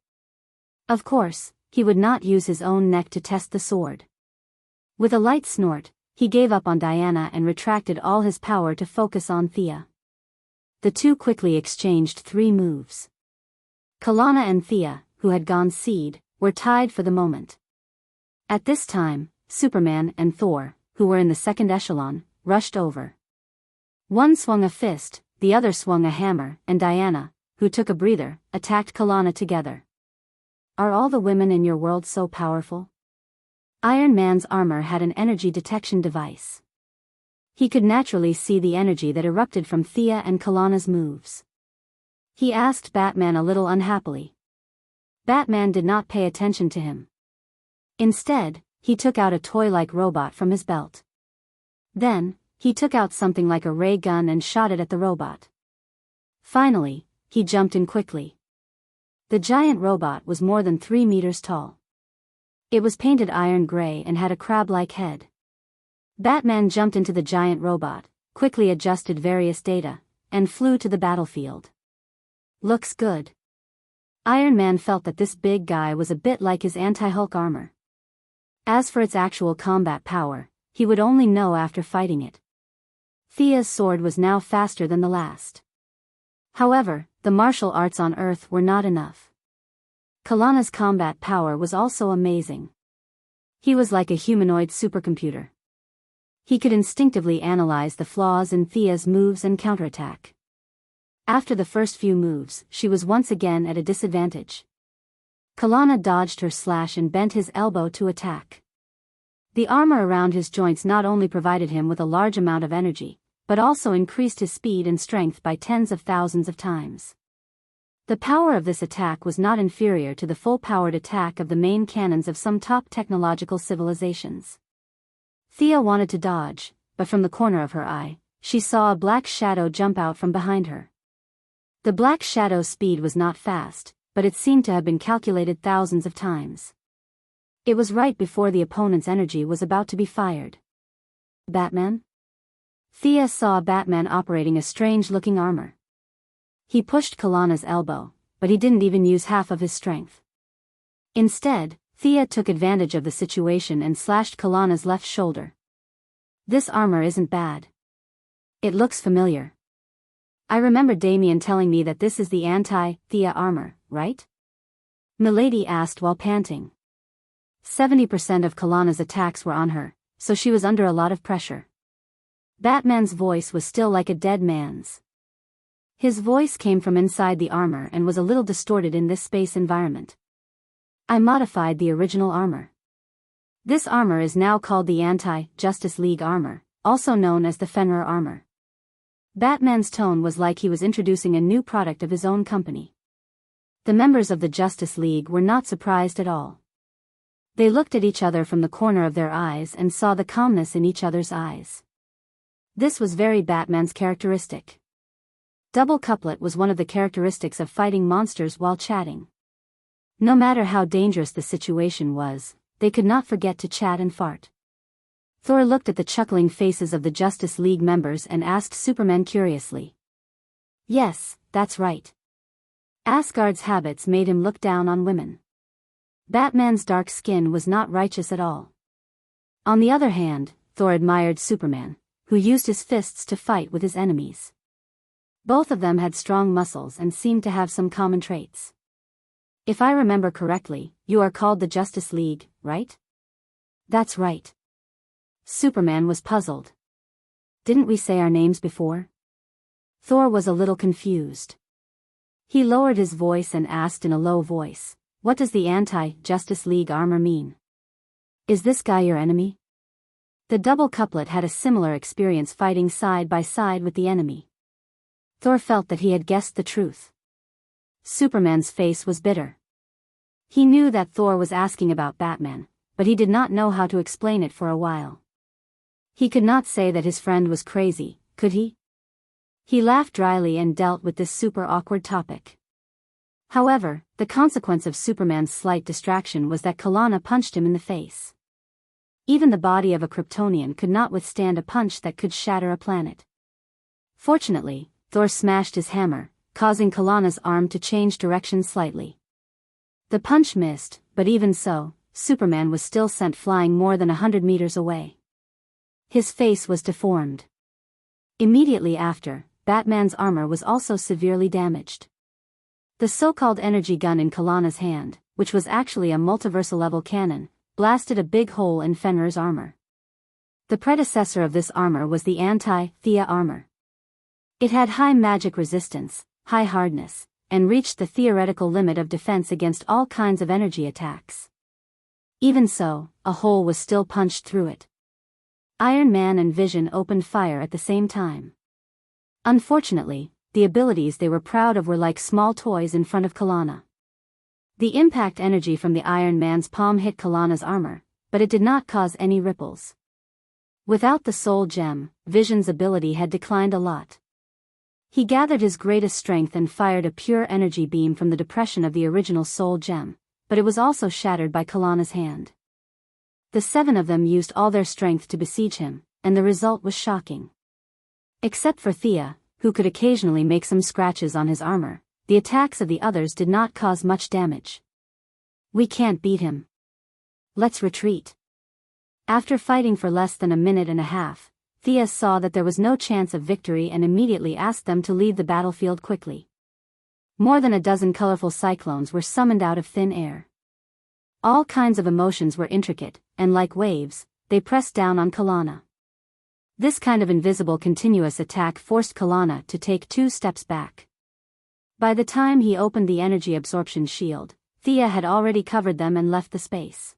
Of course, he would not use his own neck to test the sword. With a light snort, he gave up on Diana and retracted all his power to focus on Thea. The two quickly exchanged 3 moves. Kalana and Thea, who had gone seed, were tied for the moment. At this time, Superman and Thor, who were in the second echelon, rushed over. One swung a fist, the other swung a hammer, and Diana, who took a breather, attacked Kalana together. Are all the women in your world so powerful? Iron Man's armor had an energy detection device. He could naturally see the energy that erupted from Thea and Kalana's moves. He asked Batman a little unhappily. Batman did not pay attention to him. Instead, he took out a toy-like robot from his belt. Then, he took out something like a ray gun and shot it at the robot. Finally, he jumped in quickly. The giant robot was more than 3 meters tall. It was painted iron gray and had a crab-like head. Batman jumped into the giant robot, quickly adjusted various data, and flew to the battlefield. Looks good. Iron Man felt that this big guy was a bit like his anti-Hulk armor. As for its actual combat power, he would only know after fighting it. Thea's sword was now faster than the last. However, the martial arts on Earth were not enough. Kalana's combat power was also amazing. He was like a humanoid supercomputer. He could instinctively analyze the flaws in Thea's moves and counterattack. After the first few moves, she was once again at a disadvantage. Kalana dodged her slash and bent his elbow to attack. The armor around his joints not only provided him with a large amount of energy, but also increased his speed and strength by tens of thousands of times. The power of this attack was not inferior to the full-powered attack of the main cannons of some top technological civilizations. Thea wanted to dodge, but from the corner of her eye, she saw a black shadow jump out from behind her. The black shadow's speed was not fast, but it seemed to have been calculated thousands of times. It was right before the opponent's energy was about to be fired. Batman? Thea saw Batman operating a strange-looking armor. He pushed Kalana's elbow, but he didn't even use half of his strength. Instead, Thea took advantage of the situation and slashed Kalana's left shoulder. This armor isn't bad. It looks familiar. I remember Damien telling me that this is the anti-Thea armor, right? Milady asked while panting. 70% of Kalana's attacks were on her, so she was under a lot of pressure. Batman's voice was still like a dead man's. His voice came from inside the armor and was a little distorted in this space environment. I modified the original armor. This armor is now called the Anti-Justice League armor, also known as the Fenrir armor. Batman's tone was like he was introducing a new product of his own company. The members of the Justice League were not surprised at all. They looked at each other from the corner of their eyes and saw the calmness in each other's eyes. This was very Batman's characteristic. Double couplet was one of the characteristics of fighting monsters while chatting. No matter how dangerous the situation was, they could not forget to chat and fart. Thor looked at the chuckling faces of the Justice League members and asked Superman curiously. Yes, that's right. Asgard's habits made him look down on women. Batman's dark skin was not righteous at all. On the other hand, Thor admired Superman, who used his fists to fight with his enemies. Both of them had strong muscles and seemed to have some common traits. If I remember correctly, you are called the Justice League, right? That's right. Superman was puzzled. Didn't we say our names before? Thor was a little confused. He lowered his voice and asked in a low voice, What does the Anti-Justice League armor mean? Is this guy your enemy? The double couplet had a similar experience fighting side by side with the enemy. Thor felt that he had guessed the truth. Superman's face was bitter. He knew that Thor was asking about Batman, but he did not know how to explain it for a while. He could not say that his friend was crazy, could he? He laughed dryly and dealt with this super awkward topic. However, the consequence of Superman's slight distraction was that Kalana punched him in the face. Even the body of a Kryptonian could not withstand a punch that could shatter a planet. Fortunately, Thor smashed his hammer, causing Kalana's arm to change direction slightly. The punch missed, but even so, Superman was still sent flying more than 100 meters away. His face was deformed. Immediately after, Batman's armor was also severely damaged. The so-called energy gun in Kalana's hand, which was actually a multiversal-level cannon, blasted a big hole in Fenrir's armor. The predecessor of this armor was the Anti-Thea armor. It had high magic resistance, high hardness, and reached the theoretical limit of defense against all kinds of energy attacks. Even so, a hole was still punched through it. Iron Man and Vision opened fire at the same time. Unfortunately, the abilities they were proud of were like small toys in front of Kalana. The impact energy from the Iron Man's palm hit Kalana's armor, but it did not cause any ripples. Without the Soul Gem, Vision's ability had declined a lot. He gathered his greatest strength and fired a pure energy beam from the depression of the original Soul Gem, but it was also shattered by Kalana's hand. The 7 of them used all their strength to besiege him, and the result was shocking. Except for Thea, who could occasionally make some scratches on his armor, the attacks of the others did not cause much damage. We can't beat him. Let's retreat. After fighting for less than a minute and a half, Thea saw that there was no chance of victory and immediately asked them to leave the battlefield quickly. More than a dozen colorful cyclones were summoned out of thin air. All kinds of emotions were intricate, and like waves, they pressed down on Kalana. This kind of invisible continuous attack forced Kalana to take 2 steps back. By the time he opened the energy absorption shield, Thea had already covered them and left the space.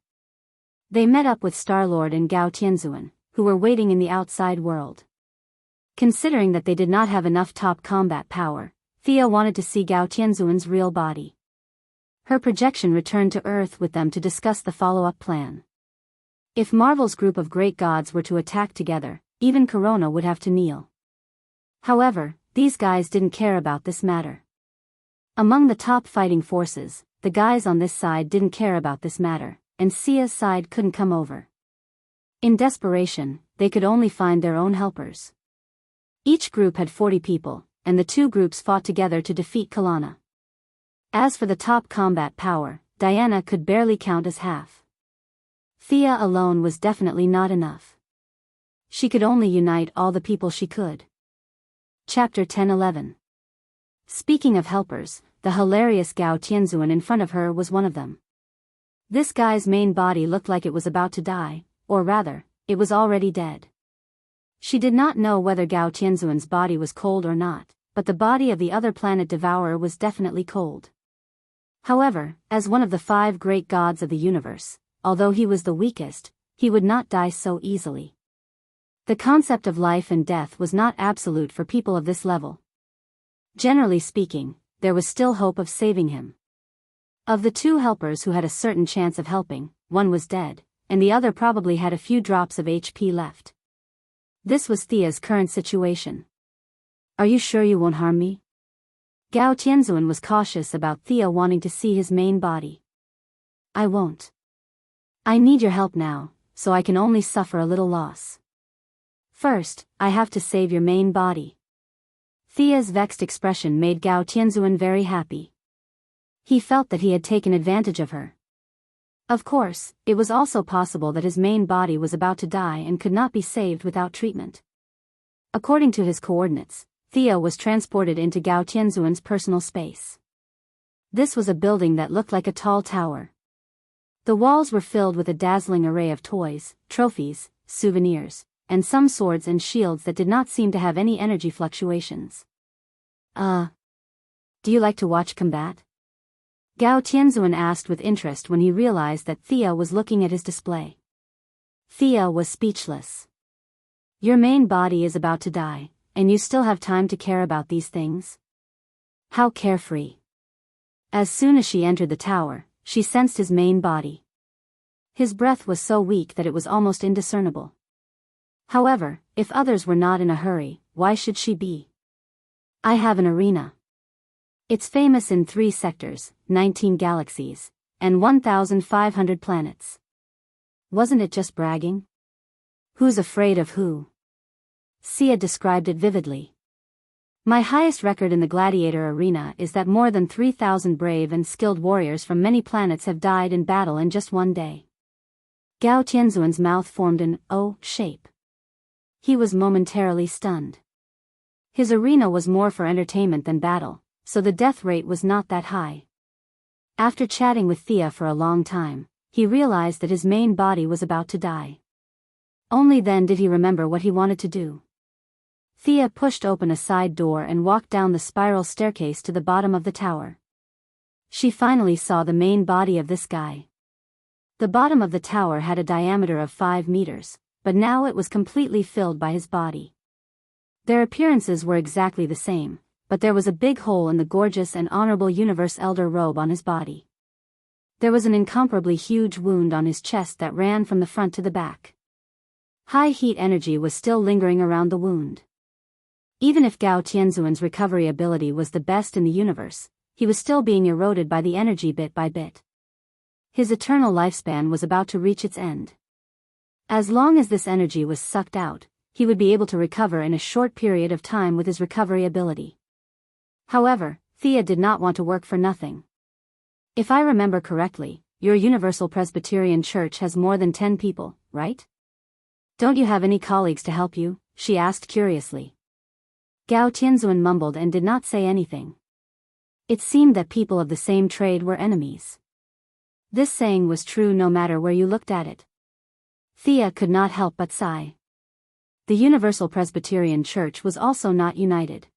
They met up with Star-Lord and Gao Tianzuan, who were waiting in the outside world. Considering that they did not have enough top combat power, Thea wanted to see Gao Tianzuan's real body. Her projection returned to Earth with them to discuss the follow-up plan. If Marvel's group of great gods were to attack together, even Corona would have to kneel. However, these guys didn't care about this matter. Among the top fighting forces, the guys on this side didn't care about this matter, and Sia's side couldn't come over. In desperation, they could only find their own helpers. Each group had 40 people, and the 2 groups fought together to defeat Kalana. As for the top combat power, Diana could barely count as half. Thea alone was definitely not enough. She could only unite all the people she could. Chapter 10-11. Speaking of helpers, the hilarious Gao Tianzuan in front of her was one of them. This guy's main body looked like it was about to die, or rather, it was already dead. She did not know whether Gao Tianzuan's body was cold or not, but the body of the other planet devourer was definitely cold. However, as one of the 5 great gods of the universe, although he was the weakest, he would not die so easily. The concept of life and death was not absolute for people of this level. Generally speaking, there was still hope of saving him. Of the 2 helpers who had a certain chance of helping, one was dead, and the other probably had a few drops of HP left. This was Thea's current situation. Are you sure you won't harm me? Gao Tianzuan was cautious about Thea wanting to see his main body. I won't. I need your help now, so I can only suffer a little loss. First, I have to save your main body. Thea's vexed expression made Gao Tianzuan very happy. He felt that he had taken advantage of her. Of course, it was also possible that his main body was about to die and could not be saved without treatment. According to his coordinates, Thea was transported into Gao Tianzuan's personal space. This was a building that looked like a tall tower. The walls were filled with a dazzling array of toys, trophies, souvenirs, and some swords and shields that did not seem to have any energy fluctuations. Do you like to watch combat? Gao Tianzuan asked with interest when he realized that Thea was looking at his display. Thea was speechless. Your main body is about to die, and you still have time to care about these things? How carefree. As soon as she entered the tower, she sensed his main body. His breath was so weak that it was almost indiscernible. However, if others were not in a hurry, why should she be? I have an arena. It's famous in 3 sectors, 19 galaxies, and 1,500 planets. Wasn't it just bragging? Who's afraid of who? Sia described it vividly. My highest record in the gladiator arena is that more than 3,000 brave and skilled warriors from many planets have died in battle in just one day. Gao Tianzuan's mouth formed an O shape. He was momentarily stunned. His arena was more for entertainment than battle, so the death rate was not that high. After chatting with Thea for a long time, he realized that his main body was about to die. Only then did he remember what he wanted to do. Thea pushed open a side door and walked down the spiral staircase to the bottom of the tower. She finally saw the main body of this guy. The bottom of the tower had a diameter of 5 meters, but now it was completely filled by his body. Their appearances were exactly the same, but there was a big hole in the gorgeous and honorable Universe Elder robe on his body. There was an incomparably huge wound on his chest that ran from the front to the back. High heat energy was still lingering around the wound. Even if Gao Tianzuan's recovery ability was the best in the universe, he was still being eroded by the energy bit by bit. His eternal lifespan was about to reach its end. As long as this energy was sucked out, he would be able to recover in a short period of time with his recovery ability. However, Thea did not want to work for nothing. If I remember correctly, your Universal Presbyterian Church has more than 10 people, right? Don't you have any colleagues to help you? She asked curiously. Gao Tianzuan mumbled and did not say anything. It seemed that people of the same trade were enemies. This saying was true no matter where you looked at it. Thea could not help but sigh. The Universal Presbyterian Church was also not united.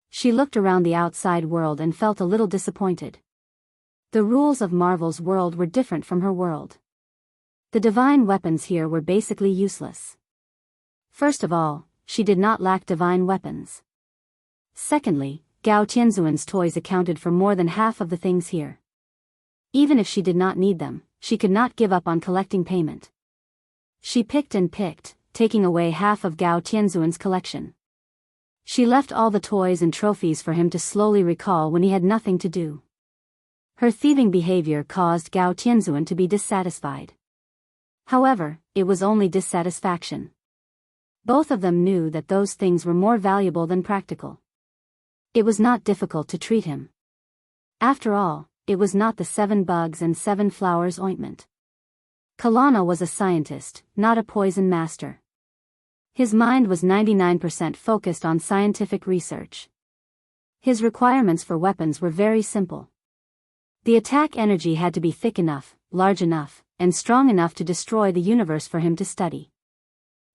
She looked around the outside world and felt a little disappointed. The rules of Marvel's world were different from her world. The divine weapons here were basically useless. First of all, she did not lack divine weapons. Secondly, Gao Tianzuan's toys accounted for more than half of the things here. Even if she did not need them, she could not give up on collecting payment. She picked and picked, taking away half of Gao Tianzuan's collection. She left all the toys and trophies for him to slowly recall when he had nothing to do. Her thieving behavior caused Gao Tianzuan to be dissatisfied. However, it was only dissatisfaction. Both of them knew that those things were more valuable than practical. It was not difficult to treat him. After all, it was not the 7 bugs and 7 flowers ointment. Kalana was a scientist, not a poison master. His mind was 99% focused on scientific research. His requirements for weapons were very simple. The attack energy had to be thick enough, large enough, and strong enough to destroy the universe for him to study.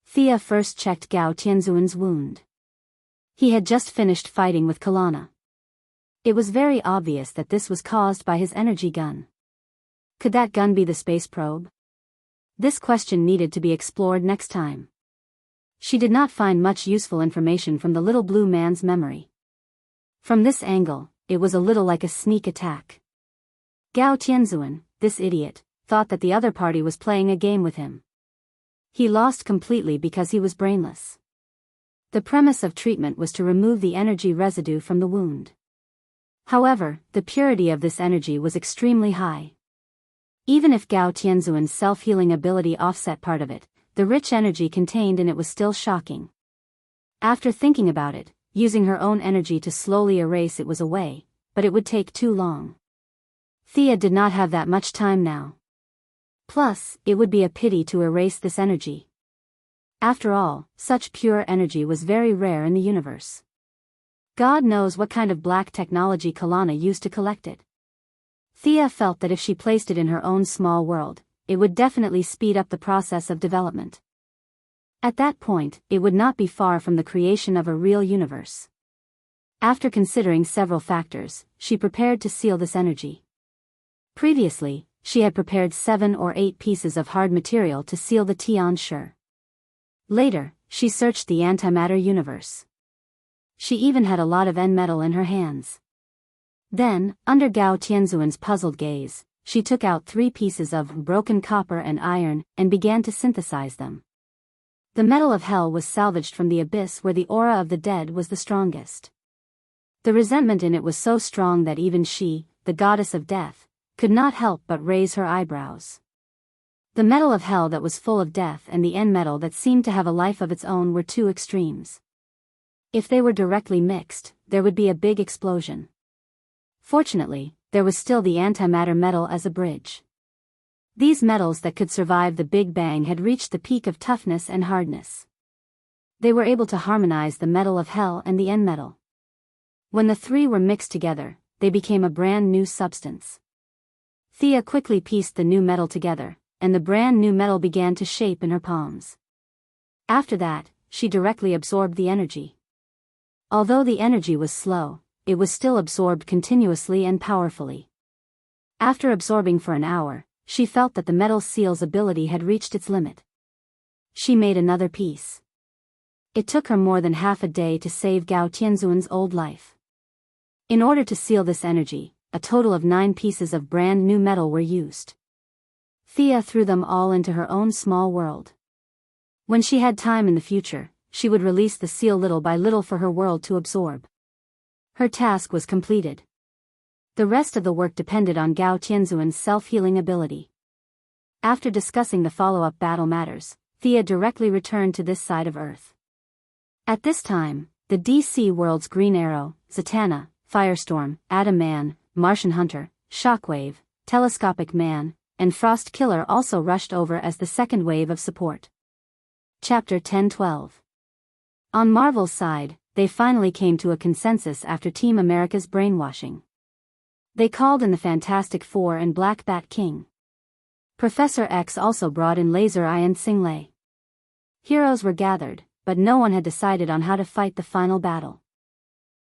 Thea first checked Gao Tianzuan's wound. He had just finished fighting with Kalana. It was very obvious that this was caused by his energy gun. Could that gun be the space probe? This question needed to be explored next time. She did not find much useful information from the little blue man's memory. From this angle, it was a little like a sneak attack. Gao Tianzuan, this idiot, thought that the other party was playing a game with him. He lost completely because he was brainless. The premise of treatment was to remove the energy residue from the wound. However, the purity of this energy was extremely high. Even if Gao Tianzuan's self-healing ability offset part of it, the rich energy contained in it was still shocking. After thinking about it, using her own energy to slowly erase it was a way, but it would take too long. Thea did not have that much time now. Plus, it would be a pity to erase this energy. After all, such pure energy was very rare in the universe. God knows what kind of black technology Kalana used to collect it. Thea felt that if she placed it in her own small world, it would definitely speed up the process of development. At that point, it would not be far from the creation of a real universe. After considering several factors, she prepared to seal this energy. Previously, she had prepared 7 or 8 pieces of hard material to seal the tea on sure. Later, she searched the antimatter universe. She even had a lot of N-metal in her hands. Then, under Gao Tianzuan's puzzled gaze, she took out 3 pieces of broken copper and iron and began to synthesize them. The metal of hell was salvaged from the abyss where the aura of the dead was the strongest. The resentment in it was so strong that even she, the goddess of death, could not help but raise her eyebrows. The metal of hell that was full of death and the N-metal that seemed to have a life of its own were 2 extremes. If they were directly mixed, there would be a big explosion. Fortunately, there was still the antimatter metal as a bridge. These metals that could survive the Big Bang had reached the peak of toughness and hardness. They were able to harmonize the metal of hell and the N-metal. When the 3 were mixed together, they became a brand new substance. Thea quickly pieced the new metal together, and the brand new metal began to shape in her palms. After that, she directly absorbed the energy. Although the energy was slow, it was still absorbed continuously and powerfully. After absorbing for an hour, she felt that the metal seal's ability had reached its limit. She made another piece. It took her more than half a day to save Gao Tianzuan's old life. In order to seal this energy, a total of 9 pieces of brand new metal were used. Thea threw them all into her own small world. When she had time in the future, she would release the seal little by little for her world to absorb. Her task was completed. The rest of the work depended on Gao Tianzuan's self-healing ability. After discussing the follow-up battle matters, Thea directly returned to this side of Earth. At this time, the DC worlds Green Arrow, Zatanna, Firestorm, Atom Man, Martian Hunter, Shockwave, Telescopic Man, and Frost Killer also rushed over as the second wave of support. Chapter 10-12. On Marvel's side, they finally came to a consensus after Team America's brainwashing. They called in the Fantastic Four and Black Bat King. Professor X also brought in Laser Eye and Singlay. Heroes were gathered, but no one had decided on how to fight the final battle.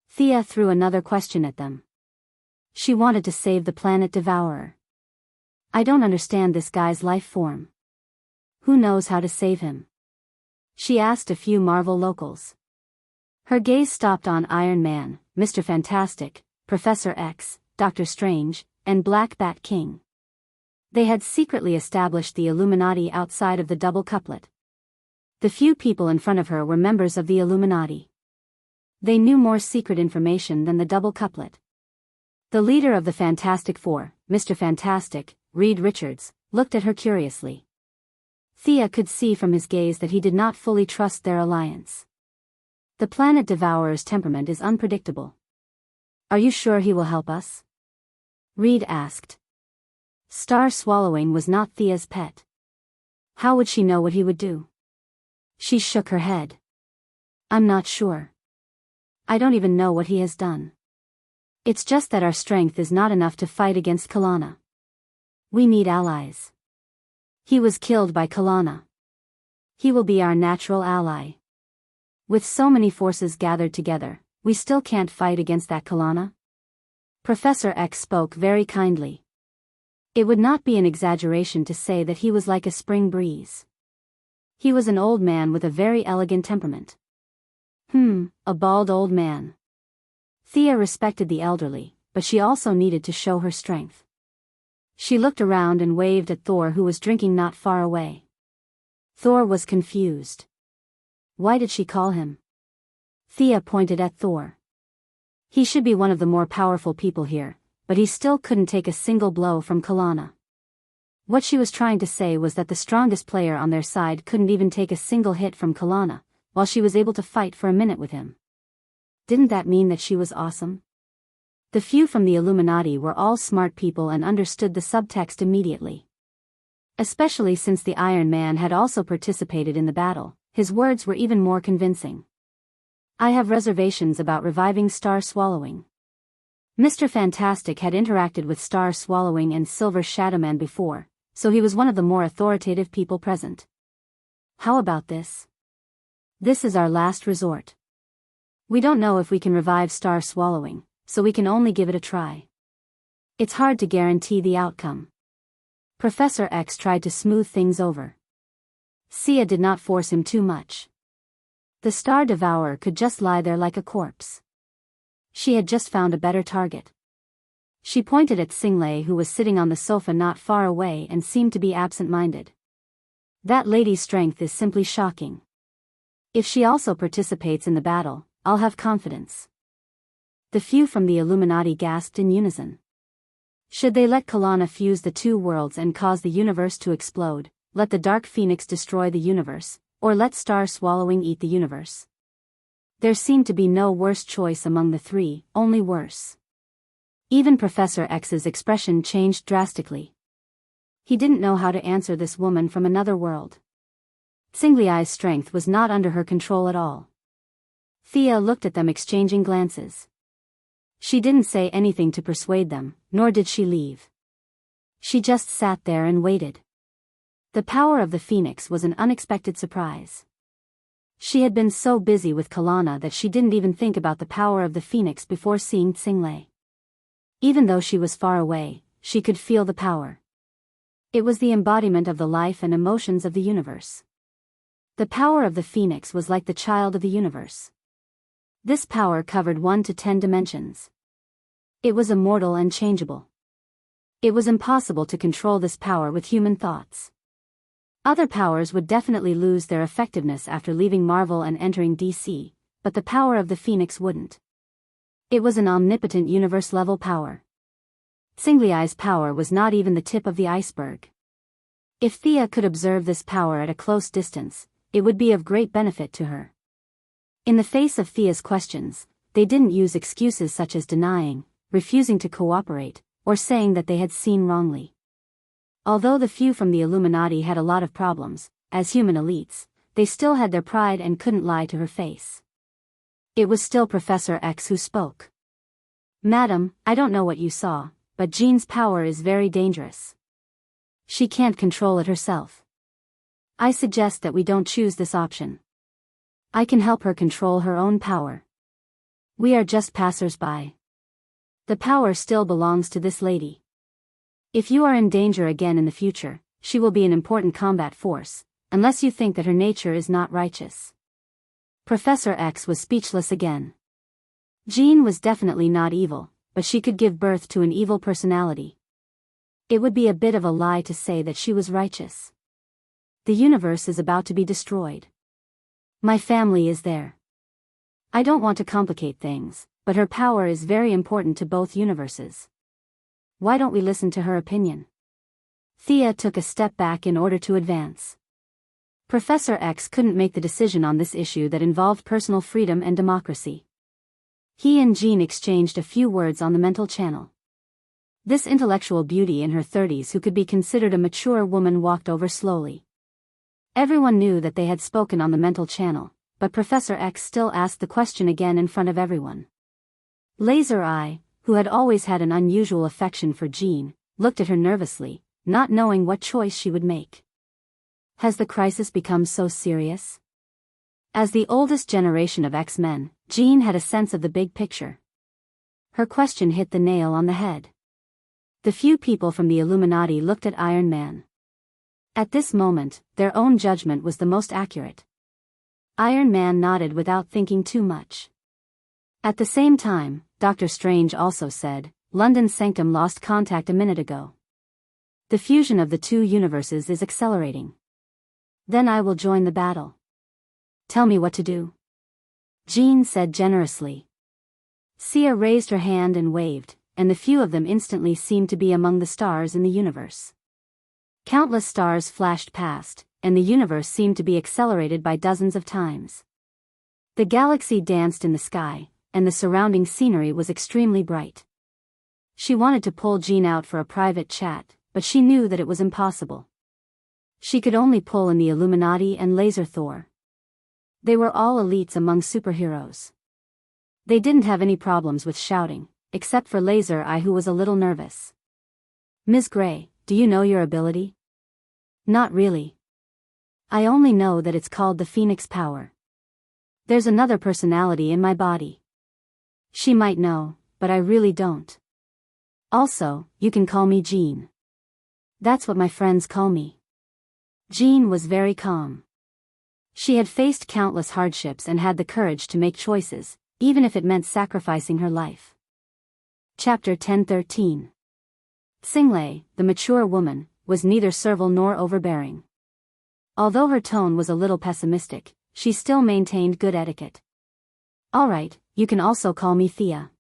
Thea threw another question at them. She wanted to save the planet Devourer. I don't understand this guy's life form. Who knows how to save him? She asked a few Marvel locals. Her gaze stopped on Iron Man, Mr. Fantastic, Professor X, Doctor Strange, and Black Bat King. They had secretly established the Illuminati outside of the double couplet. The few people in front of her were members of the Illuminati. They knew more secret information than the double couplet. The leader of the Fantastic Four, Mr. Fantastic, Reed Richards, looked at her curiously. Thea could see from his gaze that he did not fully trust their alliance. The planet Devourer's temperament is unpredictable. Are you sure he will help us? Reed asked. Star swallowing was not Thea's pet. How would she know what he would do? She shook her head. I'm not sure. I don't even know what he has done. It's just that our strength is not enough to fight against Kalana. We need allies. He was killed by Kalana. He will be our natural ally. With so many forces gathered together, we still can't fight against that Kalana? Professor X spoke very kindly. It would not be an exaggeration to say that he was like a spring breeze. He was an old man with a very elegant temperament. A bald old man. Thea respected the elderly, but she also needed to show her strength. She looked around and waved at Thor, who was drinking not far away. Thor was confused. Why did she call him? Thea pointed at Thor. He should be one of the more powerful people here, but he still couldn't take a single blow from Kalana. What she was trying to say was that the strongest player on their side couldn't even take a single hit from Kalana, while she was able to fight for a minute with him. Didn't that mean that she was awesome? The few from the Illuminati were all smart people and understood the subtext immediately. Especially since the Iron Man had also participated in the battle, his words were even more convincing. I have reservations about reviving Star Swallowing. Mr. Fantastic had interacted with Star Swallowing and Silver Shadowman before, so he was one of the more authoritative people present. How about this? This is our last resort. We don't know if we can revive Star Swallowing, so we can only give it a try. It's hard to guarantee the outcome. Professor X tried to smooth things over. Sia did not force him too much. The Star Devourer could just lie there like a corpse. She had just found a better target. She pointed at Singlei, who was sitting on the sofa not far away and seemed to be absent-minded. That lady's strength is simply shocking. If she also participates in the battle, I'll have confidence. The few from the Illuminati gasped in unison. Should they let Kalana fuse the two worlds and cause the universe to explode, let the Dark Phoenix destroy the universe, or let Star Swallowing eat the universe? There seemed to be no worse choice among the three, only worse. Even Professor X's expression changed drastically. He didn't know how to answer this woman from another world. Singlei's strength was not under her control at all. Thea looked at them, exchanging glances. She didn't say anything to persuade them, nor did she leave. She just sat there and waited. The power of the Phoenix was an unexpected surprise. She had been so busy with Kalana that she didn't even think about the power of the Phoenix before seeing Singlei. Even though she was far away, she could feel the power. It was the embodiment of the life and emotions of the universe. The power of the Phoenix was like the child of the universe. This power covered 1 to 10 dimensions. It was immortal and changeable. It was impossible to control this power with human thoughts. Other powers would definitely lose their effectiveness after leaving Marvel and entering DC, but the power of the Phoenix wouldn't. It was an omnipotent universe-level power. Singlei's power was not even the tip of the iceberg. If Thea could observe this power at a close distance, it would be of great benefit to her. In the face of Thea's questions, they didn't use excuses such as denying, refusing to cooperate, or saying that they had seen wrongly. Although the few from the Illuminati had a lot of problems, as human elites, they still had their pride and couldn't lie to her face. It was still Professor X who spoke. Madam, I don't know what you saw, but Jean's power is very dangerous. She can't control it herself. I suggest that we don't choose this option. I can help her control her own power. We are just passers-by. The power still belongs to this lady. If you are in danger again in the future, she will be an important combat force, unless you think that her nature is not righteous. Professor X was speechless again. Jean was definitely not evil, but she could give birth to an evil personality. It would be a bit of a lie to say that she was righteous. The universe is about to be destroyed. My family is there. I don't want to complicate things, but her power is very important to both universes. Why don't we listen to her opinion? Thea took a step back in order to advance. Professor X couldn't make the decision on this issue that involved personal freedom and democracy. He and Jean exchanged a few words on the mental channel. This intellectual beauty in her 30s who could be considered a mature woman walked over slowly. Everyone knew that they had spoken on the mental channel, but Professor X still asked the question again in front of everyone. Laser Eye, who had always had an unusual affection for Jean, looked at her nervously, not knowing what choice she would make. Has the crisis become so serious? As the oldest generation of X-Men, Jean had a sense of the big picture. Her question hit the nail on the head. The few people from the Illuminati looked at Iron Man. At this moment, their own judgment was the most accurate. Iron Man nodded without thinking too much. At the same time, Dr. Strange also said, London Sanctum lost contact a minute ago. The fusion of the two universes is accelerating. Then I will join the battle. Tell me what to do. Jean said generously. Sia raised her hand and waved, and the few of them instantly seemed to be among the stars in the universe. Countless stars flashed past, and the universe seemed to be accelerated by dozens of times. The galaxy danced in the sky, and the surrounding scenery was extremely bright. She wanted to pull Jean out for a private chat, but she knew that it was impossible. She could only pull in the Illuminati and Laser Thor. They were all elites among superheroes. They didn't have any problems with shouting, except for Laser Eye, who was a little nervous. Ms. Gray, do you know your ability? Not really. I only know that it's called the Phoenix Power. There's another personality in my body. She might know, but I really don't. Also, you can call me Jean. That's what my friends call me. Jean was very calm. She had faced countless hardships and had the courage to make choices, even if it meant sacrificing her life. Chapter 10:13. Xinglei, the mature woman, was neither servile nor overbearing. Although her tone was a little pessimistic, she still maintained good etiquette. All right, you can also call me Thea.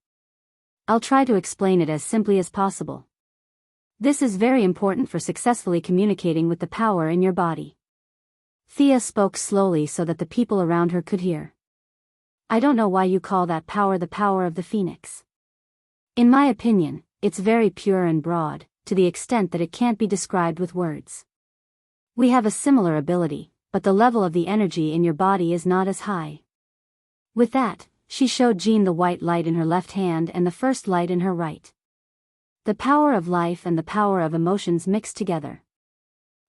I'll try to explain it as simply as possible. This is very important for successfully communicating with the power in your body. Thea spoke slowly so that the people around her could hear. I don't know why you call that power the power of the phoenix. In my opinion, it's very pure and broad, to the extent that it can't be described with words. We have a similar ability, but the level of the energy in your body is not as high. With that, she showed Jean the white light in her left hand and the first light in her right. The power of life and the power of emotions mixed together.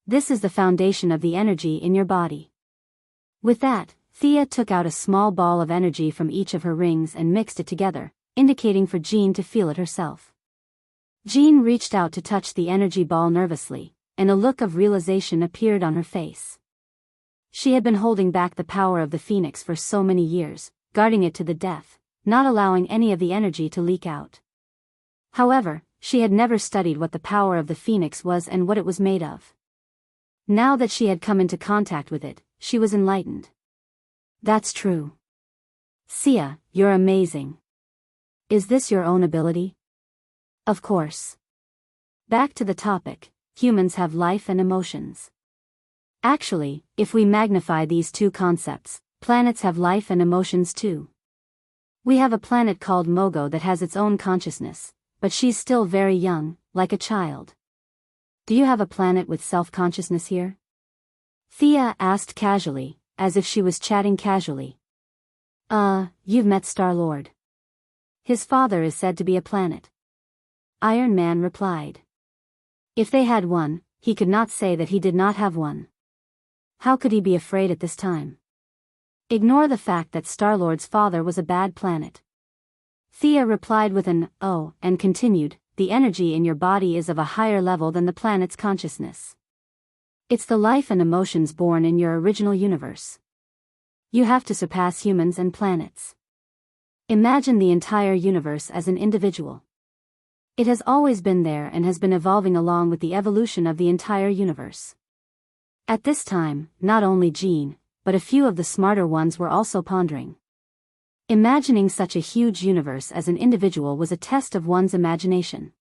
This is the foundation of the energy in your body. With that, Thea took out a small ball of energy from each of her rings and mixed it together, indicating for Jean to feel it herself. Jean reached out to touch the energy ball nervously, and a look of realization appeared on her face. She had been holding back the power of the phoenix for so many years, guarding it to the death, not allowing any of the energy to leak out. However, she had never studied what the power of the phoenix was and what it was made of. Now that she had come into contact with it, she was enlightened. That's true. Sia, you're amazing. Is this your own ability? Of course. Back to the topic, humans have life and emotions. Actually, if we magnify these two concepts, planets have life and emotions too. We have a planet called Mogo that has its own consciousness, but she's still very young, like a child. Do you have a planet with self-consciousness here? Thea asked casually, as if she was chatting casually. You've met Star-Lord. His father is said to be a planet. Iron Man replied. If they had one, he could not say that he did not have one. How could he be afraid at this time? Ignore the fact that Star-Lord's father was a bad planet. Thea replied with an "oh" and continued, the energy in your body is of a higher level than the planet's consciousness. It's the life and emotions born in your original universe. You have to surpass humans and planets. Imagine the entire universe as an individual. It has always been there and has been evolving along with the evolution of the entire universe. At this time, not only Jean, but a few of the smarter ones were also pondering. Imagining such a huge universe as an individual was a test of one's imagination.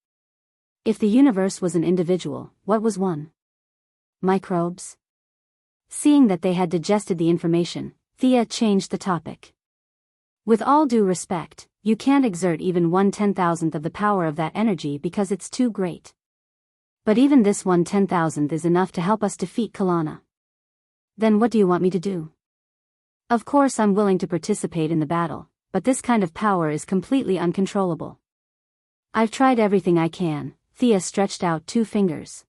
If the universe was an individual, what was one? Microbes? Seeing that they had digested the information, Thea changed the topic. With all due respect, you can't exert even 1/10,000th of the power of that energy because it's too great. But even this 1/10,000th is enough to help us defeat Kalana. Then what do you want me to do? Of course I'm willing to participate in the battle, but this kind of power is completely uncontrollable. I've tried everything I can. Thea stretched out 2 fingers.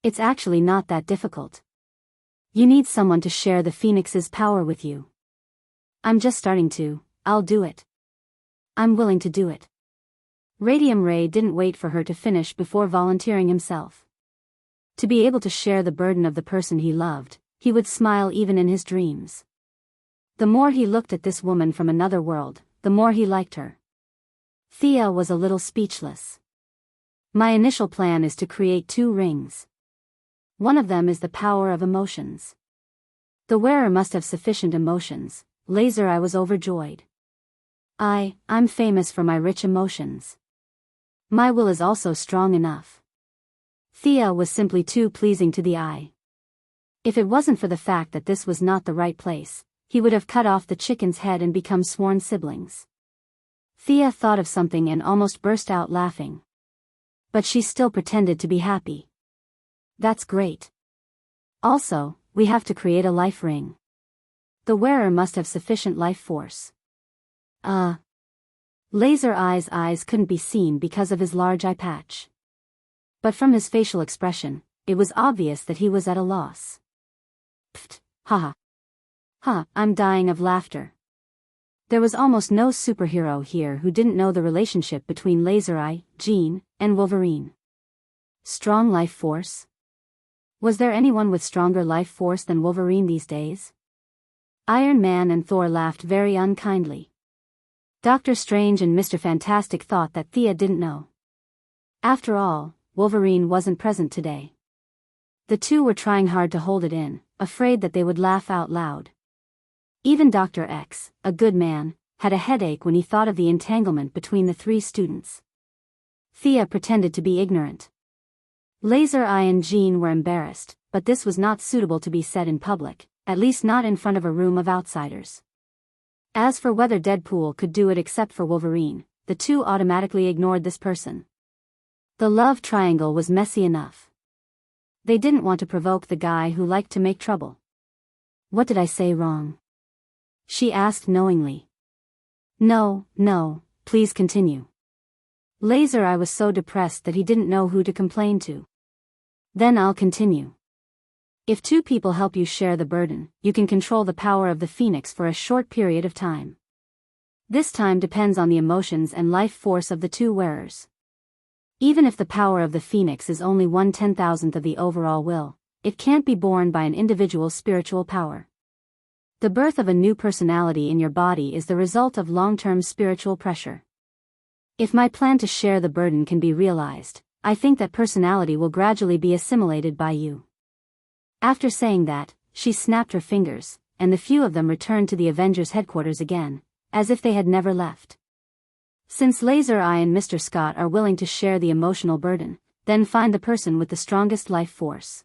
It's actually not that difficult. You need someone to share the phoenix's power with you. I'm just starting to. I'll do it. I'm willing to do it. Radium Ray didn't wait for her to finish before volunteering himself. To be able to share the burden of the person he loved, he would smile even in his dreams. The more he looked at this woman from another world, the more he liked her. Thea was a little speechless. My initial plan is to create 2 rings. One of them is the power of emotions. The wearer must have sufficient emotions. Laser, I was overjoyed. I'm famous for my rich emotions. My will is also strong enough. Thea was simply too pleasing to the eye. If it wasn't for the fact that this was not the right place, he would have cut off the chicken's head and become sworn siblings. Thea thought of something and almost burst out laughing. But she still pretended to be happy. That's great. Also, we have to create a life ring. The wearer must have sufficient life force. Laser eyes couldn't be seen because of his large eye patch. But from his facial expression, it was obvious that he was at a loss. Pfft, haha. I'm dying of laughter. There was almost no superhero here who didn't know the relationship between Laser Eye, Jean, and Wolverine. Strong life force? Was there anyone with stronger life force than Wolverine these days? Iron Man and Thor laughed very unkindly. Doctor Strange and Mr. Fantastic thought that Thea didn't know. After all, Wolverine wasn't present today. The two were trying hard to hold it in, afraid that they would laugh out loud. Even Dr. X, a good man, had a headache when he thought of the entanglement between the three students. Thea pretended to be ignorant. Laser Eye and Jean were embarrassed, but this was not suitable to be said in public, at least not in front of a room of outsiders. As for whether Deadpool could do it except for Wolverine, the two automatically ignored this person. The love triangle was messy enough. They didn't want to provoke the guy who liked to make trouble. What did I say wrong? She asked knowingly. No, please continue. Laser Eye was so depressed that he didn't know who to complain to. Then I'll continue. If two people help you share the burden, you can control the power of the Phoenix for a short period of time. This time depends on the emotions and life force of the two wearers. Even if the power of the Phoenix is only 1/10,000th of the overall will, it can't be borne by an individual's spiritual power. The birth of a new personality in your body is the result of long-term spiritual pressure. If my plan to share the burden can be realized, I think that personality will gradually be assimilated by you. After saying that, she snapped her fingers, and the few of them returned to the Avengers headquarters again, as if they had never left. Since Laser Eye and Mr. Scott are willing to share the emotional burden, then find the person with the strongest life force.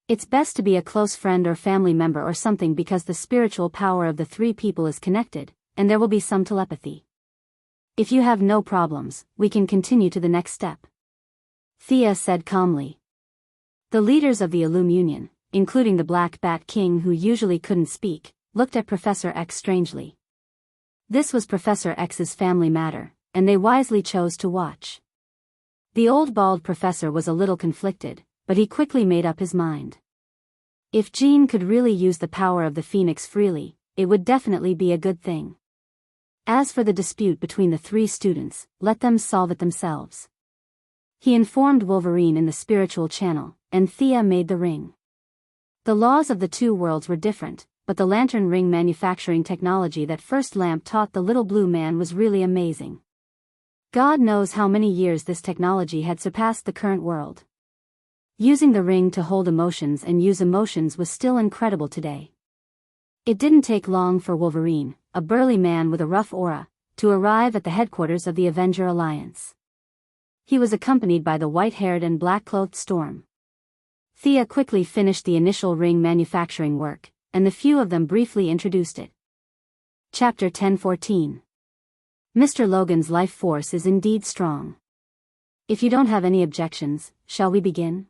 It's best to be a close friend or family member or something because the spiritual power of the three people is connected, and there will be some telepathy. If you have no problems, we can continue to the next step. Thea said calmly. The leaders of the Illumunion, including the Black Bat King who usually couldn't speak, looked at Professor X strangely. This was Professor X's family matter, and they wisely chose to watch. The old bald professor was a little conflicted, but he quickly made up his mind. If Jean could really use the power of the Phoenix freely, it would definitely be a good thing. As for the dispute between the three students, let them solve it themselves. He informed Wolverine in the spiritual channel, and Thea made the ring. The laws of the two worlds were different, but the lantern ring manufacturing technology that First Lamp taught the little blue man was really amazing. God knows how many years this technology had surpassed the current world. Using the ring to hold emotions and use emotions was still incredible today. It didn't take long for Wolverine, a burly man with a rough aura, to arrive at the headquarters of the Avenger Alliance. He was accompanied by the white-haired and black-clothed Storm. Thea quickly finished the initial ring manufacturing work, and the few of them briefly introduced it. Chapter 10:14. Mr. Logan's life force is indeed strong. If you don't have any objections, shall we begin?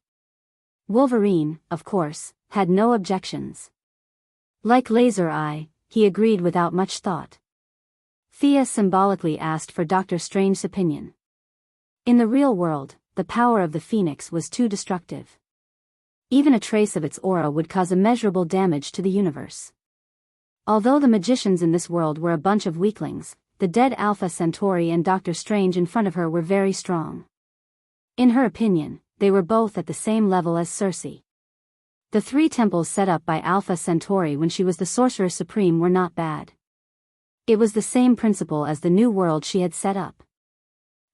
Wolverine, of course, had no objections. Like Laser Eye, he agreed without much thought. Thea symbolically asked for Dr. Strange's opinion. In the real world, the power of the Phoenix was too destructive. Even a trace of its aura would cause immeasurable damage to the universe. Although the magicians in this world were a bunch of weaklings, the dead Alpha Centauri and Dr. Strange in front of her were very strong. In her opinion, they were both at the same level as Circe. The three temples set up by Alpha Centauri when she was the Sorcerer Supreme were not bad. It was the same principle as the new world she had set up.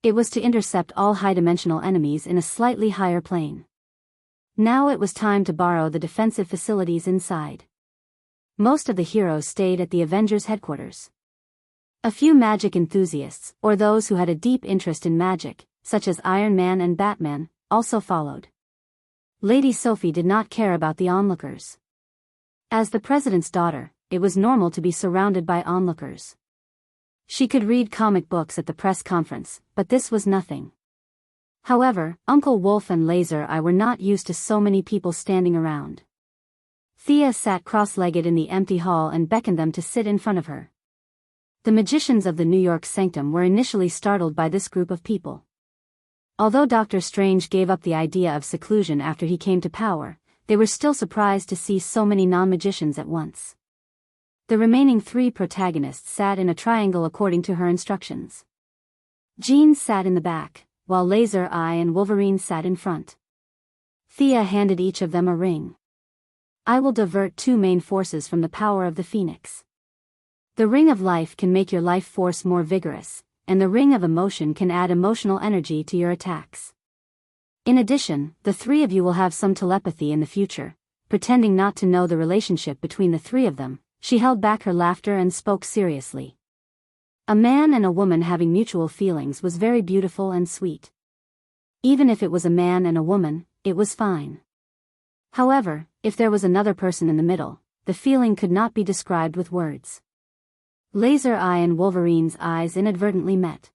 It was to intercept all high-dimensional enemies in a slightly higher plane. Now it was time to borrow the defensive facilities inside. Most of the heroes stayed at the Avengers headquarters. A few magic enthusiasts, or those who had a deep interest in magic, such as Iron Man and Batman, also followed. Lady Sophie did not care about the onlookers. As the president's daughter, it was normal to be surrounded by onlookers. She could read comic books at the press conference, but this was nothing. However, Uncle Wolf and Laser Eye were not used to so many people standing around. Thea sat cross-legged in the empty hall and beckoned them to sit in front of her. The magicians of the New York Sanctum were initially startled by this group of people. Although Dr. Strange gave up the idea of seclusion after he came to power, they were still surprised to see so many non-magicians at once. The remaining 3 protagonists sat in a triangle according to her instructions. Jean sat in the back, while Laser Eye and Wolverine sat in front. Thea handed each of them a ring. I will divert 2 main forces from the power of the Phoenix. The Ring of Life can make your life force more vigorous, and the Ring of Emotion can add emotional energy to your attacks. In addition, the 3 of you will have some telepathy in the future. Pretending not to know the relationship between the 3 of them, she held back her laughter and spoke seriously. A man and a woman having mutual feelings was very beautiful and sweet. Even if it was a man and a woman, it was fine. However, if there was another person in the middle, the feeling could not be described with words. Laser Eye and Wolverine's eyes inadvertently met.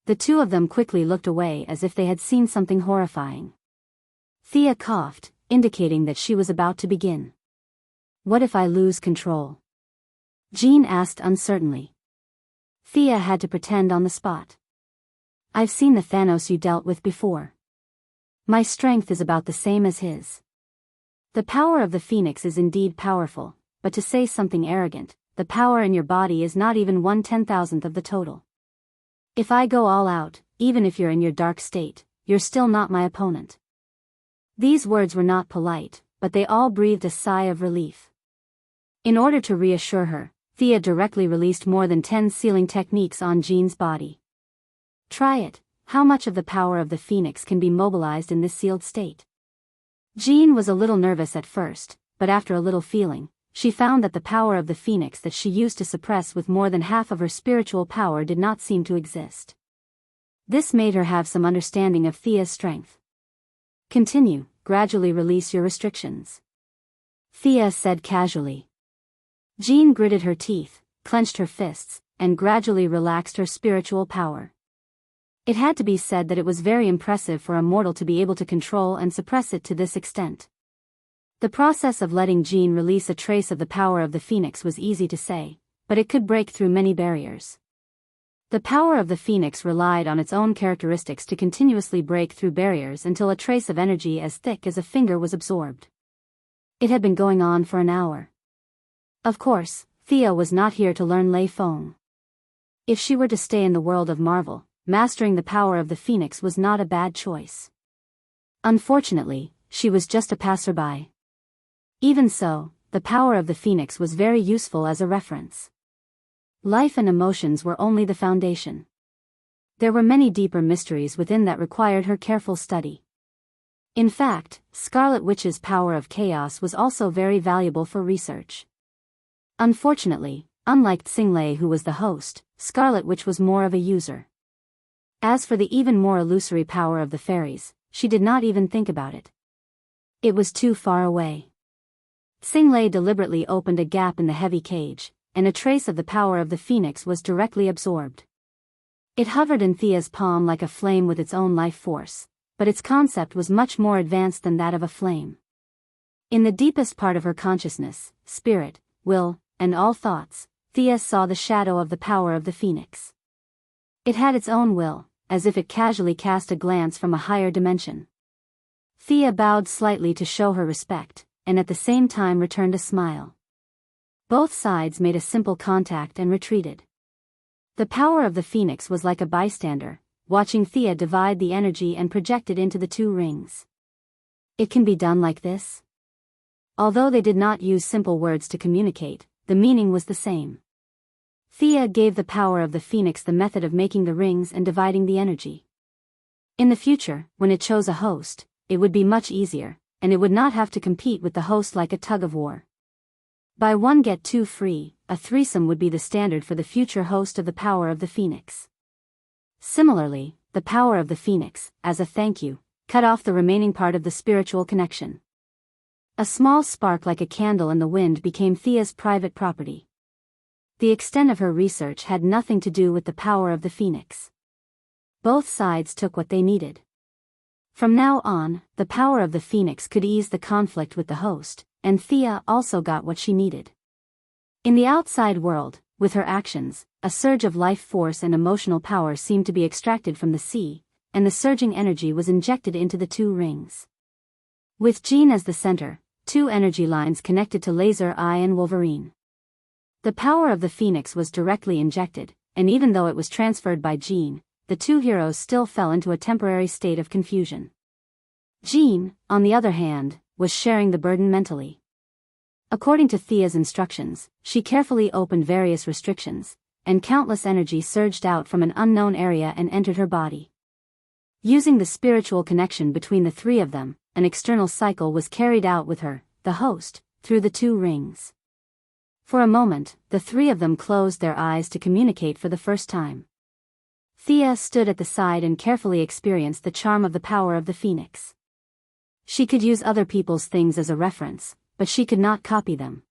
The 2 of them quickly looked away as if they had seen something horrifying. Thea coughed, indicating that she was about to begin. What if I lose control? Jean asked uncertainly. Thea had to pretend on the spot. I've seen the Thanos you dealt with before. My strength is about the same as his. The power of the Phoenix is indeed powerful, but to say something arrogant, the power in your body is not even 1/10,000th of the total. If I go all out, even if you're in your dark state, you're still not my opponent. These words were not polite, but they all breathed a sigh of relief. In order to reassure her, Thea directly released more than 10 sealing techniques on Jean's body. Try it. How much of the power of the Phoenix can be mobilized in this sealed state? Jean was a little nervous at first, but after a little feeling, she found that the power of the Phoenix that she used to suppress with more than half of her spiritual power did not seem to exist. This made her have some understanding of Thea's strength. Continue, gradually release your restrictions. Thea said casually. Jean gritted her teeth, clenched her fists, and gradually relaxed her spiritual power. It had to be said that it was very impressive for a mortal to be able to control and suppress it to this extent. The process of letting Jean release a trace of the power of the Phoenix was easy to say, but it could break through many barriers. The power of the Phoenix relied on its own characteristics to continuously break through barriers until a trace of energy as thick as a finger was absorbed. It had been going on for an hour. Of course, Thea was not here to learn Lei Feng. If she were to stay in the world of Marvel, mastering the power of the Phoenix was not a bad choice. Unfortunately, she was just a passerby. Even so, the power of the Phoenix was very useful as a reference. Life and emotions were only the foundation. There were many deeper mysteries within that required her careful study. In fact, Scarlet Witch's power of chaos was also very valuable for research. Unfortunately, unlike Xinglei who was the host, Scarlet Witch was more of a user. As for the even more illusory power of the fairies, she did not even think about it. It was too far away. Xinglei deliberately opened a gap in the heavy cage, and a trace of the power of the Phoenix was directly absorbed. It hovered in Thea's palm like a flame with its own life force, but its concept was much more advanced than that of a flame. In the deepest part of her consciousness, spirit, will, and all thoughts, Thea saw the shadow of the power of the Phoenix. It had its own will, as if it casually cast a glance from a higher dimension. Thea bowed slightly to show her respect, and at the same time returned a smile. Both sides made a simple contact and retreated. The power of the Phoenix was like a bystander, watching Thea divide the energy and project it into the 2 rings. It can be done like this? Although they did not use simple words to communicate, the meaning was the same. Thea gave the power of the Phoenix the method of making the rings and dividing the energy. In the future, when it chose a host, it would be much easier, and it would not have to compete with the host like a tug-of-war. Buy one get 2 free, a threesome would be the standard for the future host of the power of the Phoenix. Similarly, the power of the Phoenix, as a thank you, cut off the remaining part of the spiritual connection. A small spark like a candle in the wind became Thea's private property. The extent of her research had nothing to do with the power of the Phoenix. Both sides took what they needed. From now on, the power of the Phoenix could ease the conflict with the host, and Thea also got what she needed. In the outside world, with her actions, a surge of life force and emotional power seemed to be extracted from the sea, and the surging energy was injected into the 2 rings. With Jean as the center, 2 energy lines connected to Laser Eye and Wolverine. The power of the phoenix was directly injected, and even though it was transferred by Jean, the two heroes still fell into a temporary state of confusion. Jean, on the other hand, was sharing the burden mentally. According to Thea's instructions, she carefully opened various restrictions, and countless energy surged out from an unknown area and entered her body. Using the spiritual connection between the three of them, an external cycle was carried out with her, the host, through the two rings. For a moment, the three of them closed their eyes to communicate for the first time. Thea stood at the side and carefully experienced the charm of the power of the phoenix. She could use other people's things as a reference, but she could not copy them.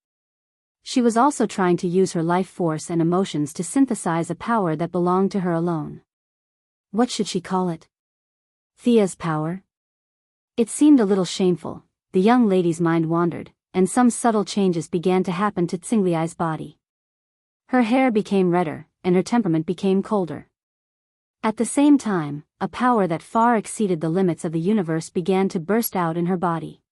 She was also trying to use her life force and emotions to synthesize a power that belonged to her alone. What should she call it? Thea's power? It seemed a little shameful. The young lady's mind wandered, and some subtle changes began to happen to Tsingliai's body. Her hair became redder, and her temperament became colder. At the same time, a power that far exceeded the limits of the universe began to burst out in her body.